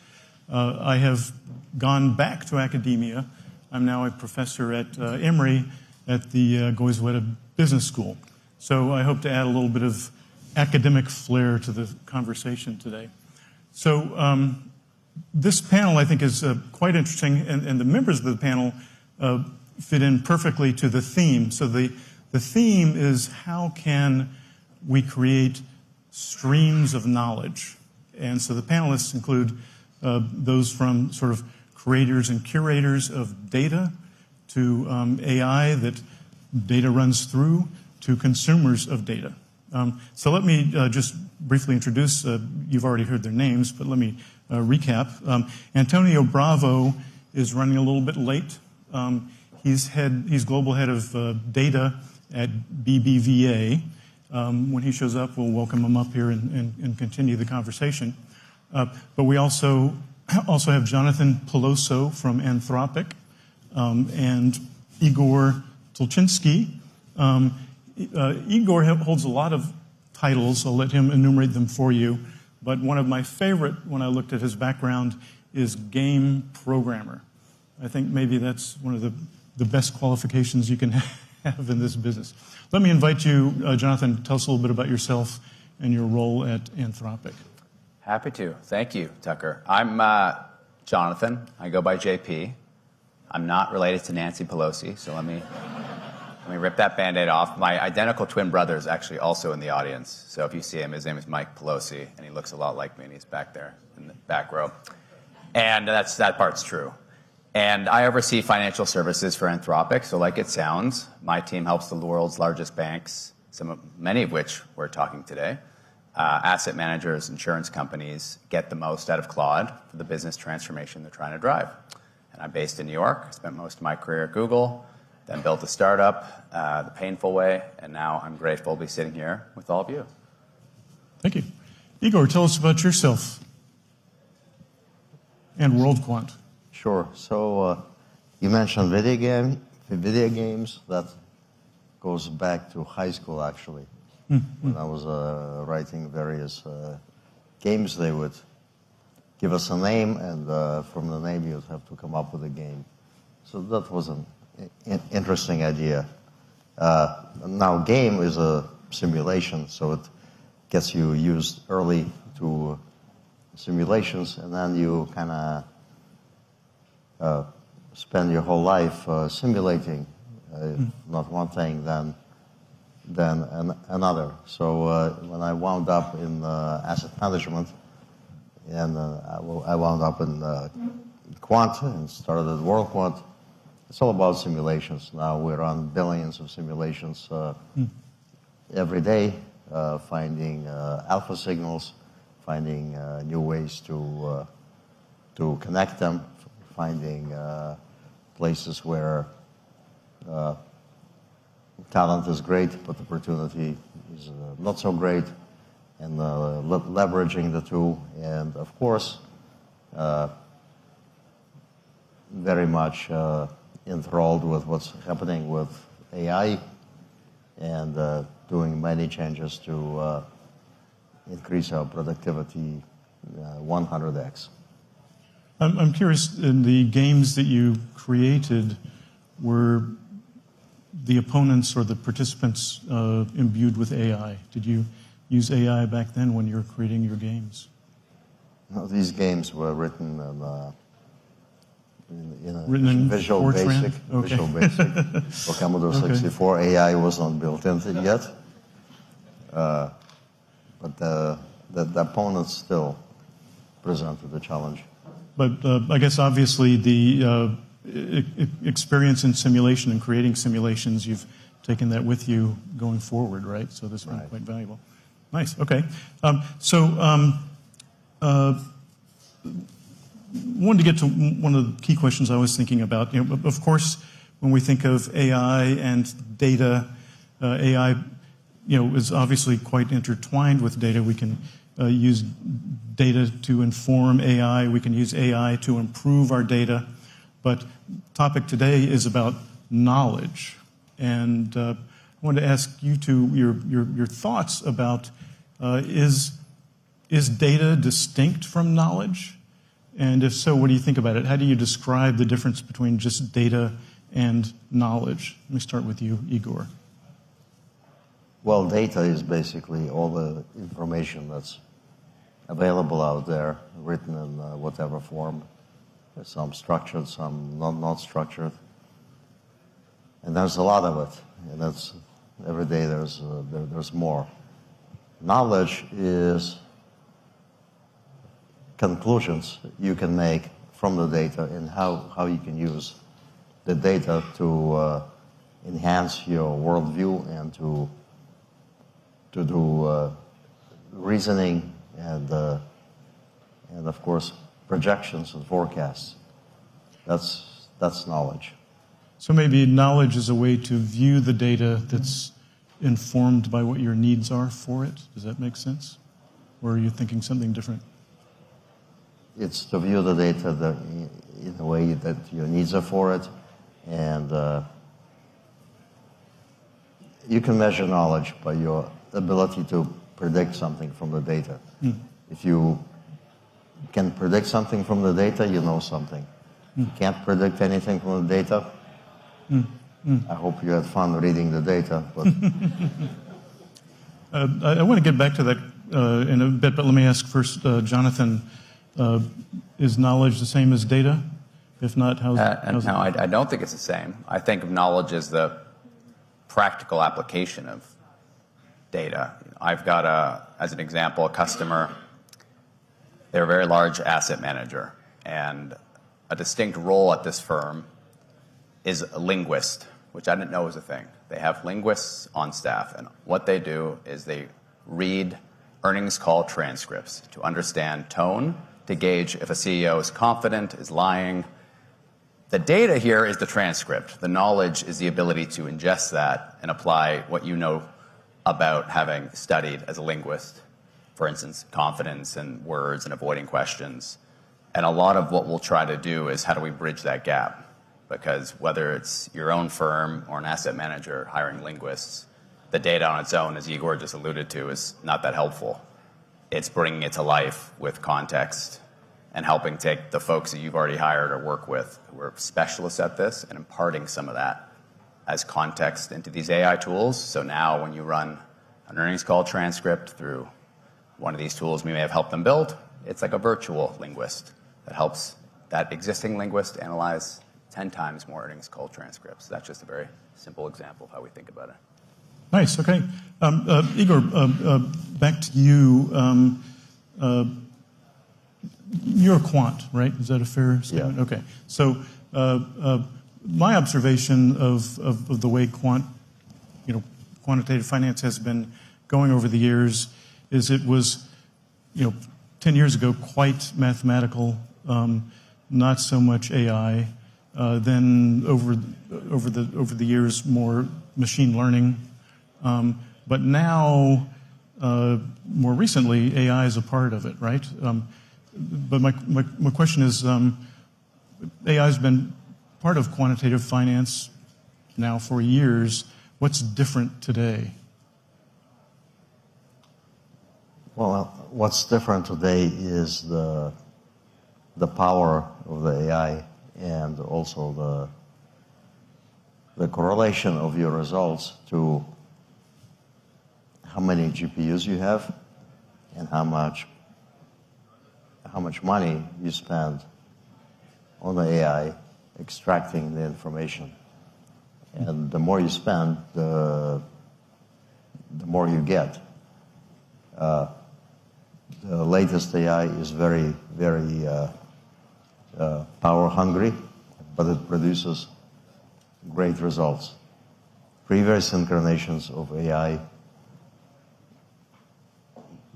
I have gone back to academia. I'm now a professor at Emory at the Goizueta Business School. So I hope to add a little bit of academic flair to the conversation today. So this panel, I think, is quite interesting, and the members of the panel fit in perfectly to the theme. So the theme is how can we create streams of knowledge? And so the panelists include those from sort of creators and curators of data to AI that data runs through to consumers of data. So let me just briefly introduce, you've already heard their names, but let me recap. Antonio Bravo is running a little bit late. He's global head of data at BBVA. When he shows up, we'll welcome him up here and continue the conversation. But we also have Jonathan Peloso from Anthropic and Igor Tulchinsky. Igor holds a lot of titles. I'll let him enumerate them for you. But one of my favorite, when I looked at his background, is game programmer. I think maybe that's one of the best qualifications you can have in this business. Let me invite you, Jonathan, to tell us a little bit about yourself and your role at Anthropic. Happy to. Thank you, Tucker. I'm Jonathan. I go by JP. I'm not related to Nancy Pelosi, so let me rip that Band-Aid off. My identical twin brother is actually also in the audience. So if you see him, his name is Mike Pelosi, and he looks a lot like me, and he's back there in the back row. And that part's true. And I oversee financial services for Anthropic. So like it sounds, my team helps the world's largest banks many of which we're talking today. Asset managers, insurance companies get the most out of Claude for the business transformation they're trying to drive. And I'm based in New York. I spent most of my career at Google, then built a startup the painful way, and now I'm grateful to be sitting here with all of you. Thank you. Igor, tell us about yourself and WorldQuant. Sure. So you mentioned video games. That goes back to high school, actually. When I was writing various games, they would give us a name, and from the name you'd have to come up with a game. So that was an interesting idea. Now, game is a simulation, so it gets you used early to simulations, and then you kind of spend your whole life simulating, not one thing, then another. So when I wound up in asset management, and I wound up in quant and started at WorldQuant, it's all about simulations. Now we run billions of simulations every day, finding alpha signals, finding new ways to connect them, finding places where talent is great, but opportunity is not so great, and leveraging the two. And of course, very much enthralled with what's happening with AI and doing many changes to increase our productivity 100x. I'm curious, in the games that you created, were the opponents or the participants imbued with AI? Did you use AI back then when you were creating your games? No, these games were written in Visual Basic. Okay. Visual Basic. For Commodore 64, AI was not built into it yet. But the opponents still presented the challenge. But I guess obviously the experience in simulation and creating simulations, you've taken that with you going forward, right? So this one's quite valuable. Nice. Okay. Wanted to get to one of the key questions I was thinking about. You know, of course, when we think of AI and data, AI, is obviously quite intertwined with data. We can use data to inform AI. We can use AI to improve our data. But topic today is about knowledge, and I wanted to ask you your thoughts about is data distinct from knowledge? And if so, what do you think about it? How do you describe the difference between just data and knowledge? Let me start with you, Igor. Well, data is basically all the information that's available out there, written in whatever form. Some structured, some not structured. And there's a lot of it. And that's every day there's more. Knowledge is conclusions you can make from the data and how you can use the data to enhance your worldview and to do reasoning and of course projections and forecasts. That's knowledge. So maybe knowledge is a way to view the data that's informed by what your needs are for it. Does that make sense? Or are you thinking something different? It's to view the data in a way that your needs are for it, and you can measure knowledge by your ability to predict something from the data. If you can predict something from the data, you know something. You can't predict anything from the data. I hope you had fun reading the data. But I want to get back to that in a bit, but let me ask first, Jonathan, is knowledge the same as data? If not, how's it? No, I don't think it's the same. I think of knowledge as the practical application of data. I've got, as an example, a customer. They're a very large asset manager, and a distinct role at this firm is a linguist which I didn't know was a thing. They have linguists on staff, and what they do is they read earnings call transcripts to understand tone, to gauge if a CEO is confident, is lying. The data here is the transcript. The knowledge is the ability to ingest that and apply what you know about having studied as a linguist. For instance, confidence and words and avoiding questions. And a lot of what we'll try to do is how do we bridge that gap? Because whether it's your own firm or an asset manager hiring linguists, the data on its own, as Igor just alluded to, is not that helpful. It's bringing it to life with context and helping take the folks that you've already hired or work with who are specialists at this and imparting some of that as context into these AI tools. So now when you run an earnings call transcript through one of these tools we may have helped them build, it's like a virtual linguist that helps that existing linguist analyze 10 times more earnings call transcripts. That's just a very simple example of how we think about it. Nice, okay. Igor, back to you. You're a quant, right? Is that a fair statement? Yeah. Okay. So my observation of the way quantitative finance has been going over the years is it was, 10 years ago, quite mathematical, not so much AI. Then over the years, more machine learning. But now, more recently, AI is a part of it, right? But my question is, AI has been part of quantitative finance now for years. What's different today? Well, what's different today is the power of the AI and also the correlation of your results to how many GPUs you have and how much money you spend on the AI extracting the information. And the more you spend, the more you get. The latest AI is very, very power hungry, but it produces great results. Previous incarnations of AI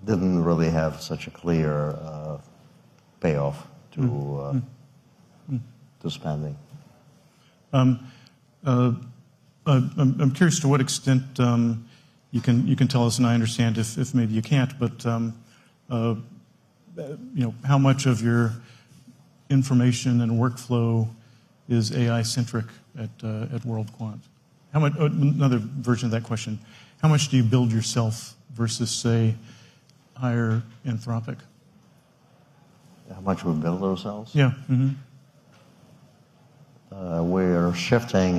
didn't really have such a clear payoff to spending. I'm curious to what extent you can tell us, and I understand if maybe you can't, but how much of your information and workflow is AI centric at World Quant? How much? Another version of that question: how much do you build yourself versus, say, hire Anthropic? How much we build ourselves? Yeah. Mm-hmm. We're shifting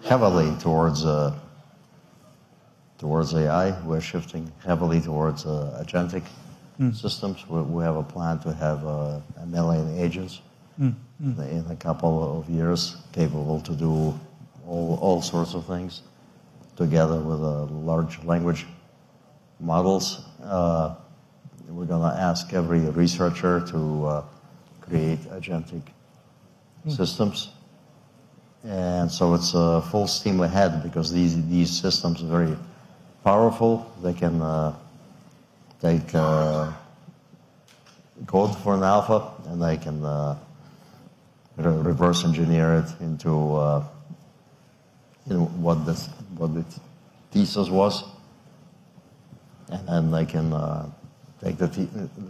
heavily towards AI. We're shifting heavily towards agentic systems. We have a plan to have 1 million agents in a couple of years, capable to do all sorts of things, together with large language models. We're going to ask every researcher to create agentic systems. And so it's full steam ahead because these systems are very powerful. They can take code for an alpha, and they can reverse engineer it into what the thesis was, and then they can take the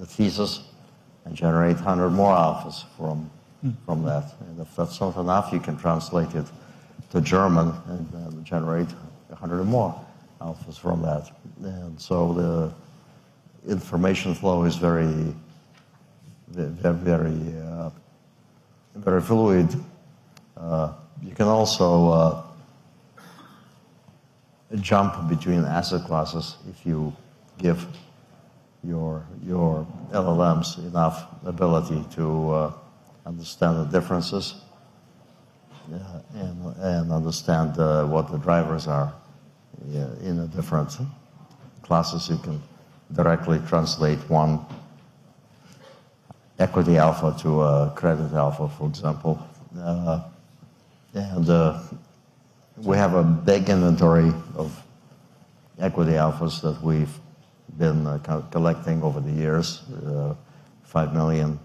thesis and generate 100 more alphas from that. And if that's not enough, you can translate it to German and generate 100 more alphas from that. And so the information flow is very, very, very fluid. You can also jump between asset classes if you give your LLMs enough ability to understand the differences and understand what the drivers are in the different classes. You can directly translate one equity alpha to a credit alpha, for example. And We have a big inventory of equity alphas that we've been collecting over the years, 5 million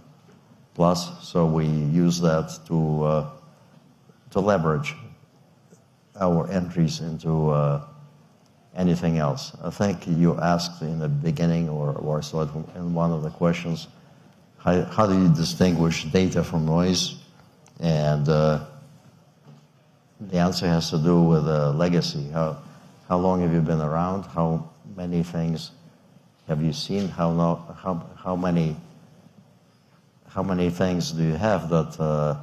plus. So we use that to leverage our entries into anything else. I think you asked in the beginning, or so in one of the questions, how do you distinguish data from noise? And the answer has to do with legacy. How long have you been around? How many things have you seen? How many things do you have that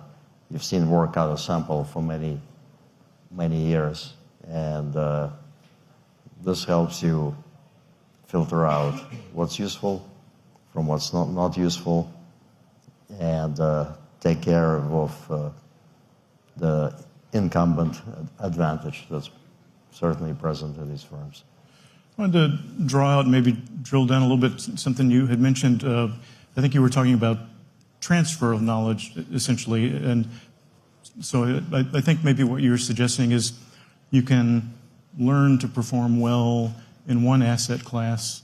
you've seen work out a sample for many years? And this helps you filter out what's useful from what's not useful, and take care of the incumbent advantage that's certainly present in these firms. I wanted to draw out and maybe drill down a little bit something you had mentioned. I think you were talking about transfer of knowledge, essentially. And so I think maybe what you're suggesting is you can learn to perform well in one asset class,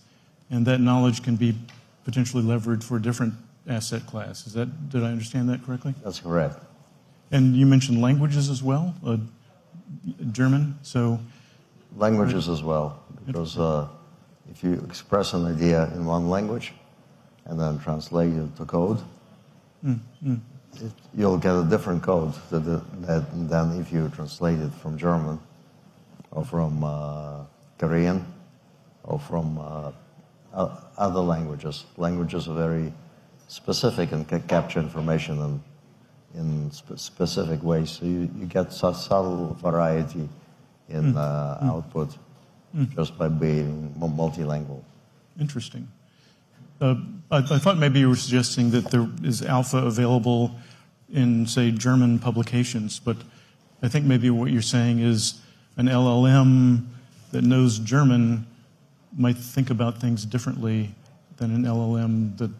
and that knowledge can be potentially leveraged for a different asset class. Did I understand that correctly? That's correct. And you mentioned languages as well, German, so... Languages as well, because if you express an idea in one language and then translate it to code, you'll get a different code than if you translate it from German or from Korean or from other languages. Languages are very specific and can capture information in specific ways. So you get subtle variety in output just by being multilingual. Interesting. I thought maybe you were suggesting that there is alpha available in, say, German publications, but I think maybe what you're saying is an LLM that knows German might think about things differently than an LLM that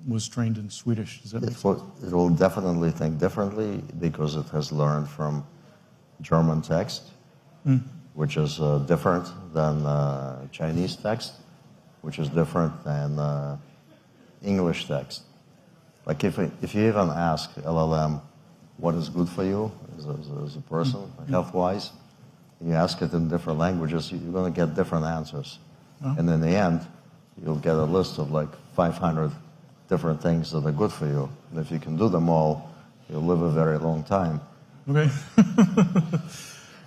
was trained in Swedish. Does that make sense? It will definitely think differently because it has learned from German text, which is different than Chinese text, which is different than English text. Like if you even ask LLM what is good for you as a person, health-wise, you ask it in different languages, you're going to get different answers. And in the end, you'll get a list of like 500 different things that are good for you. And if you can do them all, you'll live a very long time. Okay.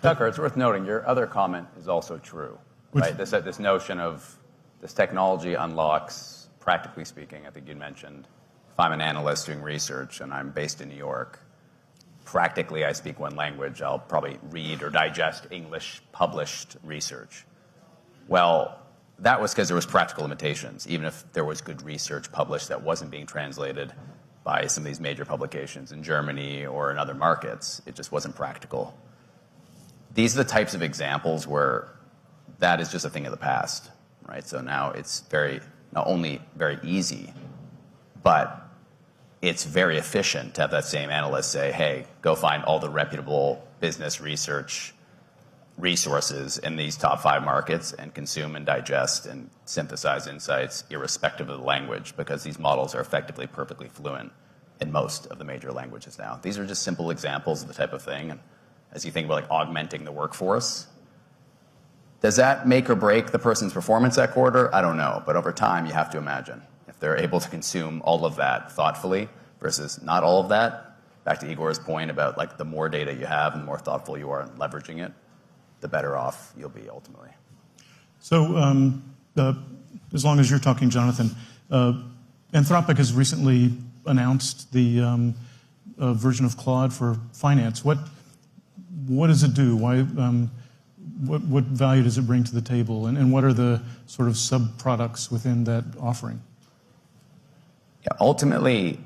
Tucker, it's worth noting, your other comment is also true, right? This notion of this technology unlocks, practically speaking, I think you mentioned, if I'm an analyst doing research and I'm based in New York, practically I speak one language, I'll probably read or digest English published research. Well, that was because there was practical limitations. Even if there was good research published that wasn't being translated by some of these major publications in Germany or in other markets, it just wasn't practical. These are the types of examples where that is just a thing of the past, right? So now it's not only very easy, but it's very efficient to have that same analyst say, hey, go find all the reputable business research resources in these top 5 markets and consume and digest and synthesize insights irrespective of the language, because these models are effectively perfectly fluent in most of the major languages now. These are just simple examples of the type of thing. And as you think about like augmenting the workforce, does that make or break the person's performance that quarter? I don't know. But over time, you have to imagine if they're able to consume all of that thoughtfully versus not all of that. Back to Igor's point about like the more data you have and the more thoughtful you are in leveraging it, the better off you'll be ultimately. So as long as you're talking, Jonathan, Anthropic has recently announced the version of Claude for finance. What does it do? Why? What value does it bring to the table? And what are the sort of sub-products within that offering? Yeah, ultimately,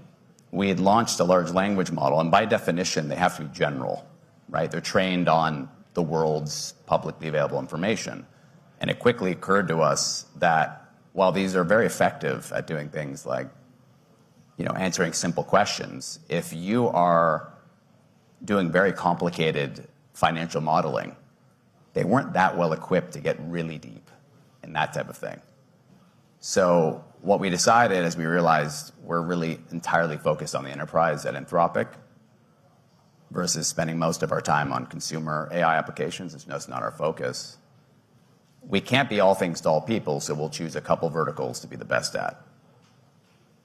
we had launched a large language model, and by definition, they have to be general, right? They're trained on the world's publicly available information. And it quickly occurred to us that while these are very effective at doing things like, answering simple questions, if you are doing very complicated financial modeling, they weren't that well equipped to get really deep in that type of thing. So what we decided is we realized we're really entirely focused on the enterprise at Anthropic versus spending most of our time on consumer AI applications. It's just not our focus. We can't be all things to all people, so we'll choose a couple verticals to be the best at.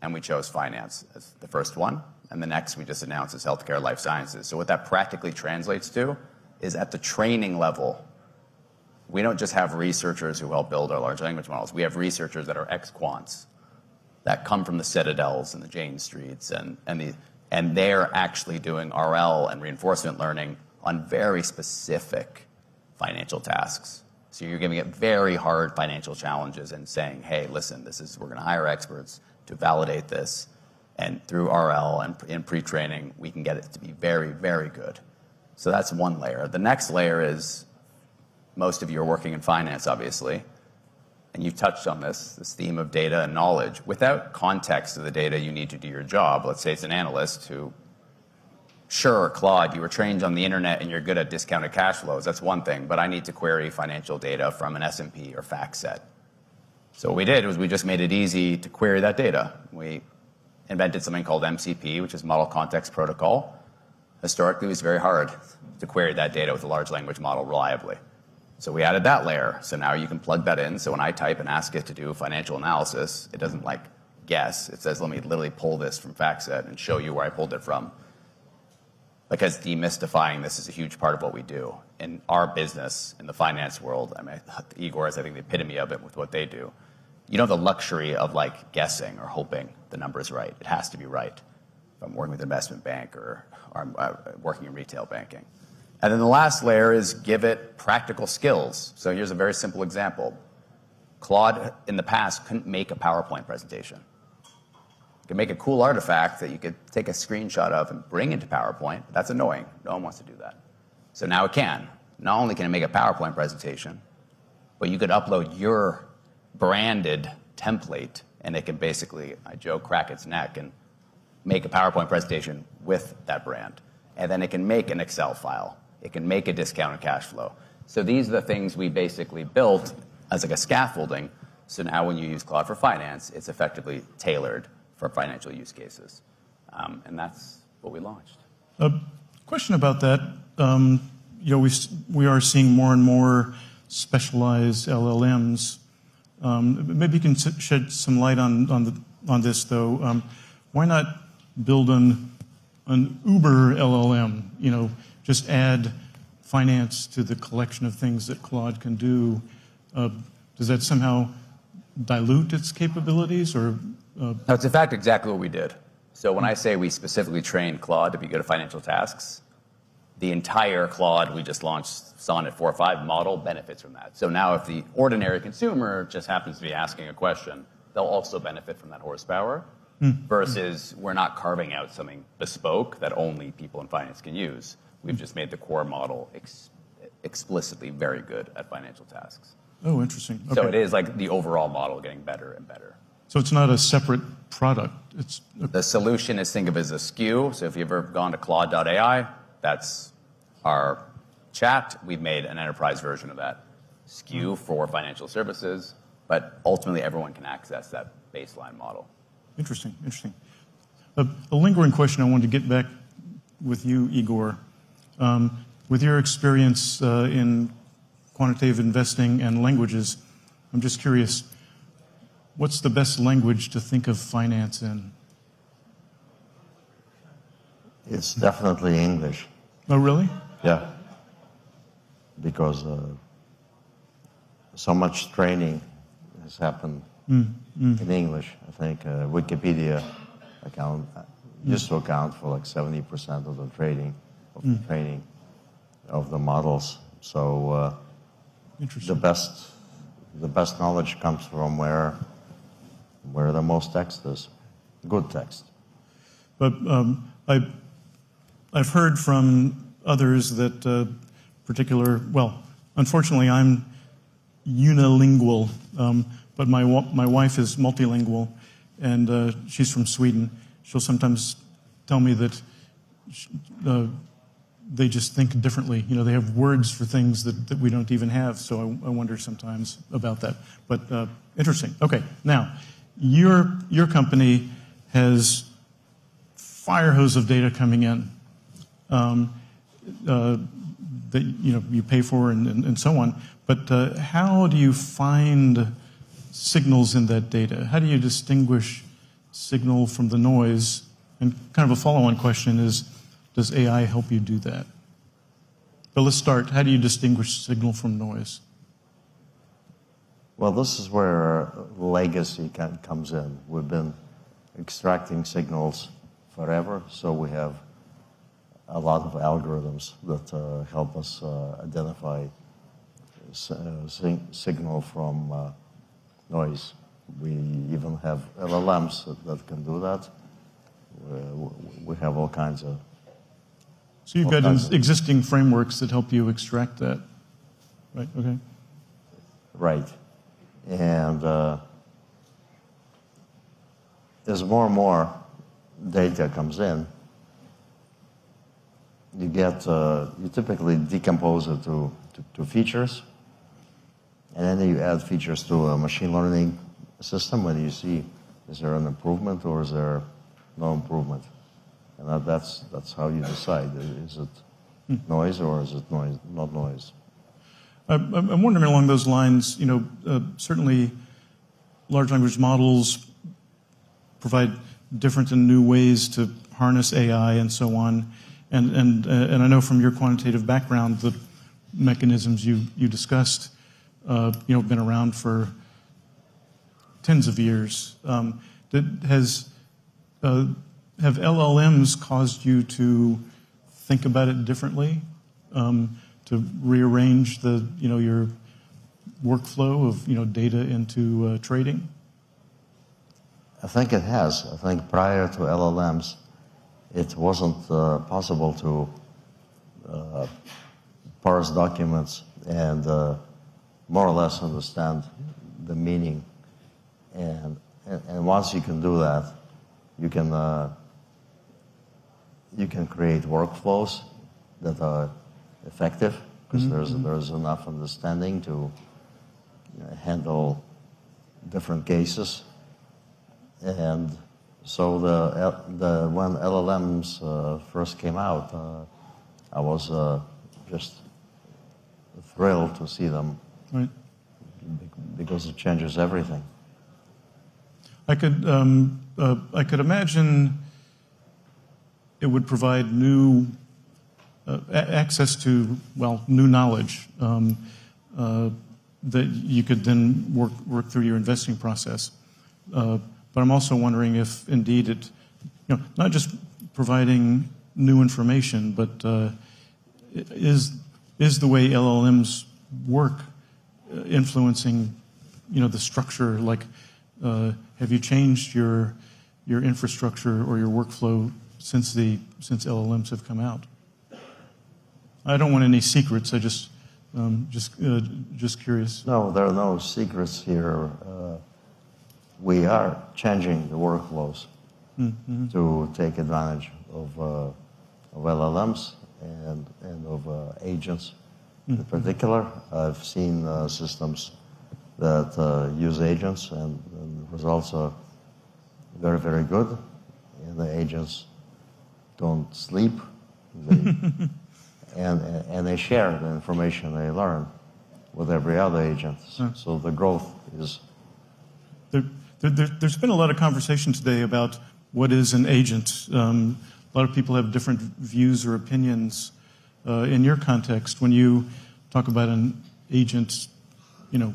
And we chose finance as the first one. And the next we just announced is healthcare, life sciences. So what that practically translates to is at the training level, we don't just have researchers who help build our large language models. We have researchers that are ex-quants that come from the Citadels and the Jane Streets, and they're actually doing RL and reinforcement learning on very specific financial tasks. So you're giving it very hard financial challenges and saying, hey, listen, we're going to hire experts to validate this. And through RL and in pre-training, we can get it to be very, very good. So that's one layer. The next layer is most of you are working in finance, obviously. And you've touched on this theme of data and knowledge. Without context of the data you need to do your job, let's say it's an analyst who, sure, Claude, you were trained on the internet and you're good at discounted cash flows. That's one thing, but I need to query financial data from an S&P or FactSet. So what we did was we just made it easy to query that data. We invented something called MCP, which is Model Context Protocol. Historically, it was very hard to query that data with a large language model reliably. So we added that layer. So now you can plug that in. So when I type and ask it to do financial analysis, it doesn't like guess. It says, let me literally pull this from FactSet and show you where I pulled it from. Because demystifying this is a huge part of what we do. In our business, in the finance world, I mean, Igor is, I think, the epitome of it with what they do. You don't have the luxury of like guessing or hoping the number is right. It has to be right. If I'm working with an investment bank or I'm working in retail banking. And then the last layer is give it practical skills. So here's a very simple example. Claude, in the past, couldn't make a PowerPoint presentation. You can make a cool artifact that you could take a screenshot of and bring into PowerPoint. That's annoying. No one wants to do that. So now it can. Not only can it make a PowerPoint presentation, but you could upload your branded template, and it can basically, I joke, crack its neck and make a PowerPoint presentation with that brand. And then it can make an Excel file. It can make a discounted cash flow. So these are the things we basically built as like a scaffolding. So now when you use Claude for finance, it's effectively tailored for financial use cases. And that's what we launched. Question about that. We are seeing more and more specialized LLMs. Maybe you can shed some light on this, though. Why not build an Uber LLM? Just add finance to the collection of things that Claude can do. Does that somehow dilute its capabilities, or? No, it's in fact exactly what we did. So when I say we specifically trained Claude to be good at financial tasks, the entire Claude we just launched, Sonnet 4.5 model, benefits from that. So now if the ordinary consumer just happens to be asking a question, they'll also benefit from that horsepower. Versus we're not carving out something bespoke that only people in finance can use. We've just made the core model explicitly very good at financial tasks. Oh, interesting. Okay. So it is like the overall model getting better and better. So it's not a separate product. The solution is, think of it as a SKU. So if you've ever gone to Claude.ai, that's our chat. We've made an enterprise version of that SKU for financial services, but ultimately everyone can access that baseline model. Interesting. A lingering question I wanted to get back with you, Igor. With your experience in quantitative investing and languages, I'm just curious, what's the best language to think of finance in? It's definitely English. Oh, really? Yeah. Because so much training has happened in English. I think Wikipedia used to account for like 70% of the training of the models. So the best knowledge comes from where the most text is, good text. But I've heard from others that unfortunately I'm unilingual, but my wife is multilingual, and she's from Sweden. She'll sometimes tell me that they just think differently. You know, they have words for things that we don't even have. So I wonder sometimes about that. But interesting. Okay, now your company has fire hose of data coming in that you pay for and so on. But how do you find signals in that data? How do you distinguish signal from the noise? And kind of a follow-on question is, does AI help you do that? But let's start. How do you distinguish signal from noise? Well, this is where legacy comes in. We've been extracting signals forever, so we have a lot of algorithms that help us identify signal from noise. We even have LLMs that can do that. We have all kinds of... So you've got existing frameworks that help you extract that, right? Okay. Right. And as more and more data comes in, you typically decompose it to features, and then you add features to a machine learning system, and you see, is there an improvement or is there no improvement? And that's how you decide. Is it noise or is it not noise? I'm wondering along those lines, certainly large language models provide different and new ways to harness AI and so on. And I know from your quantitative background, the mechanisms you discussed, have been around for tens of years. Have LLMs caused you to think about it differently, to rearrange your workflow of data into trading? I think it has. I think prior to LLMs, it wasn't possible to parse documents and more or less understand the meaning. And once you can do that, you can create workflows that are effective because there's enough understanding to handle different cases. And so when LLMs first came out, I was just thrilled to see them, right, because it changes everything. I could imagine it would provide new access to new knowledge that you could then work through your investing process. But I'm also wondering if indeed it, not just providing new information, but is the way LLMs work influencing, the structure? Like, have you changed your infrastructure or your workflow since LLMs have come out? I don't want any secrets. I just curious. No, there are no secrets here. We are changing the workflows to take advantage of LLMs and of agents in particular. I've seen systems that use agents, and the results are very, very good. And the agents don't sleep, and they share the information they learn with every other agent. So the growth is... There's been a lot of conversation today about what is an agent. A lot of people have different views or opinions. In your context, when you talk about an agent,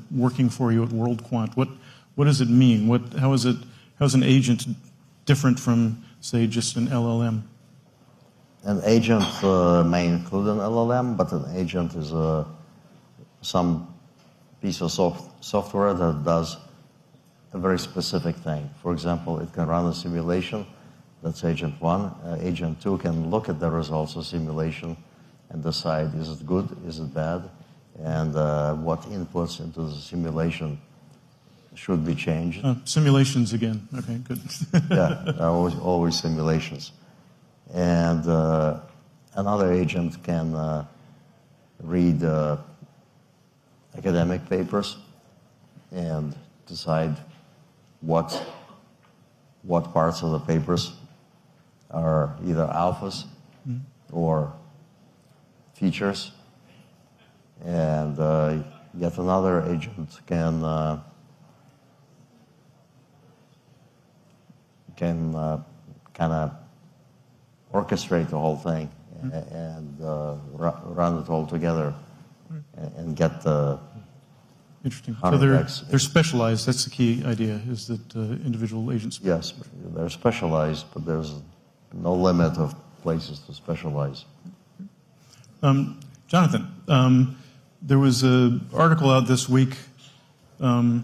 working for you at WorldQuant, what does it mean? How is an agent different from, say, just an LLM? An agent may include an LLM, but an agent is some piece of software that does a very specific thing. For example, it can run a simulation. That's agent 1. Agent 2 can look at the results of simulation and decide, is it good, is it bad, and what inputs into the simulation should be changed. Simulations again. Okay, good. Yeah, always simulations. And another agent can read academic papers and decide what parts of the papers are either alphas or features, and yet another agent can kind of orchestrate the whole thing and run it all together and get the Interesting. So they're specialized. That's the key idea, is that individual agents. Yes, they're specialized, but there's no limit of places to specialize. Jonathan, there was an article out this week about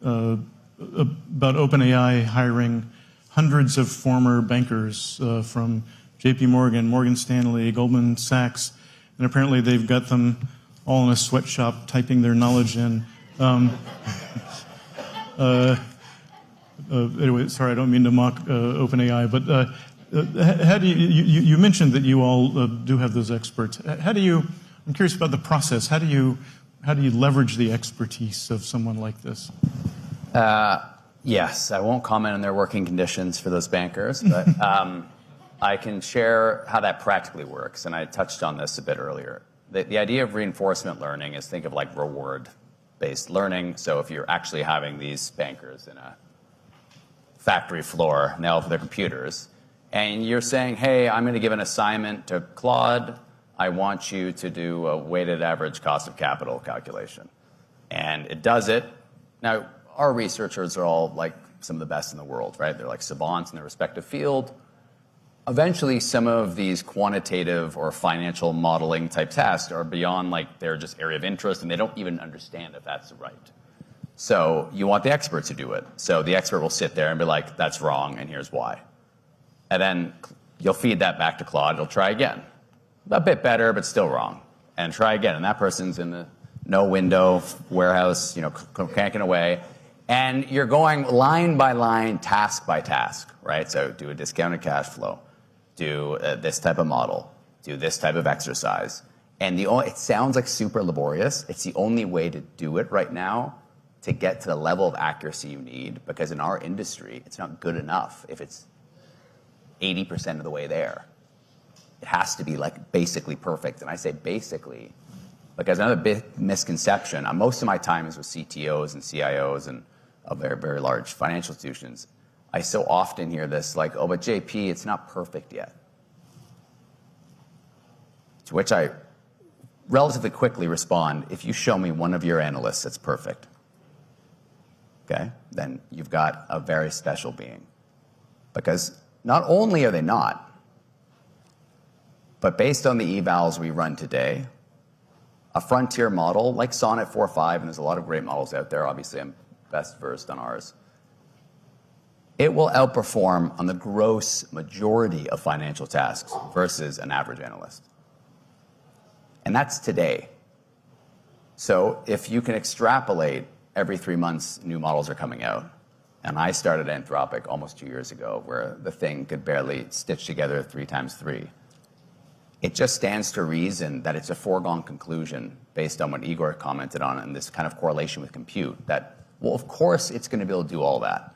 OpenAI hiring hundreds of former bankers from JPMorgan, Morgan Stanley, Goldman Sachs, and apparently they've got them all in a sweatshop typing their knowledge in. Anyway, sorry, I don't mean to mock OpenAI, but how do you mentioned that you all do have those experts. I'm curious about the process. How do you leverage the expertise of someone like this? Yes, I won't comment on their working conditions for those bankers, but I can share how that practically works, and I touched on this a bit earlier. The idea of reinforcement learning is, think of like reward-based learning. So if you're actually having these bankers in a factory floor now for their computers, and you're saying, hey, I'm going to give an assignment to Claude. I want you to do a weighted average cost of capital calculation. And it does it. Now, our researchers are all like some of the best in the world, right? They're like savants in their respective field. Eventually, some of these quantitative or financial modeling type tasks are beyond like their just area of interest, and they don't even understand if that's right. So you want the expert to do it. So the expert will sit there and be like, that's wrong, and here's why. And then you'll feed that back to Claude. It'll try again. A bit better, but still wrong. And try again. And that person's in the no window warehouse, cranking away. And you're going line by line, task by task, right? So do a discounted cash flow. Do this type of model. Do this type of exercise. And it sounds like super laborious. It's the only way to do it right now to get to the level of accuracy you need. Because in our industry, it's not good enough if it's 80% of the way there. It has to be like basically perfect. And I say basically because another big misconception, most of my time is with CTOs and CIOs and of very, very large financial institutions. I so often hear this like, oh, but JP, it's not perfect yet. To which I relatively quickly respond, if you show me one of your analysts that's perfect, okay, then you've got a very special being. Because not only are they not, but based on the evals we run today, a frontier model like Sonnet 4.5, and there's a lot of great models out there, obviously I'm best versed on ours, it will outperform on the gross majority of financial tasks versus an average analyst. And that's today. So if you can extrapolate every 3 months, new models are coming out. And I started Anthropic almost 2 years ago, where the thing could barely stitch together 3 times 3. It just stands to reason that it's a foregone conclusion based on what Igor commented on and this kind of correlation with compute that, well, of course it's going to be able to do all that.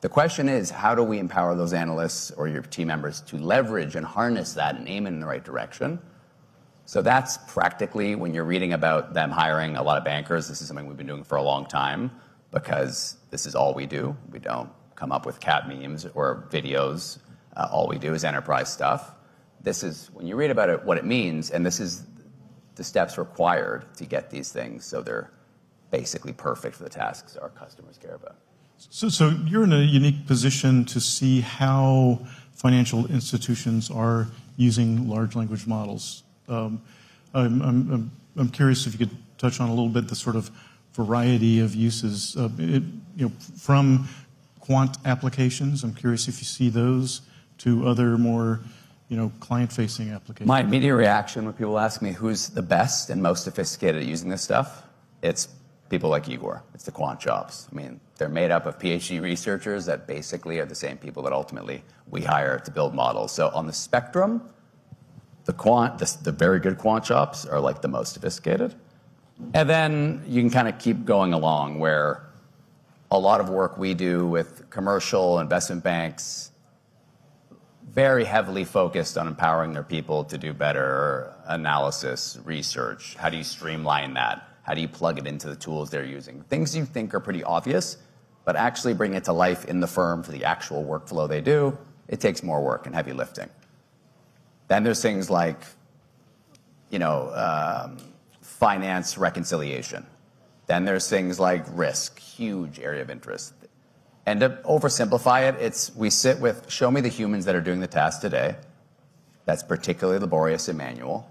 The question is, how do we empower those analysts or your team members to leverage and harness that and aim it in the right direction? So that's practically when you're reading about them hiring a lot of bankers. This is something we've been doing for a long time because this is all we do. We don't come up with cat memes or videos. All we do is enterprise stuff. This is, when you read about it, what it means, and this is the steps required to get these things so they're basically perfect for the tasks our customers care about. So you're in a unique position to see how financial institutions are using large language models. I'm curious if you could touch on a little bit the sort of variety of uses from quant applications. I'm curious if you see those to other more client-facing applications. My immediate reaction when people ask me who's the best and most sophisticated at using this stuff, it's people like Igor. It's the quant jobs. I mean, they're made up of PhD researchers that basically are the same people that ultimately we hire to build models. So on the spectrum, The very good quant shops are like the most sophisticated. And then you can kind of keep going along where a lot of work we do with commercial investment banks, very heavily focused on empowering their people to do better analysis, research. How do you streamline that? How do you plug it into the tools they're using? Things you think are pretty obvious, but actually bring it to life in the firm for the actual workflow they do, it takes more work and heavy lifting. Then there's things like, finance reconciliation. Then there's things like risk, huge area of interest. And to oversimplify it, we sit with, show me the humans that are doing the task today. That's particularly laborious and manual.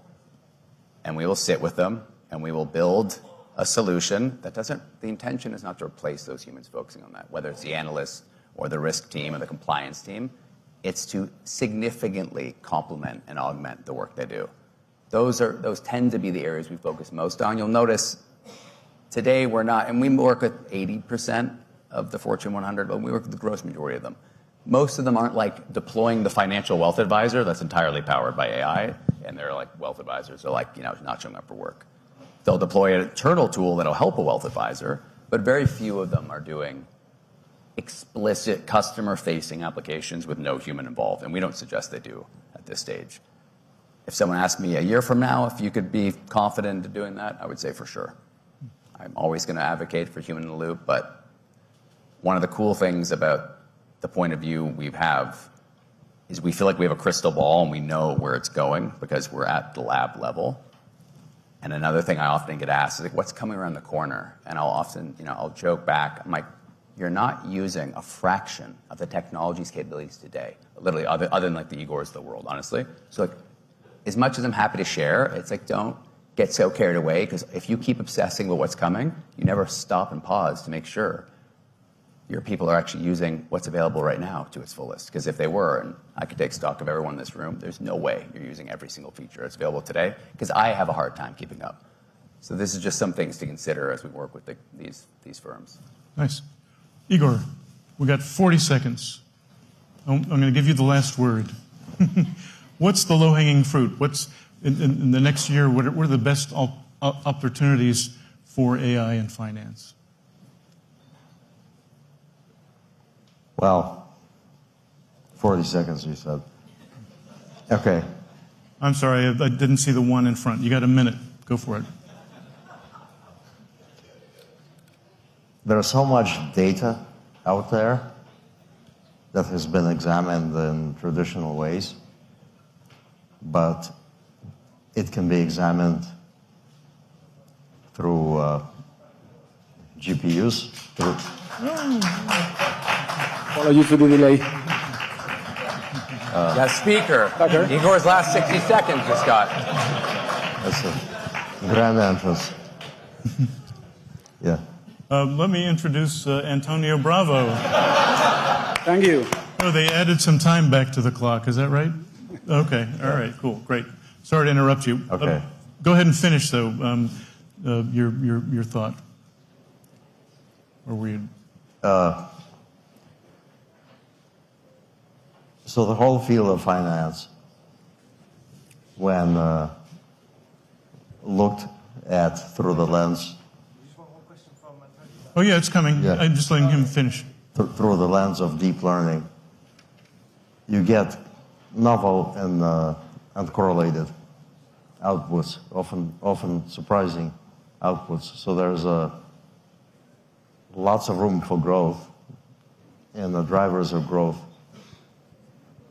And we will sit with them and we will build a solution that the intention is not to replace those humans focusing on that, whether it's the analyst or the risk team or the compliance team. It's to significantly complement and augment the work they do. Those tend to be the areas we focus most on. You'll notice today we're not, and we work with 80% of the Fortune 100, but we work with the gross majority of them. Most of them aren't like deploying the financial wealth advisor that's entirely powered by AI, and they're like wealth advisors are like, not showing up for work. They'll deploy an internal tool that'll help a wealth advisor, but very few of them are doing explicit customer-facing applications with no human involved, and we don't suggest they do at this stage. If someone asked me a year from now if you could be confident in doing that, I would say for sure. I'm always going to advocate for human in the loop, but one of the cool things about the point of view we have is we feel like we have a crystal ball and we know where it's going because we're at the lab level. And another thing I often get asked is like, what's coming around the corner? And I'll often, I'll joke back. I'm like, you're not using a fraction of the technology's capabilities today, literally other than like the Igors of the world, honestly. So like, as much as I'm happy to share, it's like, don't get so carried away, because if you keep obsessing with what's coming, you never stop and pause to make sure your people are actually using what's available right now to its fullest. Because if they were, and I could take stock of everyone in this room, there's no way you're using every single feature that's available today, because I have a hard time keeping up. So this is just some things to consider as we work with these firms. Nice. Igor, we got 40 seconds. I'm going to give you the last word. What's the low-hanging fruit? What's in the next year? What are the best opportunities for AI in finance? Well, 40 seconds, you said. Okay. I'm sorry, I didn't see the one in front. You got a minute. Go for it. There's so much data out there that has been examined in traditional ways, but it can be examined through GPUs. Apologies for the delay. Speaker. Igor's last 60 seconds just got. That's a grand entrance. Yeah. Let me introduce Antonio Bravo. Thank you. Oh, they added some time back to the clock. Is that right? Okay. All right. Cool. Great. Sorry to interrupt you. Okay. Go ahead and finish, though. Your thought. Or were you? So the whole field of finance, when looked at through the lens. Oh yeah, it's coming. Yeah. I'm just letting him finish. Through the lens of deep learning, you get novel and uncorrelated outputs, often surprising outputs. So there's lots of room for growth, and the drivers of growth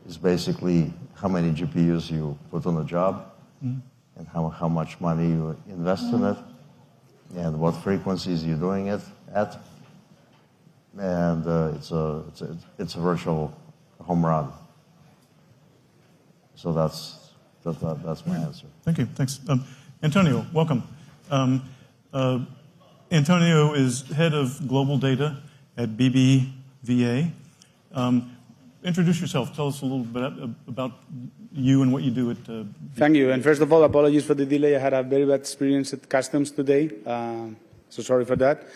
is basically how many GPUs you put on a job, and how much money you invest in it, and what frequencies you're doing it at. And it's a virtual home run. So that's my answer. Thank you. Thanks. Antonio, welcome. Antonio is head of global data at BBVA. Introduce yourself. Tell us a little bit about you and what you do at Thank you. And first of all, apologies for the delay. I had a very bad experience at customs today, so sorry for that.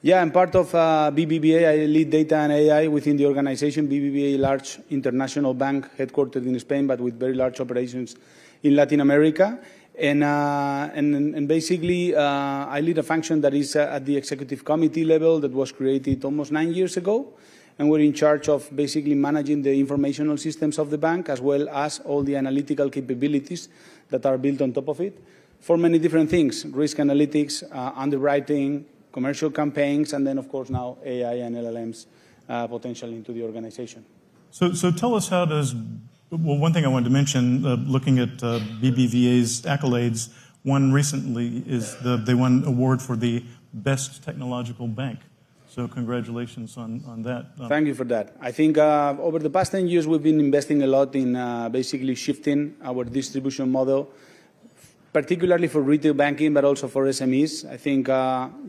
Yeah, I'm part of BBVA. I lead data and AI within the organization. BBVA, large international bank headquartered in Spain, but with very large operations in Latin America. And basically, I lead a function that is at the executive committee level that was created almost 9 years ago. And we're in charge of basically managing the informational systems of the bank, as well as all the analytical capabilities that are built on top of it, for many different things: risk analytics, underwriting, commercial campaigns, and then, of course, now AI and LLMs potentially into the organization. So tell us, how does, well, one thing I wanted to mention, looking at BBVA's accolades, one recently is they won an award for the best technological bank. So congratulations on that. Thank you for that. I think over the past 10 years, we've been investing a lot in basically shifting our distribution model, particularly for retail banking, but also for SMEs. I think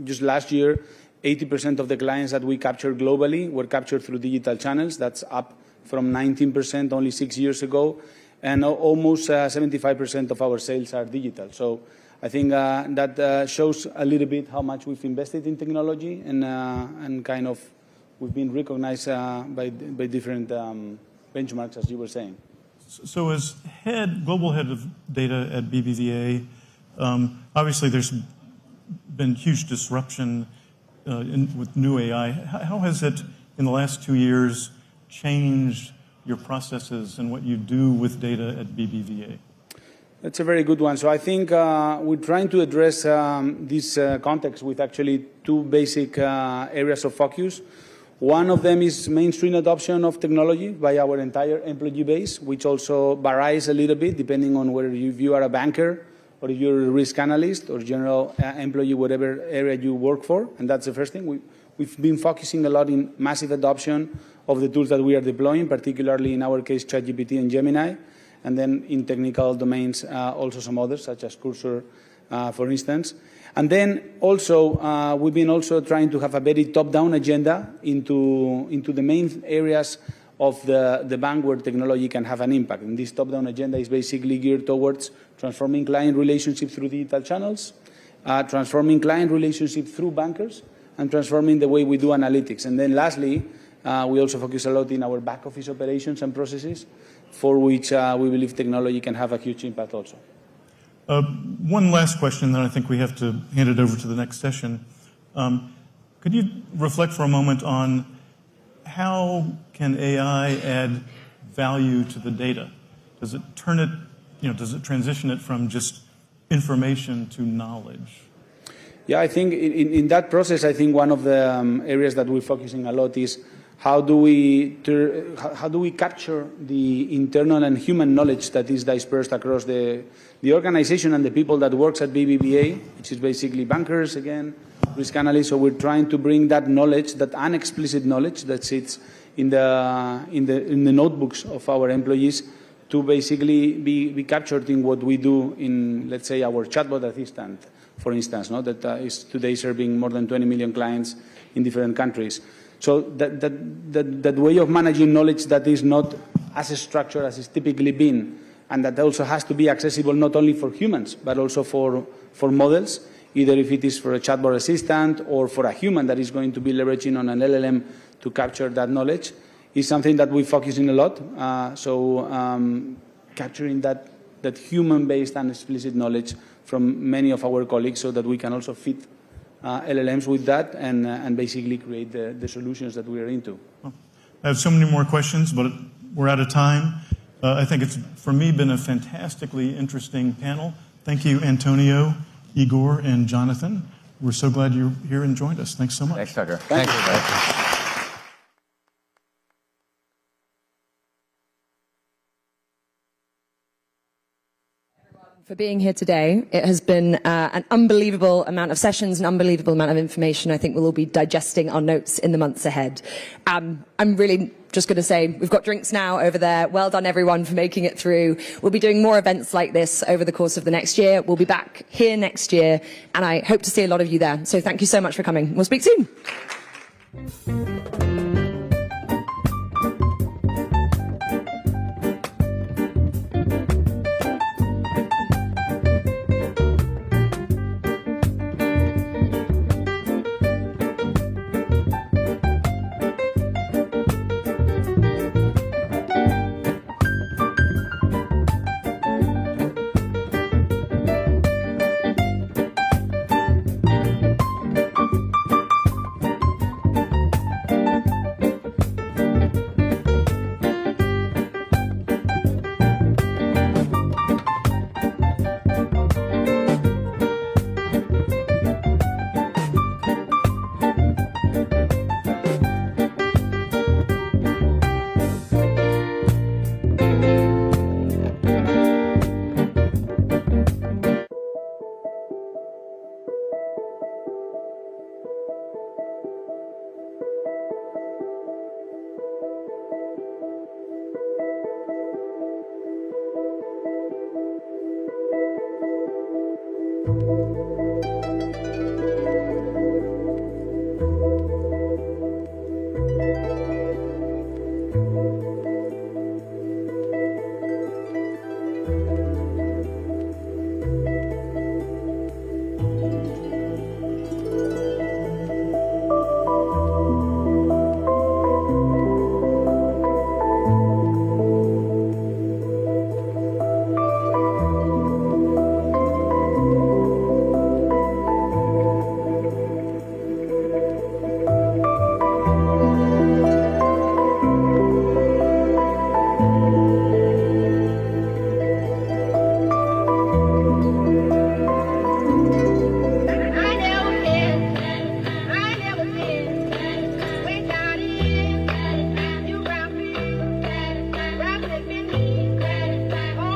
just last year, 80% of the clients that we captured globally were captured through digital channels. That's up from 19% only 6 years ago. And almost 75% of our sales are digital. So I think that shows a little bit how much we've invested in technology, and kind of we've been recognized by different benchmarks, as you were saying. So as global head of data at BBVA, obviously there's been huge disruption with new AI. How has it, in the last 2 years, changed your processes and what you do with data at BBVA? That's a very good one. So I think we're trying to address this context with actually two basic areas of focus. One of them is mainstream adoption of technology by our entire employee base, which also varies a little bit depending on whether you are a banker or if you're a risk analyst or general employee, whatever area you work for. And that's the first thing. We've been focusing a lot in massive adoption of the tools that we are deploying, particularly in our case, ChatGPT and Gemini. And then in technical domains, also some others, such as Cursor, for instance. And then also, we've been also trying to have a very top-down agenda into the main areas of the bank where technology can have an impact. And this top-down agenda is basically geared towards transforming client relationships through digital channels, transforming client relationships through bankers, and transforming the way we do analytics. And then lastly, we also focus a lot in our back office operations and processes, for which we believe technology can have a huge impact also. One last question, then I think we have to hand it over to the next session. Could you reflect for a moment on how can AI add value to the data? Does it turn it, does it transition it from just information to knowledge? Yeah, I think in that process, I think one of the areas that we're focusing a lot is how do we capture the internal and human knowledge that is dispersed across the organization and the people that works at BBVA, which is basically bankers, again, risk analysts. So we're trying to bring that knowledge, that unexplicit knowledge that sits in the notebooks of our employees, to basically be captured in what we do in, let's say, our chatbot assistant, for instance, that is today serving more than 20 million clients in different countries. So that way of managing knowledge that is not as structured as it's typically been, and that also has to be accessible not only for humans, but also for models, either if it is for a chatbot assistant or for a human that is going to be leveraging on an LLM to capture that knowledge, is something that we focus in a lot. Capturing that human-based and explicit knowledge from many of our colleagues, so that we can also fit LLMs with that and basically create the solutions that we are into. I have so many more questions, but we're out of time. I think it's, for me, been a fantastically interesting panel. Thank you, Antonio, Igor, and Jonathan. We're so glad you're here and joined us. Thanks so much. Thanks, Tucker. Thank you. For being here today. It has been an unbelievable amount of sessions, an unbelievable amount of information. I think we'll all be digesting our notes in the months ahead. I'm really just going to say we've got drinks now over there. Well done, everyone, for making it through. We'll be doing more events like this over the course of the next year. We'll be back here next year, and I hope to see a lot of you there. So thank you so much for coming. We'll speak soon.